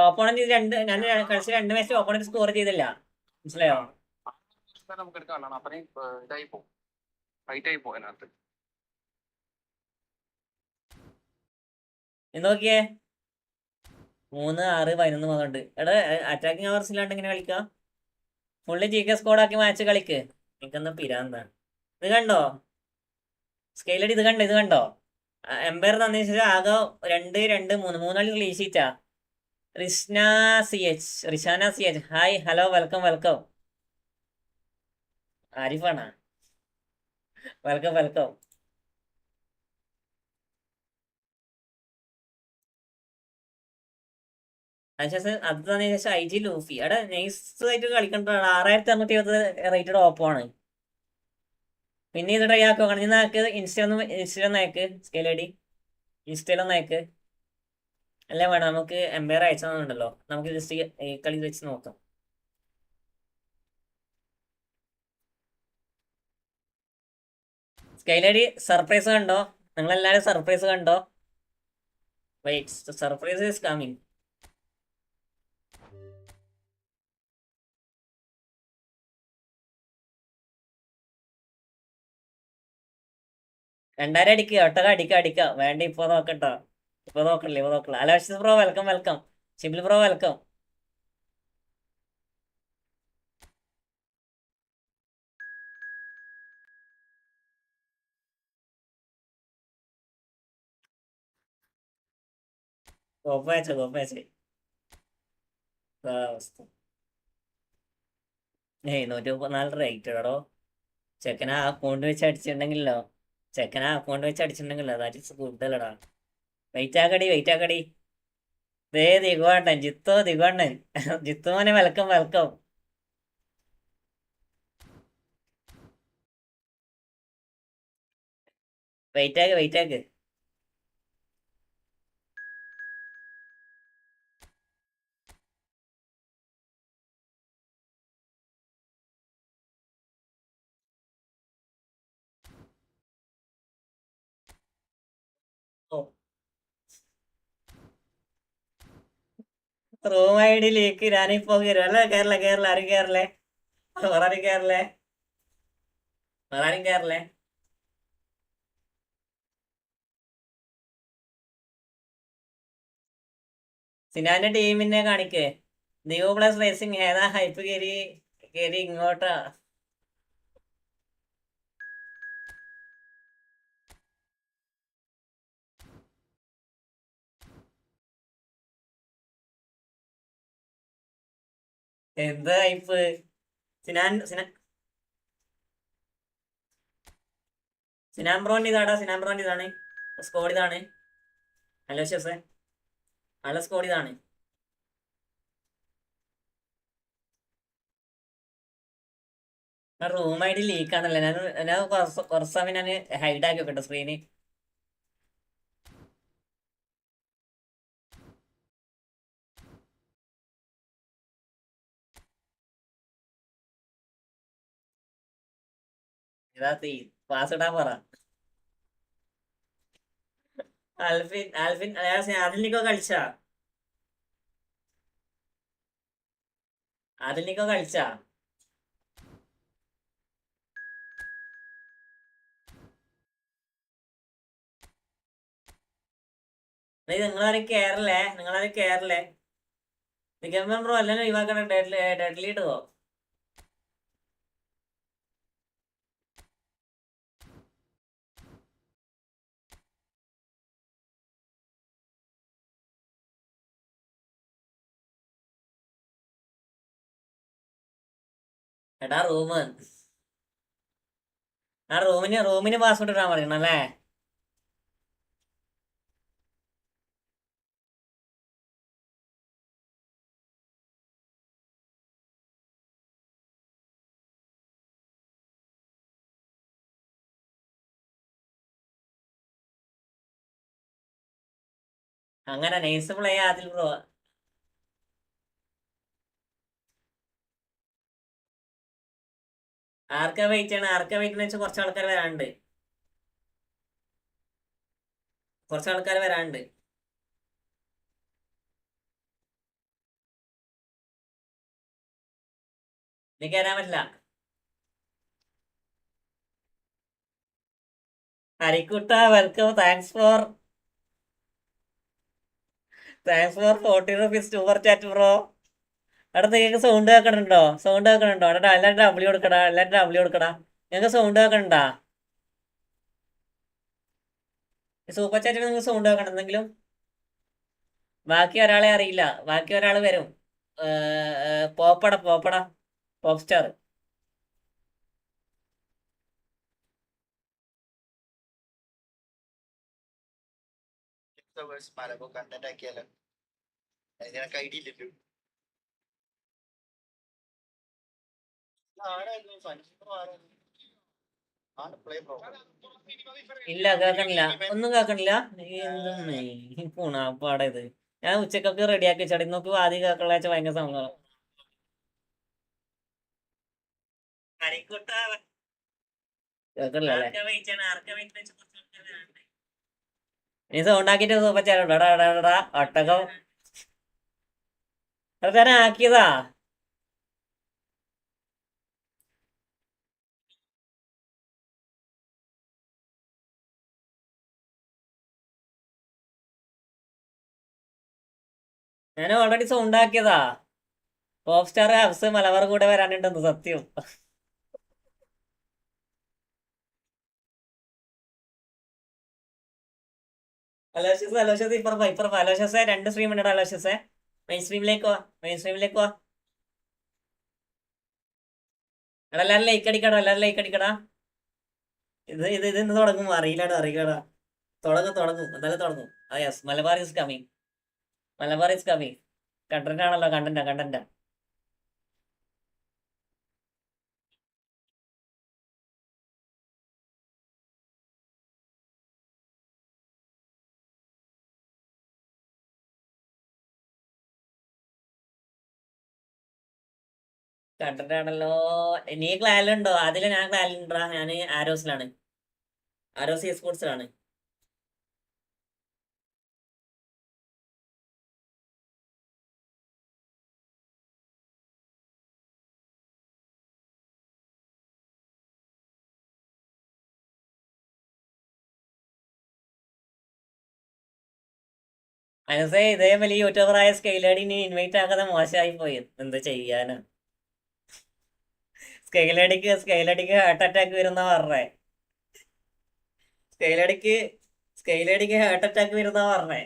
ഓപ്പോണന്റ് ഞാൻ കളിച്ച 2 മാച്ച് ഓപ്പോണന്റ് സ്കോർ ചെയ്തില്ല, മനസ്സിലായോ? നോക്കിയേ 3, 6, 11 വന്നുണ്ട്. എടാ അറ്റാക്കിംഗ് അവേഴ്സ് ഇല്ലാണ്ട് ഇങ്ങനെ കളിക്കാം? ഫുള്ളി GK സ്കോഡാക്കി മാച്ച് കളിക്ക്. എനിക്കെന്താ പിരാന്താണ്. ഇത് കണ്ടോ സ്കെയിലടി? ഇത് കണ്ടോ? എംപയർ തന്നതിന് ശേഷം ആകെ 2, 2, 3 കളി ക്ലീൻ ഷീറ്റാ. Rishana CH hi hello welcome. ആരിഫാണാ? വെൽക്കം. അതിനുശേഷം അത് തന്നതിന് ശേഷം IG ലൂഫി. എടാ നൈസ് ആയിട്ട് കളിക്കണ്ട. 6620 റേറ്റഡ് ഓപ്പമാണ്. പിന്നെ ഇത് ട്രൈ ആക്കോ കണി നാക്ക്. ഇൻസ്റ്റയിലൊന്ന് അയക്ക് സ്കെയിലടി. ഇൻസ്റ്റയിലൊന്ന് അയക്ക്. അല്ലേ വേണം, നമുക്ക് എംപയർ അയച്ചതുണ്ടല്ലോ, നമുക്ക് ജസ്റ്റ് ഈ കളി വെച്ച് നോക്കാം. സ്കെയിലടി സർപ്രൈസ് കണ്ടോ? നിങ്ങളെല്ലാരും സർപ്രൈസ് കണ്ടോ? Wait, surprise is coming. രണ്ടായിരം അടിക്കുക, ഒട്ടക അടിക്ക. വേണ്ട ഇപ്പൊ നോക്കട്ടോ. ഇപ്പൊ നോക്കണില്ല. Aloysius bro welcome. Shibil bro welcome. കോപ്പയച്ച അവസ്ഥ. 134 റേറ്റ് ഇടോ. ചെക്കന ആ അക്കൗണ്ട് വെച്ച് അടിച്ചിട്ടുണ്ടെങ്കിലോ ദാറ്റ് ഇസ് കൂടുതലടാ. വെയിറ്റ് ആക്കടി. ദേ ദിഗുവണ്ണൻ ജിത്തു മോനെ വെൽക്കം. വെയിറ്റ് ആക്ക്. റൂം ഐ ഡിയിലേക്ക് ഞാനിപ്പോ കയറും. അല്ല കേരള കേരള ആരും കേരളേ, വേറാരും കേരളേ, വേറാരും കേരളേ. സിനാന്റെ ടീമിനെ കാണിക്കേ. ദിയോ പ്ലസ് റേസിംഗ് ഏതാ ഹൈപ്പ് കയറി കയറി ഇങ്ങോട്ടാ. എന്ത് ഹൈപ്പ്? സിനാൻ സിനാൻ സിനാൻ ബ്രോന്റെ ഇതാടാ, സിനാൻ ബ്രോന്റെ ഇതാണ് സ്കോഡ്, ഇതാണ് അലോഷ്യസ്, നല്ല സ്കോഡ് ഇതാണ്. റൂം ഐ ഡി ലീക്ക് ആണല്ലേ. ഞാൻ കുറച്ച് സമയം ഞാൻ ഹൈഡ് ആക്കി വെക്കട്ടെ സ്ക്രീന്. ഇതാ തീ പാസ് ഇടാൻ പറ. ആൽഫിൻ ആൽഫിൻ അതിലേക്കോ കളിച്ചാ, അതിലേക്കോ കളിച്ചാ. നിങ്ങളാരും കേറലേ, നിങ്ങളാരും കേറലേ. നിഗമൻ ബ്രോ അല്ലേ ഒഴിവാക്കണ, ഡെഡ്ലി ഇടുവോ? എടാ റൂമിന് പാസ്വേഡ് ഇടാൻ പറയണം അല്ലേ. അങ്ങനെ നൈസ് പ്ലേ ആദിൽ ബ്രോ. ആർക്കാ വെയിറ്റ് ചെയ്യണം, ആർക്കാ വെയിറ്റ് വെച്ചാൽ കുറച്ച് ആൾക്കാർ വരാനുണ്ട്, കുറച്ച് ആൾക്കാർ വരാനുണ്ട്. എനിക്ക് വരാൻ പറ്റില്ല. ഹരിക്കുട്ട welcome, thanks for 40 rupees super chat bro. അവിടെ നിങ്ങൾക്ക് സൗണ്ട് കേൾക്കണുണ്ടോ, സൗണ്ട് കേൾക്കണുണ്ടോ? അവിടെ എല്ലാവരും ഡബ്ല്യൂ കൊടുക്കടാ, എല്ലാവരും ഡബ്ല്യൂ കൊടുക്കടാ. നിങ്ങൾക്ക് സൗണ്ട് കേൾക്കണ്ടാ? സൂപ്പർ ചാറ്റിൽ നിങ്ങൾക്ക് സൗണ്ട് കേൾക്കണം എന്തെങ്കിലും. ബാക്കി ഒരാളെ അറിയില്ല, ബാക്കി ഒരാൾ വരും. പോപ്പട പോപ്പ് സ്റ്റാർ. കണ്ടന്റ് ആക്കിയാലോ, നിനക്ക് ഐഡിയ ഇല്ലല്ലോ. ഇല്ല കേൾക്കണില്ല, ഒന്നും കേൾക്കണില്ല. പൂണാപ്പാടെ ഇത് ഞാൻ ഉച്ചക്കൊക്കെ റെഡിയാക്കി വെച്ചാടി. നോക്ക് ആദ്യം കേൾക്കണ ഭയങ്കര സങ്കടം. കേൾക്കണില്ലല്ലേ. നീ സൗണ്ട് ആക്കിട്ട് സൂപ്പർ ചാറ്റ് ഒട്ടകം അത് ഞാൻ ആക്കിയതാ. ഞാൻ ഓൾറെഡി സൗണ്ട് ആക്കിയതാ. പോപ്പ് സ്റ്റാർ ഹബ്സ് മലബാർ കൂടെ വരാനുണ്ടെന്ന് സത്യം. അലോഷ്യസ് ഇപ്പറ അലോഷ്യസെ 2 സ്ട്രീം ഉണ്ട് അലോഷ്യസെ. മെയിൻ സ്ട്രീമിലേക്ക് വാ, മെയിൻ സ്ട്രീമിലേക്ക് വാ. എടാ എല്ലാവരും ലൈക്ക് അടിക്കടാ, എല്ലാവരും ലൈക്ക് അടിക്കടാ. ഇത് ഇന്ന് തുടങ്ങും, അറിയില്ലടാ. തുടങ്ങും എന്തായാലും തുടങ്ങും. Yes, Malabar is coming, Malabar is coming. Content ആണല്ലോ, കണ്ടന്റ്. കണ്ടന്റ് ആണല്ലോ. നീ ക്ലാനിലുണ്ടോ? അതില് ഞാൻ ക്ലാനിലുണ്ടാ, ഞാൻ ആരോസിലാണ്, ആരോസ് ഇ സ്പോർട്സിലാണ്. മനസ്സേ ഇതേ വലിയ യൂട്യൂബറായ സ്കെയിലേഡി ഇനി ഇൻവൈറ്റ് ആക്കാതെ മോശമായി പോയി. എന്ത് ചെയ്യാനാ? സ്കെയിലടിക്ക് ഹാർട്ട് അറ്റാക്ക് വരുന്ന പറഞ്ഞേ. സ്കെയിലടിക്ക് സ്കെയിലടിക്ക് ഹാർട്ട് അറ്റാക്ക് വരുന്ന പറഞ്ഞേ.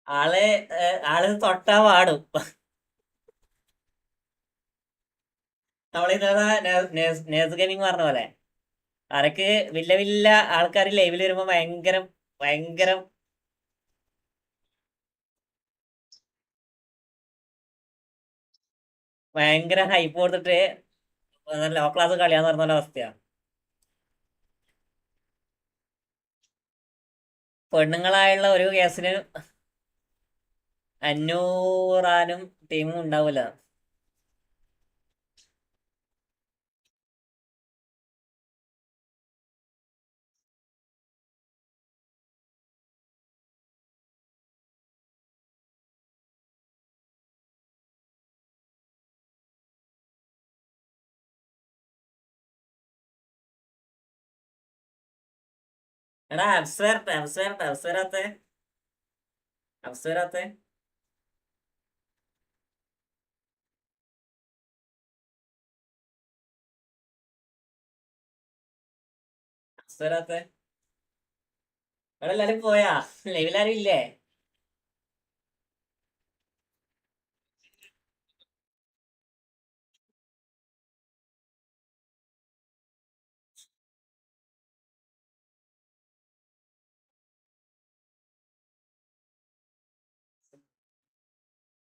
ആള് ആള് തൊട്ടാ പാടും. നമ്മളിതാ നേഴ്സ് ഗെയിമിങ് പറഞ്ഞ പോലെ ആരൊക്കെ വലിയ വലിയ ആൾക്കാർ ലൈവിൽ വരുമ്പോ ഭയങ്കരം ഭയങ്കരം ഭയങ്കര ഹൈപ്പ് കൊടുത്തിട്ട് ലോ ക്ലാസ് കളിയാന്ന് പറഞ്ഞ അവസ്ഥയാ. പെണ്ണുങ്ങളായുള്ള ഒരു കേസിന് 500 ടീമും ഉണ്ടാവൂല. എടാ അപ്സരാത്തെ അപ്സരാത്തെ അപ്സരാത്തെ ഇവിടെ എല്ലാരും പോയാ? ലൈവിലാരും ഇല്ലേ?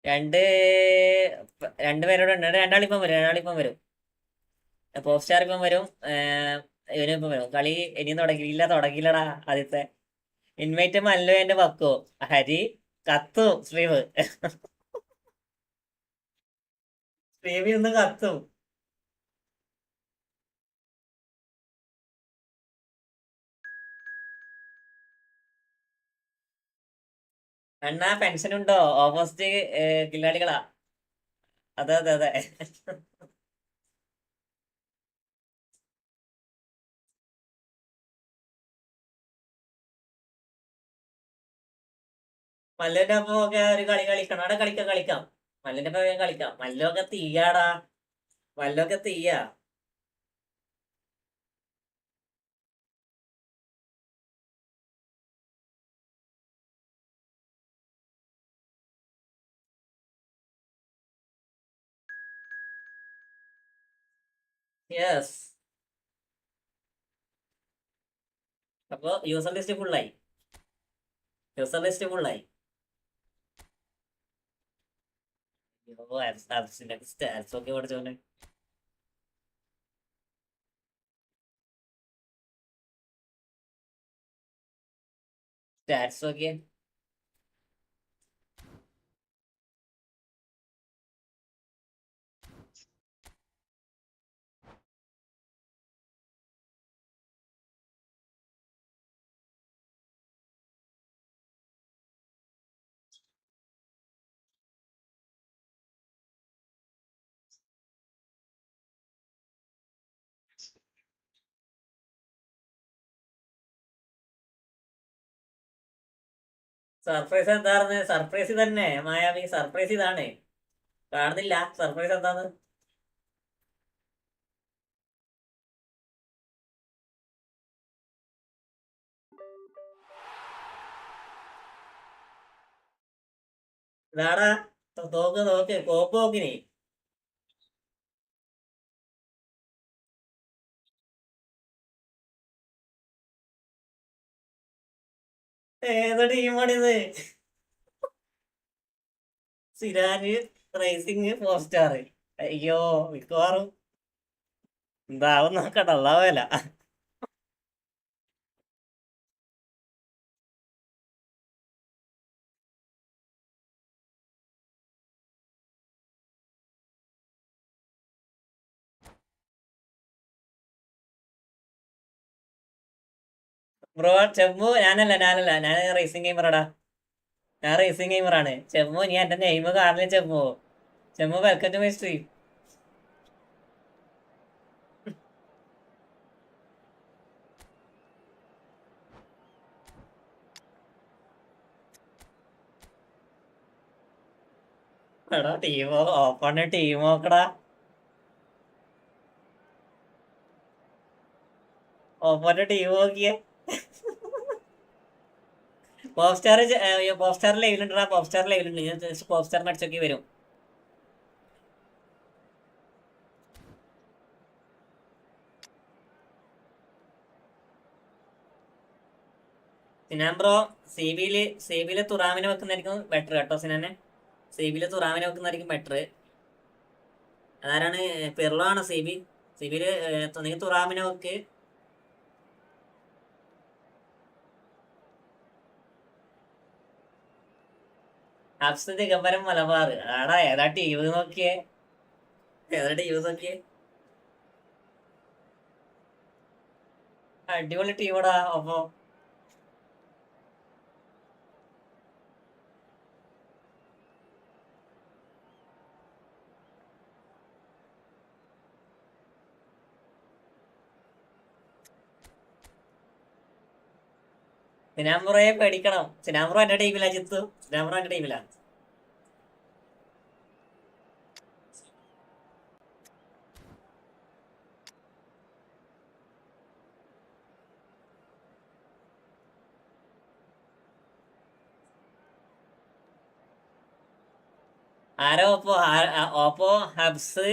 രണ്ട് രണ്ടുപേരോട് ഉണ്ട്. രണ്ടാളിപ്പം വരും. പോപ്പ് സ്റ്റാർ ഇപ്പം വരും. ഇവനിപ്പം വരും. കളി ഇനിയും തുടങ്ങിയില്ലടാ. ആദ്യത്തെ ഇൻവൈറ്റ് മല്ലു എന്റെ പക്കോ ഹരി കത്തും സ്ട്രീവ്. സ്ട്രീവിൽ നിന്ന് കത്തും. അണ്ണാ പെൻഷൻ ഉണ്ടോ? ഓപ്പോസിറ്റ് കില്ലാടികളാ. അതെ. മല്ലുവിന്റെ ഒപ്പം ഒക്കെ ഒരു കളി കളിക്കണം. അവിടെ കളിക്കാം. മല്ലുവിന്റെ ഒപ്പം വേഗം കളിക്കാം. മല്ലൊക്കെ തീയാടാ. മല്ലൊക്കെ തീയാ. യെസ്. അപ്പൊ യൂസർ ലിസ്റ്റ് ഫുള്ളായി. സ്റ്റാറ്റ്സ് ഒക്കെ പഠിച്ചോനെ. സ്റ്റാറ്റ്സ് ഒക്കെ സർപ്രൈസ് എന്താണെന്ന്? സർപ്രൈസ് തന്നെ മായാവി. സർപ്രൈസ് ഇതാണ്. കാണുന്നില്ല സർപ്രൈസ് എന്താന്ന്? ഇതാടാ. നോക്ക് കോപ്പ് നോക്കിനി. ഏത് ടീമാണിത്? Siraj racing 4 star. അയ്യോ മിക്കവാറും എന്താവും നോക്കട്ടെ. അള്ളാവല. ബ്രോ ചെമ്പു ഞാനല്ല. ഞാൻ റേസിംഗ് ഗെയിമറാടാ. ഞാൻ റേസിംഗ് ഗെയിമറാണ്. ചെമ്മു നീ എന്റെ നെയിം കാണില്ല. ചെമ്മു വെൽക്കം ടു മൈ സ്ട്രീം. എടാ ടീമോ ഓപ്പണ ടീം നോക്കടാ. ഓപ്പന്റെ ടീം നോക്കിയേ. പോപ്പ് സ്റ്റാർ ലൈവിലുണ്ടാ. പോപ്പ് സ്റ്റാർ ലൈവിലുണ്ട്. ഞാൻ പോപ്പ് സ്റ്റാറിന് അടിച്ചൊക്കെ വരും. സിനാൻ ബ്രോ സേബിയില് തുറാമിനെ വെക്കുന്നതായിരിക്കും ബെറ്റർ കേട്ടോ. സിനാനെ സേബിയില് തുറാമിനെ വെക്കുന്നതായിരിക്കും ബെറ്റർ. അതാരാണ്? പെർളോ ആണ് സേബിയില് നിങ്ങൾ തുറാമിനെ വെക്ക്. ഹബ്സ് ദിഗംബരം മലബാർ. ആടാ ഏതാ ടീം നോക്കിയേ. ഏതാ ടീം നോക്കിയേ. അടിപൊളി ടീമടാ. അപ്പൊ സിനാംബ്രോയെ പേടിക്കണം. സിനാംബ്രോ എന്റെ ടീമിലാ ജിത്തു. സിനാംബ്രോ എന്റെ ടീമിലാ. ആരോ ഓപ്പോ ഹബ്സ്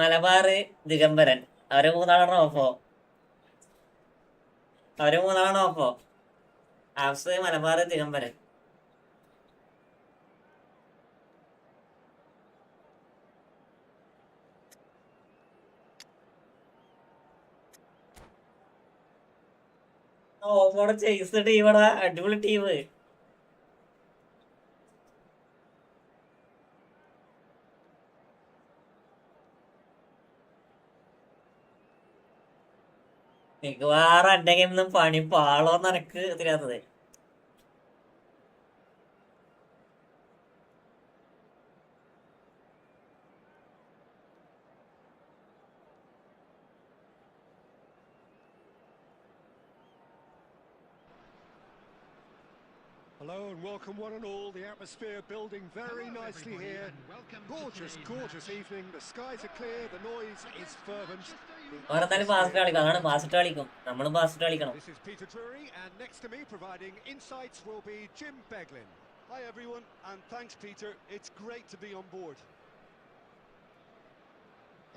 മലബാർ ദിഗംബരൻ. അവര് മൂന്നാളാണോ ഓപ്പോ? ഹബ്സ് മലബാർ ദിഗംബരൻ. ഓപ്പോടെ ചെയ്സ് ടീമടാ. അടിപൊളി ടീം. മിക്കവാറും എന്റെ ഗെയിമിന്നും പണി പാളോന്ന് എനക്ക് ഇതിനകത്തത്. Hello and welcome one and all. The atmosphere building very nicely here. Gorgeous evening. The skies are clear. The noise is fervent. അവരെന്തായാലും ഫാസ്റ്റ് കളിക്കും. അതാണ് ഫാസ്റ്റ് കളിക്കും. നമ്മളും ഫാസ്റ്റ് കളിക്കണം. This is Peter Drury, and next to me providing insights will be Jim Beglin. Hi everyone, and thanks Peter. It's great to be on board.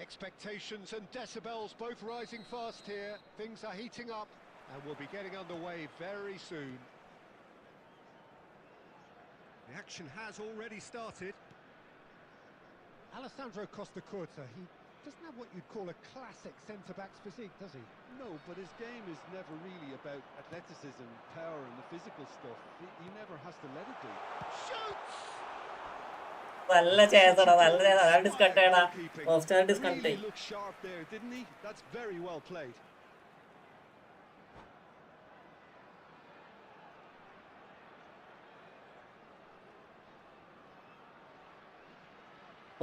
Expectations and decibels both rising fast here. Things are heating up and we'll be getting underway very soon. The action has already started. Alessandro Costacurta, he doesn't have what you'd call a classic centre-back's physique, does he? No, but his game is never really about athleticism, power and the physical stuff. He never has to let it do. Shoots! നല്ല ചേർത്തടാ. നല്ല ചേർത്ത discount ചെയ്യടാ. Off star discount Really looked sharp there, didn't he? That's very well played.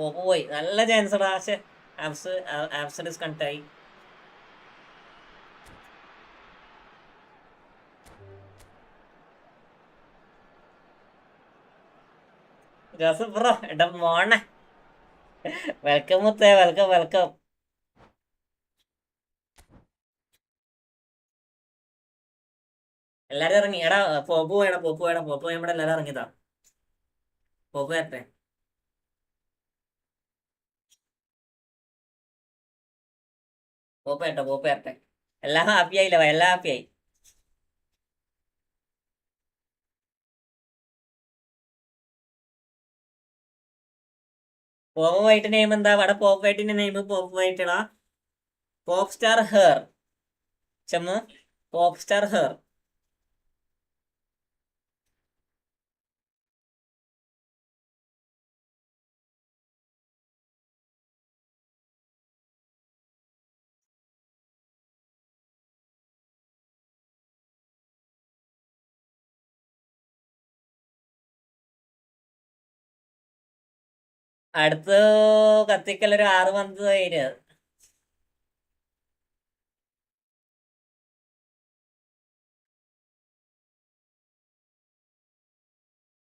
പോയി. നല്ല chance ടാ. പക്ഷെ apps discount ആയി. Joseph bro എടാ മോണെ. വെൽക്കം മുത്തേ. വെൽക്കം. എല്ലാരും ഇറങ്ങി. എടാ പോപ്പ് പോയവിടെ എല്ലാരും ഇറങ്ങിയതാ. പോപ്പ് വരട്ടെ. പോപ്പ് വരട്ടെ. എല്ലാം ഹാപ്പി ആയില്ല. എല്ലാം ഹാപ്പി ആയി. പോപ്പ് വൈറ്റ് നെയിം എന്താ? അവിടെ പോപ്പ് വൈറ്റിന്റെ നെയിം പോപ്പ് വൈറ്റടാ. Pop star hair. ചെമ്മു പോപ്പ് സ്റ്റാർ ഹെയർ. അടുത്ത് കത്തിക്കലൊരു 6 മന്ത് കഴിഞ്ഞ്.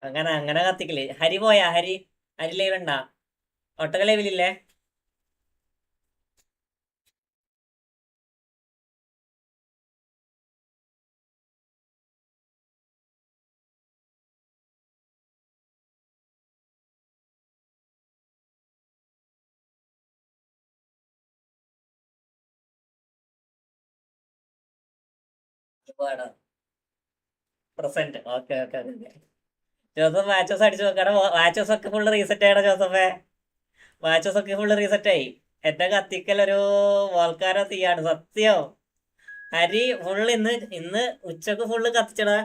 അങ്ങനെ കത്തിക്കല്. ഹരി പോയാ? അരി ലൈവ് ഉണ്ടാ? ഒട്ടക ലൈവിലില്ലേ? Present. Okay okay okay. Joseph വാച്ചോസ് അടിച്ചു നോക്കണം. വാച്ചോസ് ഒക്കെ ഫുള്ള് റീസെറ്റ് ആയിടാ ജോസഫേ. വാച്ചോസ് ഒക്കെ ഫുള്ള് റീസെറ്റ് ആയി. എന്റെ കത്തിക്കൽ ഒരു വോൾക്കാരോ തീയാണ് സത്യം. അരി ഫുള്ള് ഇന്ന് ഉച്ചക്ക് ഫുള്ള് കത്തിച്ചടാ.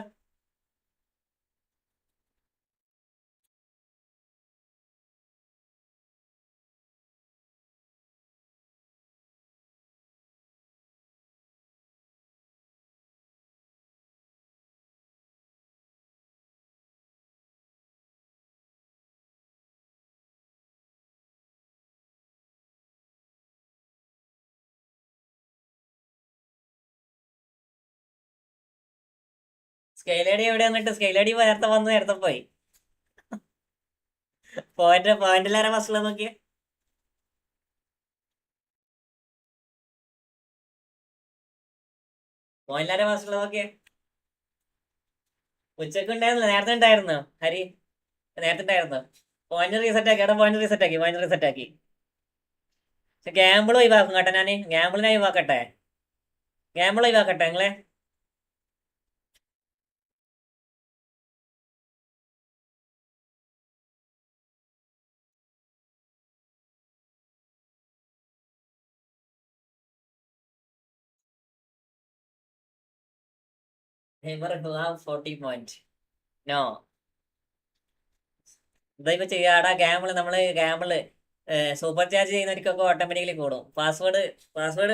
സ്കെയിലടി എവിടെ വന്നിട്ട്? സ്കെയിലടി നേരത്തെ പോയി. പോയിന്റിലാരാ ഫസ്റ്റില് നോക്കിയേ? പോയിന്റിലാരാ ഫസ്റ്റില് നോക്കിയേ? ഉച്ചക്ക് ഉണ്ടായിരുന്നില്ല, നേരത്തെ ഉണ്ടായിരുന്നു ഹരി. നേരത്തെ ഉണ്ടായിരുന്നു. പോയിന്റ് റീസെറ്റ് ആക്കി. പോയിന്റ് റീസെറ്റ് ആക്കി. പക്ഷെ ഗ്യാമ്പിൾ ഒഴിവാക്കും കേട്ടോ. ഞാന് ഗ്യാമ്പിളിനെ ഒഴിവാക്കട്ടെ. നിങ്ങളെ. Never have 40 point. No. എന്താ ഇപ്പൊ ചെയ്യാടാ? ഗാമ്പിള് സൂപ്പർ ചാർജ് ചെയ്യുന്നവർക്കൊക്കെ ഓട്ടോമാറ്റിക്കലി കൂടും. പാസ്വേഡ്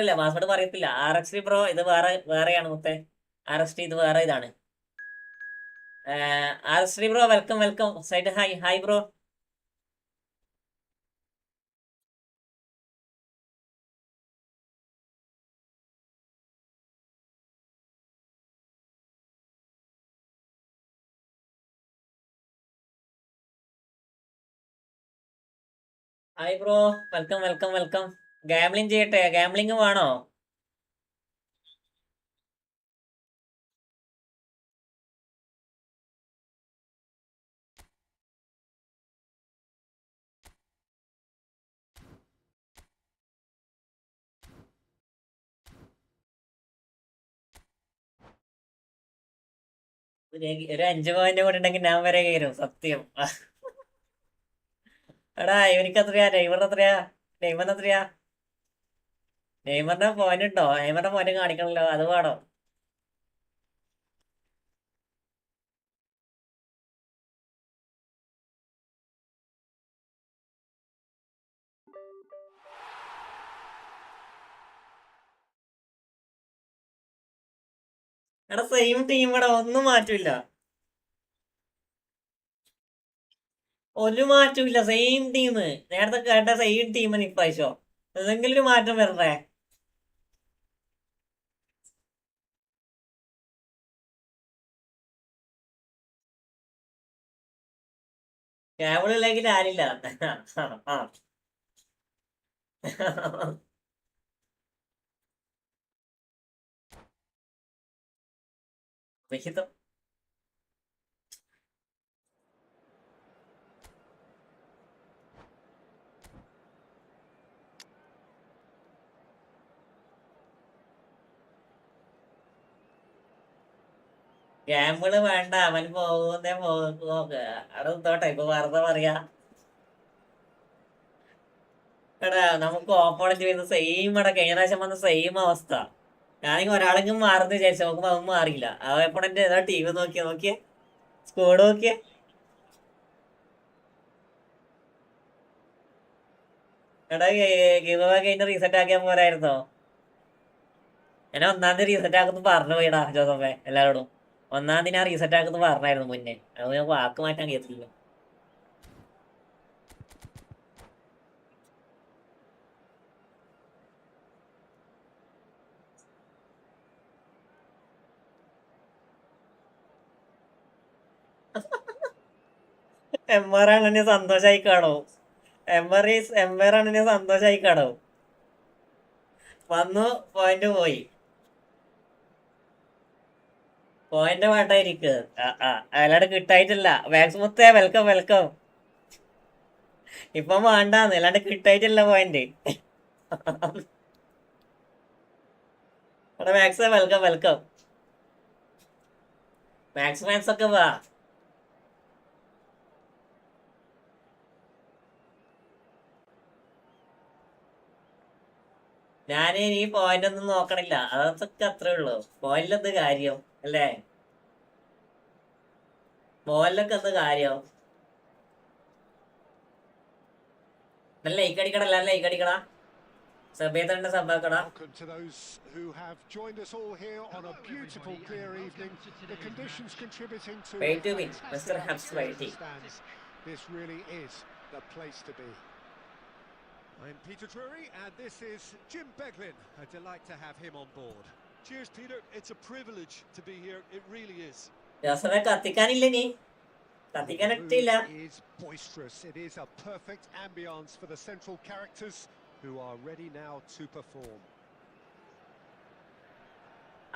ഇല്ല, പാസ്വേഡ് പറയത്തില്ല. RXT ബ്രോ ഇത് വേറെയാണ് മുത്തേ. RXT ഇത് വേറെ ഇതാണ്. RXT bro welcome. Side hi bro. Hi bro, welcome. Gambling ചെയ്യട്ടെ? ഗാംബ്ലിംഗ് വേണോ? ഒരു 5 പോയിന്റ് കൂടെ ഉണ്ടെങ്കിൽ ഞാൻ വരെ കയറും സത്യം. എടാ ഇവർക്ക് എത്രയാ? നെയ്മറിന്റെ പോയിന്റ് ഉണ്ടോ? നെയ്മറിന്റെ പോയിന്റ് കാണിക്കണല്ലോ, അത് വേണോ? എടാ സെയിം ടീം ഇവിടെ ഒന്നും മാറ്റില്ല. ഒരു മാറ്റമില്ല, സെയിം ടീം. നേരത്തെ കേട്ട സെയിം ടീമിന് ഇപ്രാവശ്യം എന്തെങ്കിലും ഒരു മാറ്റം വരണ്ടേ? ക്യാബിൾ ഇല്ലെങ്കിൽ ആരില്ല. ആ. വിഹിതം. ക്യാമ്പിള് വേണ്ട, അവൻ നോക്ക്. അവിടെ നിന്നോട്ടെ, ഇപ്പൊ വെറുതെ പറയാ. എടാ നമുക്ക് ഓപ്പോണന്റ് ചെയ്യുന്ന സെയിം കഴിഞ്ഞ പ്രാവശ്യം വന്ന സെയിം അവസ്ഥ. ഞാനെങ്കിൽ ഒരാളെങ്കിലും മാറുന്ന വിചാരിച്ചു, നോക്കുമ്പോ അവൻ മാറിയില്ല. ആ ഓപ്പോണന്റ് ഏതാ ടീം നോക്കിയേ സ്കോഡ് നോക്കിയേ. എടാ ഗിവ് കഴിഞ്ഞ് റീസെറ്റ് ആക്കിയാൽ പോരായിരുന്നോ? ഞാൻ ഒന്നാം തീയതി റീസെറ്റ് ആക്കുന്നു പറഞ്ഞു പോയിടാ ജോസഫേ എല്ലാരോടും. ഒന്നാം തീയതി ഞാൻ റീസെറ്റ് ആക്കുന്നു പറഞ്ഞായിരുന്നു മുന്നേ. അത് ഞാൻ വാക്ക് മാറ്റാൻ കേട്ടില്ല. എംആർ ആണെന്നെ സന്തോഷായി കാണോ. എംആർ ആണെന്നെ സന്തോഷായി കാണോ. വന്നു പോയിന്റ് പോയി. പോയിന്റ് വേണ്ടായിരിക്കുക. അയാളോട് കിട്ടായിട്ടില്ല. മാക്സ് മുത്തേ വെൽക്കം വെൽക്കം. ഇപ്പം വേണ്ടാന്ന് അല്ലാണ്ട് കിട്ടായിട്ടില്ല പോയിന്റ്. എടാ Max welcome welcome. Max Max ഒക്കെ വാ. ഞാന് ഈ പോയിന്റ് ഒന്നും നോക്കണില്ല. അതൊക്കെ അത്രേ ഉള്ളു. പോയിന്റിലെന്ത് കാര്യം അല്ലേ? പോയിന്റിലൊക്കെ എന്ത് കാര്യം? നല്ല ലൈക്ക് അടിക്കടാ. എല്ലാരും ലൈക്ക് അടിക്കടാ. സഭയത്തണ്ട സഭാക്കടാ. Welcome to those who have joined us all here on a beautiful clear evening. The conditions contributing to Pay to a win. fantastic Mr. Habs atmosphere in the waiting. stands. This really is the place to be. I'm Peter Drury and this is Jim Beglin. A delight to have him on board. Cheers, Peter. It's a privilege to be here. It really is. ജോസഫെ കത്തിക്കാനില്ല നീ. കത്തിക്കാൻ The ഇട്ടില്ല. mood is boisterous. It is a perfect ambience for the central characters who are ready now to perform.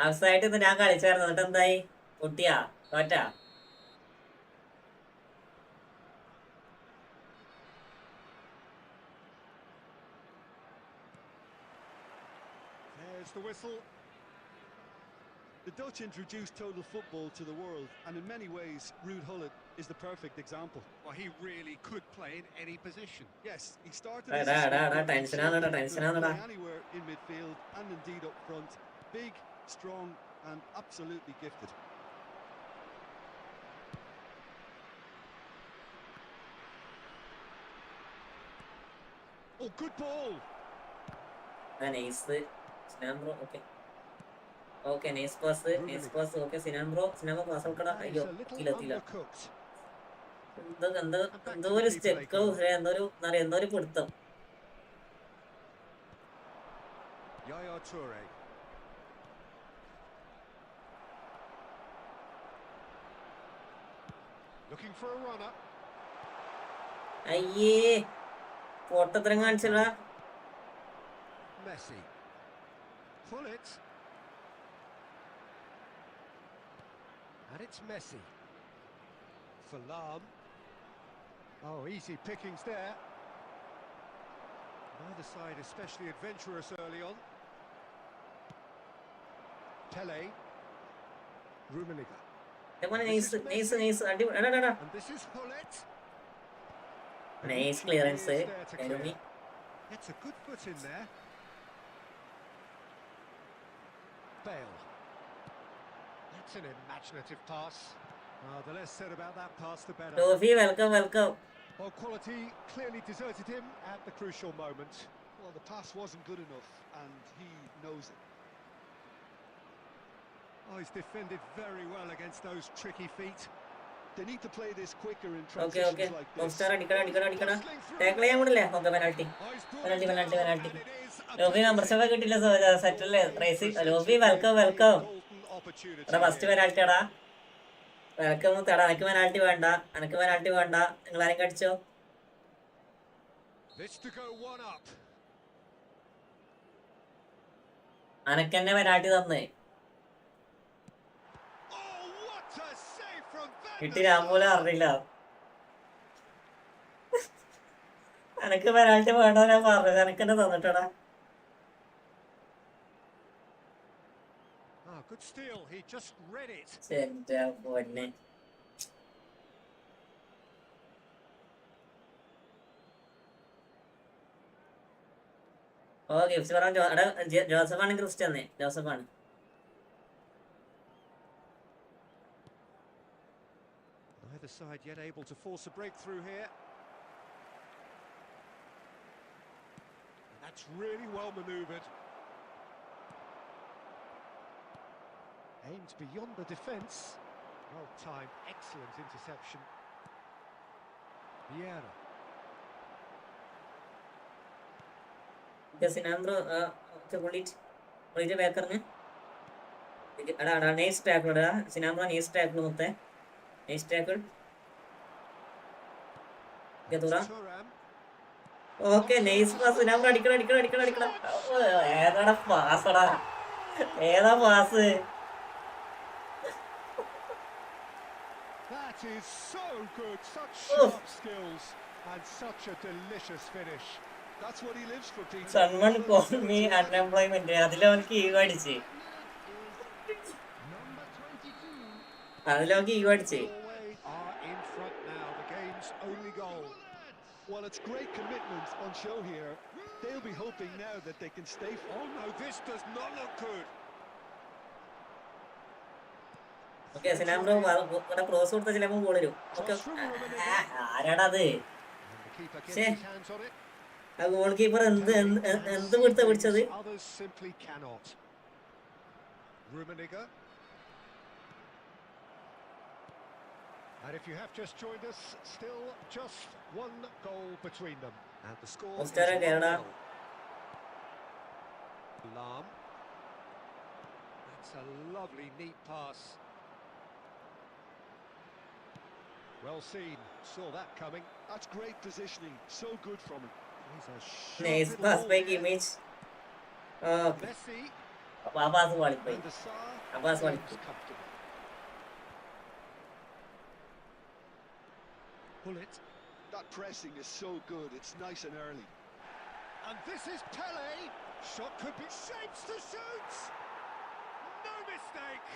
അവസായിട്ട് ഇത് ഞാൻ കളിച്ചായിരുന്നു. എന്നിട്ട് എന്തായി? പൊട്ടിയാ തോറ്റാ? There's the whistle. The Dutch introduced total football to the world, and in many ways, Ruud Gullit is the perfect example. Well, he really could play in any position. Yes, he started Da, as da, a da, da, sweeper, tension showed ആണ്, that he tension could ആണ്, da. play anywhere in midfield and indeed up front. Big, strong, and absolutely gifted. Oh, good ball. Nice Sinan bro. Okay okay nice pass okay Sinan bro pass കൊടുക്കടാ. അയ്യോ He's a little എത്തിയില്ല. undercooked. എന്തോ ഒരു സ്റ്റെക്ക് എന്തോ ഒരു പിടുത്തം. Yaya Toure. Looking for a runner. അയ്യേ പൊട്ടത്തരം കാണിച്ചടാ. Messi. Pull it. And it's Messi. For Lam. Oh, easy pickings there. Neither side especially adventurous early on. Pele. Rummenigge. Nice അടി. എടാ And this is Hullet. Nice clearance. Gets a good foot in there. Bale. That's an imaginative pass. The less said about that pass, the better. Toffee welcome welcome. Well, quality clearly deserted him at the crucial moment. Well, the pass wasn't good enough, and he knows it. Oh, he's defended very well against those tricky feet. They need to play this quicker in okay transitions like top this. Star അടിക്കടാ. Tackle ചെയ്യാൻ കൂടില്ലേ? Okay penalty. Lobby membership കിട്ടില്ല. സെറ്റല്ലേ റേസി. Lobby welcome. എടാ first penalty എടാ. Welcome തടാ. എനിക്ക് പെനാൽറ്റി വേണ്ട. നിങ്ങൾ ആരും കടിച്ചോ? അനക്കെന്നെ പെനാൽറ്റി തന്നേ. കിട്ടി രാമൂല അറിയില്ല. എനക്ക് പെനാൽറ്റി വേണ്ടോ ഞാൻ പറഞ്ഞത്. എനക്കെന്നെ തന്നിട്ടടാ. Good steal. He just read it. എന്റെ പൊന്നെ. ഓ ഗിഫ്റ്റ് പറയാൻ ജോസഫാണ് Christian. ജോസഫാണ്. Neither side yet able to force a breakthrough here. And that's really well manoeuvred. Aimed beyond the defence. Well timed, excellent interception. Vieira. സിനാൻഡ്രോ ബേക്കറിന് എടാ nice tackle ഇടാ. സിനാൻഡ്രോ nice tackle മൊത്തം nice tackle. Thuram. Okay nice pass. ഞാൻ അടിക്കണം. ഏതാടാ പാസടാ, ഏതാ pass? That is so good, such sharp skills and such a delicious finish. That's what he lives for, Peter. Someone called me unemployment. അതിലവർക്ക് ego അടിച്ച്. അതിലവർക്ക് ego അടിച്ച്. Are in front now, the game's only goal. Well, it's great commitment on show here. They'll be hoping now that they can stay. Oh no, this does not look good. Okay Sinan bro ഇവിടെ cross കൊടുത്ത ചിലപ്പോൾ goal വരും. Okay ആരാടാ അത്? പക്ഷേ ആ goal keeper എന്ത് പിടിച്ചത്? Others simply cannot. Rummenigge. And if you have just joined us, still just one goal between them. And the score is 1-0. Lam. That's a lovely, neat pass. Well seen, saw that coming. That's great positioning, so good from him. Nice pass by Kimmich. Messi. ആ pass പാളിപ്പോയി. ആ pass പാളിപ്പോയി. Bullet. That pressing is so good, it's nice and early. And this is Pele. Shot could be shapes to shoot. No mistake.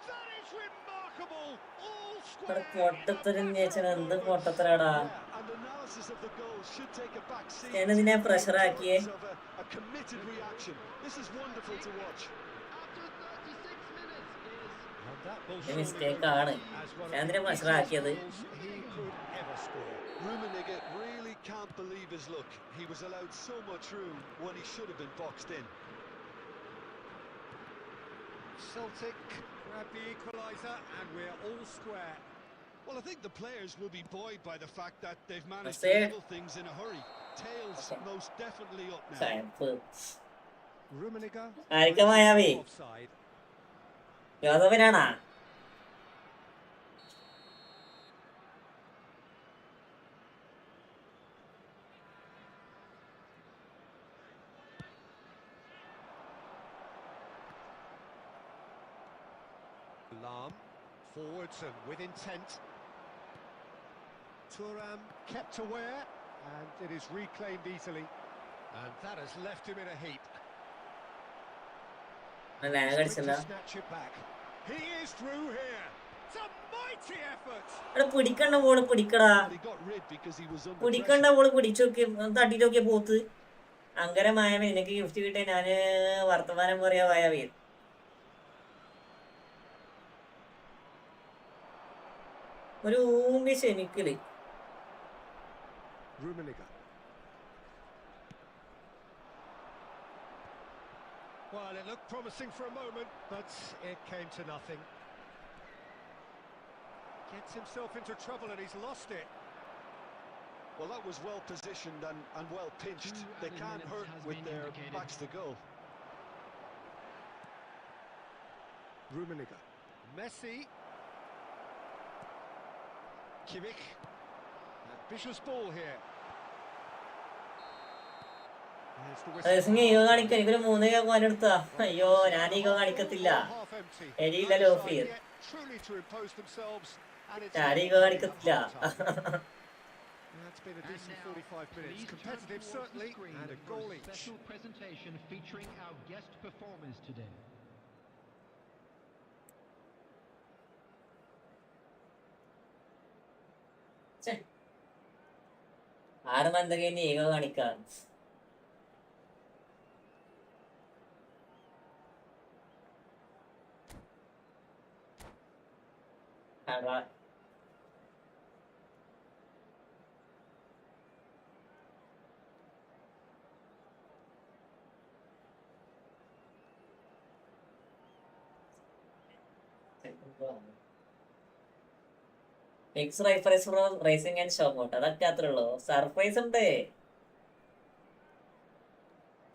That is remarkable. All square. പൊട്ടത്തരം ചേച്ചൻ എന്ത് പൊട്ടത്തരാടാ? And analysis of the goal should take a back seat. ഞാനതിനെ pressure ആക്കിയേ. A committed reaction. This is wonderful to watch. Mistake ആണ്. ഞാൻ എന്തിനാ pressure ആക്കിയത്? Rummenigge really can't believe his luck. He was allowed so much room when he should have been boxed in. Celtic grab the equaliser and we're all square. Well, I think the players will be buoyed by the fact that they've managed to level things in a hurry. Tails most definitely up now. Rummenigge. ആയിരിക്കും മായാവി. യോസഫിനാണാ? Lam forwards and with intent. Thuram kept aware and it is reclaimed easily, and that has left him in a heap. Snatch it back. He is through here. It's a mighty effort. പിടിക്കണ്ട ball പിടിക്കടാ. പിടിക്കണ്ട ball പിടിച്ചോക്കി തട്ടിട്ടോക്കിയ പോത്ത്. അങ്ങനെ മായാവി നിനക്ക് gift കിട്ടിയ ഞാന് വർത്തമാനം പറയാ മായാവി. ഒരു ഊമ്പി ക്ഷമിക്കല്. Rummenigge. Well, it looked promising for a moment, but it came to nothing. Gets himself into trouble and he's lost it. Well, that was well positioned and well pinched. They can't hurt with their backs to goal. Rummenigge. Messi. Kimmich. Ambitious ball here. Ego കാണിക്കാൻ ഇവര് 3 എടുത്താ. അയ്യോ ഞാൻ ego കാണിക്കത്തില്ല. എരിയില്ല ലോഫിയർ. ഞാൻ ego കാണിക്കത്തില്ല. That's been a decent 45 minutes. Competitive certainly, and a goal each. Special presentation featuring our guest performers today. ആരും എന്തൊക്കെയാണ് ego കാണിക്കാൻ? Mix റൈഫറൈസ് റേസിംഗ് ആൻഡ് ഷോപ്പ് ഔട്ട് അതൊക്കെ അത്രേ ഉള്ളൂ. സർപ്രൈസ് ഉണ്ട്.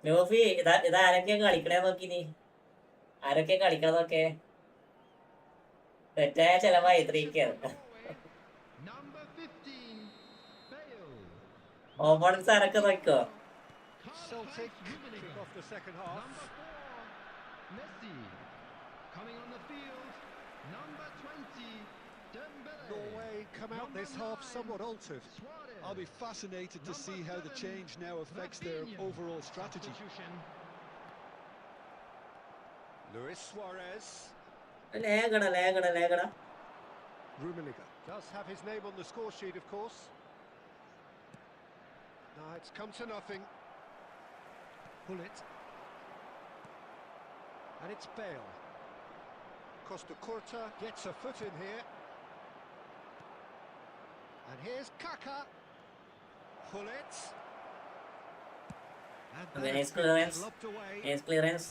ലോഫി ഇതാരൊക്കെയാ കളിക്കണേ നോക്കി നീ. ആരൊക്കെ കളിക്കണതൊക്കെ തെറ്റായ ചെലവായി 3K. ഓപ്പണൻസ് ആരൊക്കെ നോക്കോ? Celtic kick off the second half. Number 4, Messi. Coming on the field, number 20, Dembele. Norway come out this Number half 9, somewhat altered. Suarez. I'll be fascinated to see how the Number 7, change now affects their Rafinha. overall strategy. Substitution. Luis Suarez. ലേഖട. Rummenigge does have his name on the score sheet, of course. No, it's come to nothing. Pull it. And it's Bale. Costa Curta gets a foot in here. And here's Kaka. Pull it. And Okay, that nice has been clearance. lobbed away. Nice clearance.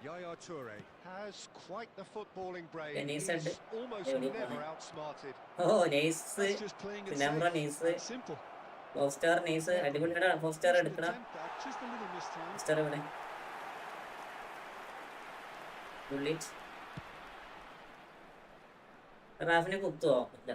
Yaya Toure has quite the footballing brain. Okay, nice He's head. almost Very never good. outsmarted. Oh, nice. That's just playing it Sinambro safe nice. and simple. 4-star nice. അടിപൊളിയാടാ. 4-star Should എടുക്കടാ. attempt that, just a little mistimed. 4-star ഇവിടെ. Bullet. റാഫിനെ കുത്തുവോ? ഇല്ല.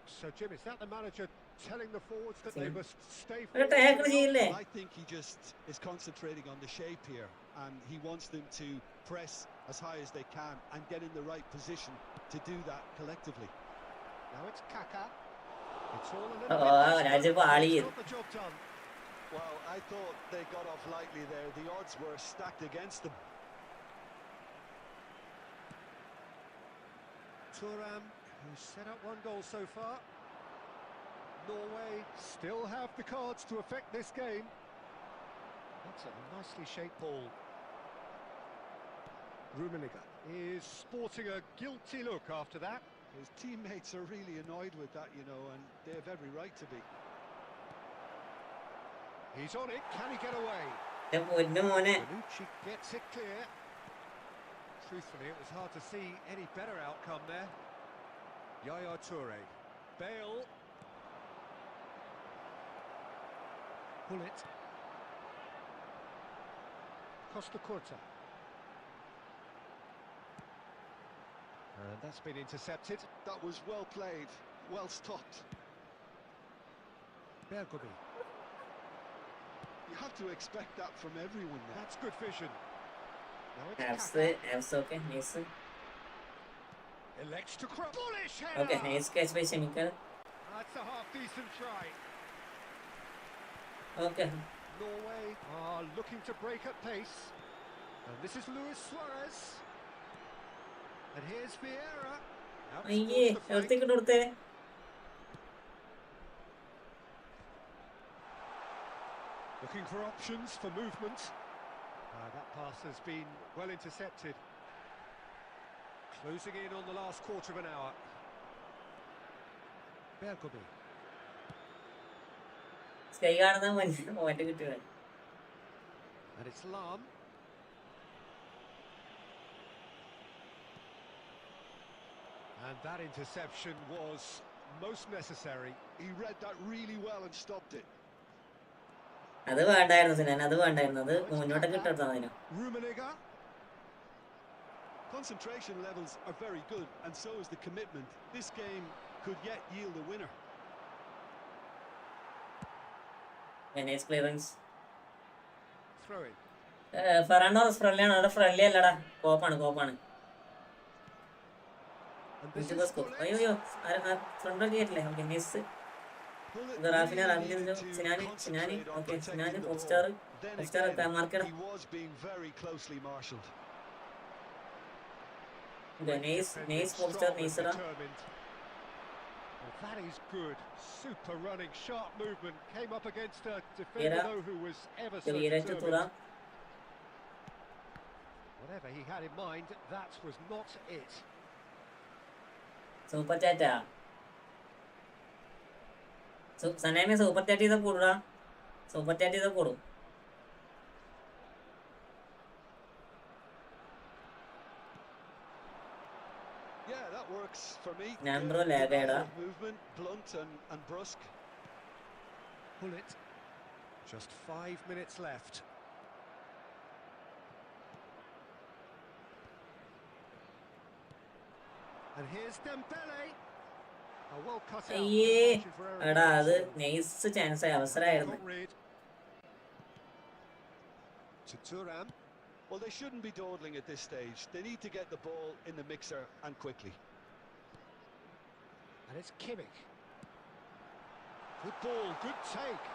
So, Jim, is that the manager telling the forwards that they must stay ഒരു forward? tackle ചെയ്യില്ലേ? I think he just is concentrating on the shape here, and he wants them to press as high as they can and get in the right position to do that collectively. Now it's Kaka. It's all a Oh, little bit Raja desperate, but Pali. he's got the job done. Well, I thought they got off lightly there. The odds were stacked against them. Thuram, who's set up one goal so far. Norway still have the cards to affect this game. That's a nicely shaped ball. Rummenigge is sporting a guilty look after that. His teammates are really annoyed with that, you know, and they have every right to be. He's on it. Can he get away? എൻ്റെ പൊന്നു മോനെ. Bonucci gets it clear. Truthfully, it was hard to see any better outcome there. Yaya Toure. Bale. Pull it. Costa Curta. And that's been intercepted. That was well played, well stopped. Bergobi. You have to expect that from everyone now. That's good vision. Now it's Abs Kaka. okay, nice. Elects to cross. Bullish header. Okay, nice catch by Senegal. That's a half-decent try. Okay. Norway are looking to break at pace. And this is Luis Suarez. And here's Vieira. Out അയ്യേ, towards the flank. എവിടത്തേക്ക് കൊടുത്തേ? Looking for options for movement. That pass has been well intercepted. Closing in on the last quarter of an hour. Bergobi. Sky കാണുന്ന moment കിട്ടിയത്. And it's Lam. And that interception was most necessary. He read that really well and stopped it. അത് വേണ്ടായിരുന്നു സിനാൻ, അത് വേണ്ടായിരുന്നു. അത് മുന്നോട്ടൊക്കെ ഇട്ടെടുത്താ അതിന്. Rummenigge. Concentration levels are very good, and so is the commitment. This game could yet yield a winner. Nice clearance. Throw in. Fernando friendly ആണ്, അവിടെ friendly അല്ലടാ, കോപ്പാണ്. And this is Bullet. അയ്യോ ഫ്രണ്ട് കേട്ടില്ലേ? Okay, nice. Bullet Rafinha, really Rafinha, needed to Sinani, concentrate on okay, protecting Sinani, the Popstar, ball. Then Popstar, again, marker. he was being very closely marshalled. Okay, nice Defending Popstar, strong and nice. determined. Well, that is good. Super running, sharp movement. Came up against a defender Vieira. though who was ever so ചെറിയ തുറ. Whatever he had in mind, that was not it. Super ചാറ്റാ. സനേമേ super chat ചെയ്ത കൂടുടാ. Super chat ചെയ്ത കൂടും. Yeah, that works for me. Nandro Good Lagada. movement, blunt and brusque. Pull it. Just 5 minutes left. And here's Dembele. A well cut out. അയ്യേ Margin for error എടാ there, അത് so. Nice chance ആയി അവസരമായിരുന്നു. Got rid. To Thuram. Well, they shouldn't be dawdling at this stage. They need to get the ball in the mixer and quickly. And it's Kimmich. Good ball, good take.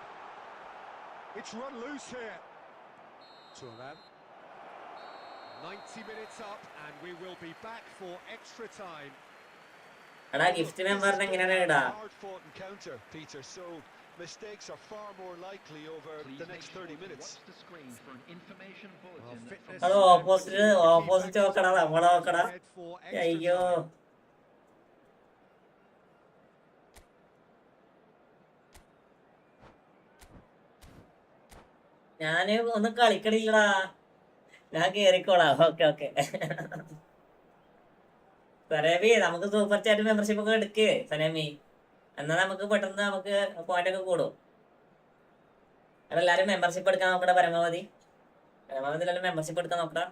It's run loose here. Thuram. 90 minutes up and we will be back for extra time. എടാ gift മെമ്പറിന് എങ്ങനെയാണ് ഇടാ? Hard-fought encounter, Peter. So mistakes are far more likely over the next 30 minutes. അത് opposite നോക്കടാ, നമ്മളെ നോക്കടാ. അയ്യോ ഞാന് ഒന്നും കളിക്കണില്ലടാ, ഞാൻ കേറിക്കോളാം. ഓക്കെ സനേമി, നമുക്ക് സൂപ്പർ ചാറ്റ് മെമ്പർഷിപ്പ് ഒക്കെ എടുക്കേ സനേമി, എന്നാ നമുക്ക് പെട്ടെന്ന് നമുക്ക് പോയിന്റ് ഒക്കെ കൂടും. അപ്പൊ എല്ലാരും മെമ്പർഷിപ്പ് എടുക്കാൻ നോക്കടാ, പരമാവധി എല്ലാവരും മെമ്പർഷിപ്പ് എടുക്കാൻ നോക്കടാ.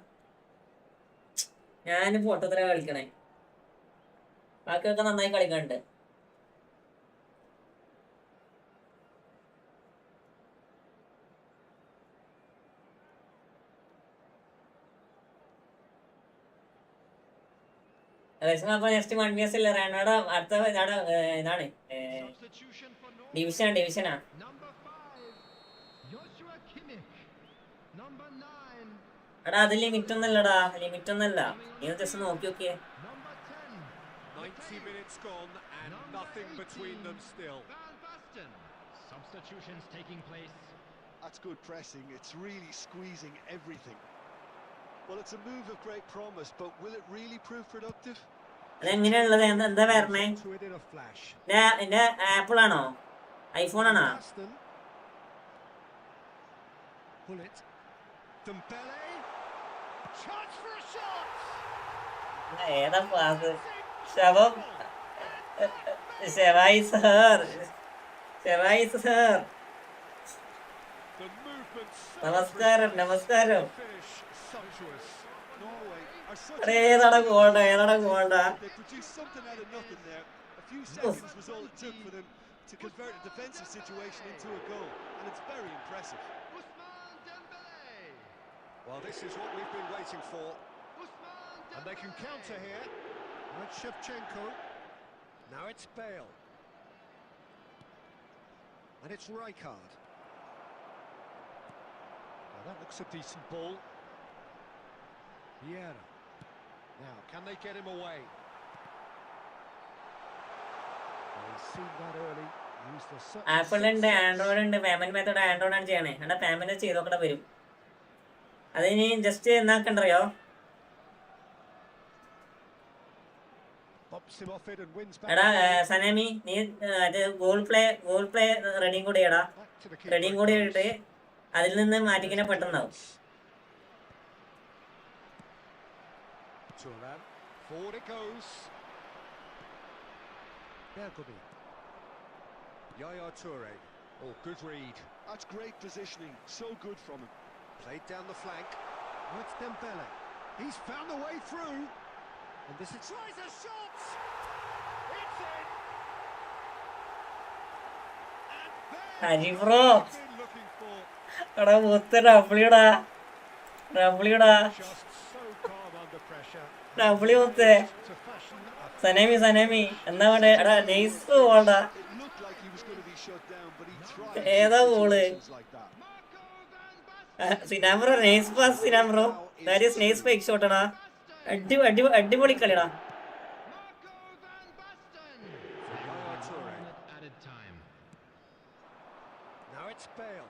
ഞാൻ പൊട്ടത്തില കളിക്കണേ, ബാക്കിയൊക്കെ നന്നായി കളിക്കണ്ട്. അപ്പൊ നെക്സ്റ്റ് 1 years ഇല്ല റയനാട് അടുത്ത ഇതാണ് ഡിവിഷനാ. എടാ അത് ലിമിറ്റ് ഒന്നല്ലടാ, ലിമിറ്റ് ഒന്നല്ല. നീ ജസ്റ്റ് നോക്കി നോക്കിയേ. 90 minutes gone and nothing between them still. Substitutions taking place. That's good pressing. It's really squeezing everything. Well, it's a move of great promise, but will it really prove productive? അതെങ്ങനെയുള്ളത്? എന്താ വരണേ? To it in a flash. എന്റെ apple ആണോ iPhone ആണോ? Pull it. Dembele. Chance for a shot. ഏതാ pass? ശവം shawaya sir. The movement. നമസ്കാരം. Finish sumptuous. Norway are such ഏതാടാ Golda? they produced something out of nothing there. A few seconds was all it took for them to convert a defensive situation into a goal, and it's very impressive. Ousmane Dembele. Well, this is what we've been waiting for. And they can counter here. Now it's Shevchenko. Now it's Bale. And it's Rijkaard. Now that looks a decent ball. Vieira. Now, can they get him away? Well, he's seen that early. Used a certain apple ഉണ്ട്, Android ഉണ്ട്. Payment method Android ആണ് ചെയ്യണേ. എടാ payment ചെയ്തോക്കടെ വരും. അതിന് just എന്നാക്കണ്ടറിയോ? Bumps him off it and wins back. എടാ സനേമി, നീ Google play റെഡിയും കൂടി ഇടാ. Back to the റെഡിയും കൂടി ഇട്ട് അതിൽ നിന്ന് മാറ്റിക്കിനെ പെട്ടെന്നാവും. Thuram. Forward it goes. Bergomi. Yaya Toure. Oh, good read. That's great positioning. So good from him. Played down the flank. Oh, it's Dembele. He's found a way through. And this is... Tries a shot! It's in! And Hari there bro, we've been looking for. എടാ മൂത്ത് ഡബ്ല്യൂടാ. Just so calm under pressure. W മൂത്ത്. To fashion a സനേമി എന്താ വേണ്ടേ? എടാ nice ഗോൾടാ. It looked like he was going to be shut down, but he tried ഏതാ ഗോള്? like that. സിനാംബ്രോ nice pass. സിനാംബ്രോ that is nice fake shot. എടാ അടിപൊളി കളിടാ. Yaya Toure. Added time. Now it's Bale.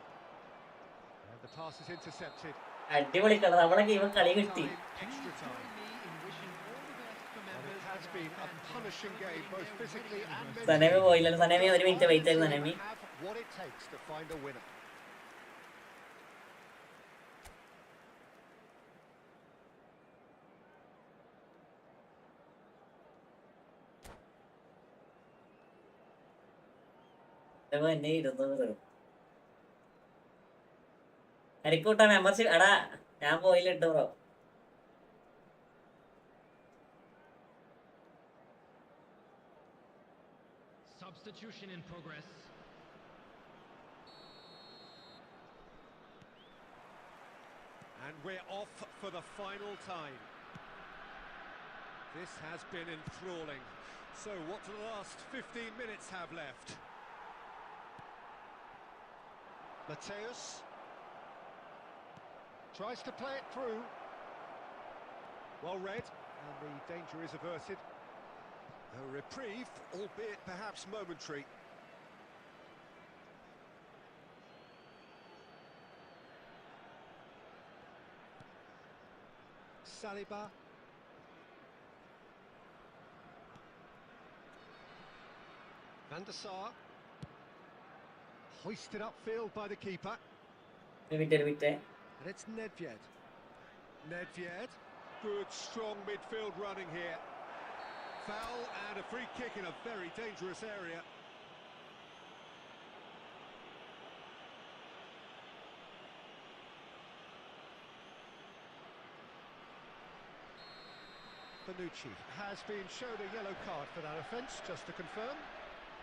And the pass is intercepted. അടിപൊളി കളി. നമ്മളൊക്കെ ഇവൻ കളി കിട്ടി. Extra time. And it has been a punishing game, both physically and mentally. സനേമി പോയില്ലല്ലോ. സനേമി ഒരു മിനിറ്റ് വെയിറ്റ് ആയിരുന്നു. സനേമി Have what it takes to find a winner. എന്നെ 200 അരിക്കൂട്ട membership. എടാ ഞാൻ പോയില്ല bro. Substitution in progress. And we're off for the final time. This has been enthralling. So what do the last 15 minutes have left? Mateus tries to play it through. Well read, and the danger is averted. A reprieve, albeit perhaps momentary. Saliba. Van der Sar. Hoisted upfield by the keeper. ഒരു minute And it's Nedved. Nedved. Good, strong midfield running here. Foul and a free kick in a very dangerous area. Bonucci has been shown a yellow card for that offence, just to confirm.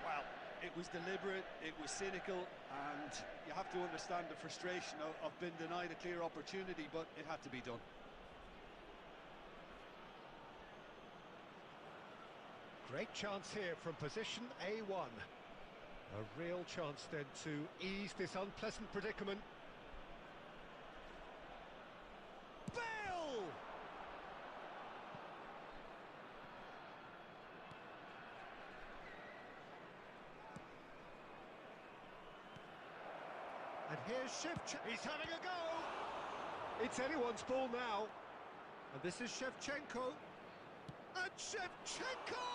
Well, it was deliberate, it was cynical, and you have to understand the frustration of being denied a clear opportunity, but it had to be done. Great chance here from position A1. A real chance then to ease this unpleasant predicament. Bale! And here's Shevchenko. He's having a go! It's anyone's ball now. And this is Shevchenko. And Shevchenko!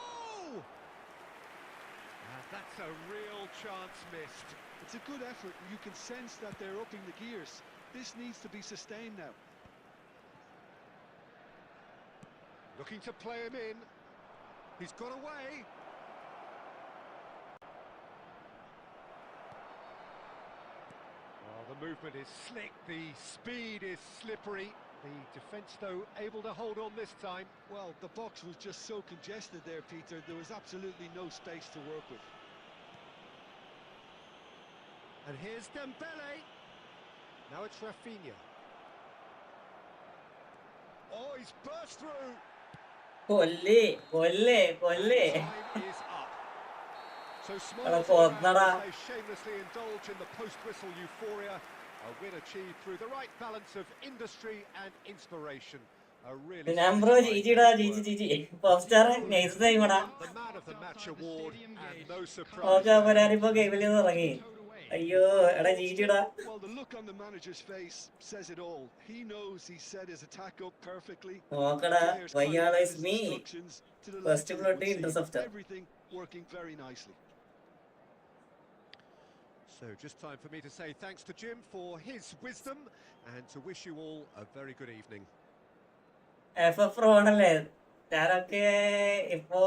And that's a real chance missed. It's a good effort, you can sense that they're upping the gears. This needs to be sustained now. Looking to play him in. He's got away. Oh, the movement is slick, the speed is slippery. The defence, though, able to hold on this time. Well, the box was just so congested there, Peter. There was absolutely no space to work with. And here's Dembele. Now it's Rafinha. Oh, he's burst through. കൊല്ലേ കൊല്ലേ കൊല്ലേ Time is up. So small Ala as they podnada. they shamelessly indulge in the post-whistle euphoria. A win achieved through the right balance of industry and inspiration. A really ഞാൻ bro satisfying ജിജിടാ day's GG work. GG pop star nice ടൈമടാ The man of the match award, and no surprise. Okay there. അവരാരിപ്പോ ഗെയിമിൽ നിന്ന് ഇറങ്ങി അയ്യോ എടാ ജിജിടാ Well, the look on the manager's face says it all. He knows he set his attack up perfectly. നോക്കടാ Players why carried out always his me instructions to the First letter it blood would seem. interceptor. Everything working very nicely. So just time for me to say thanks to Jim for his wisdom and to wish you all a very good evening. FF Pro ആണല്ലേ ഞാനൊക്കെ ഇപ്പോ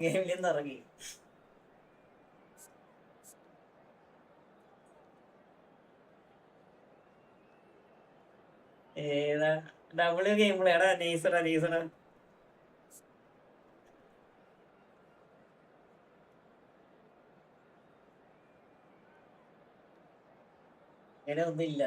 ഗെയിമിൽ നിന്ന് ഇറങ്ങി ഏതാ W game play എടാ നൈസടാ നൈസടാ അങ്ങനെ ഒന്നുമില്ല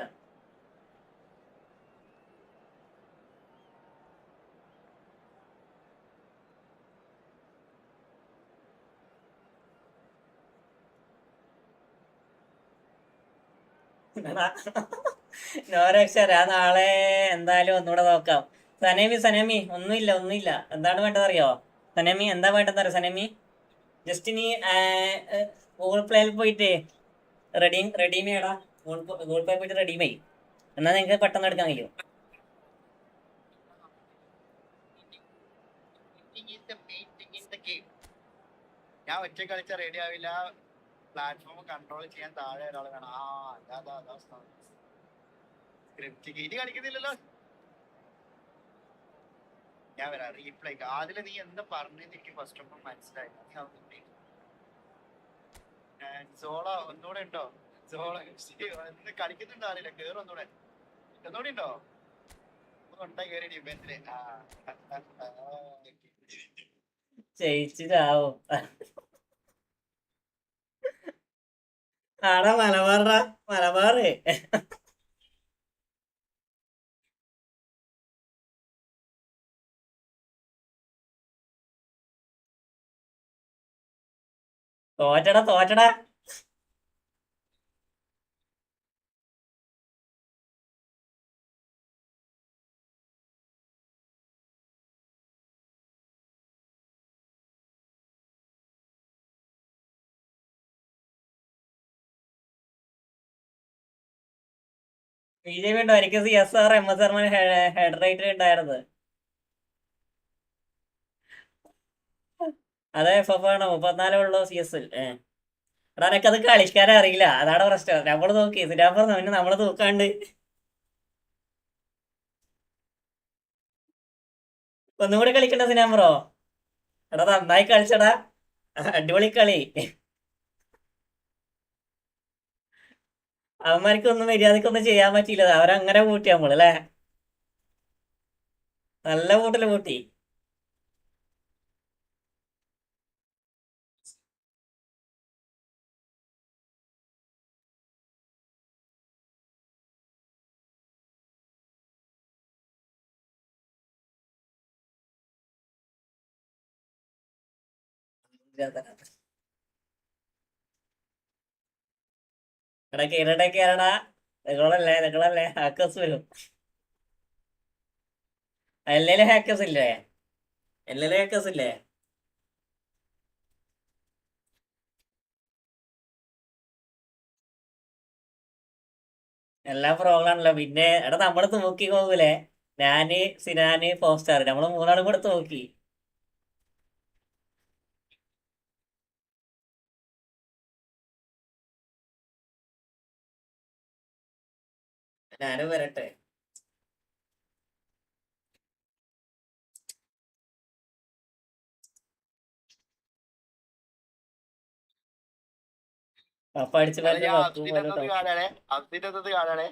നോരക്ഷര നാളെ എന്തായാലും ഒന്നുകൂടെ നോക്കാം. സനേമി ഒന്നുമില്ല ഒന്നുമില്ല. എന്താണ് വേണ്ടതറിയോ സനേമി? എന്താ വേണ്ടതറിയോ സനേമി? ജസ്റ്റ് നീ ഗൂഗിൾ പ്ലേയിൽ പോയിട്ട് റെഡീം ചെയ്യടാ. ഗൂഗിൾ പ്ലേ പോയിട്ട് റെഡീം ചെയ്യും. എന്നാൽ നിങ്ങൾക്ക് പെട്ടെന്ന് എടുക്കാൻ കഴിയും. ഞാൻ ഒറ്റ കളിച്ച റെഡി ആവില്ല. പ്ലാറ്റ്ഫോം കൺട്രോൾ ചെയ്യാൻ താഴെ ഒരാൾ വേണം. സ്ക്രിപ്റ്റ് ഇനി കളിക്കുന്നില്ലല്ലോ. ഞാൻ വരാം റീപ്ലൈ. അതില് നീ എന്താ പറഞ്ഞത് എനിക്ക് ഫസ്റ്റ് ഓഫ് മനസ്സിലായി. സോള ഒന്നുകൂടെ ഉണ്ടോ? സോള എന്ന് കളിക്കുന്നുണ്ടോ അറിയില്ല. കേറും ഒന്നുകൂടെ ഉണ്ടോ? ഉണ്ടായി കയറി ഡിഫൻസില്. ജയിച്ചിട്ടാവും. ആടാ മലബാറാ മലബാറ്. തോറ്റടാ തോറ്റടാ. BJP ഉണ്ടോ? എനിക്ക് CSR MS Sharma head writer ഉണ്ടായിരുന്നത്. അതെ FF ആണ്. 34 ഉള്ളൂ CS. എടാ എനക്കത് കളിക്കാനേ അറിയില്ല, അതാണ് പ്രശ്നം. നമ്മള് നോക്കി സിനാപ്പർ പിന്നെ നമ്മള് നോക്കാണ്ട്. ഒന്നും കൂടി കളിക്കണ്ട സിനാമ്പറോ? എടാ നന്നായി കളിച്ചടാ, അടിപൊളി കളി. അവന്മാർക്കൊന്നും മര്യാദക്കൊന്നും ചെയ്യാൻ പറ്റിയില്ല, അവരങ്ങനെ കൂട്ടി നമ്മള് അല്ലേ. നല്ല കൂട്ടല് കൂട്ടി. എടാ കേരള കേരള, നിങ്ങളല്ലേ നിങ്ങളല്ലേ ഹാക്കേഴ്സ് വരും. എല്ലാരും ഹാക്കേഴ്സ് ഇല്ലേ? എല്ലാരും ഹാക്കേഴ്സ് ഇല്ലേ? എല്ലാം പ്രോബ്ലമാണല്ലോ. പിന്നെ എടാ നമ്മള് നോക്കി പോകൂലേ, ഞാന് സിനാന് ഫോസ്റ്റാർ നമ്മള് മൂന്നാളും കൂടെ നോക്കി. ഞാനും വരട്ടെ. അപ്പൊ അടിച്ചു എടാ പറ്റും ഞാൻ വെക്കും അബ്സിന്റെ ഒരു എന്തത് ടോപ്പ്. കാണാണേ, അബ്സിന്റെ എന്തത് കാണാണേ.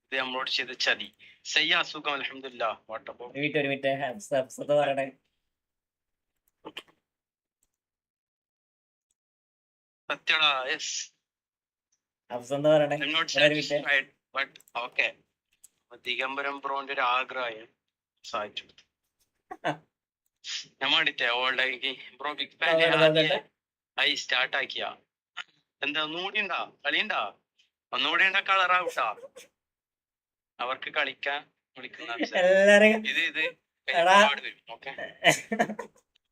ഇത് നമ്മളോട് ചെയ്ത ചതി. സയ്യ അസുഖം അൽഹംദുലില്ലാ. വാട്ടപ്പോ ഒരു മിനിറ്റ് ഹംസത്ത് പറയണേ. സത്യടാ. യെസ്, ഹംസെന്താ പറയണേ? ഐ എം നോട്ട് ഒരു minute. Satisfied but okay. Digambaram ബ്രോന്റെ ഒരു ആഗ്രഹം സാധിച്ചു. ഞാൻ വേണ്ടിട്ടേ ഓൾഡ് ബ്രോ ബിഗ് ഫാൻ നോക്കട്ടെ. ആയി സ്റ്റാർട്ട് ആക്കിയ എന്താ ഒന്നുകൂടി ഉണ്ടാ കളിയുണ്ടാ? ഒന്നുകൂടി ഉണ്ടാ കളറാവട്ടാ അവർക്ക് കളിക്കാൻ വിളിക്കുന്ന എല്ലാരും ഇത് ഇത് എടാ ഒരുപാട് വരും. ഓക്കെ,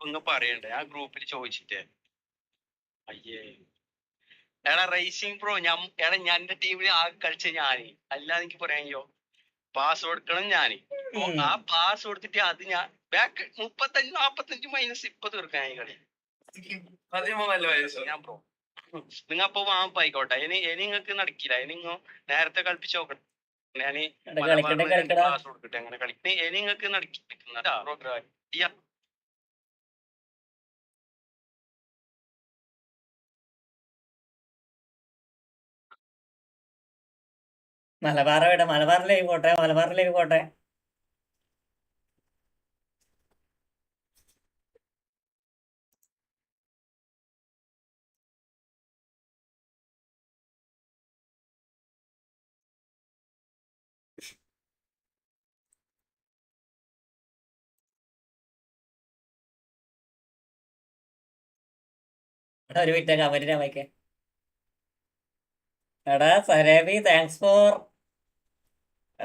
ഒന്ന് പറയണ്ടേ ആ ഗ്രൂപ്പിൽ ചോദിച്ചിട്ടേ. അയ്യേ എടാ റേസിംഗ് പ്രോ എടാ ഞാൻ എന്റെ ടീമിൽ ആകെ കളിച്ച ഞാന്, അല്ലാതെ എനിക്ക് പറയാനോ പാസ് കൊടുക്കണം ഞാന്. ആ പാസ് കൊടുത്തിട്ട് അത് ഞാൻ ബാക്ക് 35-45 തീർക്കാൻ കളി. ഞാൻ പ്രോ നിങ്ങ അപ്പൊ വാമ്പായിക്കോട്ടെ. ഇനി നിങ്ങൾക്ക് നടക്കില്ല. ഇനി നിങ്ങൾ നേരത്തെ കളിപ്പിച്ച് നോക്കണം. ഞാന് കളിക്കട്ടെ. ക്ലാസ് കൊടുക്കട്ടെ അങ്ങനെ കളി. ഇനി നിങ്ങൾക്ക് നടക്കുന്ന മലബാറിലേക്ക് പോട്ടെ. എടാ ഒരു മിനിറ്റ് കമന്റിനെ വായിക്കേ. എടാ സരേബി താങ്ക്സ് ഫോർ.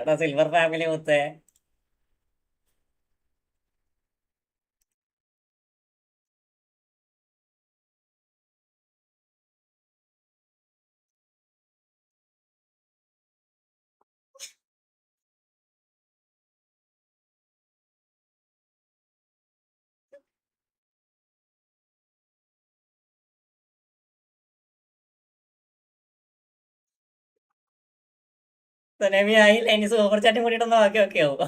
എടാ സിൽവർ ഫാമിലി മുത്തേ. സനേബി ആയില്ല, ഇനി സൂപ്പർ ചാറ്റും കൂടിയിട്ടൊന്ന് ബാക്കി ആവും.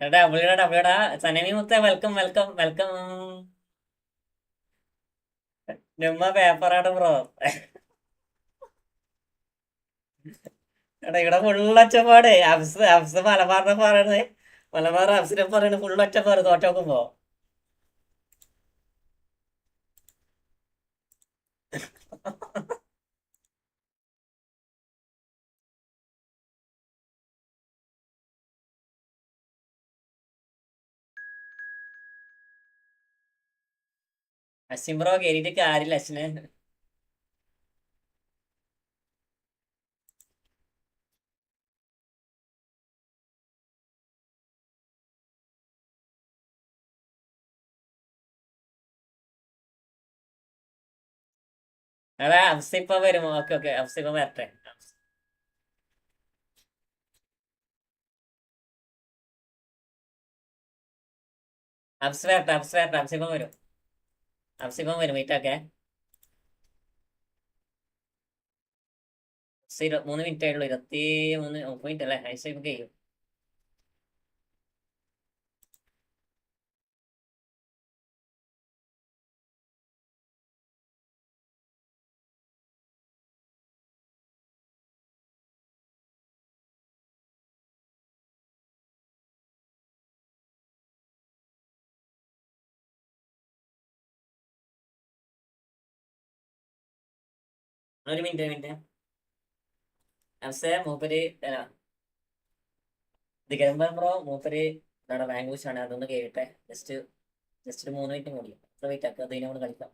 എടാ ഡബ്ല്യൂടാ ഡബ്ല്യൂടാ സനമി മുത്ത വെൽക്കം വെൽക്കം വെൽക്കം. നമ്മ പേപ്പറാണ് ബ്രോ. എടാ ഇവിടെ ഫുള്ള് ഒച്ചപ്പാട്. അബ്സ് മലബാറിനെ പറയണത്. മലബാർ അബ്സിനെ പറയണത് ഫുള്ള് ഒച്ചപ്പാട് തോറ്റോക്കുമ്പോ. അശ്വിൻ ബ്രോ കേറിയിട്ട് കാര്യമില്ല അശ്വിനെ. എടാ അബ്സ് ഇപ്പൊ വരും. ഓക്കെ ഓക്കെ അബ്സ് ഇപ്പൊ വരട്ടെ. അബ്സ് വരട്ടെ അബ്സ് വരട്ടെ അബ്സ് ഇപ്പം വരും. അബ്സ് ഇപ്പം വരും വെയിറ്റ് ഒക്കെ. 23 മിനിറ്റ് ആയിട്ടുള്ളൂ. 30 മിനിറ്റ് അല്ലേ? ഐസ് ഇപ്പൊ കഴിയും. ഒരു മിനിറ്റ് ഒരു മിനിറ്റ്. അബ്സെ മൂപ്പര് ദിഗംബർ ബ്രോ മൂപ്പര് എന്താണ് ലാംഗ്വേജ് ആണ്. അതൊന്ന് കേട്ടെ. ജസ്റ്റ് ഒരു 3 മിനിറ്റ് കൂടി വെയിറ്റ് ആക്കുക. അതിനോട് കളിക്കാം.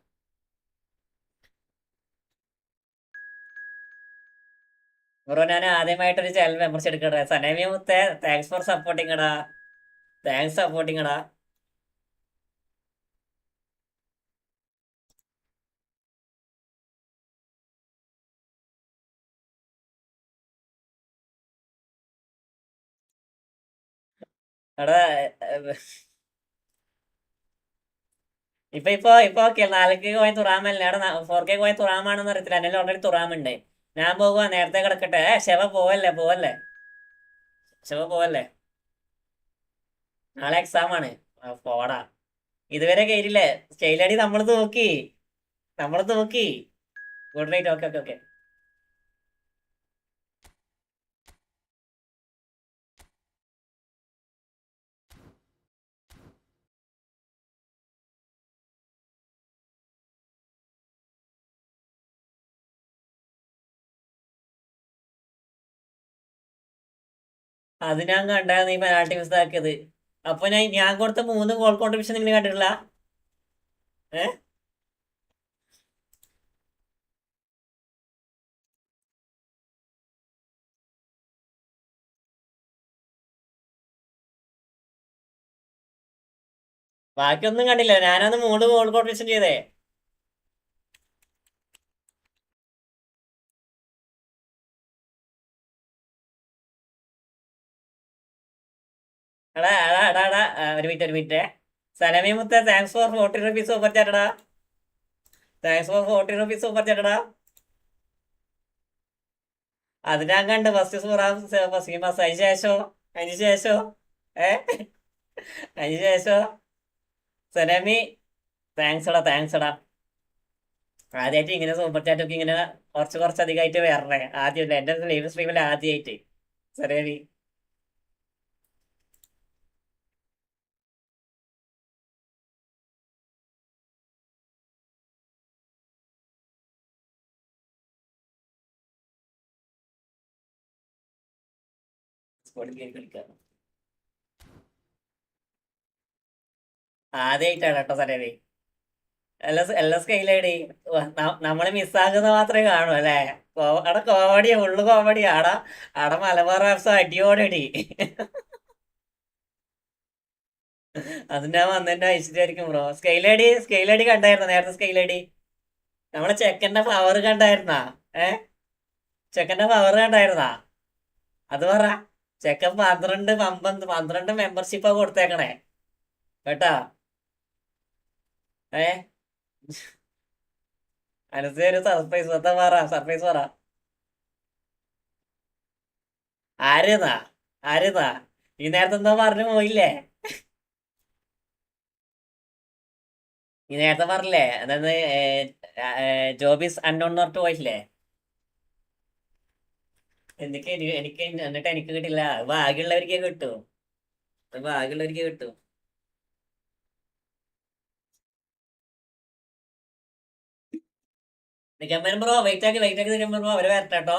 ബ്രോ ഞാൻ ആദ്യമായിട്ടൊരു ചാനൽ മെമ്പർഷിപ്പ് എടുക്കട്ടെ. സനേമിയ മുത്തേ താങ്ക്സ് ഫോർ സപ്പോർട്ടിങ് എടാ. താങ്ക്സ് സപ്പോർട്ടിങ് എടാ. എടാ ഇപ്പൊ ഓക്കെ 4K പോയ തുറാമല്ലേ? അവിടെ 4K പോയ തുറാമാണെന്ന് അറിയത്തില്ല. എന്നെ ഓൾറെഡി തുറാമുണ്ട്. ഞാൻ പോകുക. നേരത്തെ കിടക്കട്ടെ. ശവ പോവല്ലേ പോവല്ലേ ശവ പോവല്ലേ. നാളെ എക്സാം ആണ്. പോടാ. ഇതുവരെ കയറിയില്ലേ? സ്റ്റൈലടി നമ്മൾ നോക്കി. Good night. Okay okay okay. അത് ഞാൻ കണ്ടായിരുന്നു ഈ പെനാൾട്ടി മിസ് ആക്കിയത്. അപ്പൊ ഞാൻ കൊടുത്ത 3 ഗോൾ കോൺട്രിബ്യൂഷൻ നിങ്ങൾ കണ്ടിട്ടില്ല? ഏഹ് ബാക്കിയൊന്നും കണ്ടില്ല. ഞാനന്ന് 3 ഗോൾ കോൺട്രിബ്യൂഷൻ ചെയ്തേ. എടാ എടാ എടാ എടാ ഒരു മിനിറ്റ്. സലമി മുത്ത താങ്ക്സ് ഫോർ 40 rupees സൂപ്പർ ചാറ്റടാ. താങ്ക്സ് ഫോർ 40 rupees സൂപ്പർ ചാറ്റടാ. അത് ഞാൻ കണ്ട് ഫസ്റ്റ് ഫസ്റ്റ് അതിന് ശേഷോ ഏ അതിന് ശേഷോ സലമി താങ്ക്സ് എടാ. ആദ്യമായിട്ട് ഇങ്ങനെ സൂപ്പർ ചാറ്റ് ഒക്കെ ഇങ്ങനെ കുറച്ച് അധികമായിട്ട് വരണേ. ആദ്യമല്ല എന്റെ ലൈവ് സ്ട്രീമിൽ ആദ്യമായിട്ട് സലമി. കളിക്കാം. ആദ്യമായിട്ടാണ് കേട്ടോ സലമി. എല്ലാ സ്കൈലേടി നമ്മള് മിസ്സാക്കുന്നത് മാത്രമേ കാണൂ അല്ലേ? അവിടെ കോമഡിയാ ഫുള്ള് കോമഡിയാ. അവിടെ മലബാർ ആപ്സ് അടിയോടടി. അത് ഞാൻ വന്നതിന്റെ അയച്ചിട്ടായിരിക്കും ബ്രോ. സ്കൈലേടി കണ്ടായിരുന്നോ നേരത്തെ? സ്കൈലേടി നമ്മളെ ചെക്കന്റെ പവർ കണ്ടായിരുന്നാ? ഏ ചെക്കന്റെ പവർ കണ്ടായിരുന്നാ? അത് പറ. ചെക്കൻ 12 മെമ്പർഷിപ്പാ കൊടുത്തേക്കണേ കേട്ടാ. ഏ അനുസരിച്ച് സർപ്രൈസ് പറ. ആരെന്നാ ഈ നേരത്തെ എന്താ പറഞ്ഞു പോയില്ലേ? ഈ നേരത്തെ പറഞ്ഞില്ലേ അതായത് ജോബീസ് അൺനോൺ എന്ന് പറഞ്ഞിട്ട് പോയില്ലേ? എനിക്ക് എന്നിട്ട് എനിക്ക് കിട്ടില്ല. ഭാഗ്യമുള്ളവർക്ക് കിട്ടൂ. ഭാഗ്യമുള്ളവർക്ക് കിട്ടൂ. നിഗമ്പൻ ബ്രോ വെയിറ്റ് ആക്കി നിഗമ്പൻ ബ്രോ അവര് വരട്ടെ കേട്ടോ.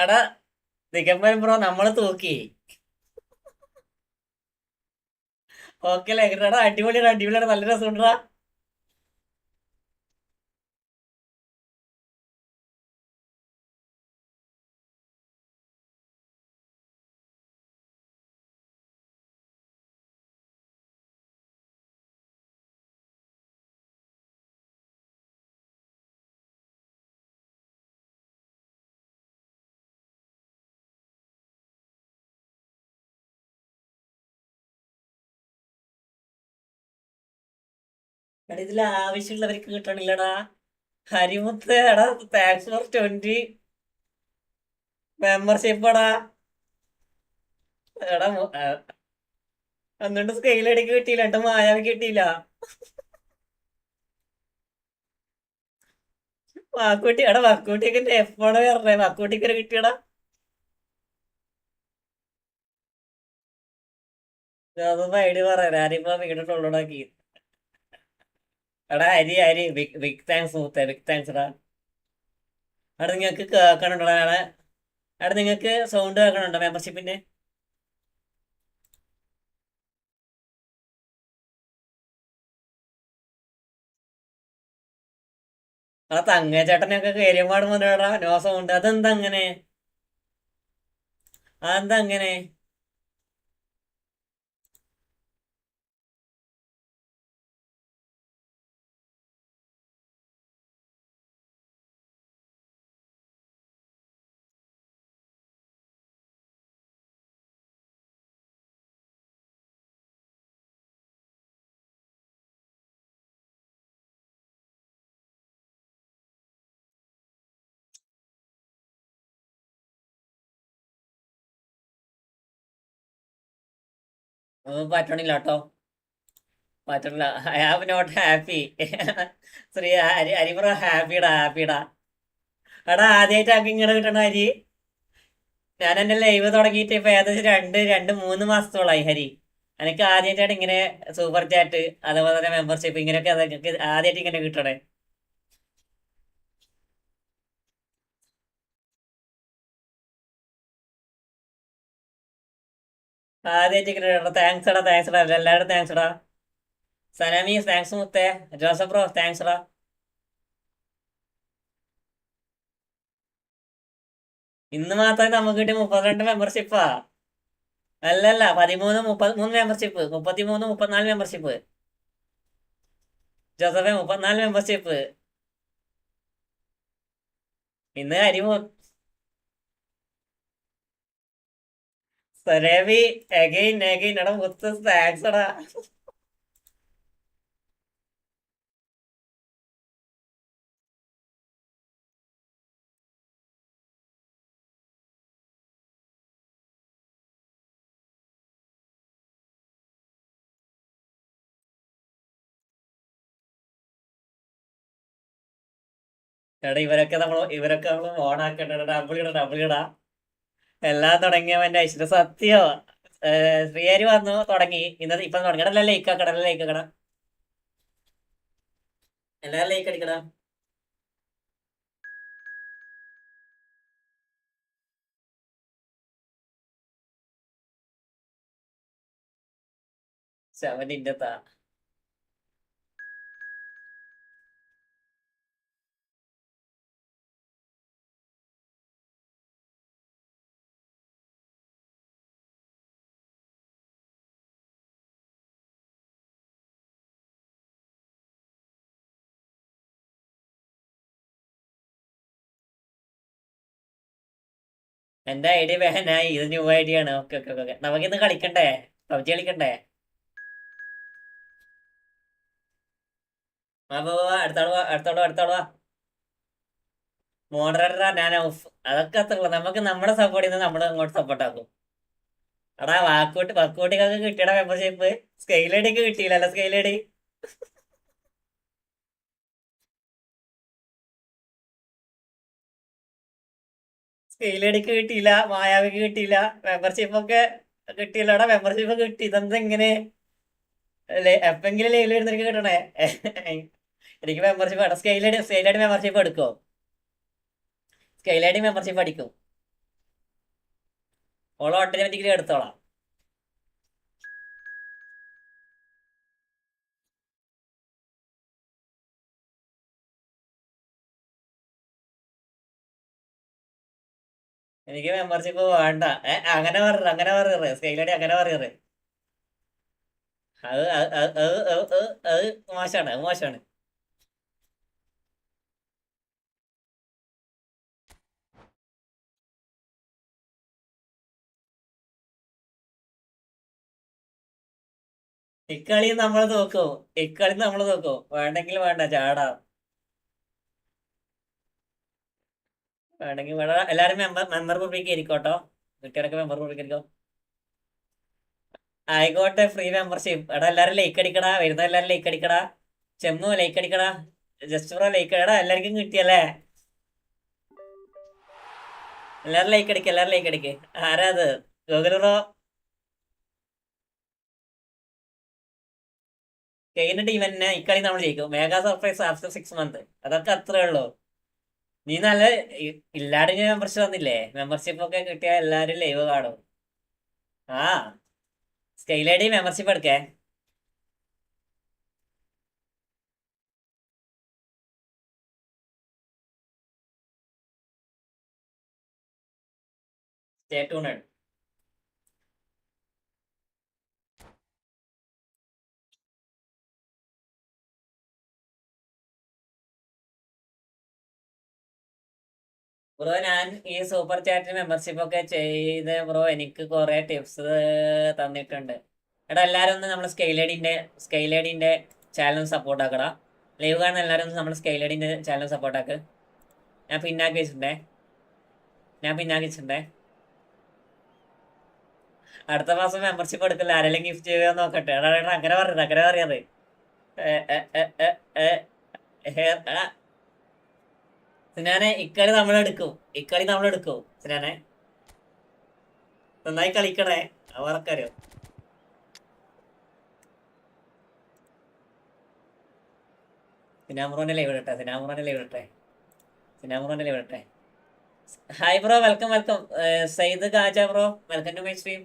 അടാ നിഗമ്പൻ ബ്രോ നമ്മള് തൂക്കി. ഓക്കെ അല്ലേ? എടാ അടിപൊളിയാണ്, അടിപൊളിയാണ്, നല്ല രസമുണ്ടാ. എടാ ഇതിൽ ആവശ്യമുള്ളവർക്ക് കിട്ടണില്ലടാ. ഹരിമുത്ത് എടാ താങ്ക്സ് ഫോർ 20 മെമ്പർഷിപ്പ് എടാ. എടാ എന്നിട്ട് സ്കെയിൽ അടിക്ക് കിട്ടിയില്ല, എന്നിട്ട് മായാവി കിട്ടിയില്ല. വാക്കൂട്ടി എടാ വാക്കൂട്ടിക്ക് എപ്പോഴാണ് പറഞ്ഞേ? വാക്കൂട്ടിക്ക് കിട്ടിയടാ. അതൊന്നും ഐഡി പറയാ, ആരിപ്പോ വീടിട്ടുള്ളൂടാക്കി. എടാ Hari Hari big big thanks മുത്തേ, ബിഗ് താങ്ക്സ് എടാ. എടാ നിങ്ങൾക്ക് കേൾക്കണുണ്ടോ? എടാ നിങ്ങൾക്ക് സൗണ്ട് കേൾക്കണുണ്ടോ മെമ്പർഷിപ്പിന്റെ? ആ തങ്ങ ചേട്ടനൊക്കെ കയറിയപാട് മുതലാടാ നോ സൗണ്ട്. അതെന്താ അങ്ങനെ? അതെന്താ അങ്ങനെ? പറ്റണില്ല കേട്ടോ, പറ്റണില്ല. I have not happy. Sree ഹരിപ്രോ ഹാപ്പിടാ, ഹാപ്പിടാ. എടാ ആദ്യമായിട്ടാക്കി ഇങ്ങനെ കിട്ടണ ഹരി. ഞാൻ എന്റെ ലൈവ് തുടങ്ങിയിട്ട് ഇപ്പൊ ഏകദേശം രണ്ട് മൂന്ന് മാസത്തോളായി ഹരി. എനിക്ക് ആദ്യമായിട്ടാണ് ഇങ്ങനെ സൂപ്പർ ചാറ്റ് അതുപോലെ തന്നെ മെമ്പർഷിപ്പ് ഇങ്ങനെയൊക്കെ അതൊക്കെ ആദ്യമായിട്ട് ഇങ്ങനെ കിട്ടണേ. ആദ്യമായിട്ട് ഇങ്ങനെ കിട്ടണം. താങ്ക്സ് എടാ, താങ്ക്സ് എടാ, എല്ലാവരും താങ്ക്സ് എടാ. സലാമീസ് താങ്ക്സ് മുത്തേ. ജോസഫ് ബ്രോ താങ്ക്സ് എടാ. ഇന്ന് മാത്രമേ നമുക്ക് കിട്ടിയ 32 മെമ്പർഷിപ്പാ. അല്ലല്ല 33 മെമ്പർഷിപ്പ്, 34 മെമ്പർഷിപ്പ്. ജോസഫെ 34 മെമ്പർഷിപ്പ്. ഇന്ന് സരേവി അഗൈൻ അഗൈൻ എടാ മുത്ത് താങ്ക്സ് എടാ. എടാ ഇവരൊക്കെ നമ്മൾ ഓണാക്കണ്ട. ഡബിളിടാ. എല്ലാം തുടങ്ങിയവന്റെ ഐശ്വര്യ സത്യോ. ശ്രീഹരി വന്നു തുടങ്ങി. ഇന്നത് ഇപ്പൊ തുടങ്ങി. എടാ ലൈക്ക് ആക്കട, ലൈക്ക് ആക്കട, എല്ലാരും ലൈക്ക് അടിക്കടാ. ശവനിന്റെ താ എന്റെ ഐഡിയ വേനായി. ഇത് ന്യൂ ഐഡിയ ആണ്. ഓക്കെ ഓക്കെ ഓക്കെ, നമുക്കിന്ന് കളിക്കണ്ടേ? പബ്ജി കളിക്കണ്ടേ? അപ്പൊ അടുത്തോളൂ. മോഡറേറ്ററാ ഞാൻ ഓഫ്. അതൊക്കെ അത്ര നമുക്ക് നമ്മുടെ സപ്പോർട്ട് ചെയ്യുന്നത് നമ്മൾ അങ്ങോട്ട് സപ്പോർട്ട് ആക്കും. എടാ വാക്കൂട്ടിക്കൊക്കെ കിട്ടിയടാ മെമ്പർഷിപ്പ്. സ്കെയിലടിക്ക് കിട്ടിയില്ലല്ലോ സ്കെയിലടി. സ്കെയിലടിക്ക് കിട്ടിയില്ല, മായാവിക്ക് കിട്ടിയില്ല, മെമ്പർഷിപ്പ് ഒക്കെ കിട്ടിയില്ലടാ. മെമ്പർഷിപ്പ് കിട്ടി. ഇതെന്താ ഇങ്ങനെ? എപ്പെങ്കിലും ലൈവിൽ വരുന്ന എനിക്ക് കിട്ടണേ. എനിക്ക് മെമ്പർഷിപ്പ് വേണം. സ്കെയിലടി മെമ്പർഷിപ്പ് എടുക്കോ? സ്കെയിലടി മെമ്പർഷിപ്പ് അടിക്കും. ഓളോ ഓട്ടോമാറ്റിക്കലി എടുത്തോളാം. എനിക്ക് മെമ്പർഷിപ്പ് വേണ്ട. അങ്ങനെ പറയറ് സ്കെയിലടി, അങ്ങനെ പറയറ്. അത് അത് അത് അത് അത് അത് അത് മോശമാണ്, അത് മോശമാണ്. ഇക്കളി നമ്മൾ നോക്കും. ഇക്കളി നമ്മൾ നോക്കും. വേണ്ടെങ്കിൽ വേണ്ട, ചാടാം. വേണമെങ്കിൽ വേണ്ട. എല്ലാരും മെമ്പർ പുറത്തേക്ക് ഇരിക്കോട്ടോ. കുട്ടികളൊക്കെ മെമ്പർ പുറത്തേക്ക് ഇരിക്കോ. ആയിക്കോട്ടെ, ഫ്രീ മെമ്പർഷിപ്പ്. എടാ എല്ലാരും ലൈക്ക് അടിക്കടാ. വരുന്ന എല്ലാരും ലൈക്ക് അടിക്കടാ. ചെമ്മു ലൈക്ക് അടിക്കടാ. ജസ്റ്റ് ബ്രോ ലൈക്ക് അടിക്കടാ. എല്ലാവർക്കും കിട്ടിയല്ലേ? എല്ലാരും ലൈക്ക് അടിക്ക, എല്ലാരും ലൈക്ക് അടിക്ക്. ആരാ അത്? Google bro. കഴിഞ്ഞ ടീം തന്നെ ഇക്കളി നമ്മൾ ജയിക്കും. Mega surprise after 6 months. അതൊക്കെ അത്രേ ഉള്ളൂ. നീ നല്ല ഇല്ലാതെ മെമ്പർഷിപ്പ് വന്നില്ലേ? മെമ്പർഷിപ്പ് ഒക്കെ കിട്ടിയ എല്ലാരും ലൈവ് കാണും. ആ സ്കെയിലടി മെമ്പർഷിപ്പ് എടുക്കേ. Stay tuned. ബ്രോ ഞാൻ ഈ സൂപ്പർ ചാറ്റിൽ മെമ്പർഷിപ്പ് ഒക്കെ ചെയ്ത് ബ്രോ എനിക്ക് കുറെ ടിപ്സ് തന്നിട്ടുണ്ട്. എടാ എല്ലാരും ഒന്ന് നമ്മൾ സ്കെയിലഡിന്റെ ചാനൽ സപ്പോർട്ട് ആക്കടാ. ലൈവ് കാണുന്ന എല്ലാരും ഒന്ന് നമ്മൾ സ്കെയിലഡിന്റെ ചാനൽ സപ്പോർട്ട് ആക്ക്. ഞാൻ പിന്നാക്കി വെച്ചിട്ടുണ്ടേ. അടുത്ത മാസം മെമ്പർഷിപ്പ് എടുക്കില്ല. ആരെങ്കിലും ഗിഫ്റ്റ് ചെയ്യുക നോക്കട്ടെ. എടാ അങ്ങനെ പറയാതെ. സിനാനെ ഇക്കളി നമ്മളെടുക്കും. സിനാനെ നന്നായി കളിക്കണേ. അവർക്കറിയോ? സിനാമുറോന്റെ ലൈവ് ഇടട്ടെ. Hi bro, welcome. Sayyid Khaja bro, welcome to my stream.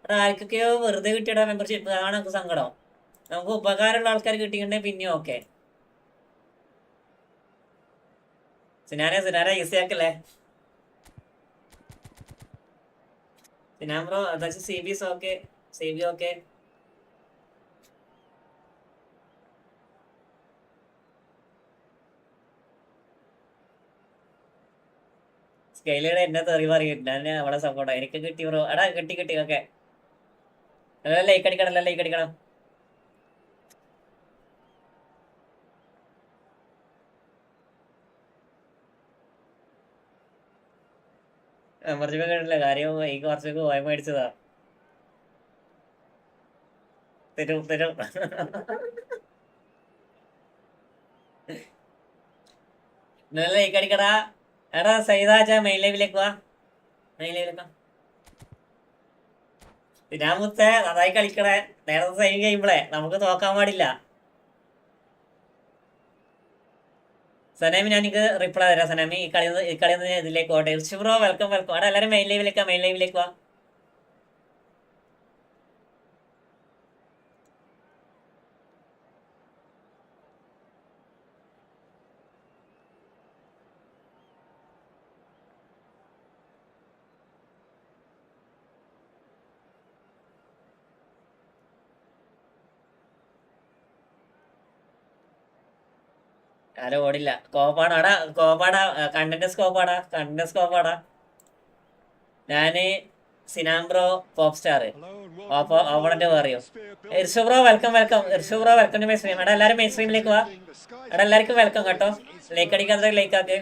എടാ ആർക്കൊക്കെയോ വെറുതെ കിട്ടിയടാ മെമ്പർഷിപ്പ്. അതാണ് നമുക്ക് സങ്കടം. നമുക്ക് ഉപകാരമുള്ള ആൾക്കാർ കിട്ടിയിട്ടുണ്ടെങ്കിൽ പിന്നെയും ഓക്കെ. സിനാനെ ഈസി ആക്കല്ലേ. സിനാൻ ബ്രോ അതായത് സി ബി ഓക്കെ. സ്കെയിലയുടെ എന്നെ തെറി പറയും. ഞാൻ അവളെ സപ്പോർട്ടാ. എനിക്ക് കിട്ടി ബ്രോ. എടാ കിട്ടി ഓക്കെ. ലൈക്ക് അടിക്കണം. മെമ്പർഷിപ്പ് കിട്ടില്ല. കാര്യം ഈ കുറച്ചൊക്കെ പോയ മേടിച്ചതാ. തരും. ലൈക്ക് അടിക്കടാ. എടാ സൈതാച്ച മെയിൻ ലൈവിലേക്ക് വാ. സിനാമുത്തേ നന്നായി കളിക്കണേ. നേരത്തെ സൈൻ കഴിയുമ്പോളേ നമുക്ക് നോക്കാൻ പാടില്ല. സനാമി ഞാൻ എനിക്ക് റിപ്ലൈ തരാം. സനാമി ഈ കളി ഇതിലേക്ക് പോട്ടെ. Bro welcome. അവിടെ എല്ലാവരും മെയിൻ ലൈവിലേക്ക് വാ. ആരും ഓടില്ല. കോപ്പാടാ കണ്ടന്റ് സ്കോപ്പാടാ. ഞാന് Sinan bro pop star opponent പറയൂ. Irshu bro welcome to my stream. എടാ എല്ലാരും മെയിൻ സ്ട്രീമിലേക്ക് വാ. എടാ എല്ലാവർക്കും വെൽക്കം കേട്ടോ. ലൈക്ക് അടിക്കാത്ത ലൈക്ക് ആക്ക്.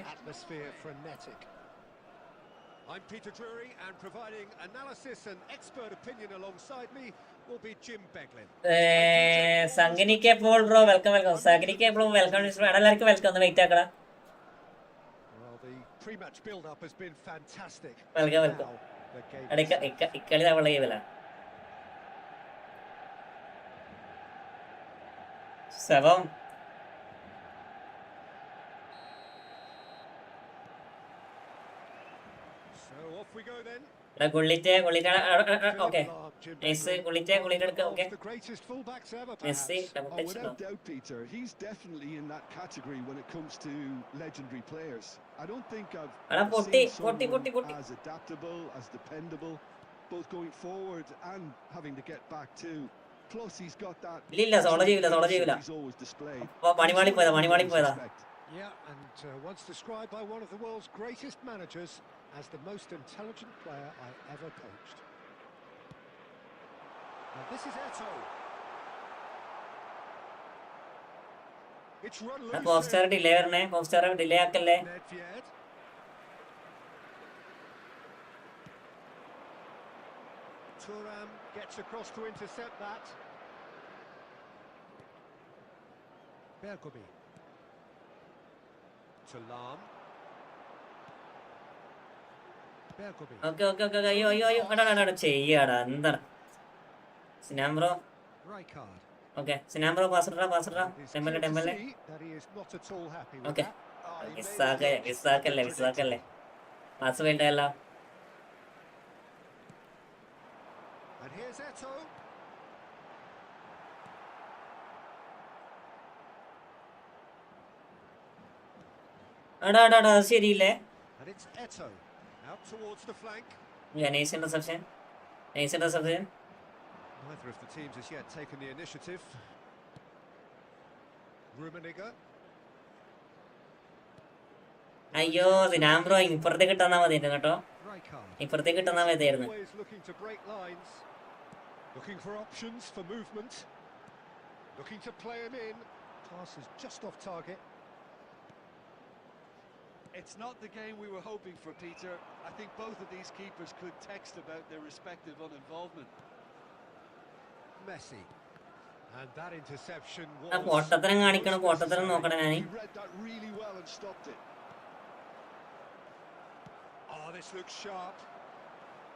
I'm Peter Drury, and providing analysis and expert opinion alongside me will be Jim Beglin. സംഗിനിക്ക് എപ്പോൾ ബ്രോ വെൽക്കം സംഗിനിക്ക് എപ്പോഴും വെൽക്കം എല്ലാവർക്കും വെൽക്കം ഒന്ന് വെയിറ്റ് ആക്കടാ. Well, the pre-match build-up has been fantastic. Welcome ഇക്കളി നമ്മളെ ഗെയിമില്ല ശവം. So off we go then. Gullit okay Gullit എടുക്കാം. Okay Messi Without doubt, Peter, he's definitely in that category when it comes to legendary players. I don't think I've seen someone as adaptable, as dependable, both going forward and having to get back too. Plus, he's got that. He's always displayed. Yeah, and once described by one of the world's greatest managers as the most intelligent player I ever coached. Now this is Eto. It's run loose. Poster delay വരണേ, poster delay ആക്കല്ലേ. Thuram gets across to intercept that. Bergomi. Talam. Bergomi. Okay അയ്യോ ചെയ്യാടാ എന്താണ് Sinan bro. Rijkaard. Okay Sinan bro പാസ്ഡാ ടെമ്പലെ okay വിസാക്കല്ലേ pass വേണ്ടല്ലോ. And here's Eto. അടാ ശരിയില്ലേ. And it's Eto out towards the flank. Nice interception. Neither of the teams has yet taken the initiative. Rummenigge. അയ്യോ സിനാം ബ്രോ ഇപ്പുറത്തേക്ക് ഇട്ടാ മതിയായിരുന്നു കേട്ടോ. Rijkaard. ഇപ്പുറത്തേക്ക് ഇട്ടാ മതിയായിരുന്നു. Always looking to break lines. Looking for options for movement. Looking to play him in. Pass is just off target. It's not the game we were hoping for, Peter. I think both of these keepers could text about their respective uninvolvement. Messi. And that interception ആ പൊട്ടത്തരം കാണിക്കണം, പൊട്ടത്തരം നോക്കണം ഞാൻ. He read that really well and stopped it. Oh, this looks sharp.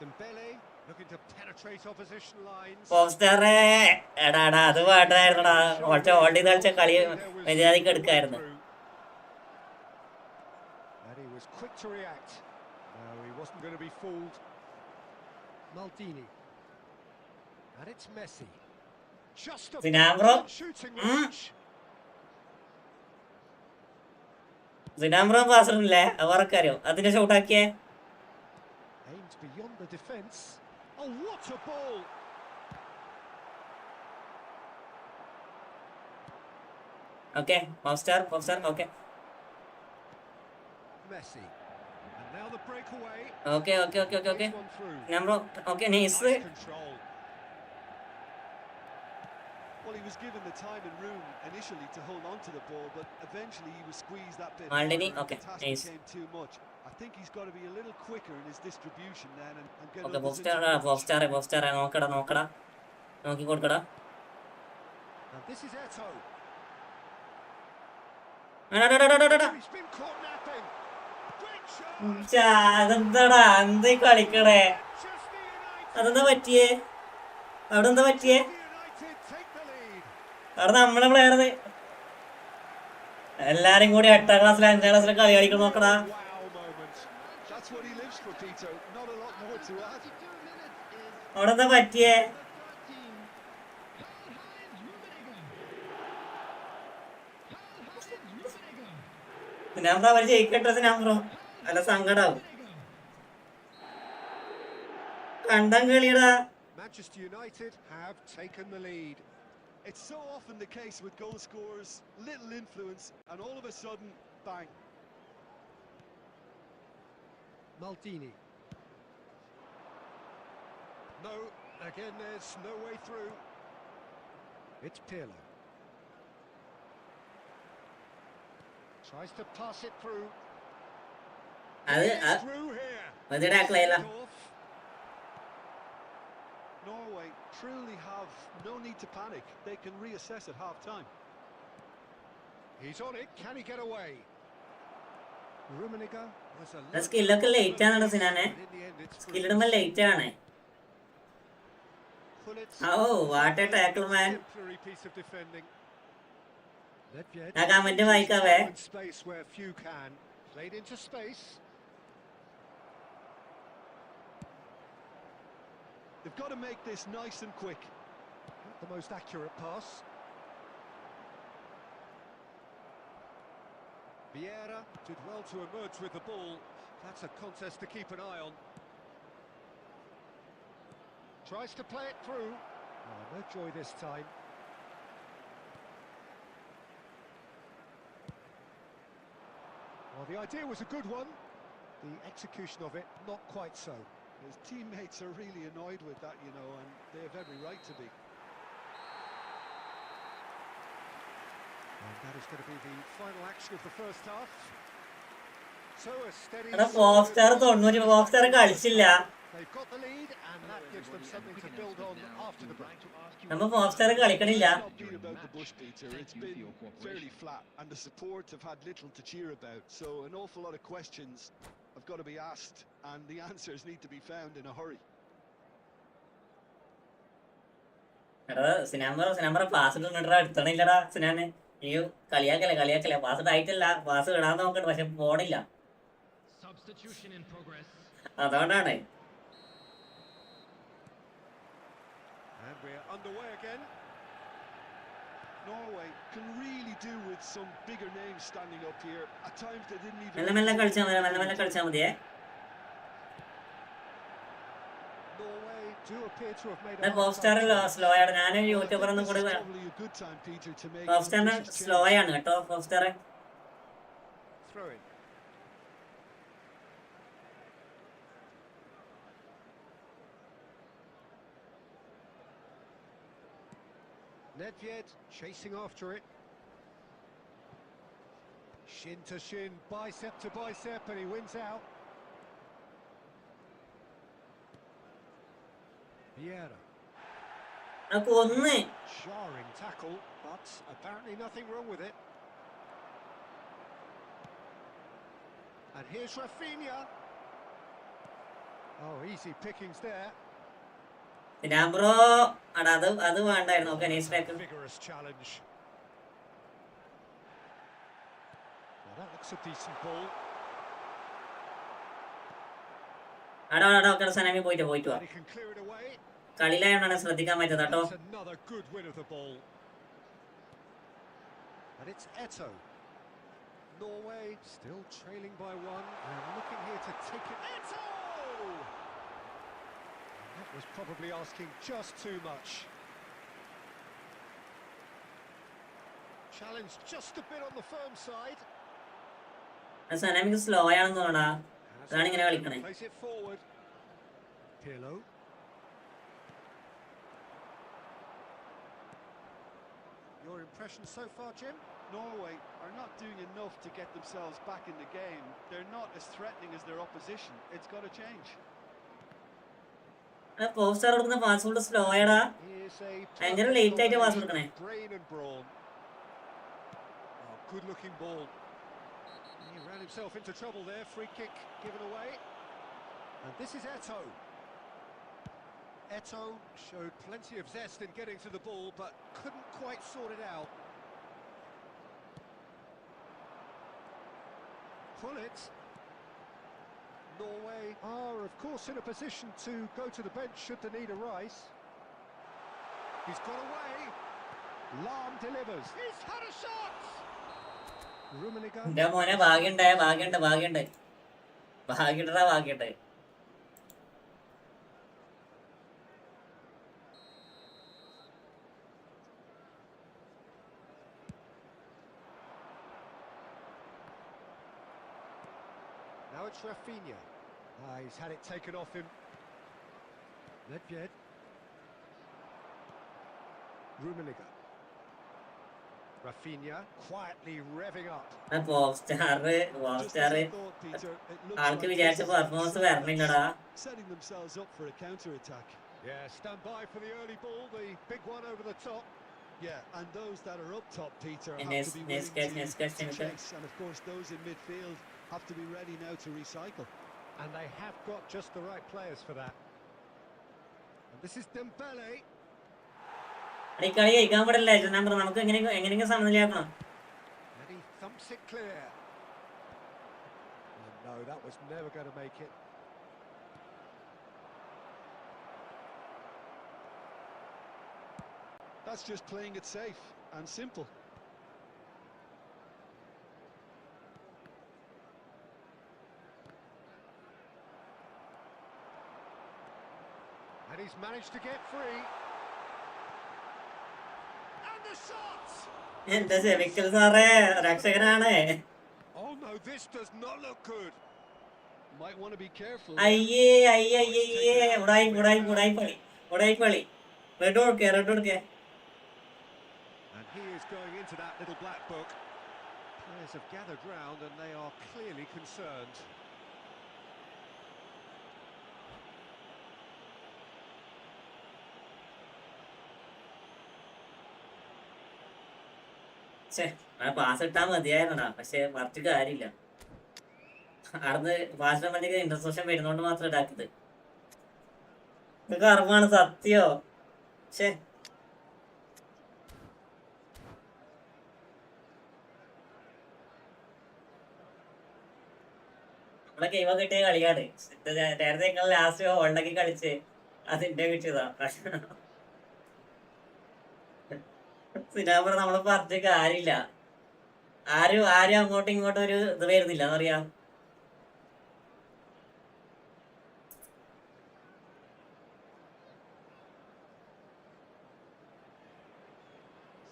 Dembele looking to penetrate opposition lines. പോസ്റ്ററെ എടാ അത് വേണ്ടായിരുന്നടാ. Already കളിച്ച കളി മര്യാദയ്ക്ക് എടുക്കായിരുന്നു. And he was quick to react. No, he wasn't going to be fooled. Maldini. And it's Messi. Just a shooting range. സിനാംബ്രോ പാസ്ഡല്ലേ അവർക്കറിയോ അതിനെ ഷൂട്ടാക്കിയേ. Aimed beyond the defence. Oh, what a ball! Okay poster okay Messi. And now the breakaway. Okay സിനാംബ്രോ okay nice. Nice control. Well, he was given the time and room initially to hold on to the ball, but eventually he was squeezed that bit. Maldini, harder and okay, the task nice. became too much. I think he's got to be a little quicker in his distribution then and get okay others into poster നോക്കടാ നോക്കി കൊടുക്കടാ. And this is Eto. He's been caught napping. Great shot. അതെന്താടാ എന്ത് കളിക്കണേ. Manchester United. അതെന്താ പറ്റിയേ അവിടെ United take the lead. അവിടെ നമ്മളെ player എല്ലാരും കൂടി 8ാം ക്ലാസ്സിലും 5ാം ക്ലാസ്സിലും കളി കളിക്കണം നോക്കടാ. wow moment. That's what he lives for, Peter. Not a lot more to add. അവിടെ എന്താ പറ്റിയേ. സിനാംബ്രോ അവർ ജയിക്കട്ടെ. സിനാംബ്രോ അല്ല സങ്കടാവും കണ്ടം കളിയടാ. Manchester United have taken the lead. It's so often the case with goal scorers, little influence, and all of a sudden, bang. Maldini. No, again there's no way through. It's Pirlo. Tries to pass it through. അത് Through here. മതി ടാക്കിളയില്ല. Norway truly have no need to panic. They can reassess at half time. He's on it. Can he get away? Rummenigge was a സ്കില്ലൊക്കെ late ആണോ സിനാനെ? സ്കില്ലിടുമ്പോ late ആണ്. What a tackle man. ആ comment വായിക്കാവേ. Space where few can. Played into space. They've got to make this nice and quick. Not the most accurate pass. Vieira did well to emerge with the ball. That's a contest to keep an eye on. Tries to play it through. Oh, no joy this time. Well, the idea was a good one. The execution of it, not quite so. His teammates are really annoyed with that, you know, and they have every right to be. And that is going to be the final action of the first half. So a steady... pop star 90 pop star കളിച്ചില്ല. They've got the lead, and that gives them something to build on after the break. നമ്മ pop star കളിക്കണില്ല. It's not been about the bush, Peter. It's been fairly flat, and the support have had little to cheer about. So an awful lot of questions have got to be asked, and the answers need to be found in a hurry. എടാ സിനാമ്പറ pass ഇട്ടിട്ടാ എടുത്തണില്ലടാ സിനാനെ. ഈ കളിയാക്കല്ലേ pass ആയിട്ടില്ല. Pass ഇടാൻ നോക്കണ്ട, പക്ഷെ പോണില്ല. അതുകൊണ്ടാണ്. And we're underway again. Norway can really do with some bigger names standing up here. At times they didn't even... മെല്ലെ കളിച്ചാൽ മതിയേ. Norway do appear to have made pop star slow ആണ്. ഞാനൊരു യൂട്യൂബർ ഒന്നും കൂടി പോപ്പ് സ്റ്റാറിന് സ്ലോ ആണ് കേട്ടോ. Pop star throw in. Nedved chasing after it. Shin to shin, bicep to bicep, and he wins out. Vieira. കൊന്ന്. Jarring tackle, but apparently nothing wrong with it. And here's Rafinha. Oh, easy pickings there. Bro അടാ അത് വേണ്ടായിരുന്നു. Okay nice back. Vigorous challenge. Well, that looks a decent ball. അടാ okay സനാമി പോയിട്ട് വാ. He can clear it away. കളിയിലായോണ്ടാണ് ശ്രദ്ധിക്കാൻ പറ്റുന്നത് കേട്ടോ. That's another good win of the ball. And it's Eto. Norway still trailing by one. They're looking here to take it. Eto! That was probably asking just too much. Challenge just a bit on the firm side. സനാമിക്ക് slow ആണെന്ന് തോന്നടാ. അതാണ് ഇങ്ങനെ കളിക്കണേ. Place it forward. Pirlo. Your impression so far, Jim? Norway are not doing enough to get themselves back in the game. They're not as threatening as their opposition. It's got to change. Pop star കൊടുക്കുന്ന pass full slow ആടാ. ഭയങ്കര late ആയിട്ട് pass കൊടുക്കണേ. Brain and brawn. Oh, good looking ball. He ran himself into trouble there. Free kick given away. And this is Eto. Eto showed plenty of zest in getting to the ball, but couldn't quite sort it out. Pull it. Norway are, of course, in a position to go to the bench should the need arise. He's got away. Lahm delivers. He's had a shot. Rummenigge. എന്റെ മോനെ ഭാഗ്യണ്ട്. Now it's Rafinha. He's had it taken off him. Nedved. Rummenigge. Rafinha quietly revving up. Pop star Just as I thought, Peter, it looks ആൾക്ക് like വിചാരിച്ച this is performance someone വരണില്ലടാ. that's setting themselves up for a counter-attack. Yeah, stand by for the early ball, the big one over the top. Yeah, and those that are up top, Peter, And have to be willing next to catch. chase. And of course, those in midfield have to be ready now to recycle. And they have got just the right players for that. And this is Dembele. ഈ കളി കഴിക്കാൻ പാടില്ല. Number നമുക്ക് എങ്ങനെയെങ്കിലും സമനിലയാക്കണം. And he thumps it clear. Oh, no, that was never going to make it. That's just playing it safe and simple. And he's managed to get free. And the shot! എന്താ ചെവിക്കൽ സാറേ, രക്ഷകനാണ്. Oh no, this does not look good. Might want to be careful. അയ്യേ ഉടായിപ്പളി red കൊടുക്കേ. And he is going into that little black book. Players have gathered round and they are clearly concerned. Pass ഇട്ടാ മതിയായിരുന്നടാ, പക്ഷെ മറിച്ച് കാര്യമില്ല. അവിടുന്ന് പാസിനെ പറ്റി interception വരുന്നോണ്ട് മാത്രം ഇടാക്കിയത്. ഇത് കർമ്മാണ് സത്യോ. പക്ഷേ നമ്മളെ ഗെയിമ കിട്ടിയ കളിയാണ്. നേരത്തെ നിങ്ങൾ ലാസ്റ്റ് ഹോൾഡാക്കി കളിച്ച് അതിന്റെ കിട്ടിയതാ. സിനാമർ നമ്മള് പറഞ്ഞ കാര്യമില്ല. ആരും അങ്ങോട്ടും ഇങ്ങോട്ടും ഒരു ഇത് വരുന്നില്ല എന്നറിയാം.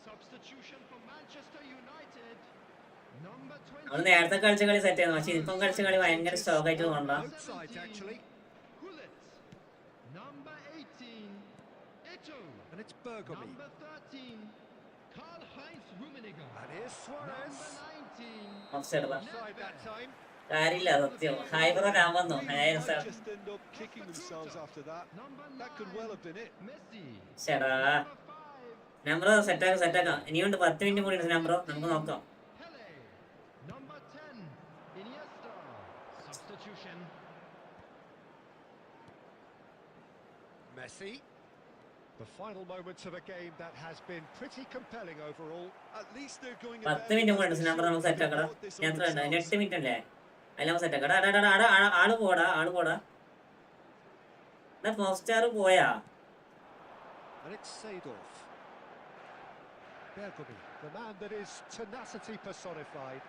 Substitution for Manchester United. Number 20. നമ്മള് നേരത്തെ കളിച്ച കളി സെറ്റ് ചെയ്യുന്നു, പക്ഷെ ഇപ്പം കളിച്ച കളി ഭയങ്കര സ്റ്റോക്ക് ആയിട്ട് തോന്നണ്ട. Outside actually. Gullit. Number 18. Ito. And it's Bergomi. Number 13. Karl-Heinz Rummenigge. And here's Suarez. Number 19. Offside Offside that time. കാര്യമില്ല സത്യം. ഹൈബറോ ഞാൻ വന്നു. Might just end up kicking themselves after that. Number That could well have been it. 9. Messi. ചേടാ Number 5. നമ്പറോ സെറ്റാക്കാം. ഇനിയുണ്ട് 10 minute കൂടി ഉണ്ട് നമ്പറോ, നമുക്ക് നോക്കാം. Pele. Number 10. Iniesta. Substitution. Messi. The final moments of a game that has been pretty compelling overall. At least they're going 10 minute കൂടി ഉണ്ട്. നമ്പർ നമുക്ക് സെറ്റാക്കടാ. ഞാൻ എത്ര ഉണ്ട്? 8 മിനിറ്റ് അല്ലേ? അതിൽ സെറ്റാക്കടാ. ആള് പോടാ. ഫോർ സ്റ്റാർ പോയാ. And it's Seedorf. Bergomi, the man that is tenacity personified.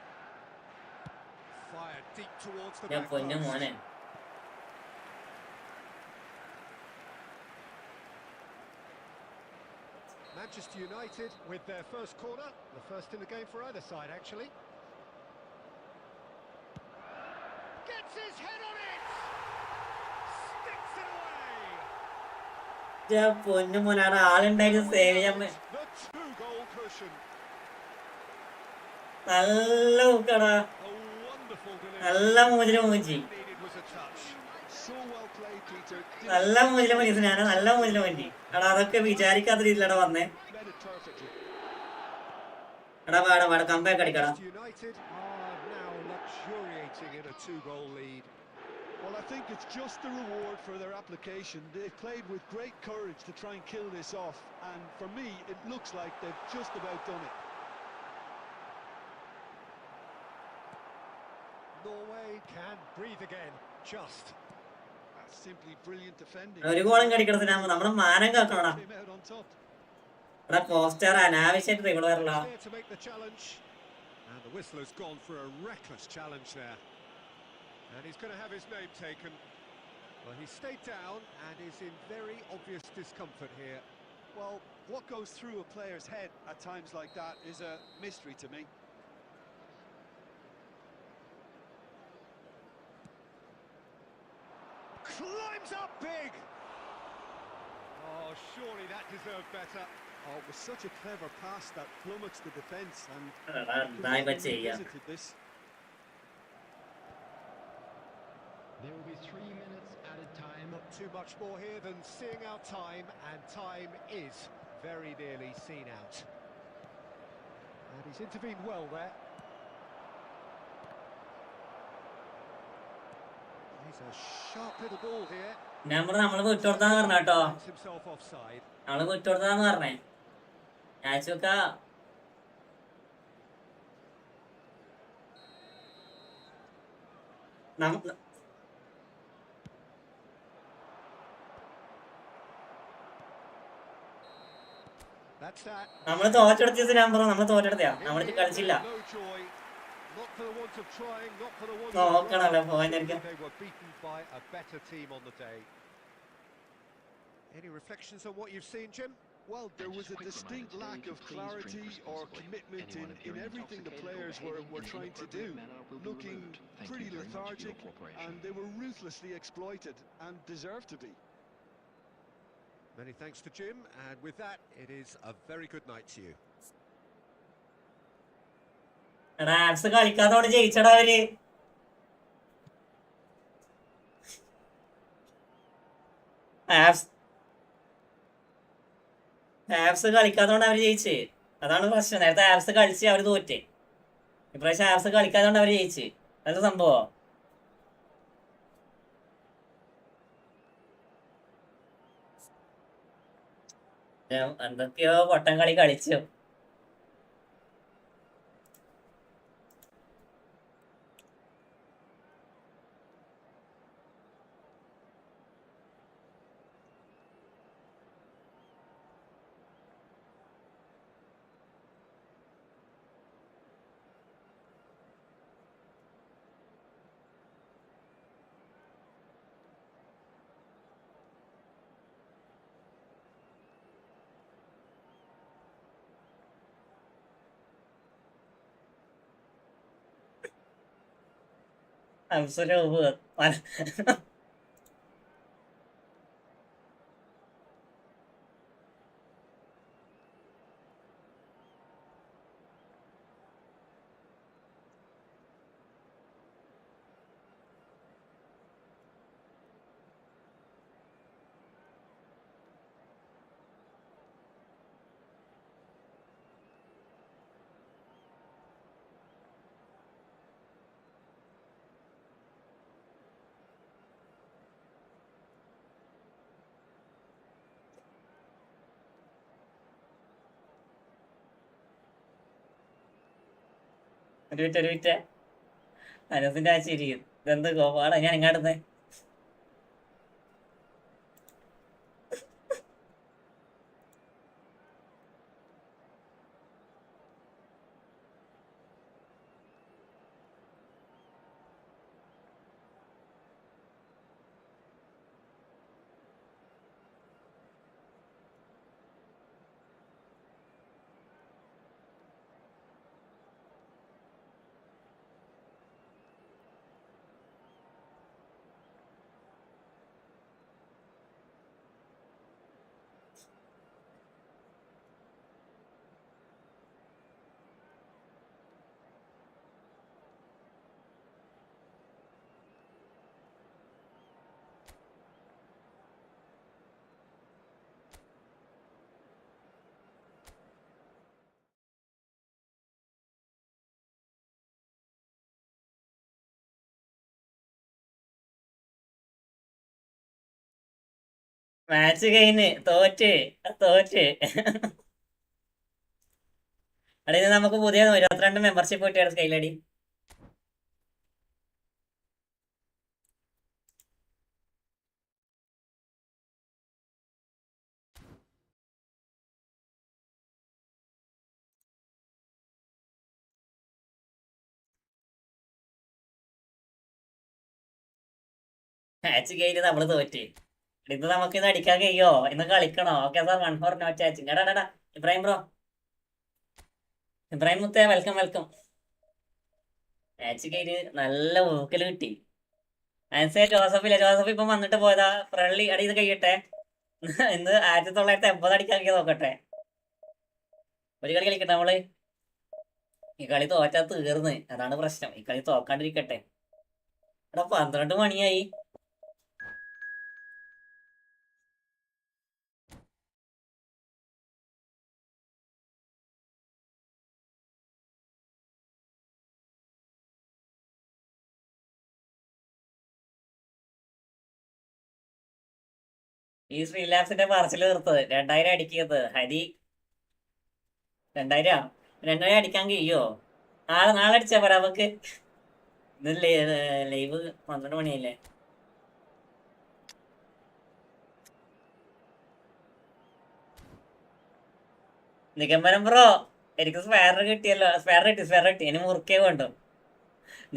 Fired deep towards the ഞാൻ back പൊന്നു post. മോനെ. Manchester United with their first corner, the first in the game for either side actually. Gets his head on it! Sticks it away! ഞാൻ പൊന്നു മോനാണ്. ആളുണ്ടായിട്ട് save ചെയ്യാൻ The two-goal cushion. നല്ല ഊക്കടാ. A wonderful delivery. നല്ല മൂജില് മൂഞ്ചി. Needed was a touch. So well played, Peter. നല്ല മൂജില് മൂഞ്ചി. ഞാൻ നല്ല മൂജില് മൂഞ്ചി. എടാ അതൊക്കെ വിചാരിക്കാത്ത രീതിയിലടാ വന്നേ. Read it perfectly. എടാ വാടാ കമ്പാക്ക് അടിക്കടാ. Manchester United are now luxuriating in a two-goal lead. Well, I think it's just the reward for their application. They've played with great courage to try and kill this off. And for me, it looks like they've just about done it. Norway can breathe again. Just. That's simply brilliant defending. ഒരു ഗോളും കടിക്കണം. നമ്മുടെ മാനം കാക്കണോടാ. Came out on top. എടാ poster അനാവശ്യമായിട്ട് ഇവിടെ വരല. There to make the challenge. And the whistle has gone for a reckless challenge there. And he's going to have his name taken. Well, he stayed down and is in very obvious discomfort here. Well, what goes through a player's head at times like that is a mystery to me. Climbs up big. Oh, surely that deserved better. Oh, it was such a clever pass that plummets the defence and ചെയ്യാം. revisited this. There will be 3 minutes added time. Not too much more here than seeing out time, and time is very nearly seen out. And he's intervened well there. He's a sharp little ball here. നമ്മള് വിട്ടുകൊടുത്താന്ന് പറഞ്ഞ കേട്ടോ, Finds himself offside. നമ്മള് വിട്ടുകൊടുത്താന്ന് പറഞ്ഞേ. ഞാച്ചൊക്കെ That's that. നമ്മള് തോറ്റെടുത്ത number നമ്മള് തോറ്റെടുത്തയാ, നമ്മൾക്ക് കളിച്ചില്ല. No joy. Not for the want of trying, not for the want of നോക്കണല്ലോ trying. Point എനിക്ക്. They were beaten by a better team on the day. Any reflections on what you've seen, Jim? Well, there was a distinct lack of clarity or commitment in everything the players were trying to do. Looking pretty lethargic, and they were ruthlessly exploited and deserved to be. Many thanks to Jim, and with that, it is a very good night to you. ആപ്സ് കളിക്കാത്തോടെ ജയിച്ചടാ അവര്. ആപ്സ് കളിക്കാത്തോണ്ട് അവര് ജയിച്ച്, അതാണ് പ്രശ്നം. നേരത്തെ ആപ്സ് കളിച്ച് അവര് തോറ്റ്, ഇപ്രാവശ്യം ആപ്സ് കളിക്കാത്തോണ്ട് അവര് ജയിച്ച്. അതല്ല സംഭവം. എന്തൊക്കെയോ പൊട്ടം കളി കളിച്ചു. Absolut. ഒരു മിനിറ്റ് അനസിന്റെ ആ ചിരി ഇതെന്ത് കോപാടാ. ഞാൻ ഇങ്ങാടുന്നേ മാച്ച് കഴിഞ്ഞ് തോറ്റ് അടി. നമുക്ക് പുതിയ 22 മെമ്പർഷിപ്പ് കിട്ടിയാണ് സ്കൈലടി. മാച്ച് കഴിഞ്ഞ് നമ്മള് തോറ്റ്. ഇത് നമുക്ക് ഇത് അടിക്കാൻ കഴിയോ? ഇന്ന് കളിക്കണോ? ഓക്കെ സാർ, 1 ഫോർ നോ ചാച്ചിങ്. എടാ ഇബ്രാഹിം ബ്രോ, ഇബ്രാഹിം മുത്തേ, വെൽക്കം. മാച്ച് കഴിഞ്ഞ് നല്ല ഊക്കല് കിട്ടി. ആൻസേ ജോസഫ് ഇപ്പം വന്നിട്ട് പോയതാ. ഫ്രണ്ട്ലി അടി ഇത് കഴിയട്ടെ. ഇന്ന് 1980 അടിക്കാൻ നോക്കട്ടെ. ഒരു കളി കളിക്കട്ടെ നമ്മള്. ഈ കളി തോറ്റാ തീർന്ന്, അതാണ് പ്രശ്നം. ഈ കളി തോക്കാണ്ടിരിക്കട്ടെ. എടാ 12 മണിയായി. ഈ ശ്രീലാബ്സിന്റെ പാർസൽ തീർത്തത് 2000 അടിക്കുന്നത് ഹരി. 2000 അടിക്കാൻ കഴിയോ? നാളെ അടിച്ചാ പോരാ നമുക്ക്. ഇത് ലൈവ് 12 മണിയല്ലേ. നിഗമനം ബ്രോ, എനിക്ക് സ്പെയർ കിട്ടിയല്ലോ. സ്പെയർ കിട്ടി. ഇനി മുറുക്കേ കൊണ്ടു.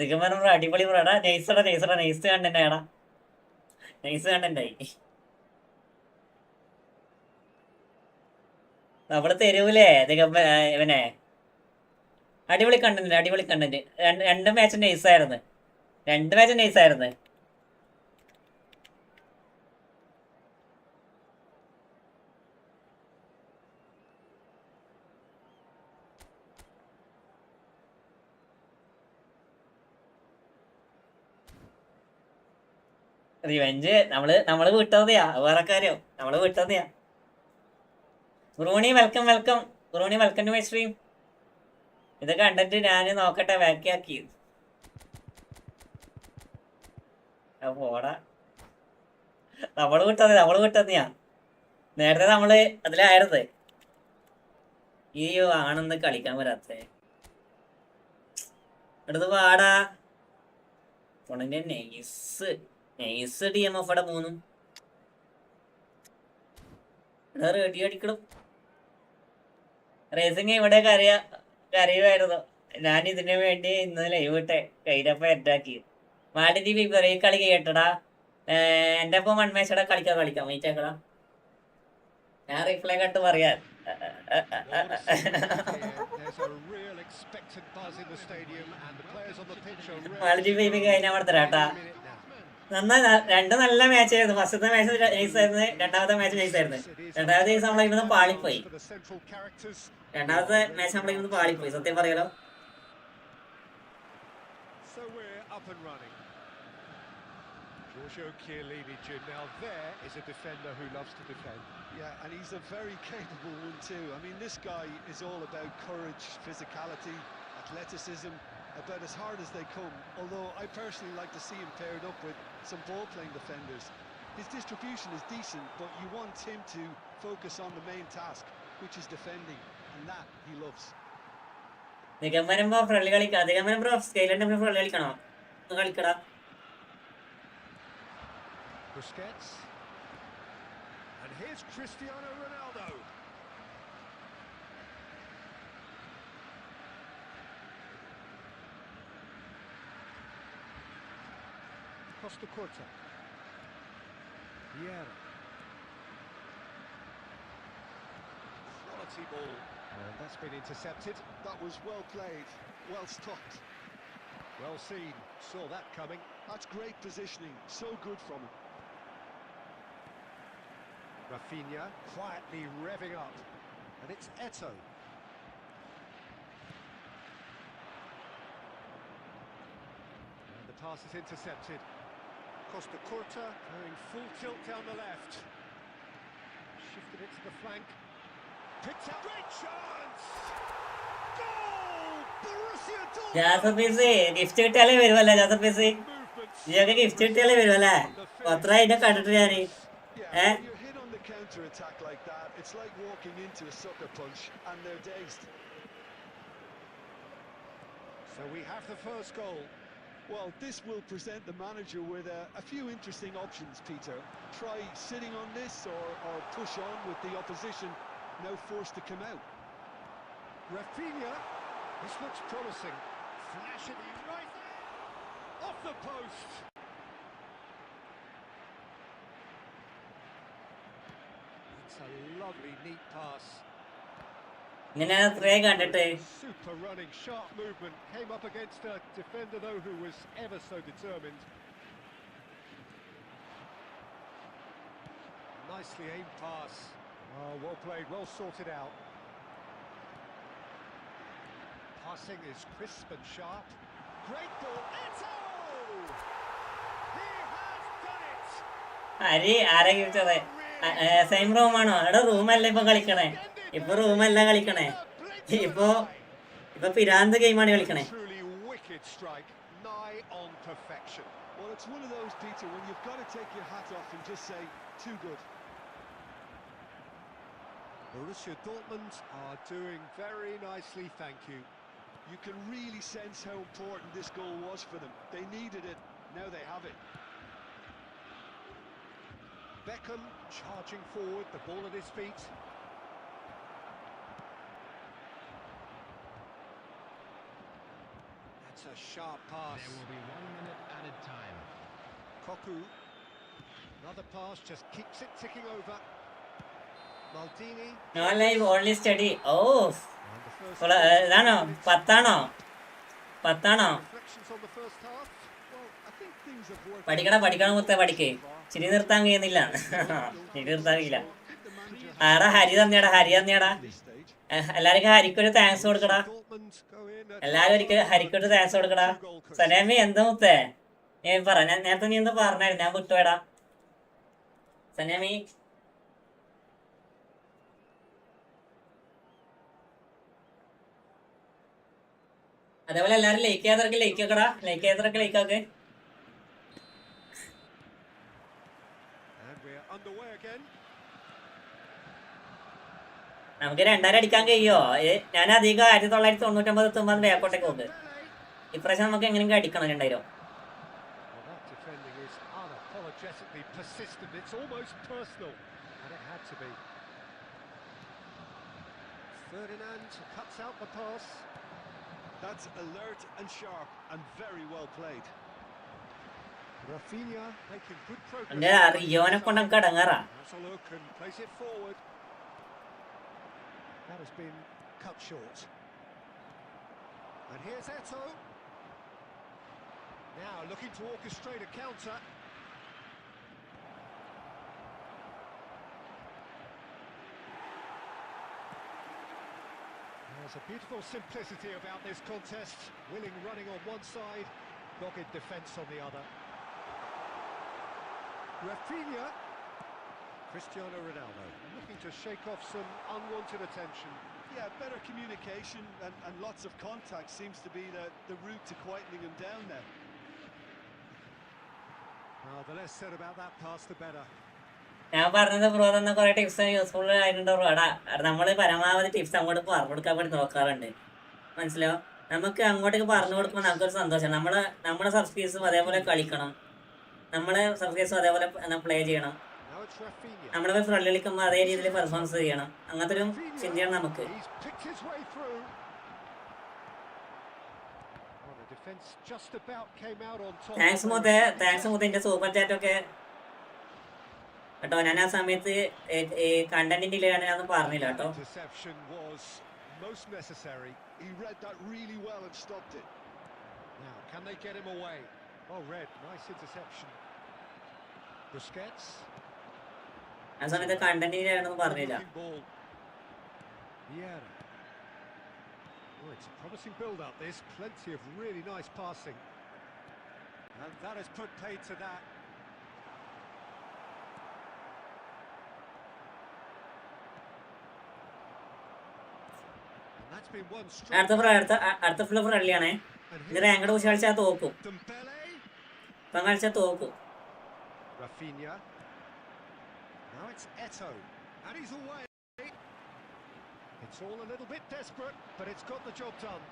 നിഗമനം ബ്രോ അടിപൊളി ബ്രോ. എടാ നൈസ് കണ്ടന്റ് എടാ. നൈസ് കണ്ടന്റായി. നമ്മള് തരൂലേ ഇവനെ. അടിപൊളി കണ്ടന്റ്. രണ്ട് മാച്ച് നൈസായിരുന്നു. റിവെഞ്ച് നമ്മള് വിട്ടതെയാ, വേറെ കാര്യം. നമ്മള് വിട്ടതെയാ. Bruni welcome. Bruni welcome to my stream. ഇത് കണ്ടിട്ട് ഞാൻ നോക്കട്ടെ, ബാക്കിയാക്കി പോടാ. നമ്മള് വിട്ടതെയാ. നേരത്തെ നമ്മള് അതിലായിരുന്നത്. ഈ ആണെന്ന് കളിക്കാൻ വരാത്ത എടുത്ത് പാടാ. പൊണന്റെ നൈസ് DMF ഇവിടെ 3 റെഡി അടിക്കണം. റേസിങ് ഇവിടെ കരയുമായിരുന്നു. ഞാൻ ഇതിനു വേണ്ടി ഇന്ന് ലൈവ് ഇട്ടെ കൈരപ്പ എറ്റാക്കി മാറ്റി ഈ കളി കേട്ടടാ. എന്റെ ഒപ്പം 1 മാച്ച് കളിക്കാം മീറ്റാക്കടാ. ഞാൻ റിപ്ലൈ കണ്ട് പറയാൻ. മാലദ്വീപ് ബേബി കഴിഞ്ഞാൽ അവിടെ തരാട്ടാ. രണ്ട് നല്ല മാച്ച് ആയിരുന്നു. ഫസ്റ്റത്തെ മാച്ച് നൈസായിരുന്നു, രണ്ടാമത്തെ മാച്ച് നൈസായിരുന്നു. രണ്ടാമത്തെ ദിവസം നമ്മളിരുന്ന് പാളിപ്പോയി. സത്യം പറയാലോ. Giorgio Chiellini, Jim. Now there is a defender who loves to defend. Yeah, and he's a very capable one too. I mean, this guy is all about courage, physicality, athleticism, about as hard as they come. Although I personally like to see him paired up with some ball-playing defenders. His distribution is decent, but you want him to focus on the main task, which is defending, and that he loves. നിഗമനം bro friendly കളിക്കാം. നിഗമനം bro സ്കെയിലിന്റെ friendly കളിക്കണോ? കളിക്കടാ. Busquets, and here's Cristiano Ronaldo. Costa Curta, Vieira, quality ball, and that's been intercepted. That was well played, well stopped, well seen. Saw that coming. That's great positioning, so good from him. Rafinha quietly revving up, and it's Eto'o. And the pass is intercepted. Costa Curta going full tilt down the left. Shifted it to the flank. Picked up. Great chance! Goal! Borussia Dortmund! Gift കിട്ടിയാലേ വരുമല്ലേ ജാസപ്പീസ്? നീയൊക്കെ gift കിട്ടിയാലേ വരുമല്ലേ? അത്ര അതിനെ കണ്ടിട്ട് ഞാന് counter-attack like that, it's like walking into a sucker punch and they're dazed. So we have the first goal. Well, this will present the manager with a few interesting options, Peter. Try sitting on this or push on with the opposition now forced to come out. Rafinha, this looks promising. Flash it right there, off the post. A lovely neat pass. Super running, sharp movement. Came up against a defender though who was ever so determined. Nicely aimed pass. Oh, well played, well sorted out. passing is crisp and sharp. Great ball. Eto! He has done it. Hari ആരെ ചോദിച്ചത്? Same റൂമാണോ? എടാ റൂമല്ല ഇപ്പൊ കളിക്കണേ. ഇപ്പൊ റൂമല്ല കളിക്കണേ. ഇപ്പൊ പിരാന്ത് ഗെയിമാണ് കളിക്കണേ. Truly wicked strike, nigh on perfection. Well, it's one of those, Peter, when you've got to take your hat off and just say, too good. Borussia Dortmund are doing very nicely, thank you. You can really sense how important this goal was for them. They needed it, now they have it. Beckham charging forward, the ball at his feet. That's a sharp pass. There will be 1 minute added time. Koku. Another pass, just keeps it ticking over. Maldini. No live, only study. Oh, And the first ഇതാണോ? പത്താണോ? reflections on the first half. Well, I think things have worked പഠിക്കണം മുത്തേ പഠിക്ക്. ചിരി നിർത്താൻ കഴിയുന്നില്ല. ചിരി നിർത്താൻ കഴിയില്ല. ആടാ ഹരി തന്നെയാടാ. at this stage. എല്ലാവർക്കും ഹരിക്കൊരു താങ്ക്സ് കൊടുക്കടാ. Dortmund go in at എല്ലാരും ഒരിക്കൽ ഹരിക്കൊരു താങ്ക്സ് കൊടുക്കടാ. സലാമി എന്താ മുത്തേ? ഞാൻ പറ, ഞാൻ നേരത്തെ നീ എന്താ പറഞ്ഞായിരുന്നു, ഞാൻ വിട്ടുപോയടാ. സലാമി അതേപോലെ എല്ലാരും ലൈക്ക് ചെയ്യാത്തവർക്ക് ലൈക്ക് ആക്കടാ. ലൈക്ക് ചെയ്യാത്തവർക്ക് ലൈക്ക് ആക്ക്. and we're underway again. നമുക്ക് 2 അടിക്കാൻ കഴിയോ? ഞാൻ അധികം 1999 ബാക്കോട്ടേക്ക് നോക്ക്. ഇപ്രാവശ്യം നമുക്ക് എങ്ങനെയെങ്കിലും അടിക്കണം 2000. Well, that defending is unapologetically persistent. It's almost personal, and it had to be. Ferdinand cuts out the pass. That's alert and sharp and very well played. Rafinha making good progress. എന്റെ റിയോനെ കൊണ്ടൊക്കെ അടങ്ങാറാ. Has a look and plays it forward. That has been cut short. And here's Eto. Now looking to orchestrate a counter. There's a beautiful simplicity about this contest. Willing running on one side, dogged defence on the other. Rafinha. Cristiano Ronaldo looking to shake off some unwanted attention. Yeah, better communication and lots of contact seems to be the route to quietening him down now. The less said about that pass, the better. ഞാൻ പറഞ്ഞത് bro തന്ന കുറെ tips useful ആയിട്ടുണ്ട് bro. നമ്മള് പരമാവധി tips അങ്ങോട്ട് പറഞ്ഞു കൊടുക്കാൻ വേണ്ടി നോക്കാറുണ്ട്, മനസ്സിലായോ? നമുക്ക് അങ്ങോട്ടേക്ക് പറഞ്ഞു കൊടുക്കുമ്പോൾ നമുക്കൊരു സന്തോഷം. നമ്മുടെ സബ്സ്ക്രൈബേഴ്സും അതേപോലെ കളിക്കണം, നമ്മളെ സബ്സ്ക്രൈബേഴ്സും അതേപോലെ പ്ലേ ചെയ്യണം. Now it's Rafinha. നമ്മുടെ ഫ്രണ്ട് കളിക്കുമ്പോൾ അതേ രീതിയിൽ പെർഫോമൻസ് ചെയ്യണം. അങ്ങനത്തെ ഒരു ചിന്തയാണ് നമുക്ക്. He's picked his way through. Well, the defence just about came out on top. Thanks മുത്തേ എന്റെ സൂപ്പർ ചാറ്റ് ഒക്കെ കേട്ടോ. ഞാൻ ആ സമയത്ത് കണ്ടന്റിന്റെ ഞാനൊന്നും പറഞ്ഞില്ല കേട്ടോ. Interception was most necessary. He read that really well and stopped it. Now, can they get him away? Oh, Red, nice interception. Busquets. ആ സമയത്ത് കണ്ടന്റിന്റെ ഞാനൊന്നും പറഞ്ഞില്ല. Looking ball. Vieira. Oh, it's a promising build-up. This plenty of really nice passing, and that has put paid to that. And that's been one അടുത്ത full ഫ്രണ്ട്ലിയാണേ. ഇത് ranked കുറിച്ച് കളിച്ചാൽ തോക്കും. Dembele. ഇപ്പം കളിച്ചാൽ തോക്കും. Rafinha. Now it's Eto, and he's away. It's all a little bit desperate, but it's got the job done.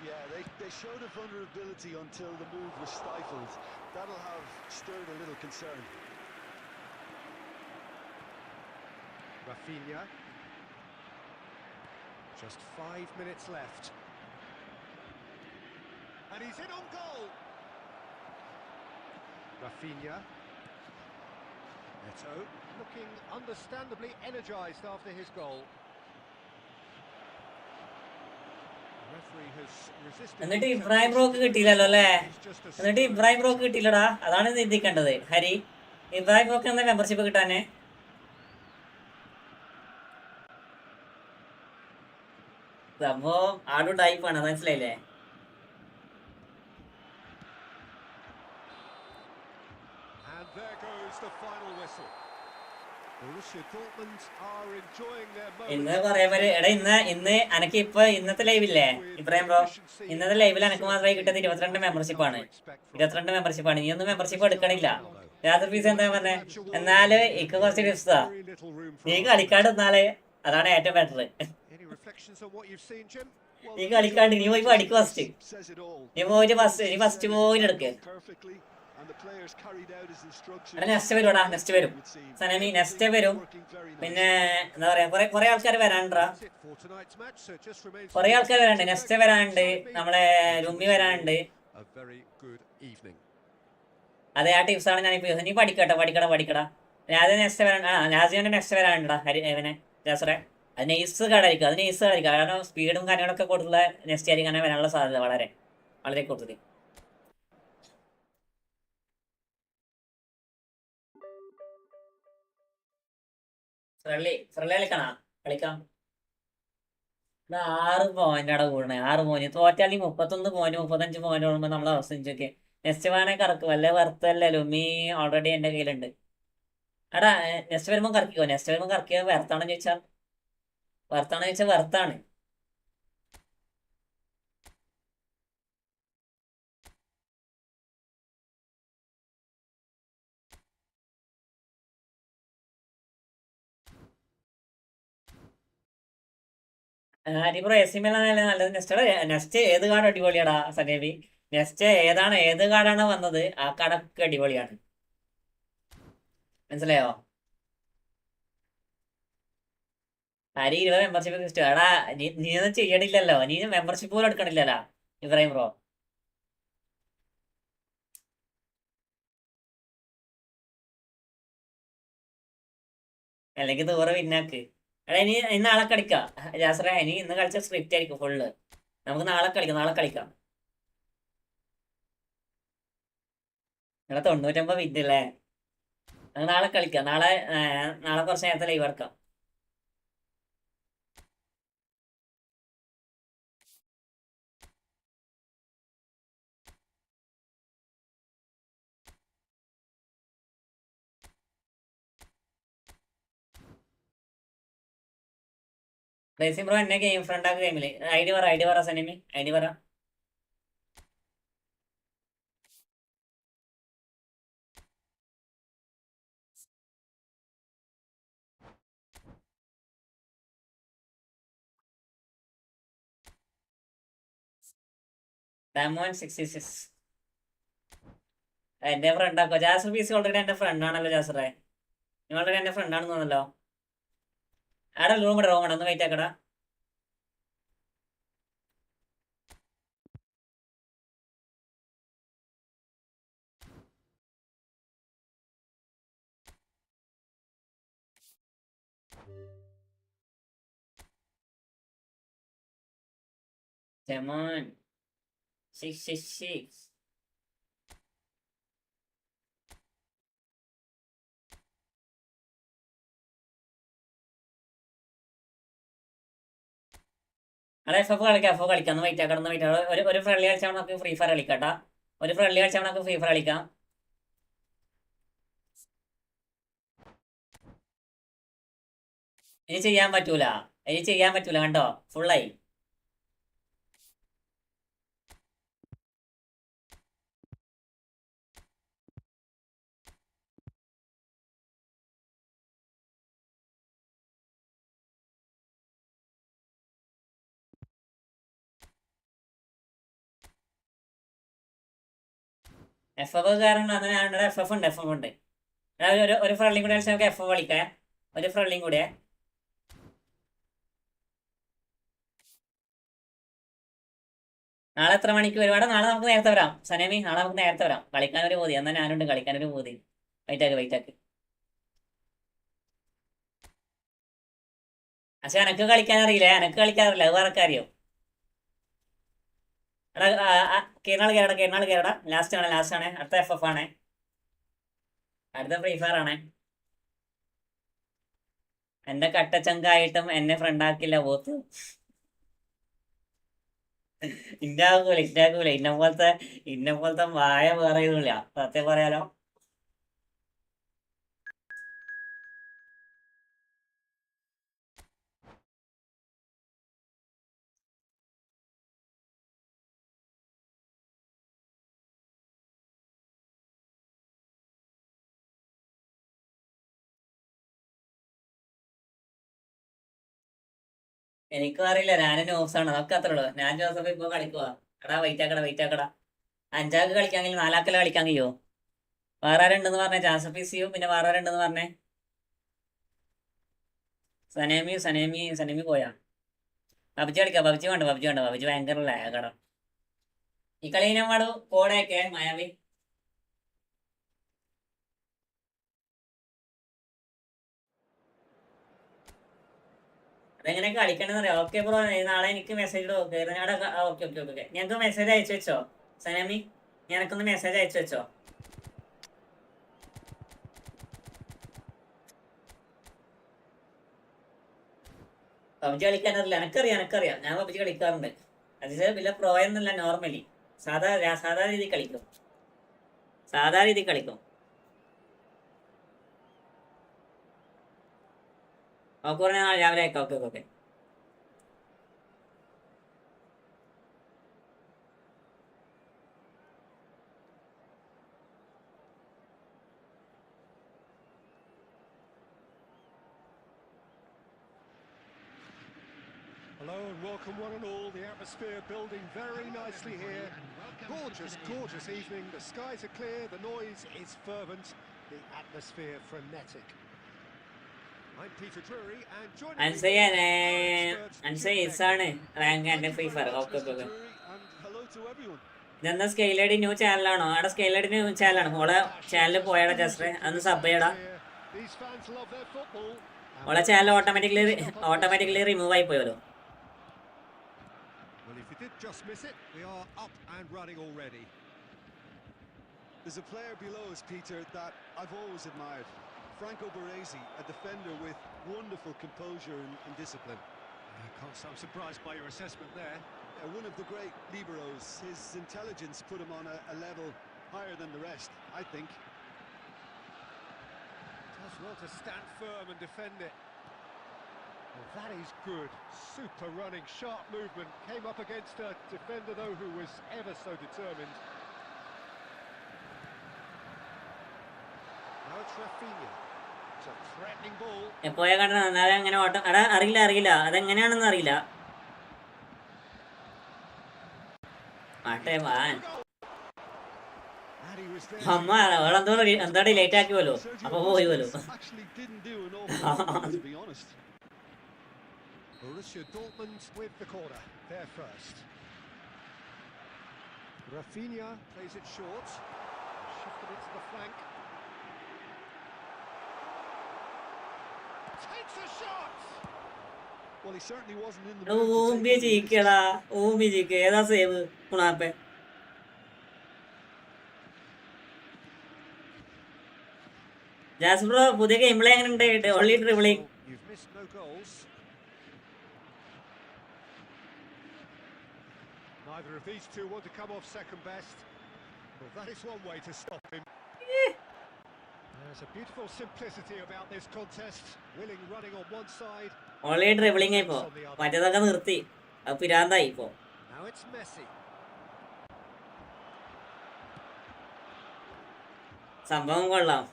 Yeah, they showed a vulnerability until the move was stifled. That'll have stirred a little concern. Rafinha. Just 5 minutes left. And he's in on goal. Rafinha. Eto looking understandably energised after his goal. The referee has resisted. എന്നിട്ട് ഇബ്രാഹിം ബ്രോക്ക് കിട്ടിയില്ലല്ലോ അല്ലേ? എന്നിട്ട് ഇബ്രാഹിം ബ്രോക്ക് കിട്ടിയില്ലടാ. അതാണ് ചിന്തിക്കേണ്ടത് ഹരി. ഇബ്രാഹിം ബ്രോക്ക് എന്താ membership കിട്ടാനേ? സംഭവം ആടും ടൈപ്പാണ്, മനസ്സിലായില്ലേ? And there goes the final whistle. Borussia Dortmund are enjoying their ഇന്ന് moment. പറയാൻ പറ്റും. എടാ ഇന്ന് അനക്ക് ഇപ്പൊ ഇന്നത്തെ ലൈവില്ലേ ഇബ്രാഹിം ബ്രോ, ഇന്നത്തെ ലൈവിൽ എനിക്ക് മാത്രമേ കിട്ടുന്നത് 22 മെമ്പർഷിപ്പാണ്. 22 മെമ്പർഷിപ്പാണ്. നീ ഒന്നും മെമ്പർഷിപ്പ് എടുക്കണില്ല. രാത്രി ഫീസ് എന്താ പറഞ്ഞേ? എന്നാല് ഇക്ക് കുറച്ച് ടിപ്സാ. നീ കളിക്കാണ്ട് നിന്നാലേ അതാണ് ഏറ്റവും better. Any reflections on what you've seen, Jim? നീ കളിക്കാണ്ട് നീ പോയി പഠിക്കും ഫസ്റ്റ്. നീ പോയിട്ട് ഫസ്റ്റ് പോയിന്റ് എടുക്ക്. എടാ നെക്സ്റ്റ് വരുവാടാ, നെക്സ്റ്റ് വരും സനമി, നെക്സ്റ്റ് വരും. പിന്നെ എന്താ പറയാ, കുറെ ആൾക്കാർ വരാണ്ടാ, കുറെ ആൾക്കാർ വരാണ്ട്. നെക്സ്റ്റ് വരാനുണ്ട്, നമ്മളെ രുമ്മി വരാനുണ്ട്. അതെ, ആ ടിപ്സാണ് ഞാനിപ്പോ. നീ പഠിക്കടാ. രാജ നെക്സ്റ്റ് വരാൻ, രാജുവിന്റെ നെക്സ്റ്റ് വരാനുണ്ടാ ഇവനെ ജാസറെ. അത് നെയ്സ് കാർഡായിരിക്കും. കാരണം സ്പീഡും കാര്യങ്ങളൊക്കെ കൊടുത്തുള്ള നെക്സ്റ്റ് ആയിരിക്കും അങ്ങനെ വരാനുള്ള സാധ്യത വളരെ വളരെ കൂടുതൽ. ഫ്രണ്ട്ലി കളിക്കാം. 6 പോയിന്റ് അവിടെ കൂടണേ, 6 പോയിന്റ്. തോറ്റാലി 31 പോയിന്റ് 35 പോയിന്റ് കൂടുമ്പോ നമ്മളെ അവസ്ഥ വെച്ചൊക്കെ. നെക്സ്റ്റ് വേണേ കറക്കും, വല്ല വെറുത്തല്ലേ ലുമി ഓൾറെഡി എന്റെ കയ്യിലുണ്ട്. എടാ നെക്സ്റ്റ് വരുമ്പോ കറക്കിയോ വെറുത്താണെന്ന് ചോദിച്ചാൽ വെറുത്താണ്. അടിപൊളി എസിമേലാണല്ലേ നല്ലത്. നെക്സ്റ്റ് ഏത് കാർഡ് അടിപൊളിയാടാ സനേബി? നെക്സ്റ്റ് ഏത് കാർഡാണ് വന്നത് ആ കാർഡൊക്കെ അടിപൊളിയാണ്, മനസ്സിലായോ? 20 മെമ്പർഷിപ്പ് ഇഷ്ടം. എടാ നീ ഒന്നും ചെയ്യണില്ലല്ലോ, നീ മെമ്പർഷിപ്പ് പോലും എടുക്കണില്ലല്ലോ ഇബ്രാഹിം ബ്രോ. അല്ലെങ്കിൽ ദൂരെ പിന്നാക്ക്. എടാ ഇന്ന് നാളെ കളിക്കാം ജാസറ. ഇന്ന് കളിച്ച സ്ക്രിപ്റ്റ് ആയിരിക്കും ഫുള്ള്. നമുക്ക് നാളെ കളിക്കാം. എടാ 99 മിനിറ്റ് അല്ലേ? നമുക്ക് നാളെ കളിക്കാം. നാളെ കുറച്ച് നേരത്തെ ലൈവ് ഇറക്കാം. റേസിംഗ് ബ്രോ എന്നെ ഗെയിം ഫ്രണ്ട് ആക്ക് ഗെയിമില്. ഐഡി പറ സനിമി, ഐഡി പറ. ഡയമണ്ട് 66 എന്റെ ഫ്രണ്ട് ആക്കോ. ജാസർ പീസ് ഓൾറെഡി എന്റെ ഫ്രണ്ട് ആണല്ലോ ജാസറെ. നീ ഓൾറെഡി എന്റെ ഫ്രണ്ട് ആണെന്ന് തോന്നല്ലോ. ആടെ റൂം ഇട ഒന്ന് വെയിറ്റ് ആക്കടാ. Come 666. അതെ എഫ് കളിക്കാം. ഒന്ന് വെയിറ്റ് ആക്കണം. ഒരു ഫ്രണ്ട്ലി കളിച്ചാൽ നമുക്ക് ഫ്രീ ഫയർ കളിക്കാട്ടാ. കളിക്കാം. ഇനി ചെയ്യാൻ പറ്റൂല കണ്ടോ, ഫുള്ളായി. എഫ് കാരണം അങ്ങനെ എഫ് ഉണ്ട്. ഒരു ഫ്രണ്ട്ലിയും കൂടി കളിച്ചാൽ നമുക്ക് എഫ് കളിക്കാം. ഒരു ഫ്രണ്ട്ലിയും കൂടിയേ. നാളെ എത്ര മണിക്ക് വരുവാടാ? നാളെ നമുക്ക് നേരത്തെ വരാം സനേമി. നാളെ നമുക്ക് നേരത്തെ വരാം. കളിക്കാനൊരു പൂതി. എന്നാൽ ഞാനുണ്ട് കളിക്കാനൊരു പൂതി. വെയിറ്റാക്ക്. പക്ഷെ എനക്ക് കളിക്കാൻ അറിയില്ല. അത് വേറെ കാര്യം. എടാ കേരള കേരള ലാസ്റ്റ് ആണ്. അടുത്ത എഫ് ആണ്. അടുത്ത ഫ്രീ ഫയർ ആണ്. എന്റെ കട്ടച്ചങ്കായിട്ടും എന്നെ ഫ്രണ്ട് ആക്കില്ല പോത്ത്. ഇന്നാകൂല ഇന്നെ പോലത്തെ വായ വേറെ ഇതുമില്ല സത്യം പറയാലോ. എനിക്കും അറിയില്ല, ഞാനും ന്യൂസാണ്, അതൊക്കെ അത്രേ ഉള്ളൂ. ഞാൻ ജോസഫ് ഇപ്പൊ കളിക്കുവാ. എടാ വെയിറ്റ് ആക്കടാ. അഞ്ചാക്ക് കളിക്കാമെങ്കിൽ നാലാക്കല്ല കളിക്കാൻ കഴിയോ? വേറെ ആരുണ്ടെന്ന് പറഞ്ഞേ? ജാസഫീസിയും പിന്നെ വേറെ ആരുണ്ടെന്ന് പറഞ്ഞേ? സനേമി പോയാ? പബ്ജി കളിക്കാം. പബ്ജി വേണ്ട. പബ്ജി ഭയങ്കര ലാഗടാ. ഈ കളി ഞാൻ പാടു കോടയൊക്കെ മായാവി. അതെങ്ങനെ കളിക്കണമെന്ന് അറിയാം. ഓക്കെ ബ്രോ, നാളെ എനിക്ക് മെസ്സേജ് ഇടും. ഓക്കെ. ഞങ്ങൾക്ക് മെസ്സേജ് അയച്ചു വെച്ചോ സനേമി, ഞനക്കൊന്ന് മെസ്സേജ് അയച്ചു വെച്ചോ. പബ്ജി കളിക്കാനറിയില്ല? എനക്കറിയാം. ഞാൻ പബ്ജി കളിക്കാറുണ്ട്. അത് വലിയ പ്രോ എന്നല്ല, നോർമലി സാധാ രീതി കളിക്കും. ഓക്കെ പറഞ്ഞാൽ രാവിലെ അയക്കാം. Okay. Hello and welcome one and all. The atmosphere building very nicely here. Gorgeous evening. The skies are clear, the noise is fervent, the atmosphere frenetic. I'm Peter Drury and joining അൻസേ ഇസാണ് rank and free fire. Okay. and hello to everyone. ഇതെന്താ സ്കെയിലടി new ചാനലാണോ? അവിടെ സ്കെയിലടി new ചാനലാണ്. ഓളെ ചാനലിൽ പോയാടാ just അന്ന് sub ചെയ്യടാ. These fans love their football. ഓളെ ചാനൽ ഓട്ടോമാറ്റിക്കലി റിമൂവ് ആയി പോയല്ലോ. Well, if you did just miss it, we are up and running already. There's a player below us, Peter, that I've always admired. Franco Baresi, a defender with wonderful composure and discipline. Can't say I'm surprised by your assessment there. One of the great liberos. His intelligence put him on a level higher than the rest, I think. Does well to stand firm and defend it. Well, that is good. Super running, sharp movement. Came up against a defender, though, who was ever so determined. Now it's Rafinha. It's a threatening ball. എപ്പോഴാ കണ്ടത്? അങ്ങനെ ഓട്ടം എടാ അറിയില്ല. അതെങ്ങനെയാണെന്ന് അറിയില്ല. അമ്മ എന്താ ലേറ്റ് ആക്കി പോലോ, അപ്പൊ പോയി പോലോ. Borussia Dortmund with the corner. There first. Rafinha plays it short. Shifted it to the flank. Takes a shot. Well, he certainly wasn't in the mood ഊമ്പി ജിക്ക് ഏതാ സേവ് കുണാപ്പെ? ജാസ്ബ്രോ പുതിയ ഗെയിം പ്ലേ എങ്ങനെ ഉണ്ട്? Only dribbling. You've missed no goals. Neither of these two want to come off second best. Well, that is one way to stop him. There's a beautiful simplicity about this contest. Willing running on one side. Only dribbling ഇപ്പോ, മറ്റേതൊക്കെ നിർത്തി. അത് പിരാന്തായി ഇപ്പോ. Now it's Messi. സംഭവം കൊള്ളാം.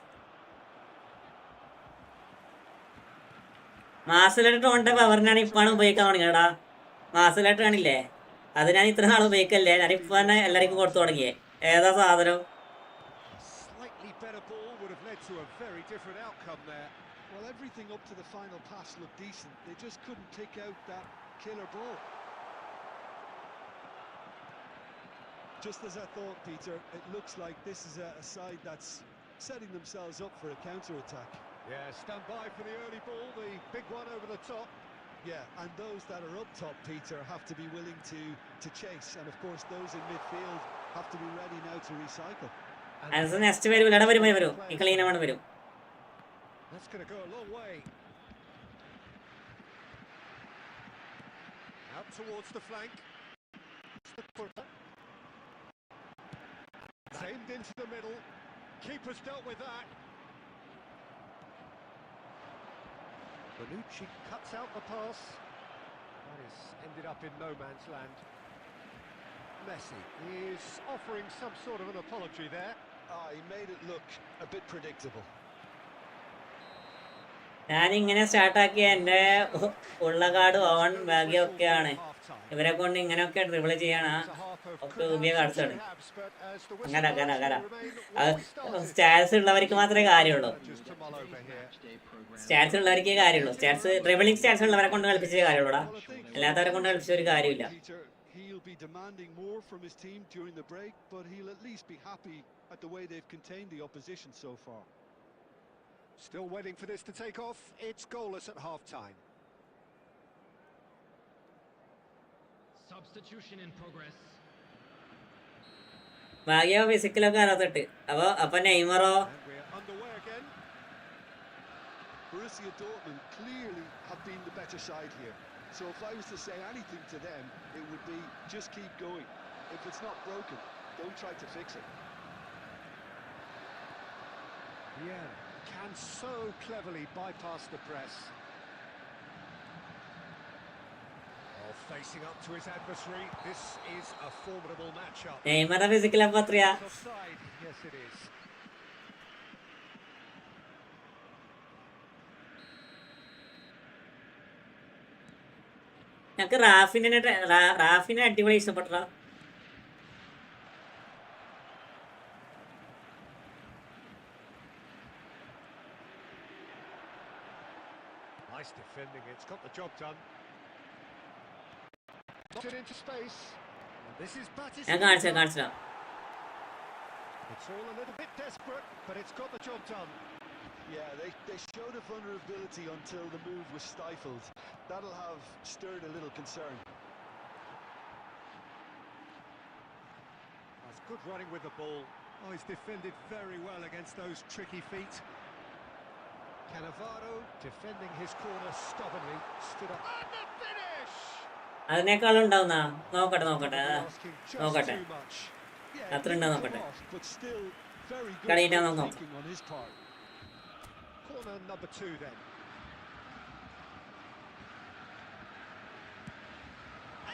മാസിലിട്ട് ഓണ്ട പവറിനാണ് ഇപ്പാണ് ഉപയോഗിക്കാൻ തുടങ്ങിയടാ. മാസിലിട്ട് കാണില്ലേ, അത് ഞാൻ ഇത്ര നാൾ ഉപയോഗിക്കല്ലേ, ഞാനിപ്പോ തന്നെ എല്ലാവർക്കും കൊടുത്തു തുടങ്ങിയേ. ഏതാ സാധനം? Slightly better ball would have led to a very different outcome there. Well, everything up to the final pass looked decent. They just couldn't pick out that killer ball. Just as I thought, Peter, it looks like this is a side that's setting themselves up for a counter-attack. Yeah, stand by for the early ball, the big one over the top. Yeah, and those that are up top, Peter, have to be willing to chase. And of course, those in midfield have to be ready now to recycle. Next വരും, ഇട വരും ഈ കളീനമാണ് വരും. That's going to go a long way. Out towards the flank. footer. Aimed into the middle. Keeper's dealt with that. Bonucci cuts out the pass. That is ended up in no man's land. Messi is offering some sort of an apology there. He made it look a bit predictable. ഞാനിങ്ങനെ സ്റ്റാർട്ടാക്കിയ എൻ്റെ ഉള്ള card on ഭാഗ്യമൊക്കെയാണ്. ഇവരെ കൊണ്ട് ഇങ്ങനെയൊക്കെ dribble ചെയ്യണ ഒക്കെ ഉപയോഗ കാർഡ്സാണ്. അങ്ങനെ സ്റ്റാറ്റ്സ് ഉള്ളവർക്ക് മാത്രമേ കാര്യമുള്ളൂ. സ്റ്റാറ്റ്സ് ഉള്ളവർക്കേ കാര്യമുള്ളൂ. സ്റ്റാറ്റ്സ് ഡ്രിബിളിംഗ് സ്റ്റാറ്റ്സ് ഉള്ളവരെ കൊണ്ട് കളിപ്പിച്ചേ കാര്യമുള്ളൂടാ. അല്ലാത്തവരെ കൊണ്ട് കളിപ്പിച്ച ഒരു കാര്യമില്ല. He'll be demanding more from his team during the break, but he'll at least be happy at the way they've contained the opposition so far. Still waiting for this to take off. It's goalless at half-time. Substitution in progress. ഭാഗ്യ ഫിസിക്കലൊക്കെ അറുപത്തെട്ട്. അപ്പൊ നെയ്മറോ? Borussia Dortmund clearly have been the better side here. So if I was to say anything to them, it would be just keep going. If it's not broken, don't try to fix it. Yeah, can so cleverly bypass the press. Facing up to his adversary, this is a formidable matchup. നെയ്മറുടെ physical അപ്പൊ എത്രയാ? Yes, it is. ഞങ്ങക്ക് റാഫിനെ അടിപൊളി ഇഷ്ടപ്പെട്ട. Nice defending, it's got the job done. Got it into space. And this is Batista. ഞാൻ കാണിച്ചാ. It's all a little bit desperate, but it's got the job done. Yeah, they showed a vulnerability until the move was stifled. That'll have stirred a little concern. That's good running with the ball. Oh, he's defended very well against those tricky feet. Cannavaro defending his corner stubbornly, stood up. And the finish! അതിനേക്കാളും ഉണ്ടാവുന്ന നോക്കട്ടെ അത്ര ഉണ്ടാവും നോക്കട്ടെ. കളിയിട്ടാ നോക്കാം. Corner number 2 then.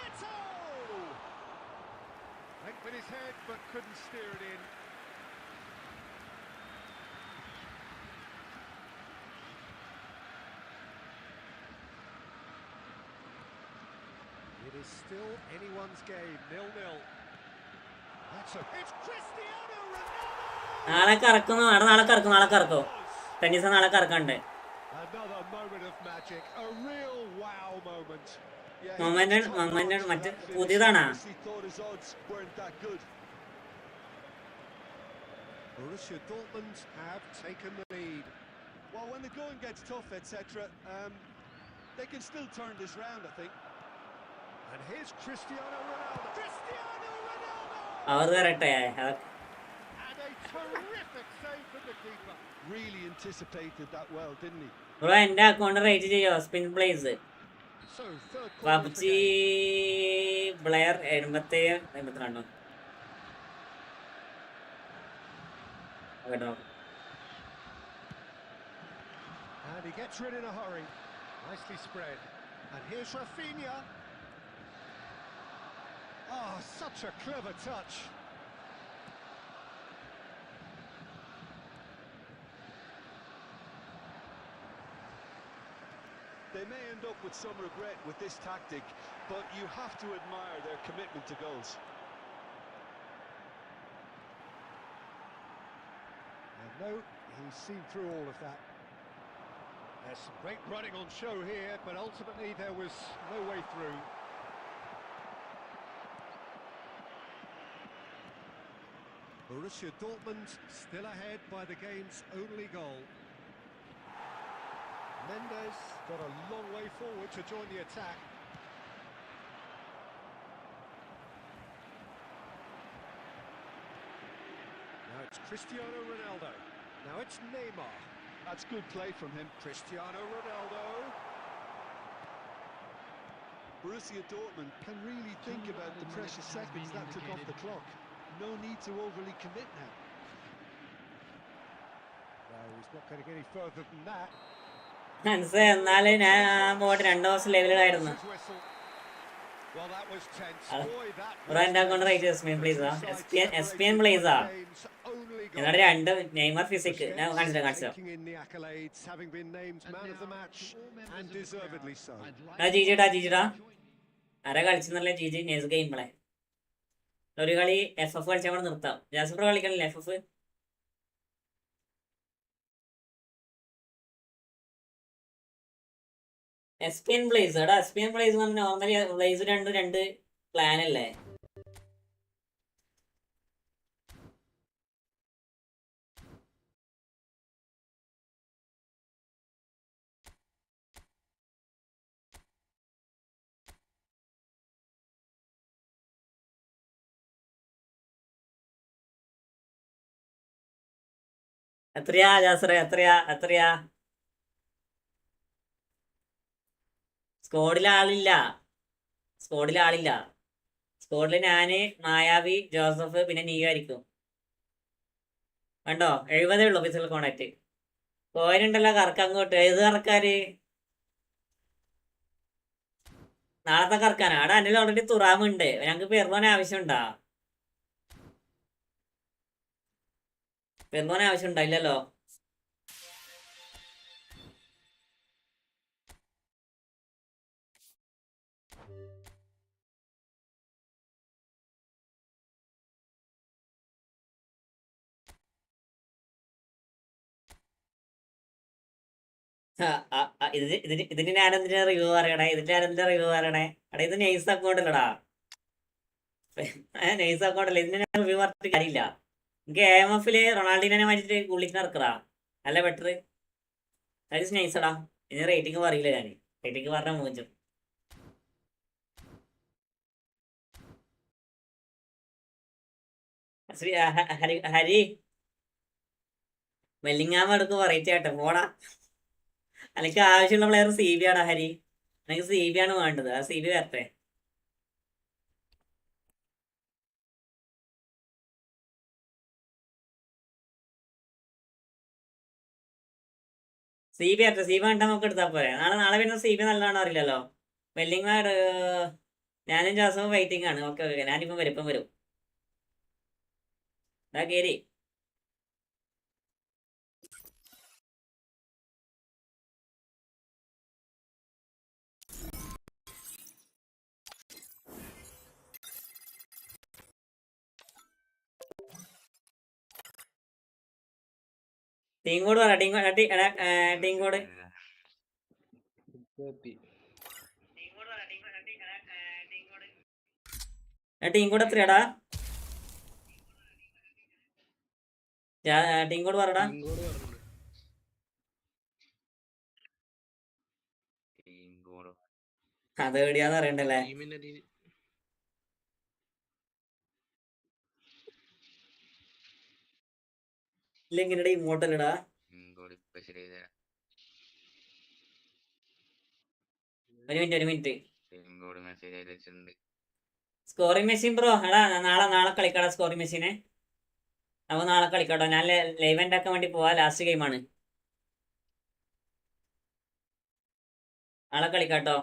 Eto! Went with his head but couldn't steer it in. It is still anyone's game, 0-0. It's Cristiano Ronaldo! നാളെ കറക്കുന്നു. Tennis നാളെ കറക്കണ്ട്. Another moment of magic, a real wow moment. Moment മറ്റേ പുതിയതാണാ? Borussia Dortmund have taken the lead. Well, when the going gets tough, etc., they can still turn this round, I think. And here's Cristiano Ronaldo. അവർ തരട്ടെ. And a terrific save from the keeper. Really anticipated that well, didn't he? Bro എന്റെ account rate ചെയ്യോ? Spin place So third quarter. PUBG Blair 87 കേട്ടോ. And he gets rid in a hurry. Nicely spread. And here's Rafinha. Oh, such a clever touch. They may end up with some regret with this tactic, but you have to admire their commitment to goals. And no, he's seen through all of that. There's some great running on show here, but ultimately there was no way through. Borussia Dortmund still ahead by the game's only goal. Mendes got a long way forward to join the attack. Now it's Cristiano Ronaldo. Now it's Neymar. That's good play from him. Cristiano Ronaldo. Borussia Dortmund can really think about the precious seconds that took off the clock. No need to overly commit now. Well, he's not going to get any further than that. മനസ്സിലായി. എന്നാലും ഞാൻ പോയിട്ട് 2 ദിവസം ലെവലിലായിരുന്നു. His whistle. Well, that was tense. Hello. Boy, that bro എൻ്റെ account right എസ്പിഎൻ പ്ലീസാ. എസ്പിഎൻ പ്ലീസാ. എന്നാലും 2 Neymar physique ഞാൻ കാണിച്ചോ. Taking in the accolades, having been named man of the match, and deservedly so. ജിജിടാ ആരാ കളിച്ചെന്നല്ലേ ജിജി നേഴ്സ് ഗെയിംപ്ലേ. ഒരു കളി FF കളിച്ചാൽ കൂടെ നിർത്താം. ജാസ്പ്രോ കളിക്കണില്ലേ FF? എസ്പിഎൻ പ്ലേസ് എടാ, എസ്പിഎൻ പ്ലേസ് എന്ന് പറഞ്ഞാൽ നോർമലി പ്ലേസ് രണ്ട് പ്ലാൻ അല്ലേ? എത്രയാ ജാസറെ, എത്രയാ? സ്കോഡിൽ ആളില്ല. സ്കോഡിൽ ഞാന്, മായാവി, ജോസഫ്, പിന്നെ നീയോ ആയിരിക്കും. കണ്ടോ 70 ഉള്ളൂ ഫിസിക്കൽ കോണ്ടാക്ട്. പോയിന്റുണ്ടല്ലോ കറക്കങ്ങോട്ട്. ഏത് കറക്കാര്? നാളത്തെ കറക്കാനാ? അവിടെ അനിൽ ഓൾറെഡി തുറാമുണ്ട്. ഞങ്ങക്ക് പെരുന്നോനെ ആവശ്യമുണ്ടോ? ഇല്ലല്ലോ. ഇതിന് ഞാനെന്തിനാ റിവ്യൂ പറയണേ? എടാ ഇത് നൈസ് അക്കൗണ്ട് അല്ലടാ. നൈസ് അക്കൗണ്ട് അല്ല. ഇതിന് ഞാൻ റിവ്യൂ പറഞ്ഞിട്ട് കാര്യമില്ല. എനിക്ക് AMF റൊണാൾഡീനെ മാറ്റിട്ട് ഗുള്ളിക്ക് നടക്കടാ. അല്ല ബെറ്റർ. അത് നൈസടാ. ഇതിന് റേറ്റിംഗ് പറയില്ല ഞാൻ. റേറ്റിംഗ് പറഞ്ഞാൽ മൂഞ്ചും. ഹരി വെല്ലിങ്ങാമ എടുക്കും വെറൈറ്റി ആട്ടെ പോടാ. എനിക്ക് ആവശ്യമുള്ള പ്ലെയർ CB ആടാ ഹരി. എനിക്ക് CB ആണ് വേണ്ടത്. ആ CB വരട്ടെ. CB കണ്ടാൽ നമുക്ക് എടുത്താൽ പോരെ. നാളെ വരുന്ന CB നല്ലതാണോ അറിയില്ലല്ലോ. വെല്ലിങ്ങാട് ഞാനും ജോസഫും വെയിറ്റിംഗ് ആണ്. ഓക്കെ ഞാനിപ്പം വരും. കേരി ടീം കോഡ് പറ. ടീം കോഡ് എത്രയാടാ? ടീം കോഡ് പറടാ. അത് എവിടെയാന്ന് അറിയണ്ടല്ലേ? ഇല്ലെങ്കിലടാ ഇങ്ങോട്ടല്ലടാ. ഒരു മിനിറ്റ്. സ്കോറിംഗ് മെഷീൻ ബ്രോ എടാ നാളെ കളിക്കാടാ സ്കോറിംഗ് മെഷീനെ. നമുക്ക് നാളെ കളിക്കാട്ടോ. ഞാൻ ലൈവ് ഉണ്ടാക്കാൻ വേണ്ടി പോവാ. ലാസ്റ്റ് ഗെയിമാണ്. നാളെ കളിക്കാട്ടോ.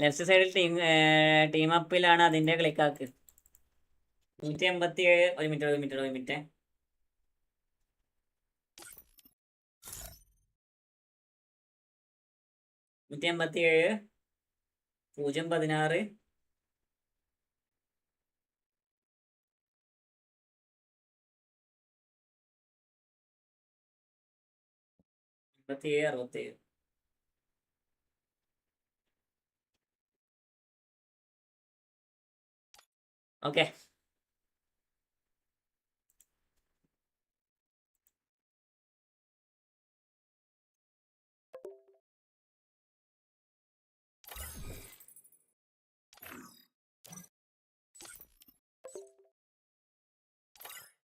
ലെഫ്റ്റ് സൈഡിൽ ടീം അപ്പിലാണ് അതിന്റെ കളിക്കാക്ക്. 187. ഒരു മിനിറ്റ്. 187 016 67 ഓക്കെ.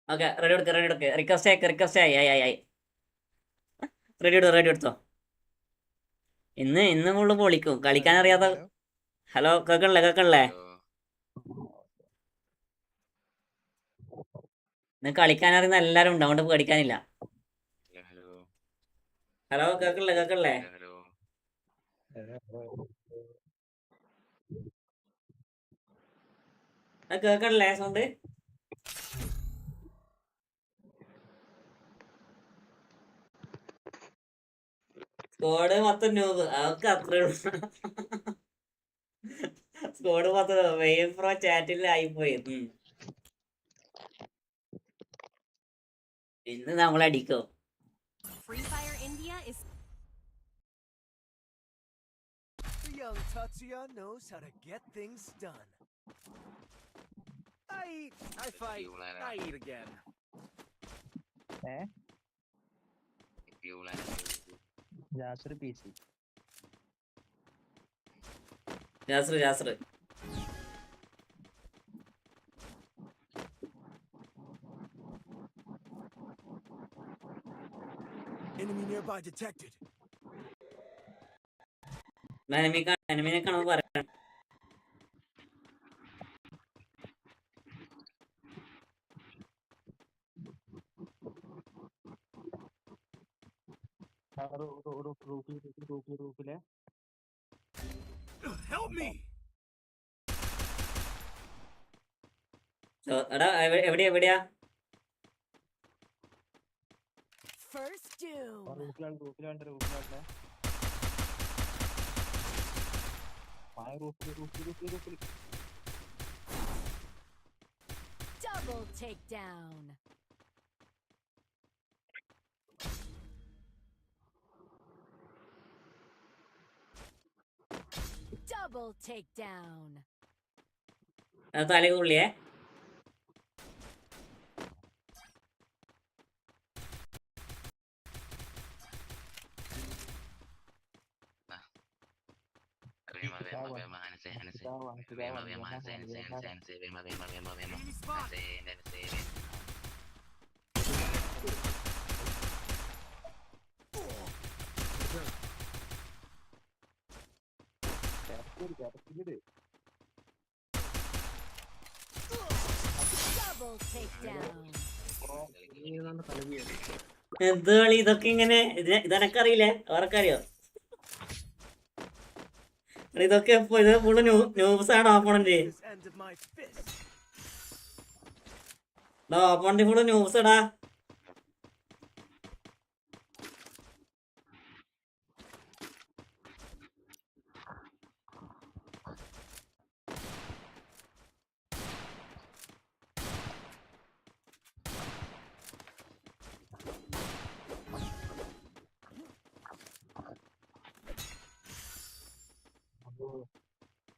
ഓക്കെ റെഡി എടുക്ക്. റിക്വസ്റ്റ് ആയി. റെഡി എടുത്തോ. ഇന്ന് ഫുള്ള് പൊളിക്കും. കളിക്കാൻ അറിയാത്ത. ഹലോ, കേക്കണില്ലേ? ഇന്ന് കളിക്കാൻ അറിയുന്ന എല്ലാരും ഉണ്ട്, അതുകൊണ്ട് പേടിക്കാനില്ല. ഹലോ, കേക്കണില്ലേ? കേക്കണില്ലേ സൗണ്ട്? സ്കോഡ് മൊത്തം നൂബ്, അവർക്ക് അത്രേ ഉള്ളൂ. സ്കോഡ് മൊത്തം വെയിം പ്രോ ചാറ്റിൽ ആയിപ്പോയി. ഇന്ന് നമ്മളടിക്കോ? Free Fire India is The young Tatsuya knows how to get things done. I eat, I fight, I eat again. ജാസ്ർ Enemy nearby detected. എനിമിനെ കാണുമ്പോ പറയാം. Help me! എടാ എവിടെയാ? First Doom. Double takedown. Double takedown. തലക്ക് പുള്ളിയേ. Double takedown. എന്ത് കളി ഇതൊക്കെ ഇങ്ങനെ? ഇതെനക്കറിയില്ലേ? അവർക്കറിയോ? ഇതൊക്കെ ഇത് ഫുള്ള് ന്യൂസ് ആണ്. Opponent This end of my fist. Full news ഇടാ.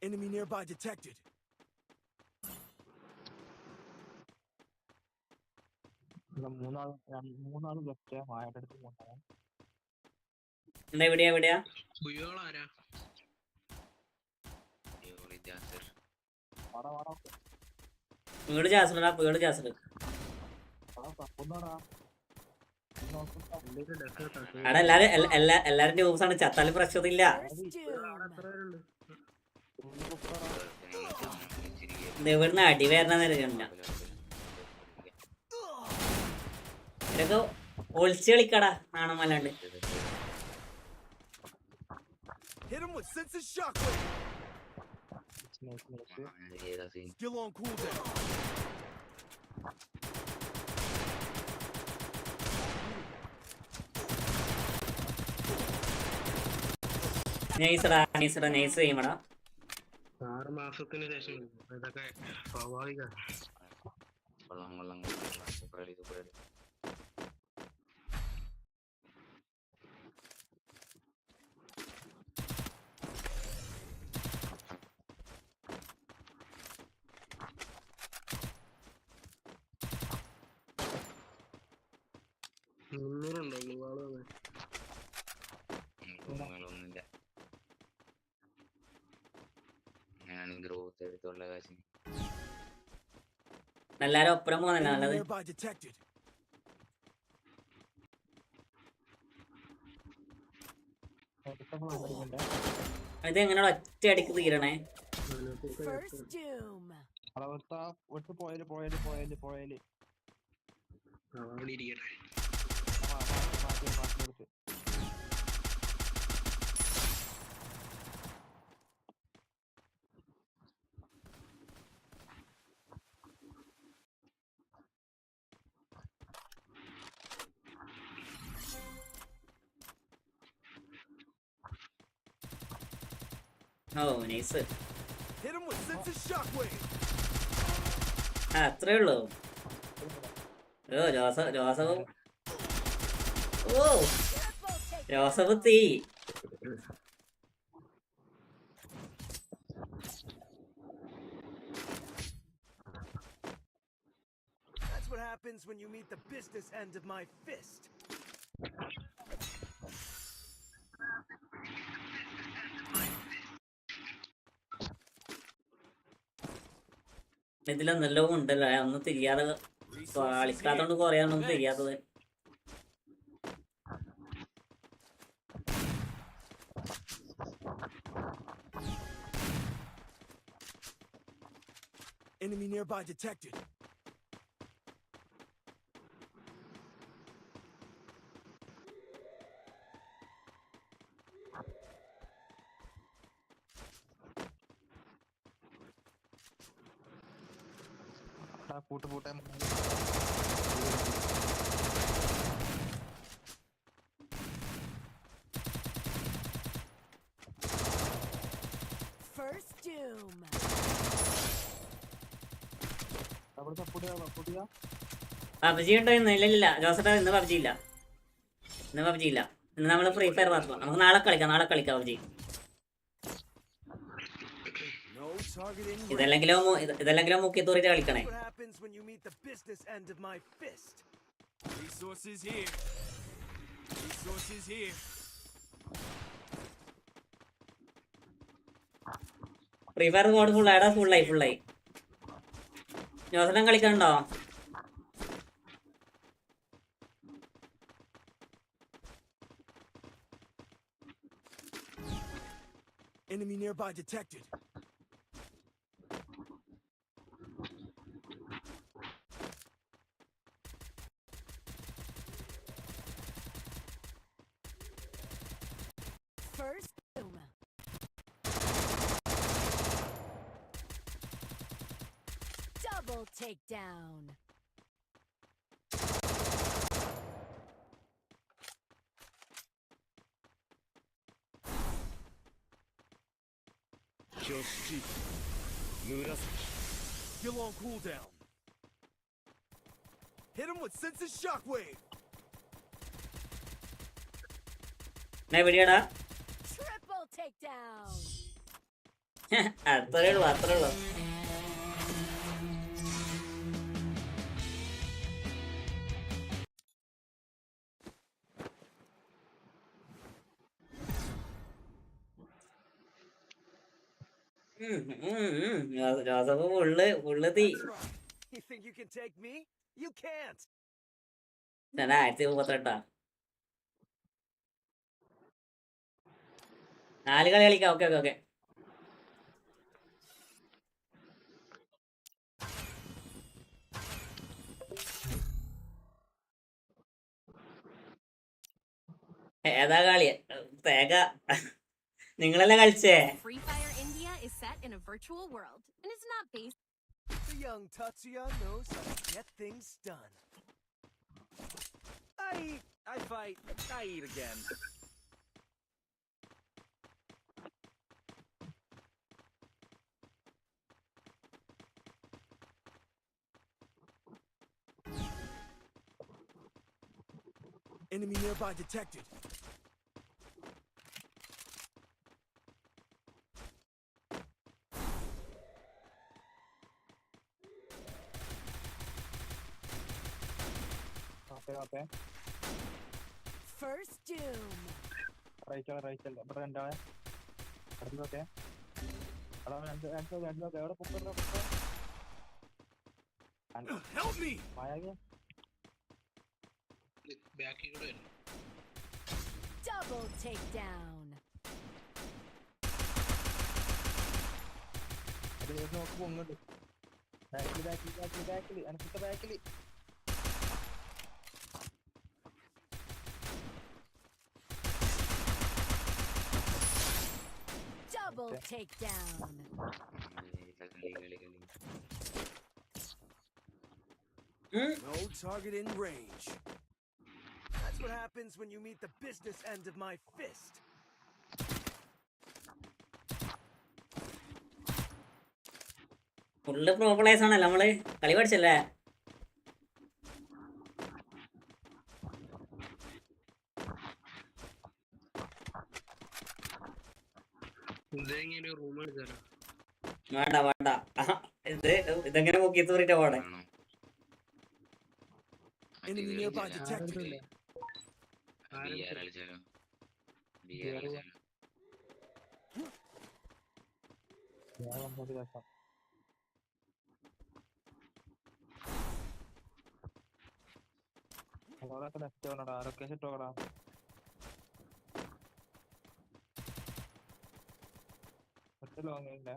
Enemy nearby detected. എവിടെയാ? വീട് ജാസർ. അവിടെ എല്ലാരും ന്യൂസ് ആണ്. ചത്താലും പ്രശ്നമില്ല. ഇവിടുന്ന് അടി വരണ ഇതൊക്കെ ഒളിച്ച് കളിക്കടാ, നാണമല്ലാണ്ട്. Hit him with sense of shockwave. Still on cooldown. Nice ചെയ്യുമടാ. 6 മാസത്തിന് ശേഷം ഇതൊക്കെ സ്വാഭാവിക. എല്ലാരും ഒപ്പരം പോകുന്നല്ല നല്ലത്. Nearby detected. ഇത് എങ്ങനെ ഒറ്റയടിക്ക് തീരണേ? First doom. അവസ്ഥ വിട്ട് പോയാല് അവിടെ ഇരിക്കട്ടെ. മാറ്റി ഓ nice. Hit him with sense of shockwave. അത്രേ ഉള്ളൂ. ഓ ജോസഫ് ഓ Triple takedown. ജോസഫ് തീ. That's what happens when you meet the business end of my fist. ഇതിലെന്നെല്ലാം ഉണ്ടല്ലോ, ഒന്നും തിരിയാതെ കളിക്കാത്തോണ്ട് കൊറേയൊന്നും തിരിയാത്തത്. Enemy nearby detected. പൂട്ടെ First doom. PUBG ഉണ്ടോ ഇന്ന്? ഇല്ല ജോസഫ്, ഇന്ന് പബ്ജി ഇല്ല. ഇന്ന് നമ്മള് ഫ്രീ ഫയർ മാത്രം. നമുക്ക് നാളെ കളിക്കാം പബ്ജി. No targeting. ഇതെല്ലെങ്കിലും മുക്കി തൂറിട്ട് കളിക്കണേ. What happens when you meet the business end of my fist? Resources here. Free fire code ഫുള്ളായി. ജോസഫൻ കളിക്കണ്ടോ? Enemy nearby detected. First doom. Double takedown. Still on cooldown. Hit him with sense of shockwave. എവിടെയാടാ? Triple takedown. അത്രേ ഉള്ളൂ. Joseph full തീ. You think you can take me? You can't. 1038. 4 കളി കളിക്കാം. Okay. ഏതാ കളി? തേക നിങ്ങളല്ലേ കളിച്ചേ? Free Fire India is set in a virtual world and is not based. The young Tatsuya knows how to get things done. I fight. I eat again. Enemy nearby detected. Okay. First doom. Right. But രണ്ടാളെ അടുത്തൊക്കെ Help me! ബാക്കി കൂടെ വരും. Double takedown. നോക്ക് പൊങ്ങുണ്ട്. ബാക്കിൽ അനക്കിട്ട ബാക്കിൽ. Double takedown. No target in range. That's what happens when you meet the business end of my fist. Full pro players ആണല്ലോ നമ്മള്. കളി പഠിച്ചല്ലേ? ഇതെങ്ങനെ റൂം എടുക്കാലോ? വേണ്ട വേണ്ട. ഇതെങ്ങനെ നോക്കി തൂറിട്ട് പോടെ. Enemy nearby detected. ലൊക്കേഷൻ ഇട്ടോടാ. ഒറ്റ ലോങ് ഇല്ല.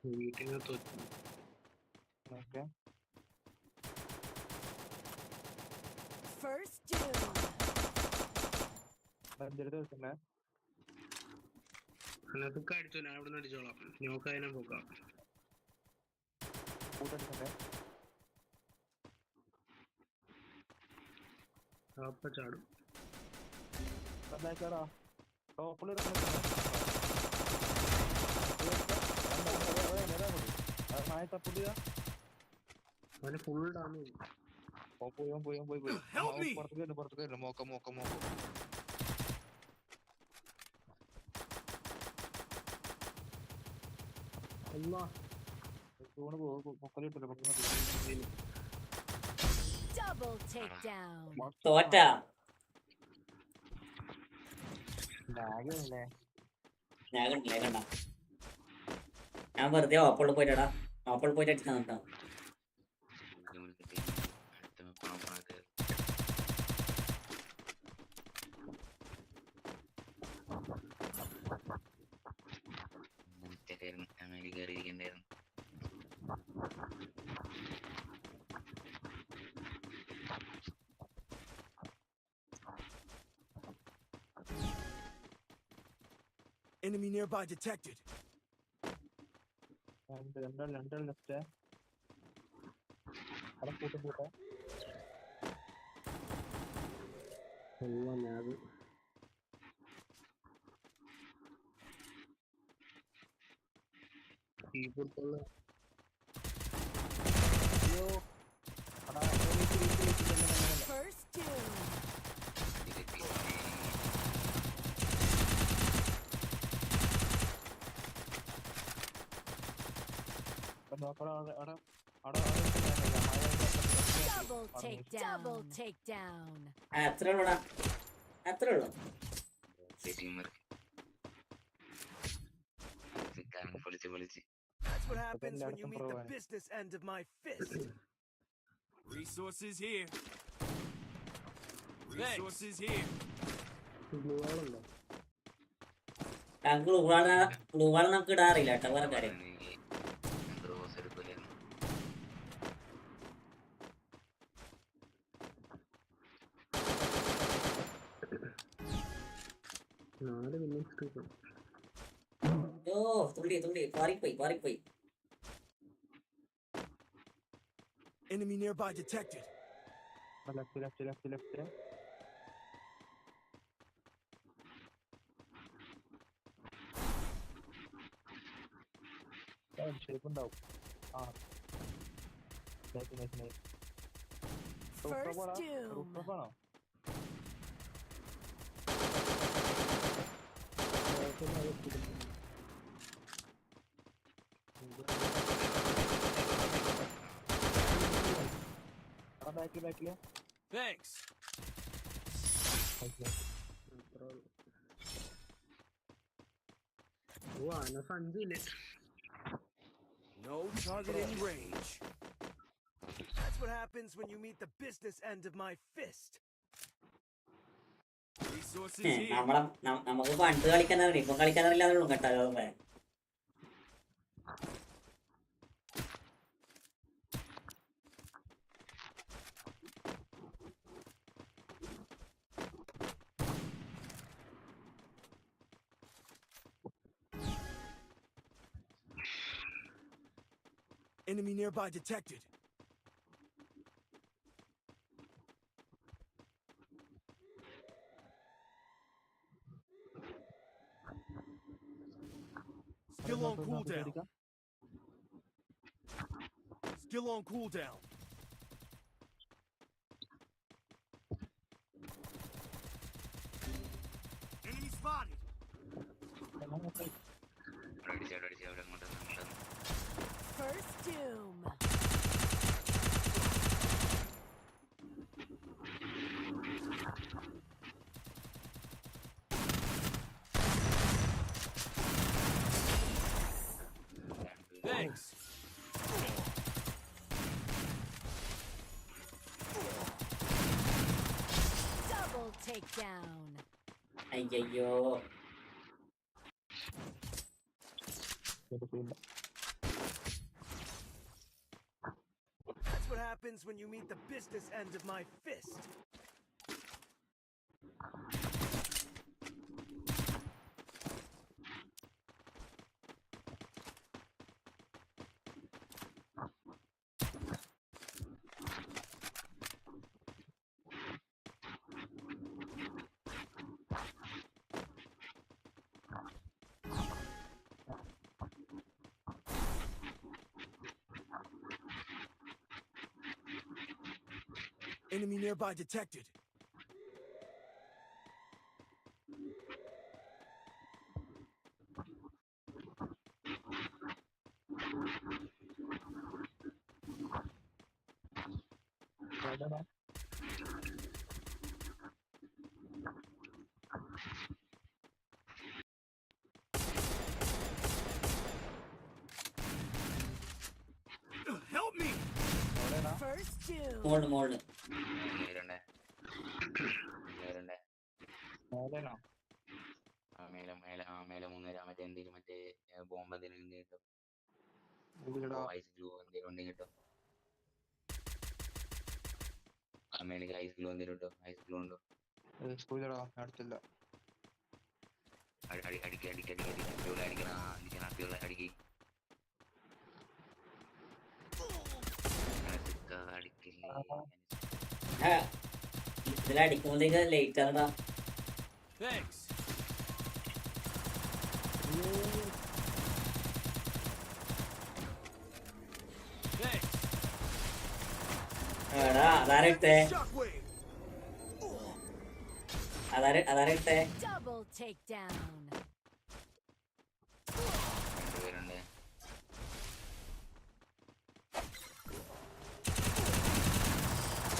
വീട്ടിനകത്ത് ഓക്കെ. First doom. അഞ്ചെടുത്ത് വെച്ചല്ലേ. അതൊക്കെ അടിച്ചോ, ഞാൻ ഇവിടെ നിന്ന് അടിച്ചോളാം. നോക്ക് അതിനെ പോക്കാം. കൂട്ടടിച്ചല്ലേ. അപ്പ ചാടും. എന്താ ടോപ്പിൽ അവന് ഫുൾ ഡാമേജ്. പോയി പുറത്തേക്ക് വരും. മോക്കം Double takedown. തോറ്റ ബാഗല്ലേ. ഞാൻ കണ്ടില്ല കണ്ട. ഞാൻ വെറുതെ ഓപ്പണിൽ പോയിട്ടാ. ഓപ്പണിൽ പോയിട്ട് അടിച്ചാ കേട്ടോ. Enemy nearby detected. രണ്ടാൾ ലെഫ്റ്റ്. അവിടെ കൂട്ടം. ഞാൻ Efootball. First doom. Double takedown. അത്രേ ഉള്ളൂടാ. അത്രേ ഉള്ളൂ. That's what happens when you meet the business end of my fist. Resources here. Resources here. Glue വാൾ നമുക്ക് ഇടാറില്ല കേട്ടോ വേറെ കാര്യം. തുള്ളി പാറിപ്പോയി. Enemy nearby detected. Left. Shape ഉണ്ടാവും. First doom. ബാക്കില് Thanks. No target in range. That's what happens when you meet the business end of my fist. Resources here. നമുക്ക് പണ്ട് കളിക്കാൻ അറിയാം, ഇപ്പം കളിക്കാൻ അറിയില്ലാന്നുള്ളൂ കേട്ടോ. Enemy nearby detected. Skill on cooldown. Skill on cooldown. Enemy spotted. First doom. Thanks. Double takedown. അയ്യോ, That's what happens when you meet the business end of my fist. Enemy nearby detected. Help me! First doom. മോള് മേലെ 3 മറ്റേ എന്തെങ്കിലും മറ്റേ bomb എന്തെങ്കിലും കിട്ടും, ice glue എന്തെങ്കിലും ഉണ്ടെങ്കിൽ കിട്ടും. ആ മേലേക്ക് ഐസ് ഗ്ലൂ എന്തെങ്കിലും കിട്ടും, ഐസ് ഗ്ലൂ ഉണ്ടോ? അടുത്തില്ല. ഇതിലടിക്കുമ്പോഴത്തേക്ക് ലേറ്റ് ആണടാ. Thanks. Thanks. എടാ അതാരട്ടെ, Shockwave. അതാരട്ടെ. Double takedown. രണ്ടുപേരുണ്ട്.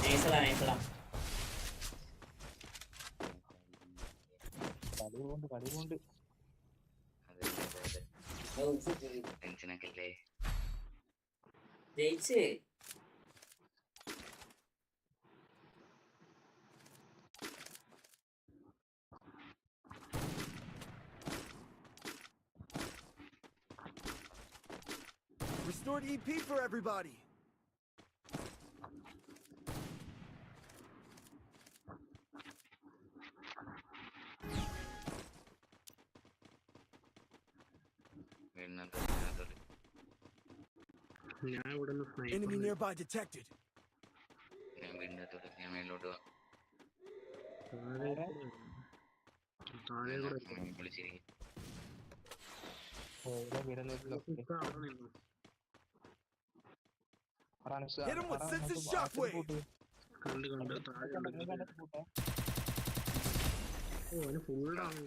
നൈസടാ. ടെൻഷനൊക്കെ അല്ലേ? ജയിച്ച്. Restored EP for everybody. ഞാൻ ഇവിടെ നിന്ന് Enemy nearby detected. ഞാൻ വീടിൻ്റെ അകത്തോട്ട്, ഞാൻ മേലോട്ട് പോവാം. വിളിച്ചിരിക്കും. Hit him with senses shockwave. കണ്ട് ഫുള്ളാണ്.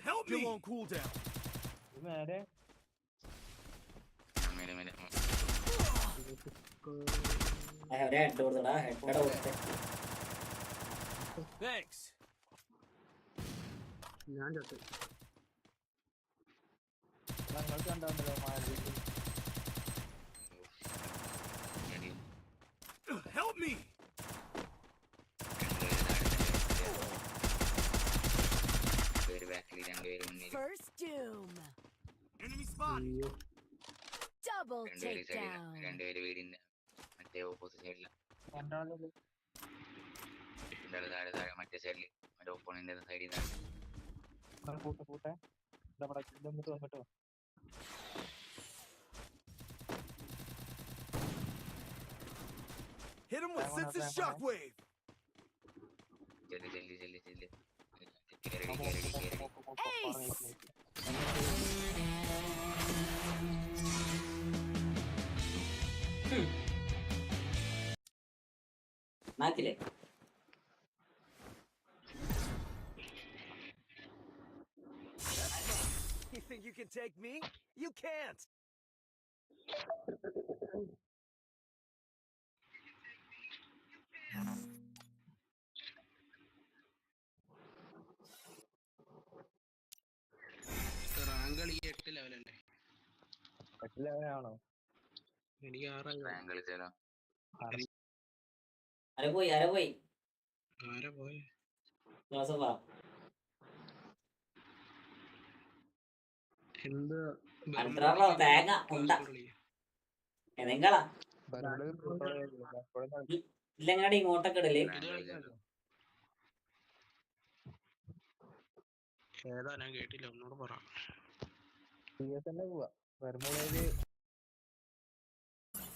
Help me. Skill on cooldown. മേലെ ഹെഡ് കൊടുത്തടാ, ഹെഡ് കൊടുത്തേ. Thanks. ഞാൻ ചത്തു. Help me. അയ്യോ Double takedown. മറ്റേ ഓപ്പോസിറ്റ് സൈഡില രണ്ടാളത് താഴെ താഴെ മറ്റേ സൈഡില് മറ്റേ ഓപ്പോണന്റ് സൈഡിൽ നിന്നാണ്. കൂട്ടെ നമ്മുടെ ഇതൊന്നിട്ട് വന്നിട്ടോ. Hit him with sense of shockwave. ചെല്ലി ചെല്ലി ചെല്ലി ചെല്ലി Ace. നാക്കില്ലേ You think you can take me? You can't. Rank കളി 8 ലെവലല്ലേ? 8 ലെവലാണോ? എനിക്ക് 6 റാങ്ക് കളിച്ചാലോ? ആരെ പോയി ആരാ പോയെ? ജോസഫാ എന്ത് അടുത്ത തേങ്ങ ഉണ്ട ഏതെങ്കളാ ഇല്ലെങ്ങാടി ഇങ്ങോട്ടൊക്കെ ഇടല്. ഏതാ ഞാൻ കേട്ടില്ല, ഒന്നുകൂടെ പറ.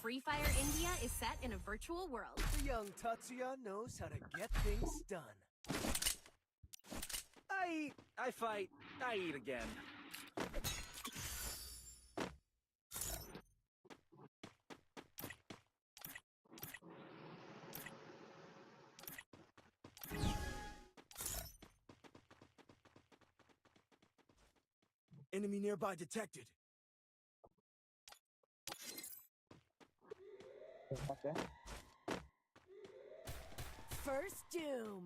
Free Fire India is set in a virtual world. The young Tatsuya knows how to get things done. I eat, I fight, I eat again. Enemy nearby detected. First doom.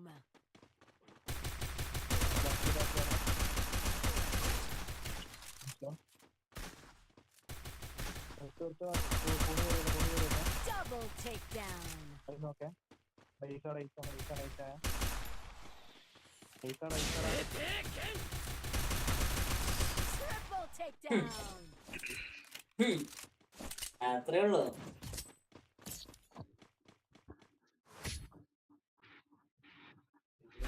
Double takedown. Triple takedown. അത്രേ ഉള്ളൂ.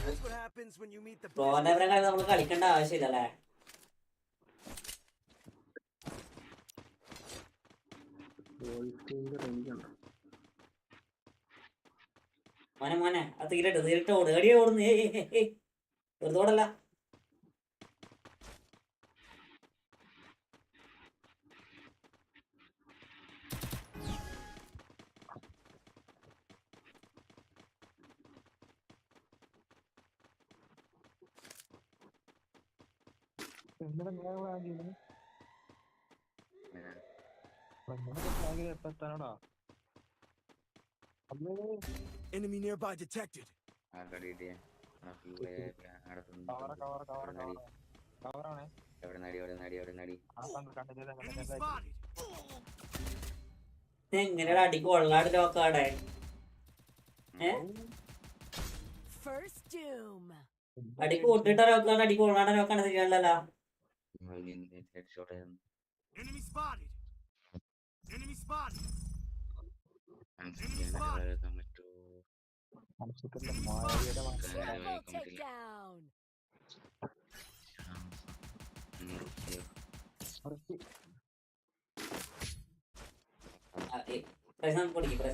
That's what happens when you meet the പ്രോന്റെ കളി നമ്മൾ കളിക്കേണ്ട ആവശ്യമില്ല അല്ലേ? മോനെ അത് തീരട്ട് ഓട് എടിയെ ഓടുന്നു. വെറുതെ ഓടല്ല. enemy nearby detected. എങ്ങനെയാ അടി കൊള്ളാട് ലോക്കാടെ? First doom. അടി കൂട്ടിട്ട ലോക്കാണ്, അടി കൊള്ളാടെ ലോക്കാണ് ശരിയല്ലല്ലോ. Enemy spotted. Enemy spotted. Triple takedown. പ്രസം പൊടിക്കുക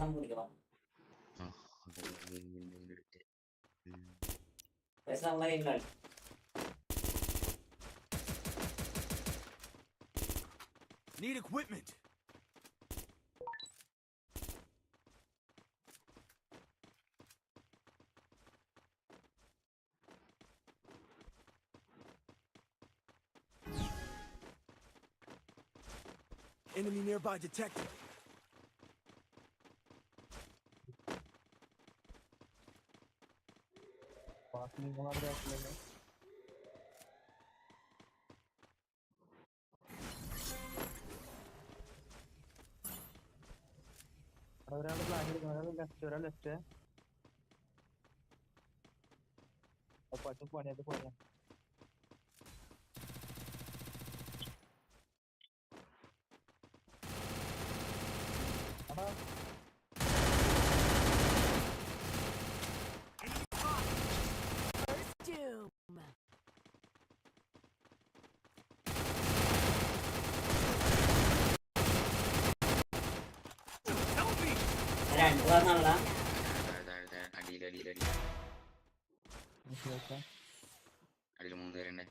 Need equipment. Enemy nearby detected. Centre ആണല്ല. അടിയിൽ അടിയിൽ 3 പേരുണ്ട്.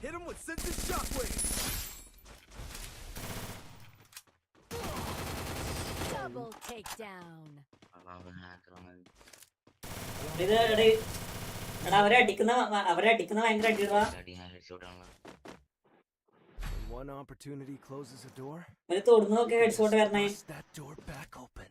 Hit him with sensitive shockwave. Double takedown. ഇത് എടാ അവരെ അടിക്കുന്ന ഭയങ്കര അടിയടാ. One opportunity closes a door. ഒരു തൊടുന്നതൊക്കെ ഹെഡ്ഷോട്ട് വരണേ. Bust that door back open.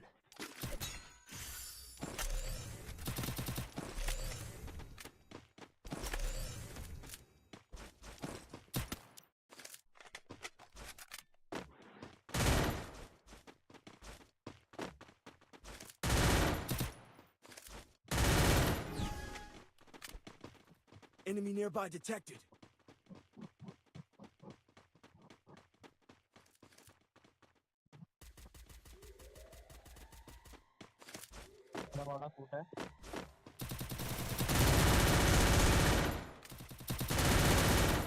Enemy nearby detected.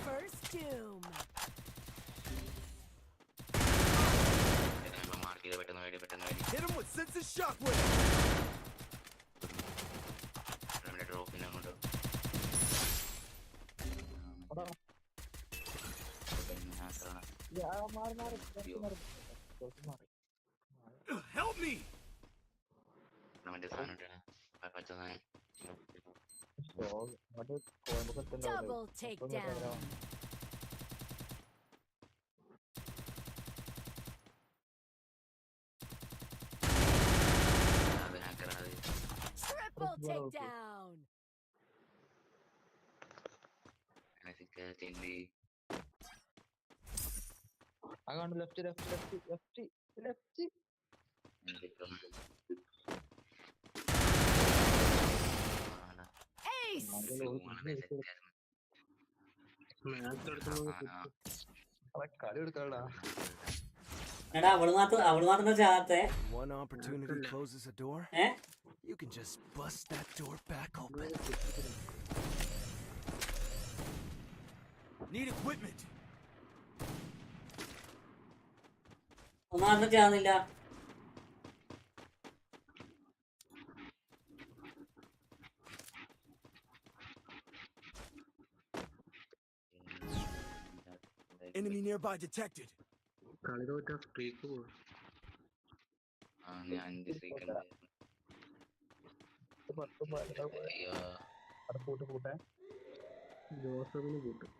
First doom. Hit him with sensitive shockwave. Help me. Double takedown. Triple takedown. Ace. എടാ അവള് മാത്രം ചാകത്തെ. One opportunity closes a door. ഏ You can just bust that door back open. Need equipment. ഒന്നും ചാകുന്നില്ല. Enemy nearby detected. കളി തോറ്റ streak പോകും. 5 streak ജോസഫിന് കൂട്ടും.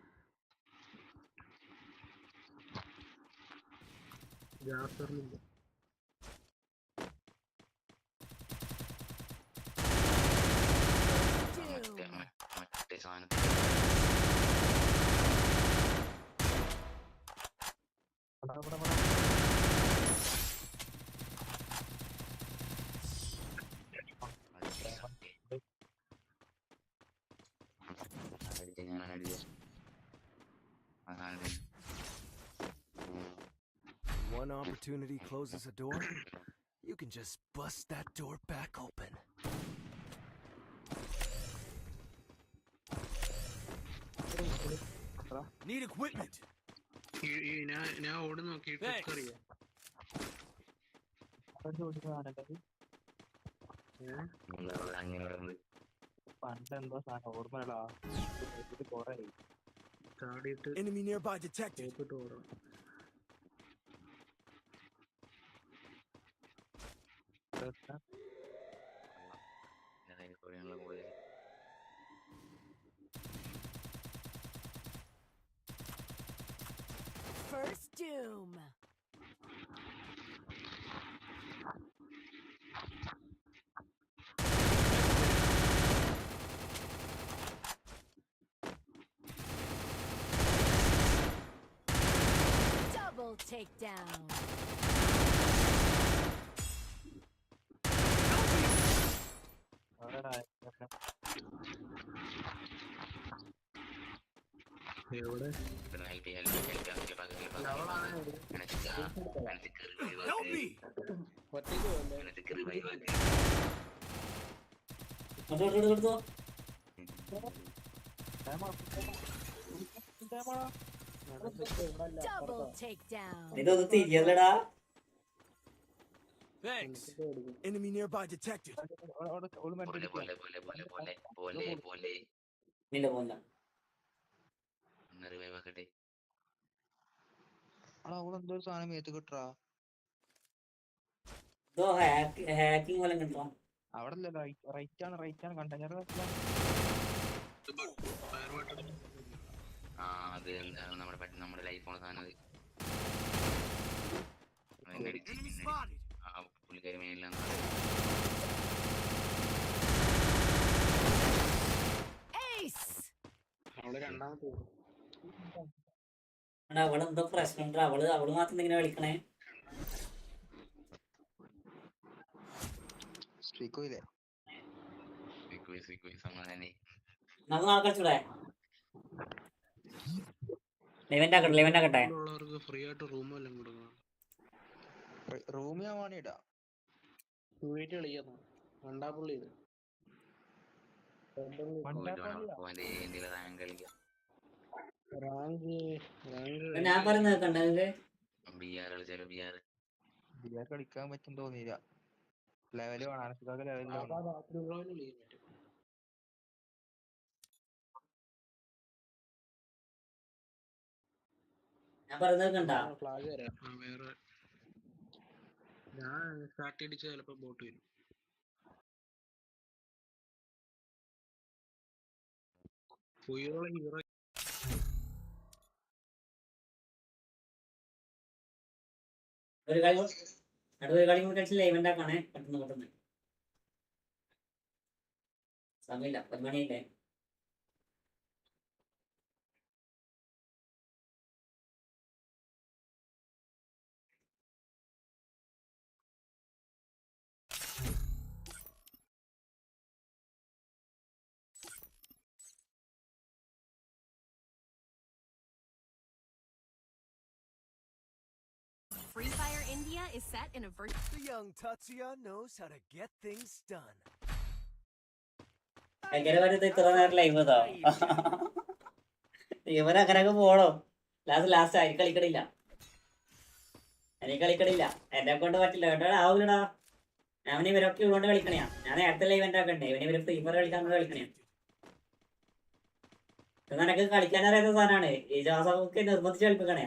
ജാഫറിനില്ല. മറ്റേ സാധനം One opportunity closes a door. You can just bust that door back open. Need equipment. ഞാൻ ഓടി നോക്കിയിട്ട് അറിയാം. ചാടിയിട്ട് Enemy nearby detected. ഓടണം. First doom. Double takedown. എവിടെ Help me. എടുത്തോ. Double takedown. ഇതൊന്ന് തിരിയല്ലടാ. Thanks. Enemy nearby detected. നിന്റെ പോന്ന ഇതോ ഹാക്കിംഗ് പോലെ കിട്ടോ. നമ്മുടെ ലൈഫ് പോണ സാധനം Enemy spotted. പുള്ളിക്കാരി മേലിലാണ്. Ace. അവള് എന്തോ പ്രശ്നം. അവള് മാത്രം ഇങ്ങനെ വിളിക്കണേ. നമുക്ക് നാളെ കളിച്ചൂടെ? ലെവന്റ് ആക്കട്ടെ. ഫ്രീ ആയിട്ട് റൂം എല്ലാം കൊടുക്കണം. വണ്ടാപ്പള്ളി ഞാൻ പറയുന്നത് കണ്ടത് കളിക്കാൻ പറ്റും തോന്നിയില്ല. ലെവല് ലെവലിൽ ഞാൻ പറയുന്നത് കണ്ടാ. ഫ്ലാഗ് തരാം. വേറെ ഞാൻ സ്റ്റാർട്ട് അടിച്ച ചിലപ്പോ ബോട്ട് വരും. ഹീറോ ഒരു കളി കൂടി കളിച്ച് ലൈവന്റ് ആക്കാണേ. പെട്ടെന്ന് സമയമില്ല, 1 മണിയല്ലേ. Free Fire India is set in a virtual. The young Tatsuya knows how to get things done. എങ്ങനെ വരുന്നത് ഇത്ര നേരം ലൈവ് ഇതാ. ഇവരങ്ങനൊക്കെ പോണോ? ലാസ്റ്റ് എനിക്ക് കളിക്കണില്ല. എന്നെ കൊണ്ട് പറ്റില്ല കേട്ടോ. ആവൂലടാ. ഞാൻ ഇവരൊക്കെ ഇതുകൊണ്ട് കളിക്കണയാ. ഞാൻ നേരത്തെ ലൈവ് ആക്കണ്ടേ. ഇവര് ഫ്രീ ഫയർ കളിക്കാൻ കളിക്കണേ. ഇത് നിനക്ക് കളിക്കാൻ അറിയാത്ത സാധനമാണ്. ഈ ജോസഫൊക്കെ നിർബന്ധിച്ച് കളിപ്പിക്കണേ.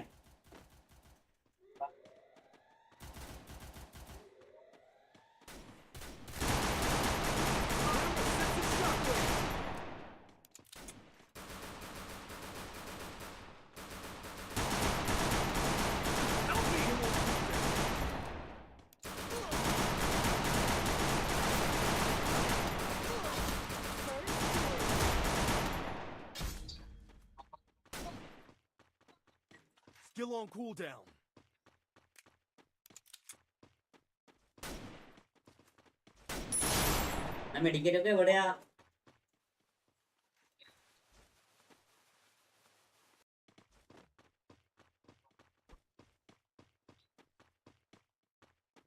Still on cooldown. മെഡിക്കലൊക്കെ എവിടെയാ?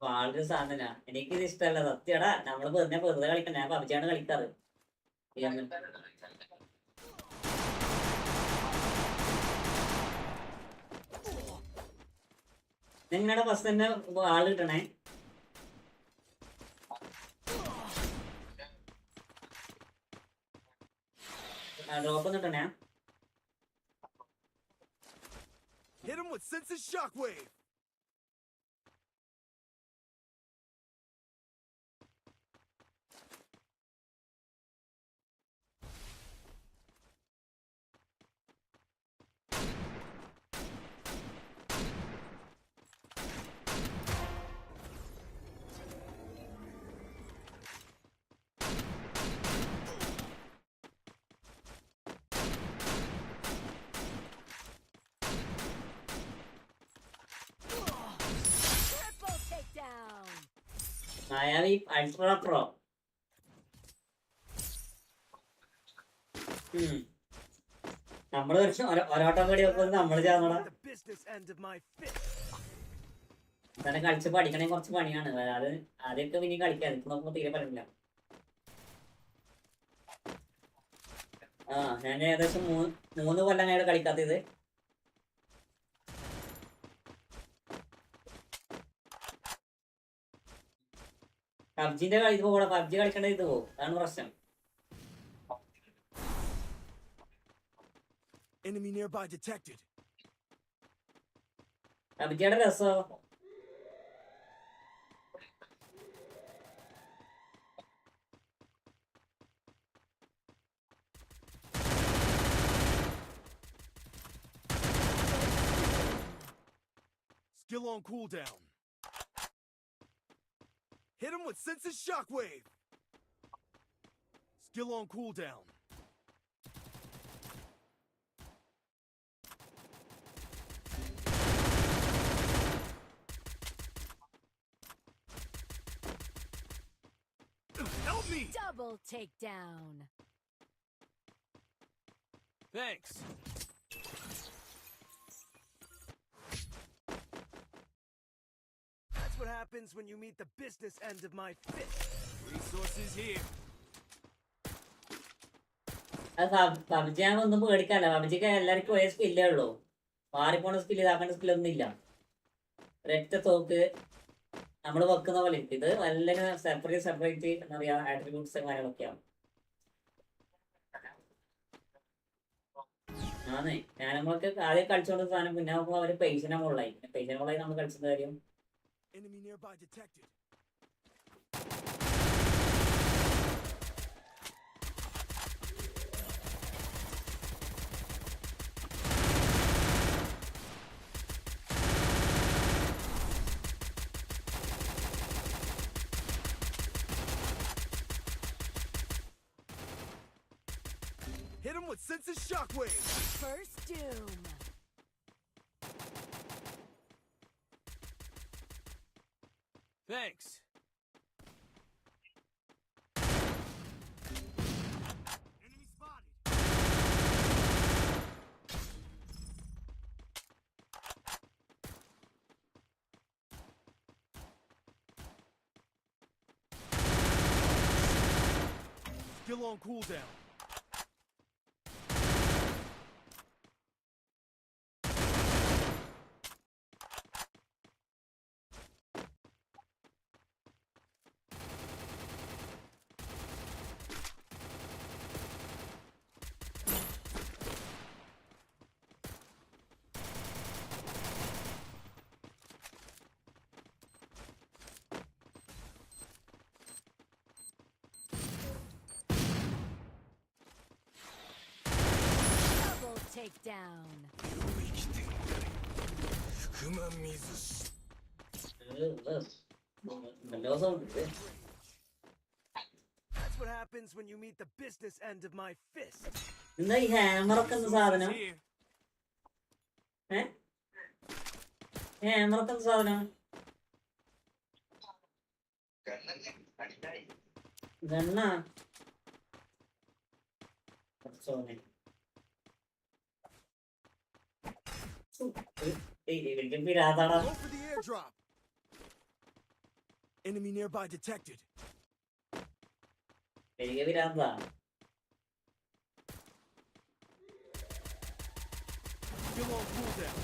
വളരെ സാധന. എനിക്കിത് ഇഷ്ടമല്ല സത്യടാ. നമ്മള് വെറുതെ കളിക്കണ്ട. ഞാൻ പബ്ജിയാണ് കളിക്കാറ്. നിങ്ങളുടെ ബസ് തന്നെ ആള് കിട്ടണേ. ഡ്രോപ്പ് ഒന്നും കിട്ടണേ. Hit him with senses shockwave. Mayavi ultra pro. നമ്മള് ഒരോട്ടം കൂടി വെക്കുന്നത് നമ്മള് ചേർന്നടാ. തന്നെ കളിച്ച് പഠിക്കണേ കുറച്ച് പണിയാണ്. അത് ആദ്യമൊക്കെ പിന്നെ കളിക്കാം. ഇപ്പൊ നോക്കുമ്പോ തീരെ പറ്റില്ല. ഞാൻ ഏകദേശം 3 കൊല്ലം കളിക്കാത്തത്. പബ്ജിന്റെ കളി ഇത് പോകണം. പബ്ജി കളിക്കേണ്ടത് ഇത് പോകും. അതാണ് പ്രശ്നം. Enemy nearby detected. പബ്ജിയുടെ രസോ Skill on cooldown. Hit him with senses shockwave. Skill on cooldown. Help me! Double takedown. Thanks. That's what happens when you meet the business end of my fist. Resources here. അത് PUBG ആകുമ്പോൾ ഒന്നും പേടിക്കാല്ല. പബ്ജിക്ക് എല്ലാവർക്കും ഒരേ സ്കില്ലേ ഉള്ളൂ. മാറിപ്പോണ skill ഇതാക്കേണ്ട സ്കില്ലൊന്നും ഇല്ല. ഒരൊറ്റ തോക്ക് നമ്മൾ വെക്കുന്ന പോലെ ഇത് നല്ലൊരു സെപ്പറേറ്റ് എന്താ പറയാ ആട്രിബ്യൂട്ട്സ് കാര്യങ്ങളൊക്കെയാണ്. ആന്നേ ഞാൻ നമ്മൾക്ക് ആദ്യം കളിച്ചോണ്ട സാധനം പിന്നെ നോക്കുമ്പോൾ അവര് പൈസനെ മുകളിലായി. പൈസനെ മുകളിലായി നമ്മൾ കളിച്ചത് കാര്യം. Enemy nearby detected. Hit him with senses shockwave. First doom. Thanks. Enemy spotted. Skill on cooldown. Double takedown. നല്ല sound. That's what happens when you meet the business end of my fist. എന്താ ഈ ഹാമറൊക്കെ എന്ത് സാധനം? Here. ഹാമറൊക്കെ എന്ത് സാധനം? ഗണ്ണാ കുറച്ചോനെ പിരാതാടാ. Go for the airdrop. Enemy nearby detected. എനിക്ക് പിരാന്താ. Skill on cooldown.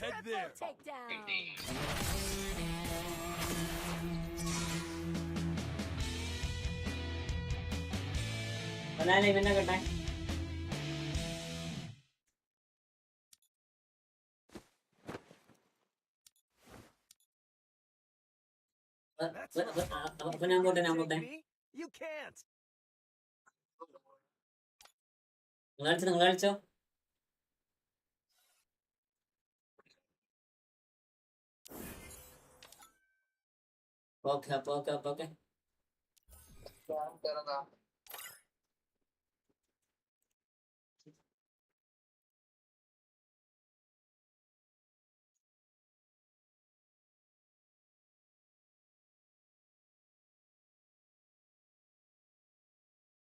Head there. Takedown. ഒന്നാലും ഇവന്നെ കേട്ടെ. That's not അപ്പൊ ഞാൻ പോട്ടെ. take me. You can't. നിങ്ങൾ കളിച്ചോ. ഓക്കെ.